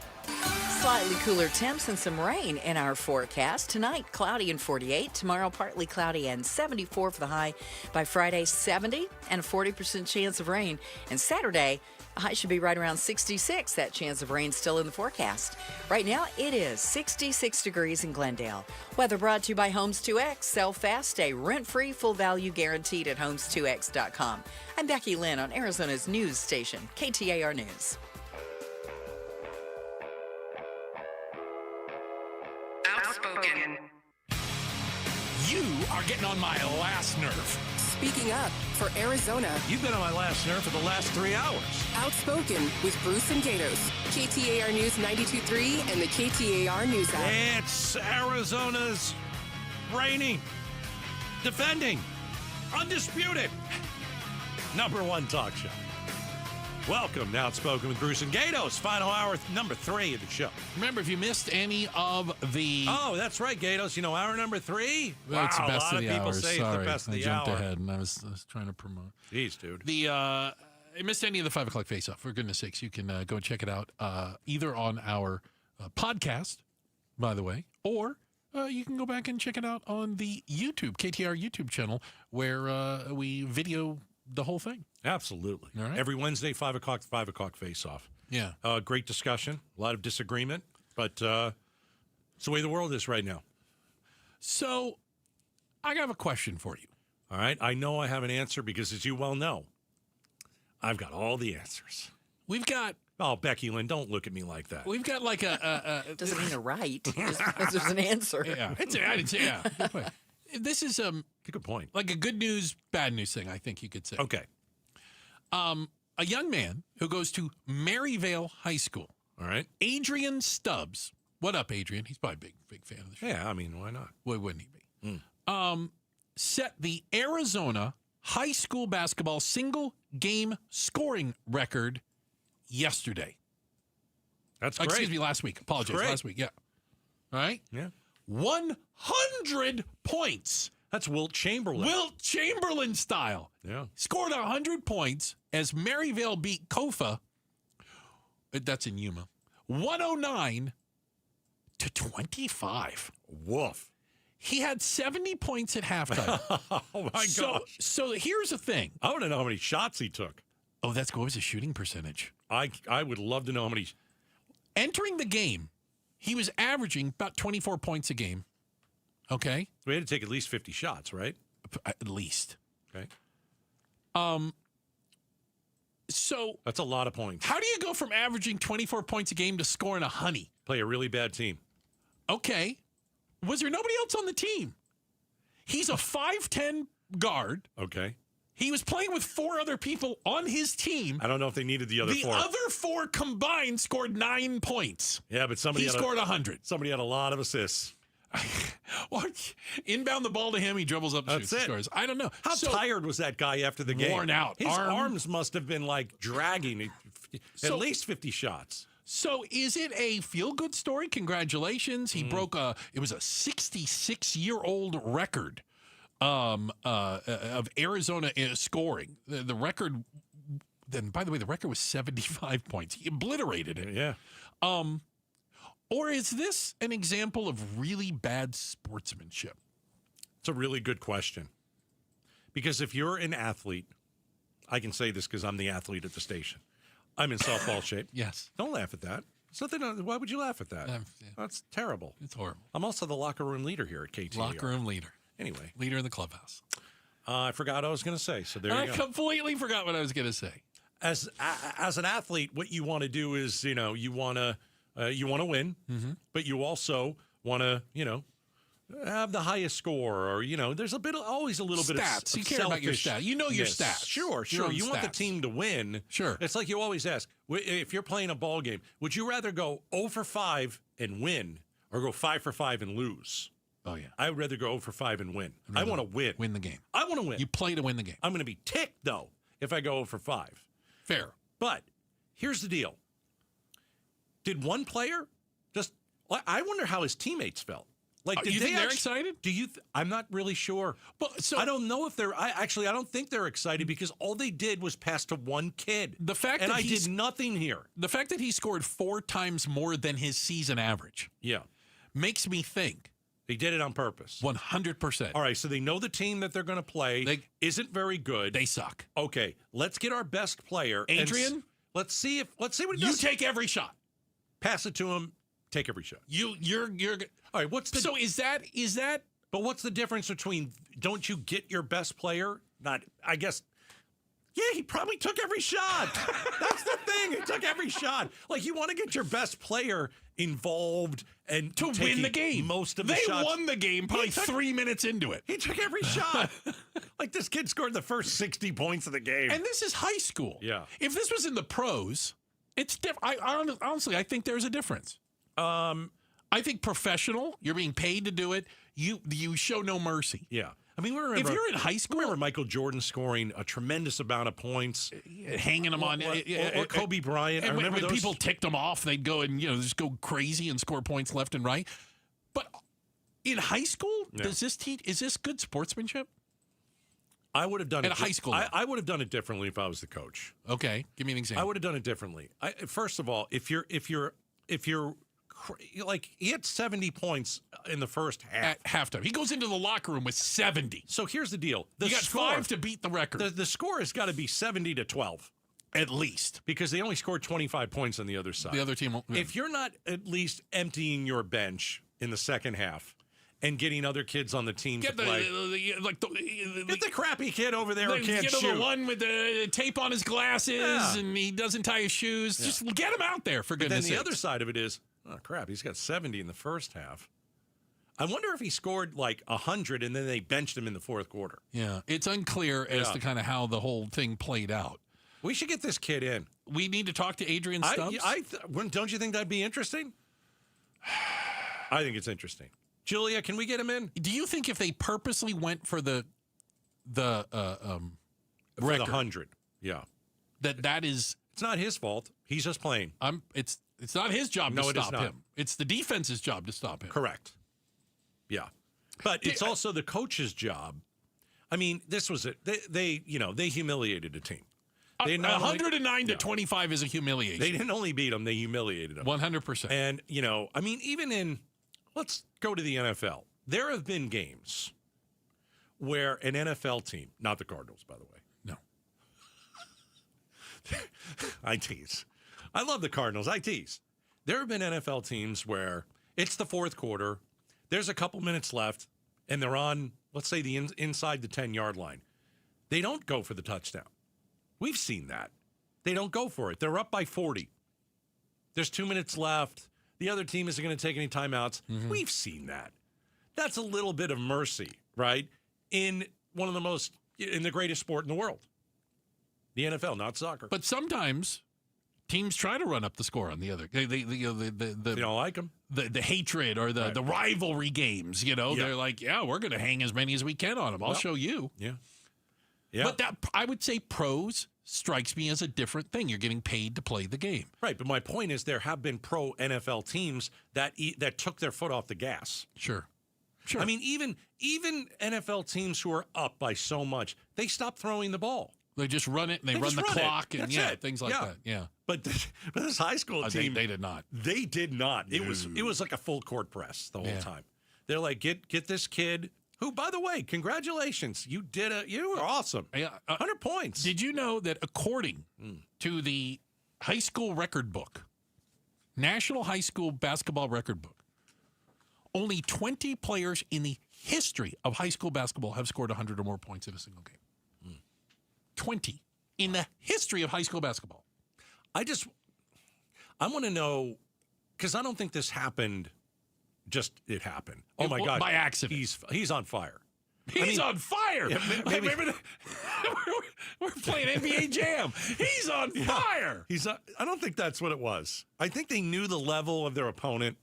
Slightly cooler temps and some rain in our forecast. Tonight, cloudy and 48. Tomorrow, partly cloudy and 74 for the high. By Friday, 70 and a 40% chance of rain. And Saturday, a high should be right around 66. That chance of rain still in the forecast. Right now, it is 66 degrees in Glendale. Weather brought to you by Homes 2X. Sell fast, stay rent-free, full value guaranteed at homes2x.com. I'm Becky Lynn on Arizona's news station, KTAR News. Outspoken. You are getting on my last nerve. speaking up for Arizona. You've been on my last nerve for the last 3 hours. Outspoken with Bruce and Gatos. KTAR News 92.3 and the KTAR News app. It's Arizona's reigning, defending, undisputed #1 talk show. Welcome to Outspoken with Bruce and Gatos. Final hour, number 3 of the show. Remember, if you missed any of the... Oh, that's right, Gatos. You know, hour number 3? Well, it's the best a lot of the people hours. say Sorry, it's the best of I the jumped hour. ahead, and I was trying to promote. Jeez, dude. I missed any of the 5 o'clock face-off. For goodness sakes, you can go and check it out either on our podcast, by the way, or you can go back and check it out on the YouTube, KTAR YouTube channel, where we video the whole thing. Absolutely. All right. Every Wednesday, 5 o'clock face-off. Yeah. Great discussion, a lot of disagreement, but it's the way the world is right now. So I have a question for you. All right? I know I have an answer because, as you well know, I've got all the answers. We've got... Oh, Becky Lynn, don't look at me like that. We've got like a Doesn't mean a right, just because there's an answer. Yeah. I didn't say, yeah. This is good point. Like a good news, bad news thing, I think you could say. Okay. A young man who goes to Maryvale High School. All right. Adrian Stubbs. What up, Adrian? He's probably a big fan of the show. Yeah, I mean, why not? Why wouldn't he be? Set the Arizona high school basketball single game scoring record yesterday. That's great. Excuse me, last week. Apologize. Great. Last week, yeah. All right? Yeah. 100 points. That's Wilt Chamberlain. Wilt Chamberlain style. Yeah. Scored 100 points as Maryvale beat Kofa. That's in Yuma. 109 to 25. Woof. He had 70 points at halftime. Oh, my gosh. So here's the thing. I want to know how many shots he took. Oh, what was his shooting percentage? I would love to know how many. Entering the game, he was averaging about 24 points a game. Okay? We had to take at least 50 shots, right? At least. Okay. So that's a lot of points. How do you go from averaging 24 points a game to scoring 100? Play a really bad team. Okay. Was there nobody else on the team? He's a 5'10 guard. Okay. He was playing with 4 other people on his team. I don't know if they needed the other 4. The other 4 combined scored 9 points. Yeah, but somebody scored 100. Somebody had a lot of assists. Inbound the ball to him, he dribbles up and shoots, scores. I don't know. How tired was that guy after the game? Worn out. His arms must have been like dragging at least 50 shots. So is it a feel-good story? Congratulations. He broke it was a 66-year-old record of Arizona scoring. The record, then by the way, the record was 75 points. He obliterated it. Yeah. Or is this an example of really bad sportsmanship? It's a really good question. Because if you're an athlete, I can say this because I'm the athlete at the station. I'm in softball shape. Yes. Don't laugh at that. Why would you laugh at that? That's terrible. It's horrible. I'm also the locker room leader here at KTAR. Locker room leader. Anyway. Leader in the clubhouse. I forgot what I was going to say, so there you go. I completely forgot what I was going to say. As an athlete, what you want to do is, you want to win, but you also want to, have the highest score, or there's always a little bit of stats. You care about your stats. You know your stats. Sure. You want the team to win. Sure. It's like you always ask, if you're playing a ball game, would you rather go 0 for 5 and win, or go 5 for 5 and lose? Oh yeah. I would rather go 0 for 5 and win. I want to win. Win the game. I want to win. You play to win the game. I'm going to be ticked though if I go 0 for 5. Fair. But here's the deal. Did one player just? I wonder how his teammates felt. Like, did you think they're excited? Do you? I'm not really sure. But so I don't know if they're. I don't think they're excited because all they did was pass to one kid. The fact and that I did nothing here. The fact that he scored 4 times more than his season average. Yeah, makes me think they did it on purpose. 100%. All right, so they know the team that they're going to play isn't very good. They suck. Okay, let's get our best player, Adrian. Let's see what he you does. Take every shot. Pass it to him. Take every shot. You're. All right. What's the? So is that? But what's the difference between? Don't you get your best player? Not. I guess. Yeah, he probably took every shot. That's the thing. He took every shot. Like, you want to get your best player involved and to win the game. Most of the they shots. won the game probably 3 minutes into it. He took every shot. Like this kid scored the first 60 points of the game. And this is high school. Yeah. If this was in the pros, it's different. Honestly, I think there's a difference. I think professional, you're being paid to do it. You show no mercy. Yeah. I mean, if you're in high school, remember Michael Jordan scoring a tremendous amount of points, hanging them on, or Kobe Bryant. And I remember when those people ticked them off, they'd go and just go crazy and score points left and right. But in high school, is this good sportsmanship? I would have done it at a high school. I would have done it differently if I was the coach. Okay, give me an example. I would have done it differently. First of all, if you're like he had 70 points in the first half. At halftime. He goes into the locker room with 70. So here's the deal. You got 5 to beat the record. The score has got to be 70-12. At least. Because they only scored 25 points on the other side. The other team won't. If you're not at least emptying your bench in the second half and getting other kids on the team to play. Get the crappy kid over there who can't shoot. The one with the tape on his glasses and he doesn't tie his shoes. Yeah. Just get him out there, for goodness sake. Then the sakes. other side of it is, oh, crap, he's got 70 in the first half. I wonder if he scored like 100 and then they benched him in the fourth quarter. Yeah, it's unclear as to kind of how the whole thing played out. We should get this kid in. We need to talk to Adrian Stubbs. Don't you think that'd be interesting? I think it's interesting. Julia, can we get him in? Do you think if they purposely went for the record, 100, yeah, that is it's not his fault. He's just playing. It's not his job to stop him. It's the defense's job to stop him. Correct. Yeah, but it's also the coach's job. I mean, this was it. They humiliated a team. 109 to 25 is a humiliation. They didn't only beat them; they humiliated them 100%. And I mean, even let's go to the NFL. There have been games where an NFL team, not the Cardinals, by the way. No. I tease. I love the Cardinals. I tease. There have been NFL teams where it's the fourth quarter, there's a couple minutes left, and they're on, let's say, the inside the 10-yard line. They don't go for the touchdown. We've seen that. They don't go for it. They're up by 40. There's 2 minutes left. The other team isn't going to take any timeouts. Mm-hmm. We've seen that. That's a little bit of mercy, right? In the greatest sport in the world. The NFL, not soccer. But sometimes teams try to run up the score on the other. They don't like them. The hatred or the rivalry games, they're like, we're going to hang as many as we can on them. I'll show you. Yeah. Yeah. But that, I would say, pros strikes me as a different thing. You're getting paid to play the game. Right, but my point is there have been pro NFL teams that took their foot off the gas. Sure. I mean, even NFL teams who are up by so much, they stop throwing the ball. They just run it and they run the clock and things like that. Yeah. But this high school team, they did not. They did not. No. It was like a full court press the whole time. They're like, get this kid. Who, by the way, congratulations. You were awesome. 100 points. Did you know that according to the high school record book, National High School Basketball Record Book, only 20 players in the history of high school basketball have scored 100 or more points in a single game. 20 in the history of high school basketball. I want to know, because I don't think this happened. It happened. Oh my God! By accident. He's on fire. He's on fire. Yeah, we're playing NBA Jam. He's on fire. I don't think that's what it was. I think they knew the level of their opponent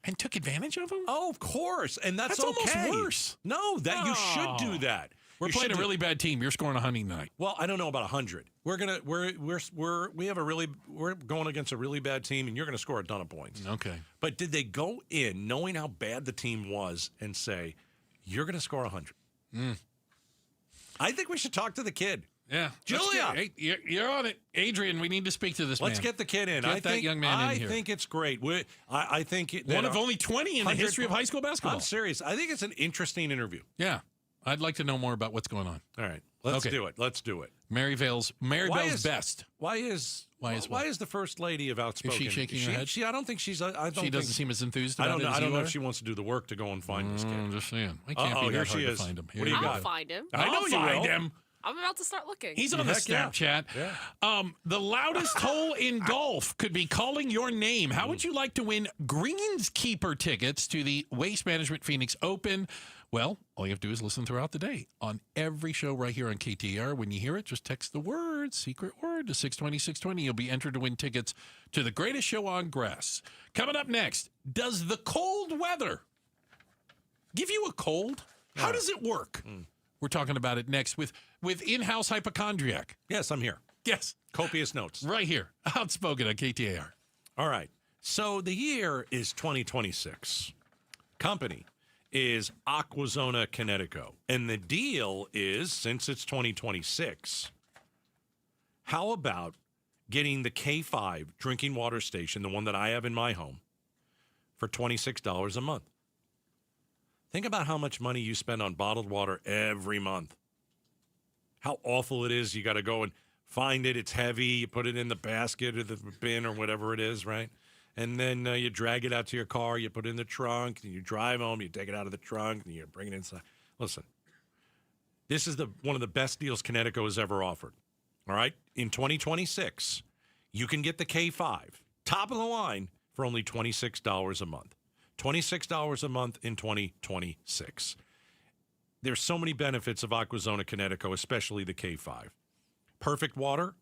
and took advantage of him. Oh, of course, and that's okay. Almost worse. No, you should do that. We're playing a really bad team. You're scoring 100 tonight. Well, I don't know about 100. We're going against a really bad team, and you're gonna score a ton of points. Okay. But did they go in knowing how bad the team was and say, "You're gonna score 100"? I think we should talk to the kid. Yeah, Julia, you're on it. Adrian, we need to speak to this man. Let's get the kid in. Get that young man in here. I think it's great. I think one of only 20 in the history of high school basketball. I'm serious. I think it's an interesting interview. Yeah. I'd like to know more about what's going on. All right. Let's do it. Let's do it. Maryvale's best. Why is the first lady of Outspoken? Is she shaking her head? I don't think she's. She doesn't seem as enthused about it as you are. I don't know if she wants to do the work to go and find this kid. I'm just saying. I can't be that hard to find him. What do you got? I'll find him. I know you will. I'm about to start looking. He's on the Snapchat. Yeah. The loudest hole in golf could be calling your name. How would you like to win greenskeeper tickets to the Waste Management Phoenix Open? Well, all you have to do is listen throughout the day on every show right here on KTAR. When you hear it, just text the word, secret word, to 620-620. You'll be entered to win tickets to the greatest show on grass. Coming up next, does the cold weather give you a cold? How does it work? We're talking about it next with in-house hypochondriac. Yes, I'm here. Yes. Copious notes. Right here. Outspoken on KTAR. All right. So the year is 2026. Company is Aquazona Connecticut. And the deal is, since it's 2026, how about getting the K5 drinking water station, the one that I have in my home, for $26 a month? Think about how much money you spend on bottled water every month. How awful it is. You got to go and find it. It's heavy. You put it in the basket or the bin or whatever it is, right? And then you drag it out to your car. You put it in the trunk. And you drive home. You take it out of the trunk. And you bring it inside. Listen, this is one of the best deals Connecticut has ever offered. All right? In 2026, you can get the K5, top of the line, for only $26 a month. $26 a month in 2026. There's so many benefits of Aquazona Connecticut, especially the K5. Perfect water.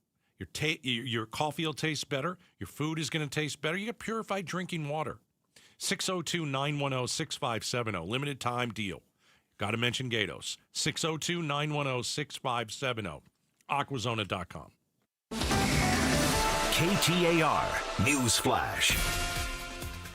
Your coffee will taste better. Your food is going to taste better. You get purified drinking water. 602-910-6570. Limited time deal. Got to mention Gatos. 602-910-6570. Aquazona.com. KTAR News Flash.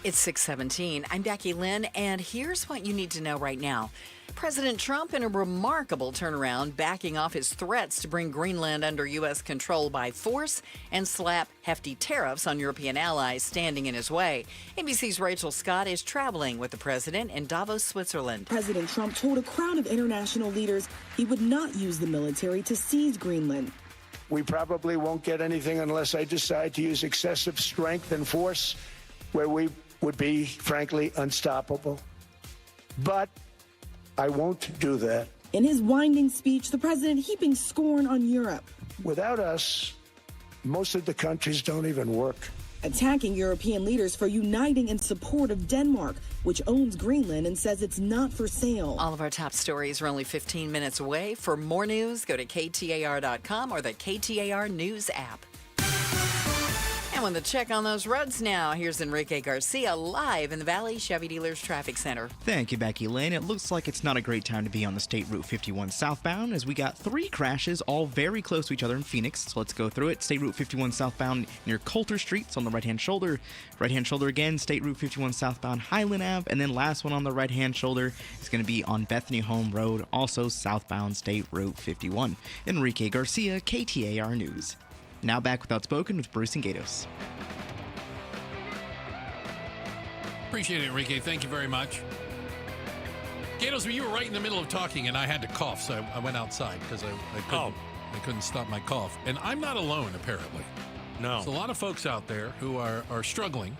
It's 6:17. I'm Becky Lynn, and here's what you need to know right now. President Trump in a remarkable turnaround, backing off his threats to bring Greenland under U.S. control by force and slap hefty tariffs on European allies standing in his way. ABC's Rachel Scott is traveling with the president in Davos, Switzerland. President Trump told a crowd of international leaders he would not use the military to seize Greenland. We probably won't get anything unless I decide to use excessive strength and force where we would be, frankly, unstoppable. But I won't do that. In his winding speech, the president heaping scorn on Europe. Without us, most of the countries don't even work. Attacking European leaders for uniting in support of Denmark, which owns Greenland and says it's not for sale. All of our top stories are only 15 minutes away. For more news, go to KTAR.com or the KTAR News app. And with a check on those roads now, here's Enrique Garcia live in the Valley Chevy Dealers Traffic Center. Thank you, Becky Lynn. It looks like it's not a great time to be on the State Route 51 southbound, as we got 3 crashes, all very close to each other in Phoenix. So let's go through it. State Route 51 southbound near Coulter Street, it's on the right-hand shoulder. Right-hand shoulder again, State Route 51 southbound Highland Ave. And then last one on the right-hand shoulder is going to be on Bethany Home Road, also southbound State Route 51. Enrique Garcia, KTAR News. Now back with Outspoken with Bruce and Gatos. Appreciate it, Enrique. Thank you very much. Gatos, you were right in the middle of talking, and I had to cough, so I went outside because I couldn't stop my cough. And I'm not alone, apparently. No. There's a lot of folks out there who are struggling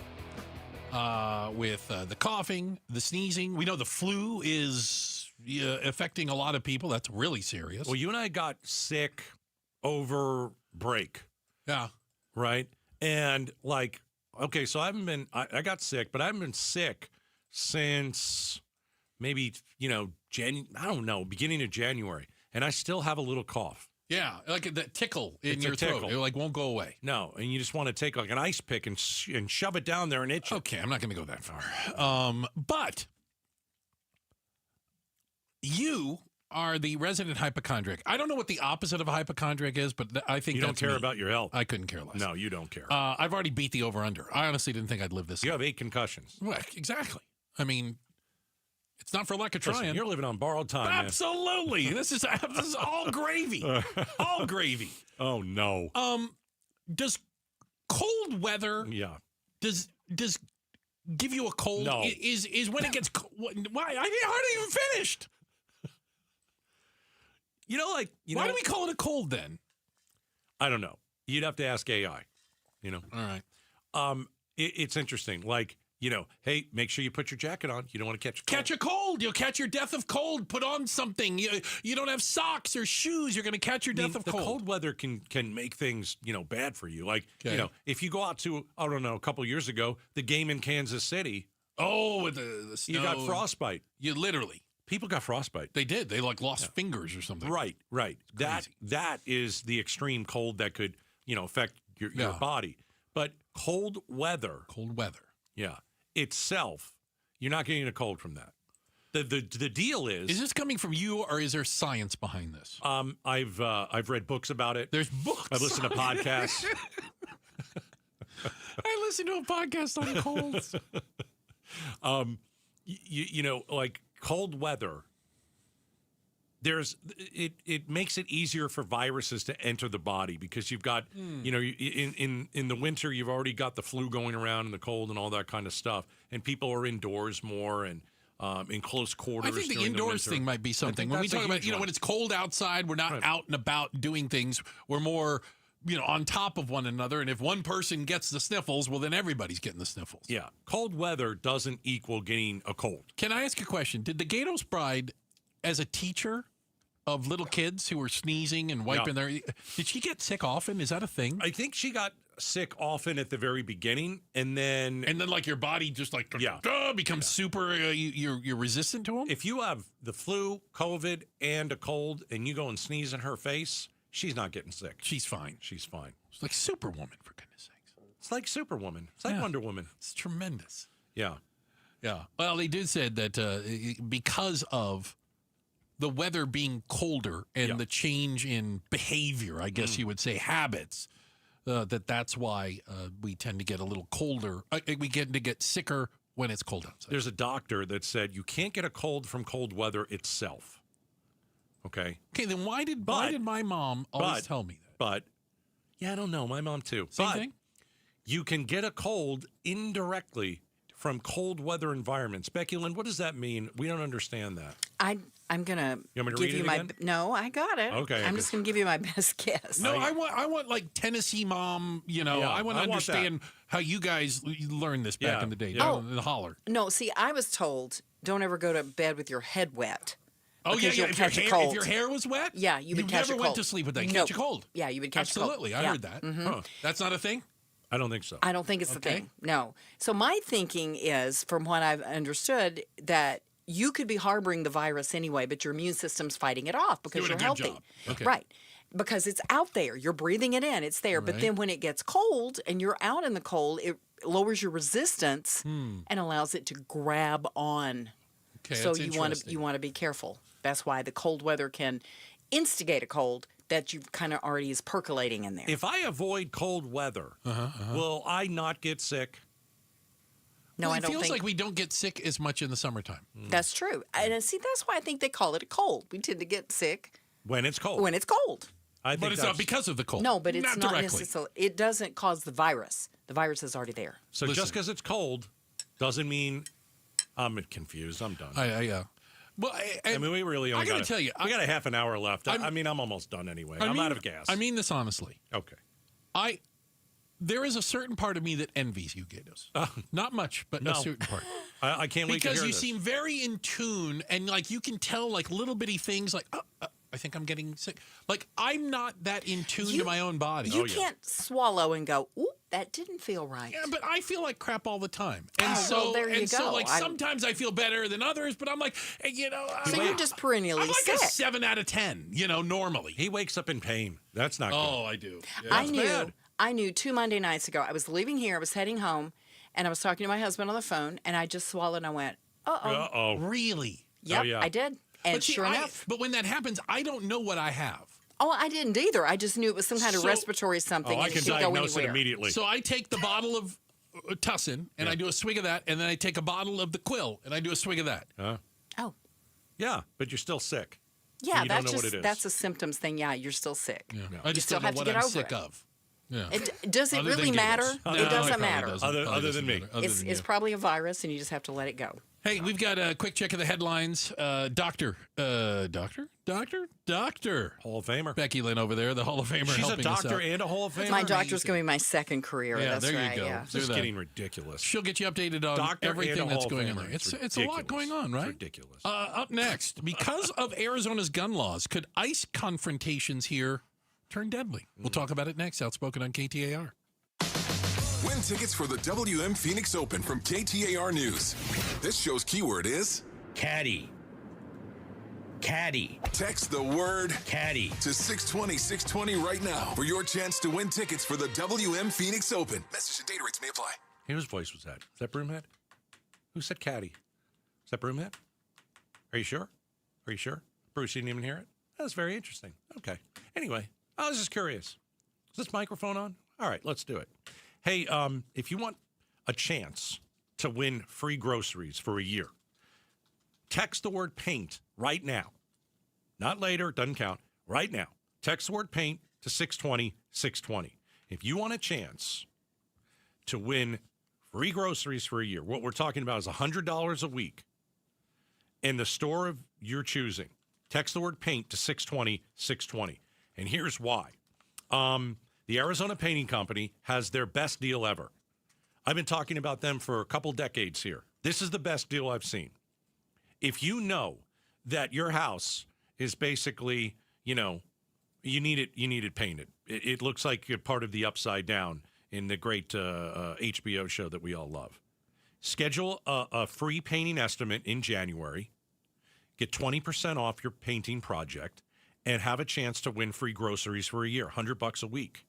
with the coughing, the sneezing. We know the flu is affecting a lot of people. That's really serious. Well, you and I got sick over break. Yeah. Right? And okay, so I got sick, but I haven't been sick since maybe, beginning of January. And I still have a little cough. Yeah, like that tickle in your throat. It won't go away. No, and you just want to take an ice pick and shove it down there and itch it. Okay, I'm not going to go that far. But you are the resident hypochondriac. I don't know what the opposite of a hypochondriac is, but I think you don't care about your health. I couldn't care less. No, you don't care. I've already beat the over-under. I honestly didn't think I'd live this. You have 8 concussions. Well, exactly. I mean, it's not for lack of trying. Listen, you're living on borrowed time. Absolutely. This is all gravy. All gravy. Oh no. Does cold weather? Yeah. Does give you a cold? No. Is when it gets cold. Why? I hardly even finished. Why do we call it a cold then? I don't know. You'd have to ask AI. All right. It's interesting. hey, make sure you put your jacket on. You don't want to catch a cold. You'll catch your death of cold. Put on something. You don't have socks or shoes. You're going to catch your death of cold. The cold weather can make things, bad for you. Like, if you go out to, I don't know, a couple years ago, the game in Kansas City. Oh, with the snow. You got frostbite. You literally. People got frostbite. They did. They lost fingers or something. Right. That is the extreme cold that could, affect your body. But cold weather. Yeah. Itself, you're not getting a cold from that. The deal is. Is this coming from you, or is there science behind this? I've read books about it. There's books. I've listened to podcasts. I listened to a podcast on colds. Like cold weather. It makes it easier for viruses to enter the body because you've got in the winter you've already got the flu going around and the cold and all that kind of stuff, and people are indoors more and in close quarters. I think the indoors thing might be something. When we talk about when it's cold outside, we're not out and about doing things. We're more on top of one another, and if one person gets the sniffles, well then everybody's getting the sniffles. Yeah, cold weather doesn't equal getting a cold. Can I ask a question? Did the Gatos bride, as a teacher of little kids who were sneezing and wiping their... Did she get sick often? Is that a thing? I think she got sick often at the very beginning, and then like your body just becomes super... You're resistant to them? If you have the flu, COVID, and a cold, and you go and sneeze in her face, she's not getting sick. She's fine. She's fine. It's like Superwoman, for goodness sakes. It's like Superwoman. It's like Wonder Woman. It's tremendous. Yeah. Yeah. Well, they did say that because of the weather being colder and the change in behavior, I guess you would say, habits, that's why we tend to get a little colder. We tend to get sicker when it's cold outside. There's a doctor that said you can't get a cold from cold weather itself. Okay. Okay, then why did my mom always tell me that? But, I don't know. My mom too. Same thing? You can get a cold indirectly from cold weather environments. Becky Lynn, what does that mean? We don't understand that. I'm gonna give you my again? No, I got it. Okay, I'm just gonna give you my best guess. No, I want like Tennessee mom. I want to understand how you guys learned this back in the day. In the holler. No, see, I was told don't ever go to bed with your head wet. Oh yeah, you'll catch a cold. If your hair was wet, you would catch a cold. You never went to sleep with that. Catch a cold. Yeah, you would catch a cold. Absolutely, I heard that. Mm-hmm. Huh. That's not a thing. I don't think so. I don't think it's the thing. No. So my thinking is, from what I've understood, that you could be harboring the virus anyway, but your immune system's fighting it off because you're healthy. Okay. Right. Because it's out there. You're breathing it in. It's there. Right. But then when it gets cold and you're out in the cold, it lowers your resistance and allows it to grab on. Okay, so you want to be careful. That's why the cold weather can instigate a cold that you kind of already is percolating in there. If I avoid cold weather, will I not get sick? No, I don't think. It feels like we don't get sick as much in the summertime. That's true. And see, that's why I think they call it a cold. We tend to get sick when it's cold. When it's cold. But it's not because of the cold. No, but it's not directly. necessarily. It doesn't cause the virus. The virus is already there. So just because it's cold doesn't mean I'm confused. I'm done. Yeah. Well, I mean, we really only got to tell you, we got a half an hour left. I'm almost done anyway. I'm out of gas. I mean this honestly. Okay. There is a certain part of me that envies you, Gatos. Not much, but a certain part. I can't wait to hear this. Because you seem very in tune, and you can tell little bitty things I think I'm getting sick. I'm not that in tune to my own body. You can't swallow and go, ooh, that didn't feel right. Yeah, but I feel like crap all the time. And there you go. So sometimes I feel better than others, but I'm like, So you're just perennially I'm like sick. a 7 out of 10, normally. He wakes up in pain. That's not good. Oh, I do. Yeah, I knew 2 Monday nights ago, I was leaving here, I was heading home, and I was talking to my husband on the phone, and I just swallowed and I went, uh-oh. Uh-oh. Really? Yep, I did. And sure enough. But when that happens, I don't know what I have. Oh, I didn't either. I just knew it was some kind of respiratory something. I can diagnose it immediately. So I take the bottle of Tussin, and I do a swig of that, and then I take a bottle of the Quill, and I do a swig of that. Oh. Yeah, but you're still sick. Yeah, you don't know what it is. That's a symptoms thing. Yeah, you're still sick. Yeah. I just still don't know have to what get I'm over sick it. of. Yeah. Does it really matter? No, it doesn't matter. Other than me. It's probably a virus, and you just have to let it go. Hey, we've got a quick check of the headlines. Doctor. Hall of Famer. Becky Lynn over there, the Hall of Famer. She's a doctor and a Hall of Famer. My doctor's going to be my second career. Yeah, That's there right. you go. Yeah. This is getting ridiculous. She'll get you updated on Doctor everything and a that's Hall of going on Famer. there. It's a lot going on, right? It's ridiculous. Up next, because of Arizona's gun laws, could ICE confrontations here turn deadly? We'll talk about it next. Outspoken on KTAR. Win tickets for the WM Phoenix Open from KTAR News. This show's keyword is Caddy. Caddy. Text the word Caddy to 620-620 right now for your chance to win tickets for the WM Phoenix Open. Message and data rates may apply. Whose voice was that? Is that Broomhead? Who said caddy? Is that Broomhead? Are you sure? Are you sure? Bruce, you didn't even hear it? That's very interesting. Okay. Anyway, I was just curious. Is this microphone on? All right, let's do it. Hey, if you want a chance to win free groceries for a year, text the word paint right now. Not later, doesn't count. Right now. Text the word paint to 620-620. If you want a chance to win free groceries for a year, what we're talking about is $100 a week in the store of your choosing. Text the word paint to 620-620. And here's why. The Arizona Painting Company has their best deal ever. I've been talking about them for a couple decades here. This is the best deal I've seen. If you know that your house is basically, you need it painted. It looks like you're part of the Upside Down in the great HBO show that we all love. Schedule a free painting estimate in January. Get 20% off your painting project and have a chance to win free groceries for a year, $100 a week.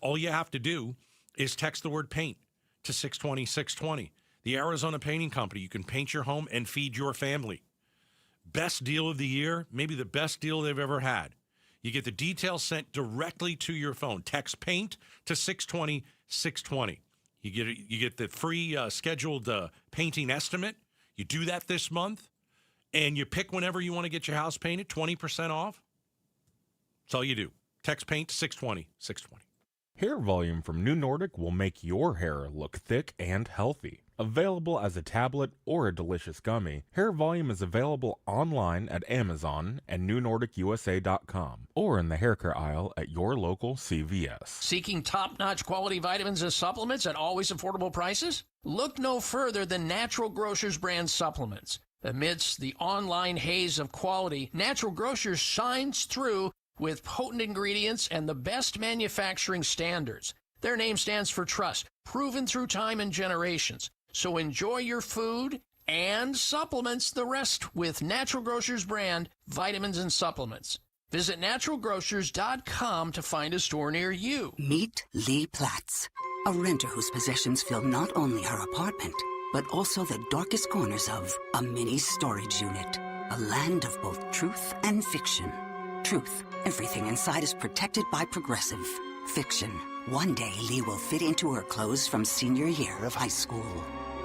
All you have to do is text the word paint to 620-620. The Arizona Painting Company. You can paint your home and feed your family. Best deal of the year, maybe the best deal they've ever had. You get the details sent directly to your phone. Text paint to 620-620. You get the free scheduled painting estimate. You do that this month, and you pick whenever you want to get your house painted, 20% off. That's all you do. Text paint to 620-620. Hair volume from New Nordic will make your hair look thick and healthy. Available as a tablet or a delicious gummy, Hair Volume is available online at Amazon and NewNordicUSA.com or in the hair care aisle at your local CVS. Seeking top-notch quality vitamins and supplements at always affordable prices? Look no further than Natural Grocers brand supplements. Amidst the online haze of quality, Natural Grocers shines through with potent ingredients and the best manufacturing standards. Their name stands for trust, proven through time and generations. So enjoy your food and supplements the rest with Natural Grocers brand vitamins and supplements. Visit naturalgrocers.com to find a store near you. Meet Lee Platts, a renter whose possessions fill not only her apartment, but also the darkest corners of a mini storage unit. A land of both truth and fiction. Truth, everything inside is protected by Progressive. Fiction, one day Lee will fit into her clothes from senior year of high school.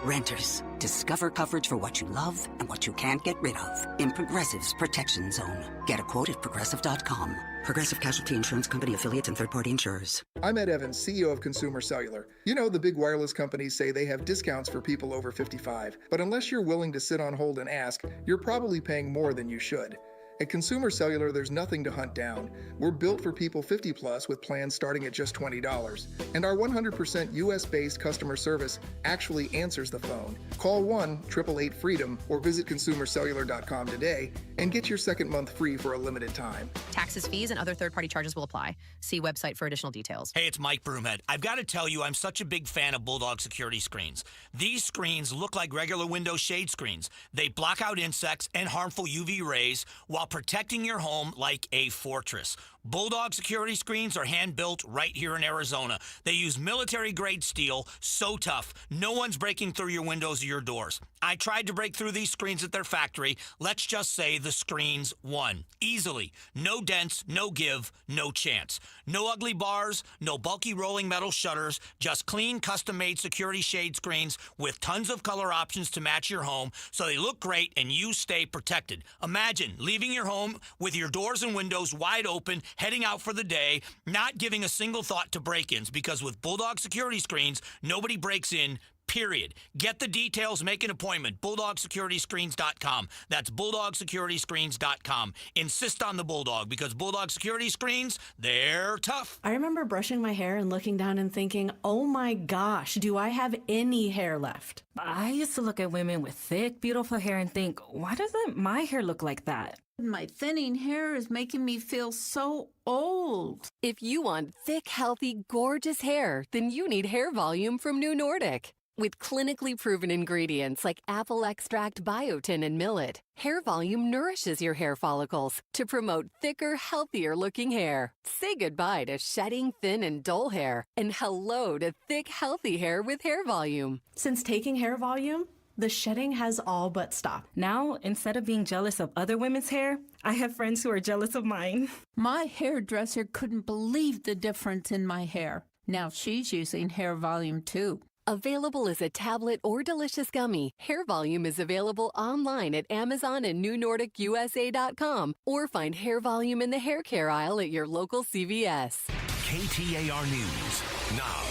Renters, discover coverage for what you love and what you can't get rid of in Progressive's Protection Zone. Get a quote at Progressive.com. Progressive Casualty Insurance Company affiliates and third-party insurers. I'm Ed Evans, CEO of Consumer Cellular. You know, the big wireless companies say they have discounts for people over 55. But unless you're willing to sit on hold and ask, you're probably paying more than you should. At Consumer Cellular, there's nothing to hunt down. We're built for people 50 plus with plans starting at just $20. And our 100% US-based customer service actually answers the phone. Call 1-888-FREEDOM or visit consumercellular.com today and get your second month free for a limited time. Taxes, fees, and other third-party charges will apply. See website for additional details. Hey, it's Mike Broomhead. I've got to tell you, I'm such a big fan of Bulldog security screens. These screens look like regular window shade screens. They block out insects and harmful UV rays while protecting your home like a fortress. Bulldog security screens are hand-built right here in Arizona. They use military-grade steel, so tough, no one's breaking through your windows or your doors. I tried to break through these screens at their factory. Let's just say the screens won. Easily. No dents, no give, no chance. No ugly bars, no bulky rolling metal shutters, just clean, custom-made security shade screens with tons of color options to match your home so they look great and you stay protected. Imagine leaving your home with your doors and windows wide open, heading out for the day, not giving a single thought to break-ins, because with Bulldog security screens, nobody breaks in, period. Get the details, make an appointment. BulldogSecurityScreens.com. That's BulldogSecurityScreens.com. Insist on the Bulldog, because Bulldog Security Screens, they're tough. I remember brushing my hair and looking down and thinking, oh my gosh, do I have any hair left? I used to look at women with thick, beautiful hair and think, why doesn't my hair look like that? My thinning hair is making me feel so old. If you want thick, healthy, gorgeous hair, then you need hair volume from New Nordic. With clinically proven ingredients like apple extract, biotin, and millet, hair volume nourishes your hair follicles to promote thicker, healthier-looking hair. Say goodbye to shedding, thin, and dull hair, and hello to thick, healthy hair with hair volume. Since taking hair volume, the shedding has all but stopped. Now, instead of being jealous of other women's hair, I have friends who are jealous of mine. My hairdresser couldn't believe the difference in my hair. Now she's using hair volume too. Available as a tablet or delicious gummy, Hair Volume is available online at Amazon and NewNordicUSA.com, or find Hair Volume in the hair care aisle at your local CVS. KTAR News now.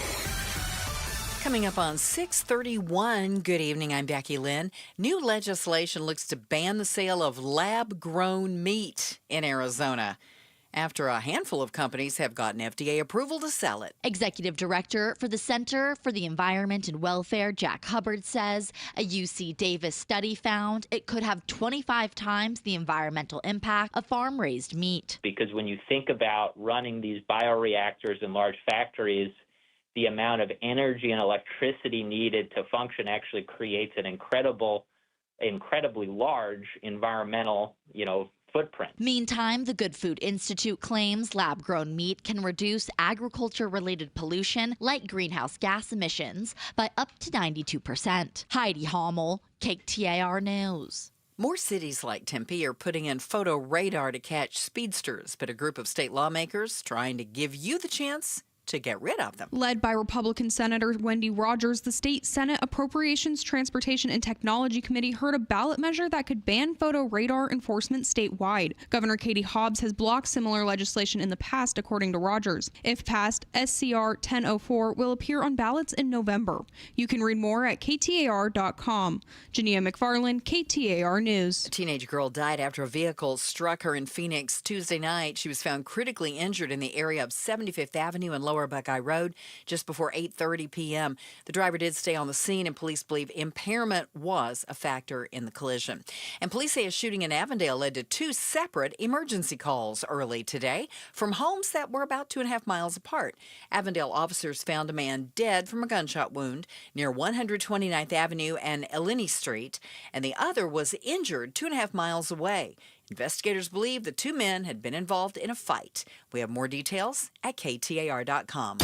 Coming up on 6:31, good evening, I'm Becky Lynn. New legislation looks to ban the sale of lab-grown meat in Arizona, after a handful of companies have gotten FDA approval to sell it. Executive Director for the Center for the Environment and Welfare, Jack Hubbard, says a UC Davis study found it could have 25 times the environmental impact of farm-raised meat. Because when you think about running these bioreactors in large factories, the amount of energy and electricity needed to function actually creates an incredibly large environmental, footprint. Meantime, the Good Food Institute claims lab-grown meat can reduce agriculture-related pollution like greenhouse gas emissions by up to 92%. Heidi Hommel, KTAR News. More cities like Tempe are putting in photo radar to catch speedsters, but a group of state lawmakers trying to give you the chance to get rid of them. Led by Republican Senator Wendy Rogers, the state Senate Appropriations, Transportation, and Technology Committee heard a ballot measure that could ban photo radar enforcement statewide. Governor Katie Hobbs has blocked similar legislation in the past, according to Rogers. If passed, SCR 1004 will appear on ballots in November. You can read more at KTAR.com. Jania McFarland, KTAR News. A teenage girl died after a vehicle struck her in Phoenix Tuesday night. She was found critically injured in the area of 75th Avenue and Lower Buckeye Road just before 8:30 p.m. The driver did stay on the scene, and police believe impairment was a factor in the collision. And police say a shooting in Avondale led to two separate emergency calls early today from homes that were about 2.5 miles apart. Avondale officers found a man dead from a gunshot wound near 129th Avenue and Eleni Street, and the other was injured 2.5 miles away. Investigators believe the two men had been involved in a fight. We have more details at KTAR.com.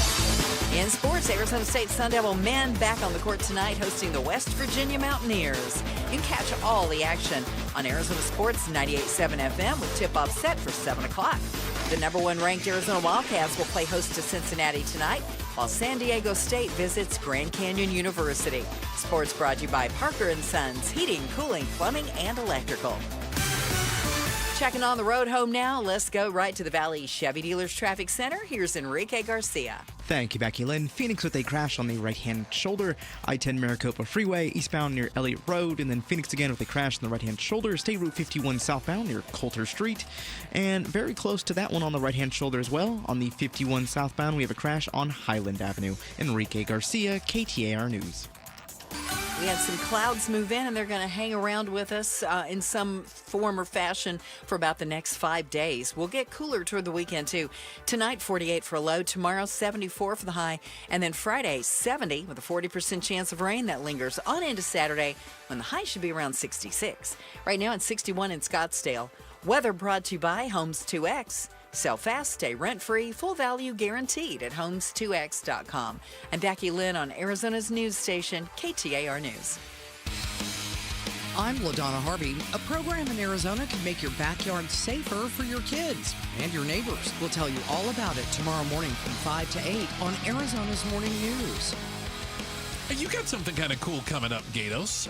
In sports, Arizona State Sun Devil men back on the court tonight hosting the West Virginia Mountaineers. You can catch all the action on Arizona Sports 98.7 FM with tip-off set for 7 o'clock. The number one ranked Arizona Wildcats will play host to Cincinnati tonight, while San Diego State visits Grand Canyon University. Sports brought to you by Parker & Sons, heating, cooling, plumbing, and electrical. Checking on the road home now, let's go right to the Valley Chevy Dealers Traffic Center. Here's Enrique Garcia. Thank you, Becky Lynn. Phoenix with a crash on the right-hand shoulder, I-10 Maricopa Freeway, eastbound near Elliott Road, and then Phoenix again with a crash on the right-hand shoulder, State Route 51 southbound near Coulter Street, and very close to that one on the right-hand shoulder as well. On the 51 southbound, we have a crash on Highland Avenue. Enrique Garcia, KTAR News. We had some clouds move in, and they're going to hang around with us in some form or fashion for about the next 5 days. We'll get cooler toward the weekend, too. Tonight, 48 for a low. Tomorrow, 74 for the high. And then Friday, 70 with a 40% chance of rain. That lingers on into Saturday when the high should be around 66. Right now, it's 61 in Scottsdale. Weather brought to you by Homes 2X. Sell fast, stay rent-free, full value guaranteed at homes2x.com. I'm Becky Lynn on Arizona's news station, KTAR News. I'm LaDonna Harvey. A program in Arizona can make your backyard safer for your kids and your neighbors. We'll tell you all about it tomorrow morning from 5 to 8 on Arizona's Morning News. You got something kind of cool coming up, Gatos.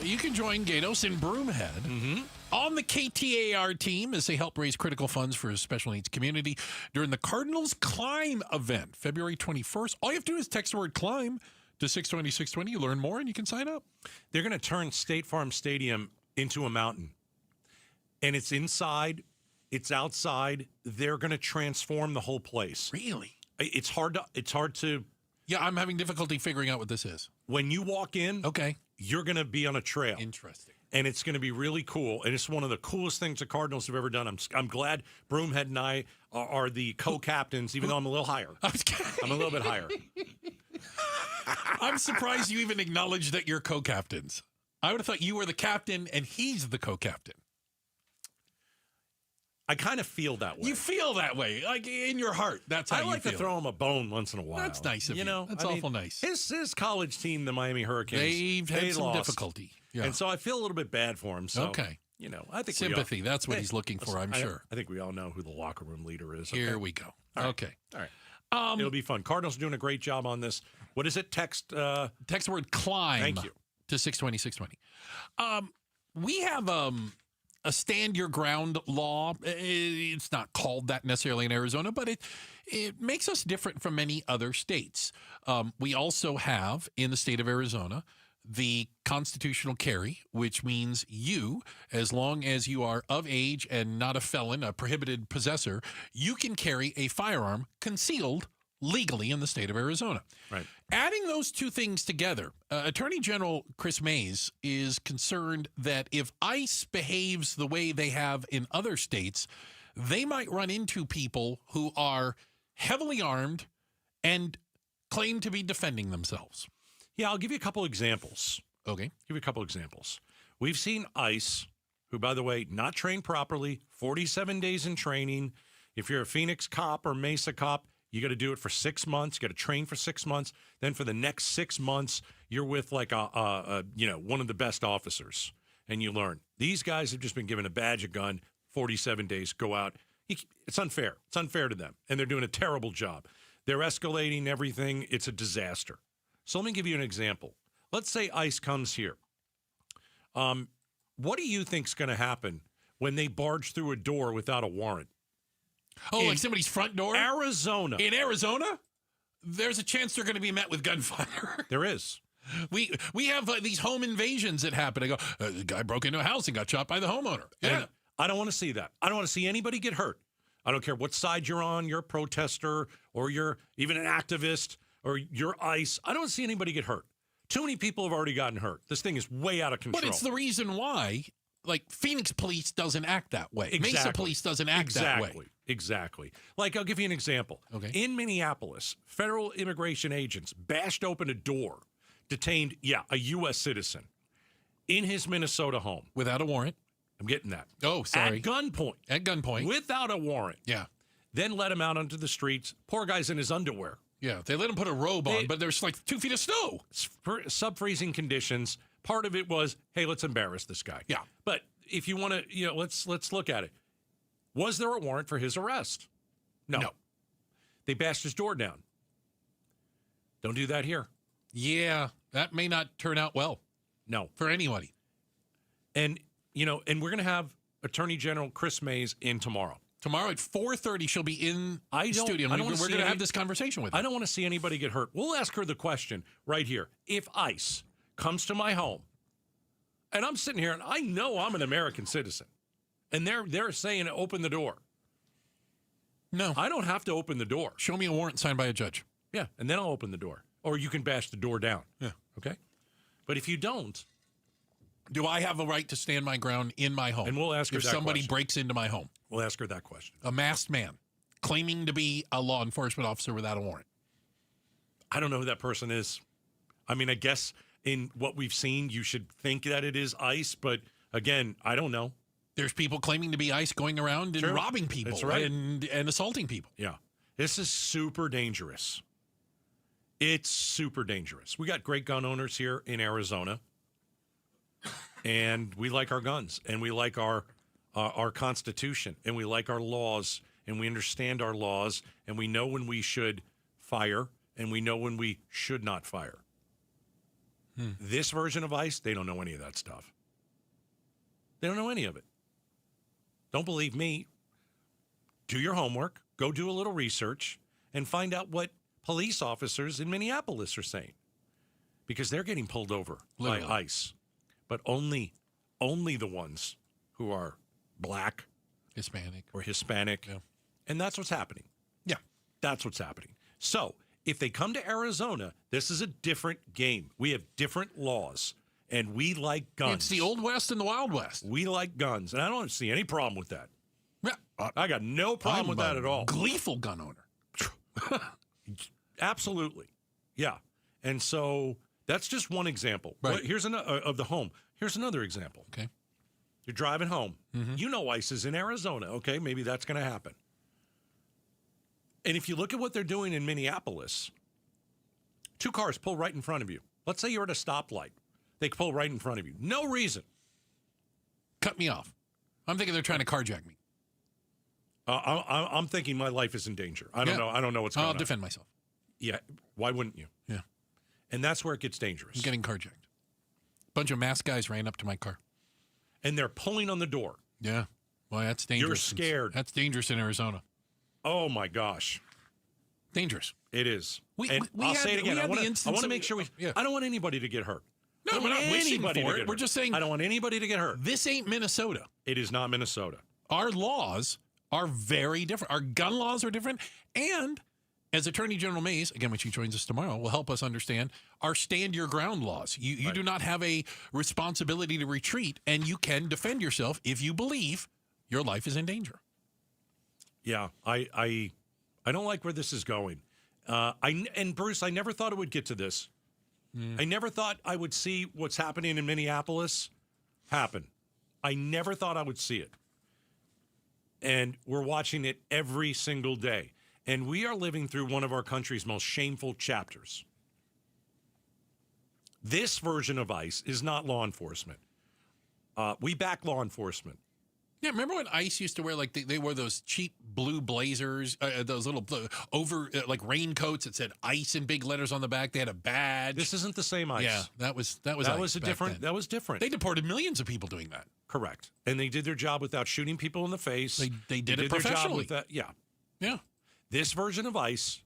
You can join Gatos in Broomhead on the KTAR team as they help raise critical funds for a special needs community during the Cardinals Climb event, February 21st. All you have to do is text the word CLIMB to 620, 620. You learn more and you can sign up. They're going to turn State Farm Stadium into a mountain. And it's inside, it's outside. They're going to transform the whole place. Really? It's hard to. Yeah, I'm having difficulty figuring out what this is. When you walk in, okay, you're going to be on a trail. Interesting. And it's going to be really cool. And it's one of the coolest things the Cardinals have ever done. I'm glad Broomhead and I are the co-captains, even though I'm a little higher. I'm a little bit higher. I'm surprised you even acknowledged that you're co-captains. I would have thought you were the captain and he's the co-captain. I kind of feel that way. You feel that way, like in your heart. That's how you feel. I like to throw him a bone once in a while. That's nice of you. That's awful nice. His college team, the Miami Hurricanes, they've had some lost. difficulty. Yeah. And so I feel a little bit bad for him. So, okay. I think sympathy. That's what he's looking for, I'm sure. I think we all know who the locker room leader is. Here we go. All right. Okay. All right. It'll be fun. Cardinals are doing a great job on this. What is it? Text the word climb. Thank you. To 620, 620. We have a stand your ground law. It's not called that necessarily in Arizona, but it makes us different from many other states. We also have in the state of Arizona the constitutional carry, which means you, as long as you are of age and not a felon, a prohibited possessor, you can carry a firearm concealed legally in the state of Arizona. Right. Adding those two things together, Attorney General Chris Mays is concerned that if ICE behaves the way they have in other states, they might run into people who are heavily armed and claim to be defending themselves. Yeah, I'll give you a couple examples. Okay. Give you a couple examples. We've seen ICE, who, by the way, not trained properly, 47 days in training. If you're a Phoenix cop or Mesa cop, you got to do it for 6 months. You got to train for 6 months. Then for the next 6 months, you're with like one of the best officers, and you learn. These guys have just been given a badge, a gun, 47 days, go out. It's unfair. It's unfair to them, and they're doing a terrible job. They're escalating everything. It's a disaster. So let me give you an example. Let's say ICE comes here. What do you think's going to happen when they barge through a door without a warrant? Oh, like somebody's front door? Arizona. In Arizona? There's a chance they're going to be met with gunfire. There is. We have these home invasions that happen. I go, the guy broke into a house and got shot by the homeowner. Yeah. And I don't want to see that. I don't want to see anybody get hurt. I don't care what side you're on. You're a protester or you're even an activist or you're ICE. I don't see anybody get hurt. Too many people have already gotten hurt. This thing is way out of control. But it's the reason why, like, Phoenix police doesn't act that way. Exactly. Mesa police doesn't act that way. Exactly. Like, I'll give you an example. Okay. In Minneapolis, federal immigration agents bashed open a door, detained, a U.S. citizen in his Minnesota home. Without a warrant. I'm getting that. Oh, sorry. At gunpoint. At gunpoint. Without a warrant. Yeah. Then let him out onto the streets. Poor guy's in his underwear. Yeah, they let him put a robe on, but there's like 2 feet of snow. Sub-freezing conditions. Part of it was, hey, let's embarrass this guy. Yeah. But if you want to, let's look at it. Was there a warrant for his arrest? No. They bashed his door down. Don't do that here. Yeah, that may not turn out well. No. For anybody. And, and we're going to have Attorney General Chris Mays in tomorrow. Tomorrow at 4:30, she'll be in the studio. We're going to have this conversation with her. I don't want to see anybody get hurt. We'll ask her the question right here. If ICE comes to my home, and I'm sitting here, and I know I'm an American citizen, and they're saying open the door. No. I don't have to open the door. Show me a warrant signed by a judge. Yeah, and then I'll open the door. Or you can bash the door down. Yeah. Okay? But if you don't... Do I have a right to stand my ground in my home? And we'll ask her if that somebody question. breaks into my home. We'll ask her that question. A masked man claiming to be a law enforcement officer without a warrant. I don't know who that person is. I mean, I guess in what we've seen, you should think that it is ICE, but again, I don't know. There's people claiming to be ICE going around and robbing people. That's right. and assaulting people. Yeah. This is super dangerous. It's super dangerous. We got great gun owners here in Arizona, and we like our guns, and we like our Constitution, and we like our laws, and we understand our laws, and we know when we should fire, and we know when we should not fire. This version of ICE, they don't know any of that stuff. They don't know any of it. Don't believe me. Do your homework. Go do a little research and find out what police officers in Minneapolis are saying. because they're getting pulled over by ICE, but only the ones who are black, Hispanic. Yeah. And that's what's happening. Yeah. That's what's happening. So if they come to Arizona, this is a different game. We have different laws, and we like guns. It's the Old West and the Wild West. We like guns, and I don't see any problem with that. Yeah, I got no problem with that at all. Gleeful gun owner. Absolutely. Yeah. And so that's just one example. Right. Here's another of the home. Here's another example. Okay. You're driving home. Mm-hmm. You know ICE is in Arizona. Okay, maybe that's going to happen. And if you look at what they're doing in Minneapolis, 2 cars pull right in front of you. Let's say you're at a stoplight. They pull right in front of you. No reason. Cut me off. I'm thinking they're trying to carjack me. I'm thinking my life is in danger. I don't know. I don't know what's going on. I'll defend myself. Yeah. Why wouldn't you? Yeah. And that's where it gets dangerous. I'm getting carjacked. Bunch of masked guys ran up to my car. And they're pulling on the door. Yeah. Well, that's dangerous. You're scared. That's dangerous in Arizona. Oh, my gosh. Dangerous. It is. I'll say it again. I want to make sure I don't want anybody to get hurt. No, we're not wishing for it. We're just saying. I don't want anybody to get hurt. This ain't Minnesota. It is not Minnesota. Our laws are very different. Our gun laws are different. And as Attorney General Mays, again, when she joins us tomorrow, will help us understand our stand your ground laws. You do not have a responsibility to retreat, and you can defend yourself if you believe your life is in danger. Yeah, I don't like where this is going. And Bruce, I never thought it would get to this. I never thought I would see what's happening in Minneapolis happen. I never thought I would see it. And we're watching it every single day. And we are living through one of our country's most shameful chapters. This version of ICE is not law enforcement. We back law enforcement. Yeah, remember when ICE used to wear, like, they wore those cheap blue blazers, those little like raincoats that said ICE in big letters on the back. They had a badge. This isn't the same ICE. Yeah, that was different. That was different. They deported millions of people doing that. Correct. And they did their job without shooting people in the face. They did it professionally. Their job with that. Yeah. This version of ICE,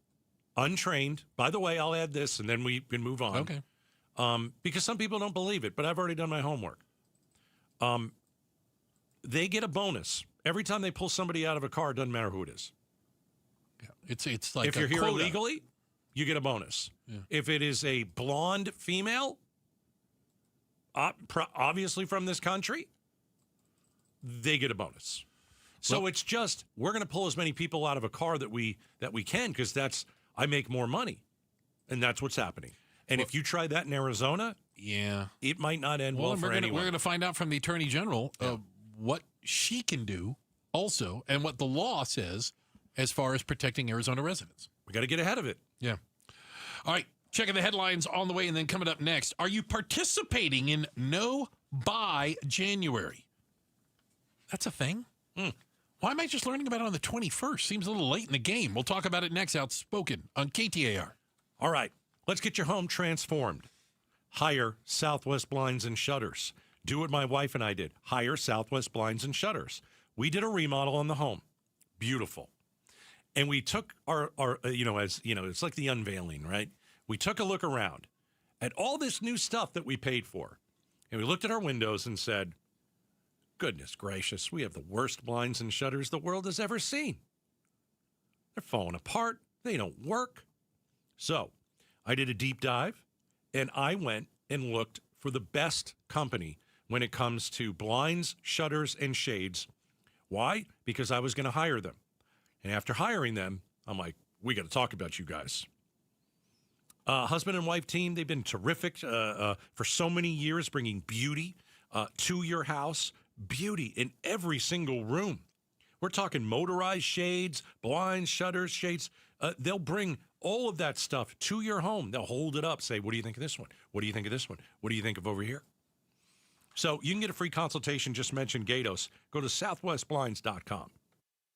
untrained. By the way, I'll add this, and then we can move on. Okay. Because some people don't believe it, but I've already done my homework. They get a bonus every time they pull somebody out of a car. It doesn't matter who it is. Yeah, it's like if you're here illegally, you get a bonus. Yeah. If it is a blonde female, obviously from this country, they get a bonus. So it's just we're going to pull as many people out of a car that we can because I make more money, and that's what's happening. And if you try that in Arizona, it might not end well for anyone. We're going to find out from the Attorney General what she can do also and what the law says as far as protecting Arizona residents. We got to get ahead of it. Yeah. All right. Checking the headlines on the way, and then coming up next, are you participating in No Buy January? That's a thing? Why am I just learning about it on the 21st? Seems a little late in the game. We'll talk about it next, Outspoken on KTAR. All right. Let's get your home transformed. Hire Southwest Blinds and Shutters. Do what my wife and I did. Hire Southwest Blinds and Shutters. We did a remodel on the home. Beautiful. And we took our it's like the unveiling, right? We took a look around at all this new stuff that we paid for. And we looked at our windows and said, goodness gracious, we have the worst blinds and shutters the world has ever seen. They're falling apart. They don't work. So I did a deep dive, and I went and looked for the best company when it comes to blinds, shutters, and shades. Why? Because I was going to hire them. And after hiring them, I'm like, we got to talk about you guys. Husband and wife team, they've been terrific for so many years, bringing beauty to your house. Beauty in every single room. We're talking motorized shades, blinds, shutters, shades. They'll bring all of that stuff to your home. They'll hold it up, say, what do you think of this one? What do you think of this one? What do you think of over here? So you can get a free consultation. Just mention Gatos. Go to southwestblinds.com.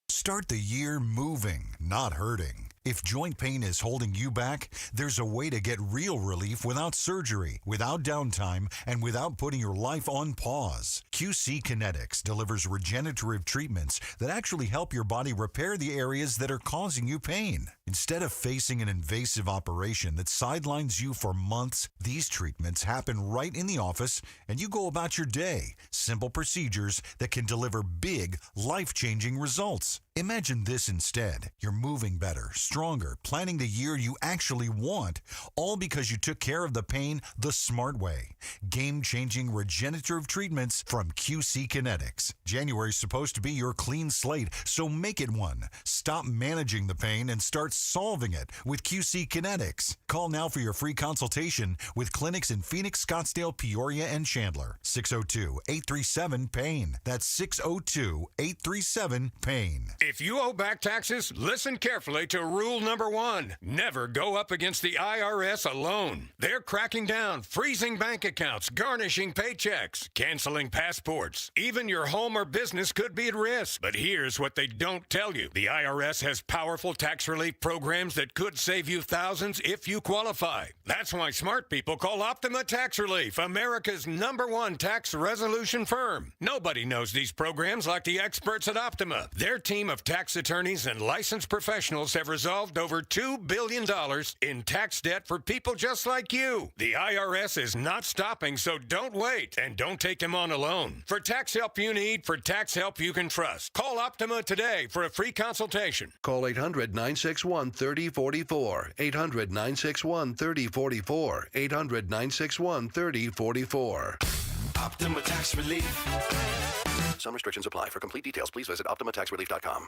Start the year moving, not hurting. If joint pain is holding you back, there's a way to get real relief without surgery, without downtime, and without putting your life on pause. QC Kinetics delivers regenerative treatments that actually help your body repair the areas that are causing you pain. Instead of facing an invasive operation that sidelines you for months, these treatments happen right in the office and you go about your day. Simple procedures that can deliver big, life-changing results. Imagine this instead. You're moving better, stronger, planning the year you actually want, all because you took care of the pain the smart way. Game-changing regenerative treatments from QC Kinetics. January's supposed to be your clean slate, so make it one. Stop managing the pain and start solving it with QC Kinetics. Call now for your free consultation with clinics in Phoenix, Scottsdale, Peoria, and Chandler. 602-837-PAIN. That's 602-837-PAIN. If you owe back taxes, listen carefully to rule number 1. Never go up against the IRS alone. They're cracking down, freezing bank accounts, garnishing paychecks, canceling passports. Even your home or business could be at risk. But here's what they don't tell you. The IRS has powerful tax relief programs that could save you thousands if you qualify. That's why smart people call Optima Tax Relief, America's #1 tax resolution firm. Nobody knows these programs like the experts at Optima. Their team of tax attorneys and licensed professionals have resolved over $2 billion in tax debt for people just like you. The IRS is not stopping, so don't wait and don't take them on alone. For tax help you need, for tax help you can trust, call Optima today for a free consultation. Call 800-961-3044. 800-961-3044. 800-961-3044. Optima Tax Relief. Some restrictions apply. For complete details, please visit OptimaTaxRelief.com.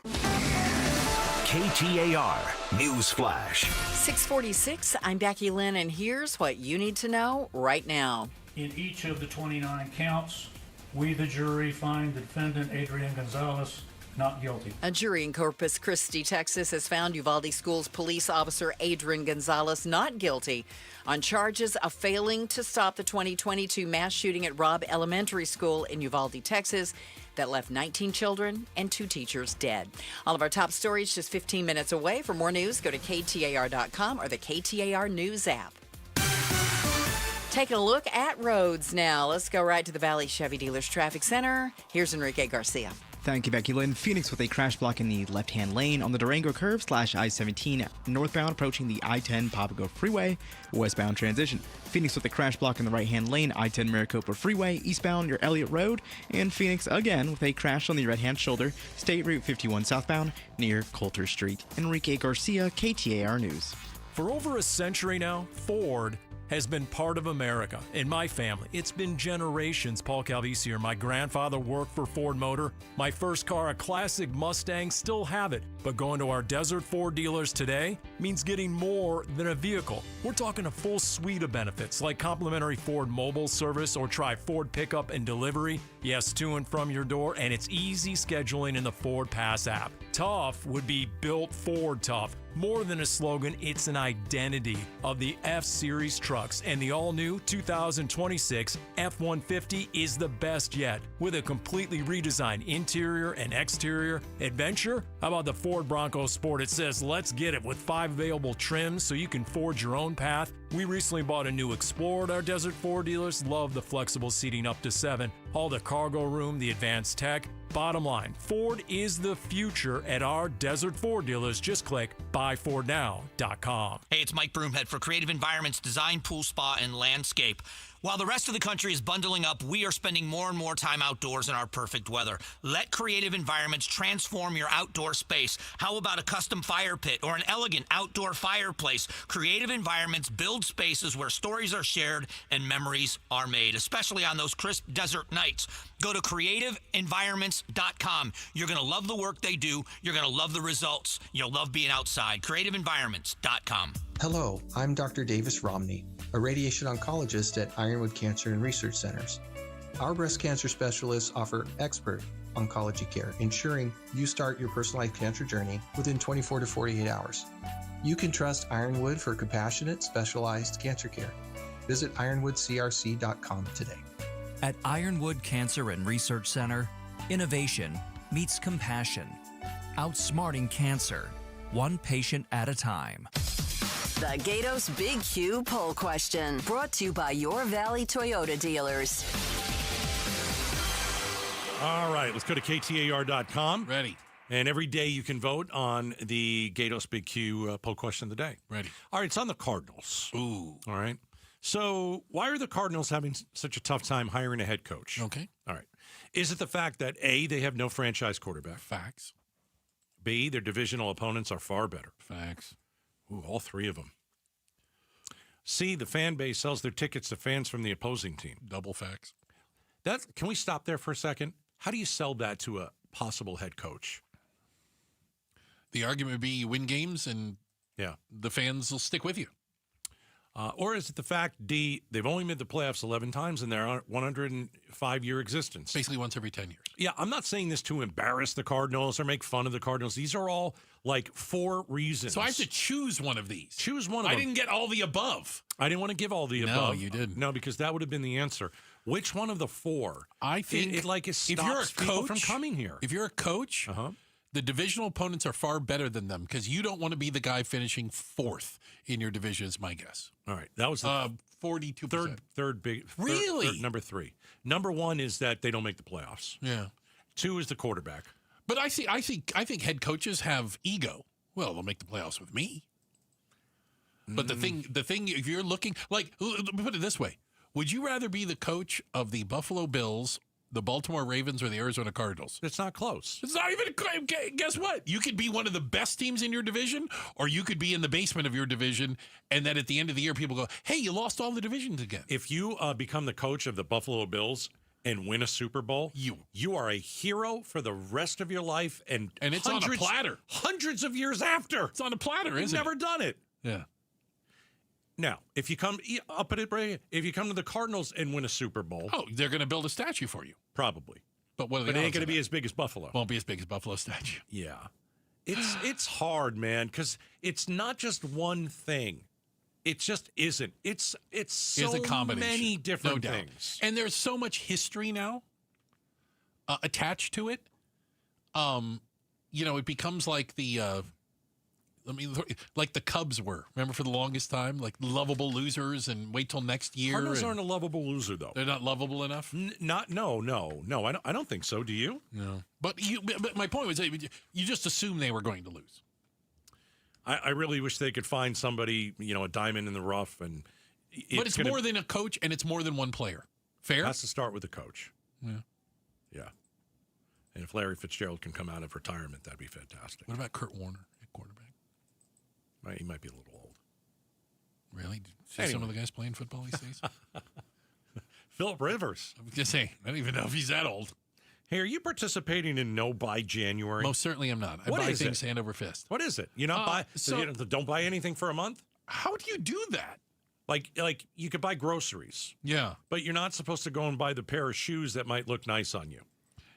KTAR News Flash. 646, I'm Becky Lynn, and here's what you need to know right now. In each of the 29 counts, we, the jury, find the defendant, Adrian Gonzalez, not guilty. A jury in Corpus Christi, Texas, has found Uvalde Schools police officer Adrian Gonzalez not guilty on charges of failing to stop the 2022 mass shooting at Robb Elementary School in Uvalde, Texas, that left 19 children and 2 teachers dead. All of our top stories just 15 minutes away. For more news, go to KTAR.com or the KTAR News app. Taking a look at roads now. Let's go right to the Valley Chevy Dealers Traffic Center. Here's Enrique Garcia. Thank you, Becky Lynn. Phoenix with a crash block in the left-hand lane on the Durango curve / I-17 northbound approaching the I-10 Papago Freeway westbound transition. Phoenix with a crash block in the right-hand lane, I-10 Maricopa Freeway eastbound near Elliott Road. And Phoenix again with a crash on the right-hand shoulder, State Route 51 southbound near Coulter Street. Enrique Garcia, KTAR News. For over a century now, Ford has been part of America. In my family, it's been generations. Paul Calvisi here. My grandfather worked for Ford Motor. My first car, a classic Mustang, still have it. But going to our Desert Ford dealers today means getting more than a vehicle. We're talking a full suite of benefits like complimentary Ford mobile service or try Ford pickup and delivery. Yes, to and from your door, and it's easy scheduling in the Ford Pass app. Tough would be built Ford tough. More than a slogan, it's an identity of the F-Series trucks, and the all-new 2026 F-150 is the best yet. With a completely redesigned interior and exterior adventure, how about the Ford Bronco Sport? It says, let's get it, with 5 available trims so you can forge your own path. We recently bought a new Explorer at our Desert Ford dealers. Love the flexible seating up to 7, all the cargo room, the advanced tech. Bottom line, Ford is the future at our Desert Ford dealers. Just click buyfordnow.com. Hey, it's Mike Broomhead for Creative Environments Design, Pool, Spa, and Landscape. While the rest of the country is bundling up, we are spending more and more time outdoors in our perfect weather. Let Creative Environments transform your outdoor space. How about a custom fire pit or an elegant outdoor fireplace? Creative Environments build spaces where stories are shared and memories are made, especially on those crisp desert nights. Go to creativeenvironments.com. You're going to love the work they do. You're going to love the results. You'll love being outside. creativeenvironments.com. Hello, I'm Dr. Davis Romney, a radiation oncologist at Ironwood Cancer and Research Centers. Our breast cancer specialists offer expert oncology care, ensuring you start your personalized cancer journey within 24 to 48 hours. You can trust Ironwood for compassionate, specialized cancer care. Visit ironwoodcrc.com today. At Ironwood Cancer and Research Center, innovation meets compassion, outsmarting cancer one patient at a time. The Gatos Big Q poll question, brought to you by your Valley Toyota dealers. All right, let's go to KTAR.com. Ready. And every day you can vote on the Gatos Big Q poll question of the day. Ready. All right, it's on the Cardinals. Ooh. All right. So why are the Cardinals having such a tough time hiring a head coach? Okay. All right. Is it the fact that, A, they have no franchise quarterback? Facts. B, their divisional opponents are far better? Facts. Ooh, all three of them. C, the fan base sells their tickets to fans from the opposing team. Double facts. Can we stop there for a second? How do you sell that to a possible head coach? The argument would be you win games and the fans will stick with you. Or is it the fact, D, they've only made the playoffs 11 times in their 105-year existence? Basically once every 10 years. Yeah, I'm not saying this to embarrass the Cardinals or make fun of the Cardinals. These are all like 4 reasons. So I have to choose one of these. Choose one of them. I didn't get all the above. I didn't want to give all the above. No, you didn't. No, because that would have been the answer. Which one of the 4? I think it if you're a people coach from coming here. If you're a coach, the divisional opponents are far better than them because you don't want to be the guy finishing 4th in your division, is my guess. All right. That was the 42%. Third big. Really? Number 3. Number 1 is that they don't make the playoffs. Yeah. 2 is the quarterback. But I think head coaches have ego. Well, they'll make the playoffs with me. But the thing, if you're looking, like, let me put it this way. Would you rather be the coach of the Buffalo Bills, the Baltimore Ravens, or the Arizona Cardinals? It's not close. It's not even guess what? You could be one of the best teams in your division, or you could be in the basement of your division, and then at the end of the year, people go, hey, you lost all the divisions again. If you become the coach of the Buffalo Bills and win a Super Bowl, you are a hero for the rest of your life, and it's on a platter. Hundreds of years after. It's on a platter, You've isn't it? never done it. Yeah. Now, if you come to the Cardinals and win a Super Bowl, they're going to build a statue for you, probably. But what are the But it ain't odds going to of be that? as big as Buffalo. Won't be as big as Buffalo statue. Yeah, it's hard, man, because it's not just one thing. It just isn't. It's so a combination. many different No doubt. things. And there's so much history now attached to it. It becomes like the like the Cubs were. Remember for the longest time, like lovable losers, and wait till next year. Cardinals aren't a lovable loser, though. They're not lovable enough. No. I don't think so. Do you? No. But my point was, you just assumed they were going to lose. I really wish they could find somebody, a diamond in the rough, but it's more than a coach, and it's more than one player. Fair? It has to start with the coach. Yeah. Yeah. And if Larry Fitzgerald can come out of retirement, that'd be fantastic. What about Kurt Warner at quarterback? He might be a little old. Really? See some of the guys playing football these days? Phillip Rivers. I was just saying, I don't even know if he's that old. Hey, are you participating in No Buy January? Most certainly am not. I What buy is things it? hand over fist. What is it? You not buy? Don't buy anything for a month? How do you do that? Like you could buy groceries. Yeah. But you're not supposed to go and buy the pair of shoes that might look nice on you.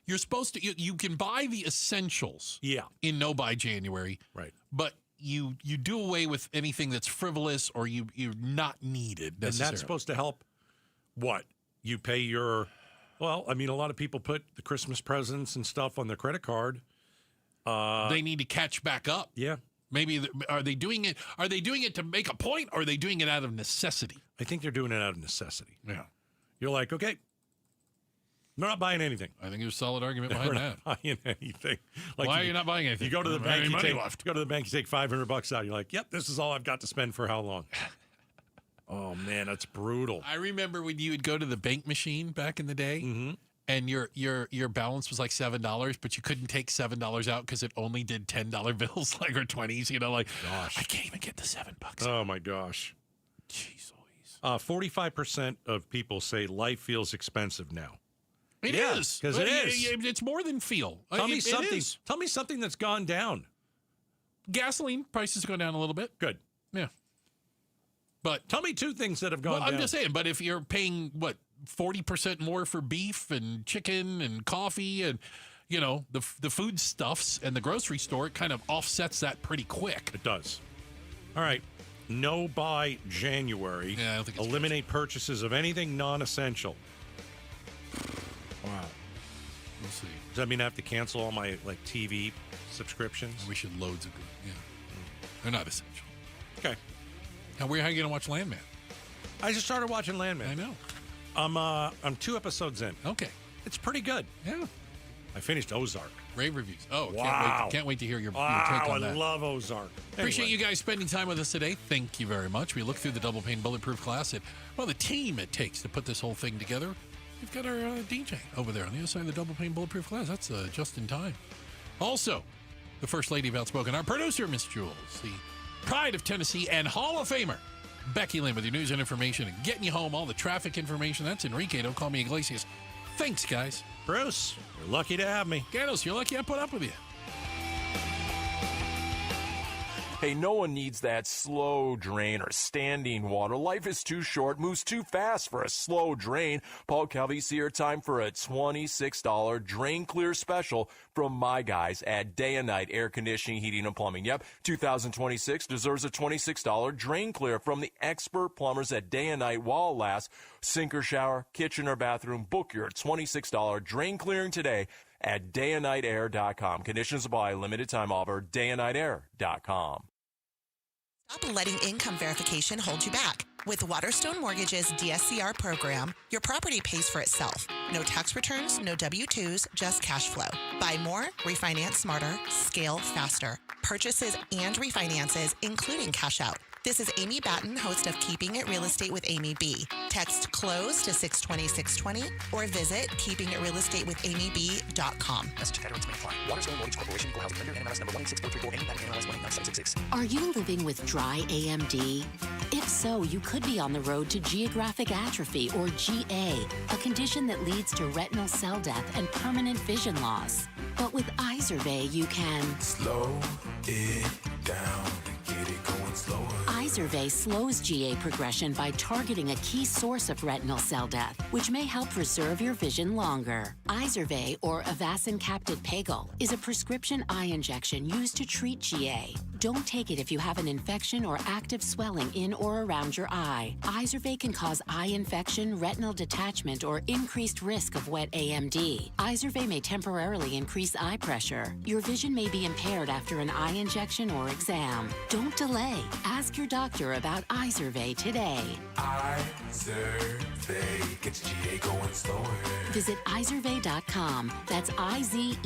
You're supposed to. You can buy the essentials. Yeah. In No Buy January. Right. But you do away with anything that's frivolous or you're not needed necessarily. And that's supposed to help. What? You pay your. Well, I mean, a lot of people put the Christmas presents and stuff on their credit card. They need to catch back up. Yeah. Maybe are they doing it? Are they doing it to make a point, or are they doing it out of necessity? I think they're doing it out of necessity. Yeah. You're like, okay, we're not buying anything. I think there's a solid argument behind we're that. not buying anything. Like Why are you not buying anything? You go to the I don't have bank. any You money take, left. go to the bank. You take $500 out. You're like, yep, this is all I've got to spend for how long? Oh man, that's brutal. I remember when you would go to the bank machine back in the day, and your balance was like $7, but you couldn't take $7 out because it only did $10 bills, like or 20s. Gosh, I can't even get the $7. Oh my gosh. Jeez Louise. 45% of people say life feels expensive now. It is because it is. It's more than feel. Tell me It something. is. Tell me something that's gone down. Gasoline prices go down a little bit. Good. Yeah. But tell me 2 things that have gone down. I'm just saying, but if you're paying, 40% more for beef and chicken and coffee and, the food stuffs and the grocery store, it kind of offsets that pretty quick. It does. All right. No Buy January. Yeah, I don't think it's eliminate purchases of anything non-essential. Wow. We'll see. Does that mean I have to cancel all my TV subscriptions? We should loads of good. Yeah. They're not essential. Okay. Now, how are you going to watch Landman? I just started watching Landman. I know. I'm 2 episodes in. Okay. It's pretty good. Yeah. I finished Ozark. Rave reviews. Oh, wow. Can't wait to hear your take I on that. love Ozark. Appreciate you guys spending time with us today. Thank you very much. We look through the double pane bulletproof class at, the team it takes to put this whole thing together. We've got our DJ over there on the other side of the double pane bulletproof glass. That's just in time. Also, the First Lady of Outspoken, our producer, Miss Jules, the pride of Tennessee and Hall of Famer, Becky Lynn, with your news and information and getting you home, all the traffic information. That's Enrique. Don't call me Iglesias. Thanks, guys. Bruce, you're lucky to have me. Cardinals, you're lucky I put up with you. Hey, no one needs that slow drain or standing water. Life is too short, moves too fast for a slow drain. Paul Calvisi here, time for a $26 drain clear special from my guys at Day and Night Air Conditioning, Heating, and Plumbing. Yep, 2026 deserves a $26 drain clear from the expert plumbers at Day and Night while it lasts. Sink or shower, kitchen or bathroom, book your $26 drain clearing today at dayandnightair.com. Conditions apply, limited time offer, dayandnightair.com. Stop letting income verification hold you back. With Waterstone Mortgage's DSCR program, your property pays for itself. No tax returns, no W-2s, just cash flow. Buy more, refinance smarter, scale faster. Purchases and refinances, including cash out. This is Amy Batten, host of Keeping It Real Estate with Amy B. Text CLOSE to 620-620 or visit keepingitrealestatewithamyb.com. Message and data rates may apply. Waterstone Mortgage Corporation, Equal Housing Lender, NMLS number 1864348, NMLS 1897666. Are you living with dry AMD? If so, you could be on the road to geographic atrophy, or GA, a condition that leads to retinal cell death and permanent vision loss. But with Izervay, you can slow it down and get it going slower. Izervay slows GA progression by targeting a key source of retinal cell death, which may help preserve your vision longer. Izervay, or Avastin Capted Pagel, is a prescription eye injection used to treat GA. Don't take it if you have an infection or active swelling in or around your eye. Izervay can cause eye infection, retinal detachment, or increased risk of wet AMD. Izervay may temporarily increase eye pressure. Your vision may be impaired after an eye injection or exam. Don't delay. Ask your doctor about Izervay today. Izervay gets GA going slower. Visit Izervay.com. That's IZERVAY.com.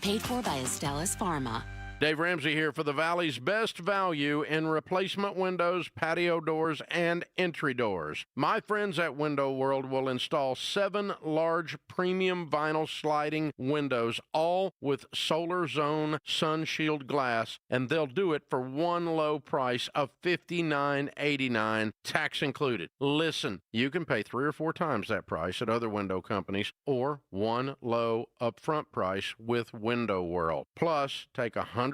Paid for by Astellas Pharma. Dave Ramsey here for the Valley's best value in replacement windows, patio doors, and entry doors. My friends at Window World will install 7 large premium vinyl sliding windows, all with Solar Zone Sun Shield glass, and they'll do it for one low price of $59.89, tax included. Listen, you can pay 3 or 4 times that price at other window companies, or one low upfront price with Window World. Plus, take $100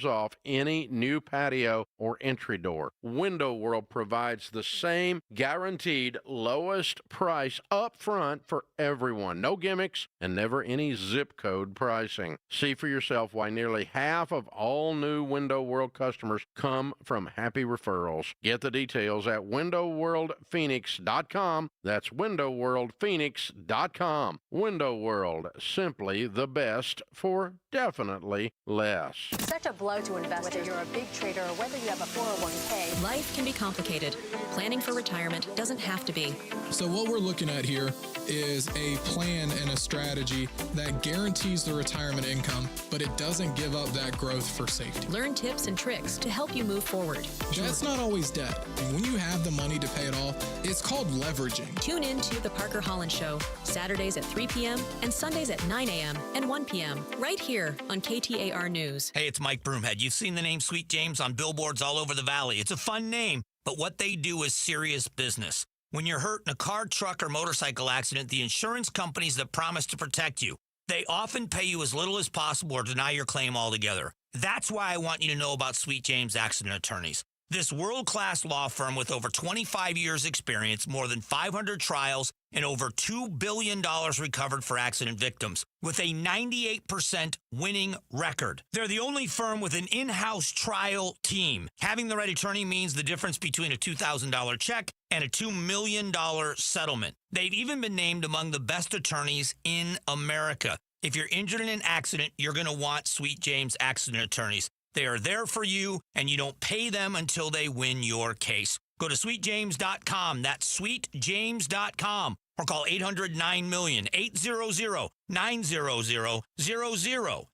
off any new patio or entry door. Window World provides the same guaranteed lowest price up front for everyone. No gimmicks and never any zip code pricing. See for yourself why nearly half of all new Window World customers come from happy referrals. Get the details at windowworldphoenix.com. That's windowworldphoenix.com. Window World, simply the best for definitely less. Such a blow to investors, whether you're a big trader or whether you have a 401k. Life can be complicated. Planning for retirement doesn't have to be. So what we're looking at here is a plan and a strategy that guarantees the retirement income, but it doesn't give up that growth for safety. Learn tips and tricks to help you move forward. That's not always debt. And when you have the money to pay it off, it's called leveraging. Tune in to The Parker Holland Show, Saturdays at 3 p.m. and Sundays at 9 a.m. and 1 p.m. right here on KTAR News. Hey, it's Mike Broomhead. You've seen the name Sweet James on billboards all over the valley. It's a fun name, but what they do is serious business. When you're hurt in a car, truck, or motorcycle accident, the insurance companies that promise to protect you, they often pay you as little as possible or deny your claim altogether. That's why I want you to know about Sweet James Accident Attorneys. This world-class law firm with over 25 years experience, more than 500 trials, and over $2 billion recovered for accident victims, with a 98% winning record. They're the only firm with an in-house trial team. Having the right attorney means the difference between a $2,000 check and a $2 million settlement. They've even been named among the best attorneys in America. If you're injured in an accident, you're going to want Sweet James Accident Attorneys. They are there for you, and you don't pay them until they win your case. Go to sweetjames.com. That's sweetjames.com. Or call 800-9-MILLION, 800-900-0000.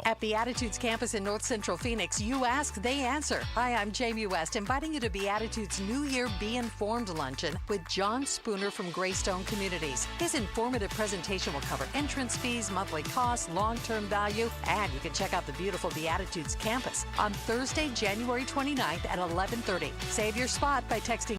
At Beatitudes campus in North Central Phoenix, you ask, they answer. Hi, I'm Jamie West, inviting you to Beatitudes New Year Be Informed luncheon with John Spooner from Greystone Communities. His informative presentation will cover entrance fees, monthly costs, long-term value, and you can check out the beautiful Beatitudes campus on Thursday, January 29th at 11:30. Save your spot by texting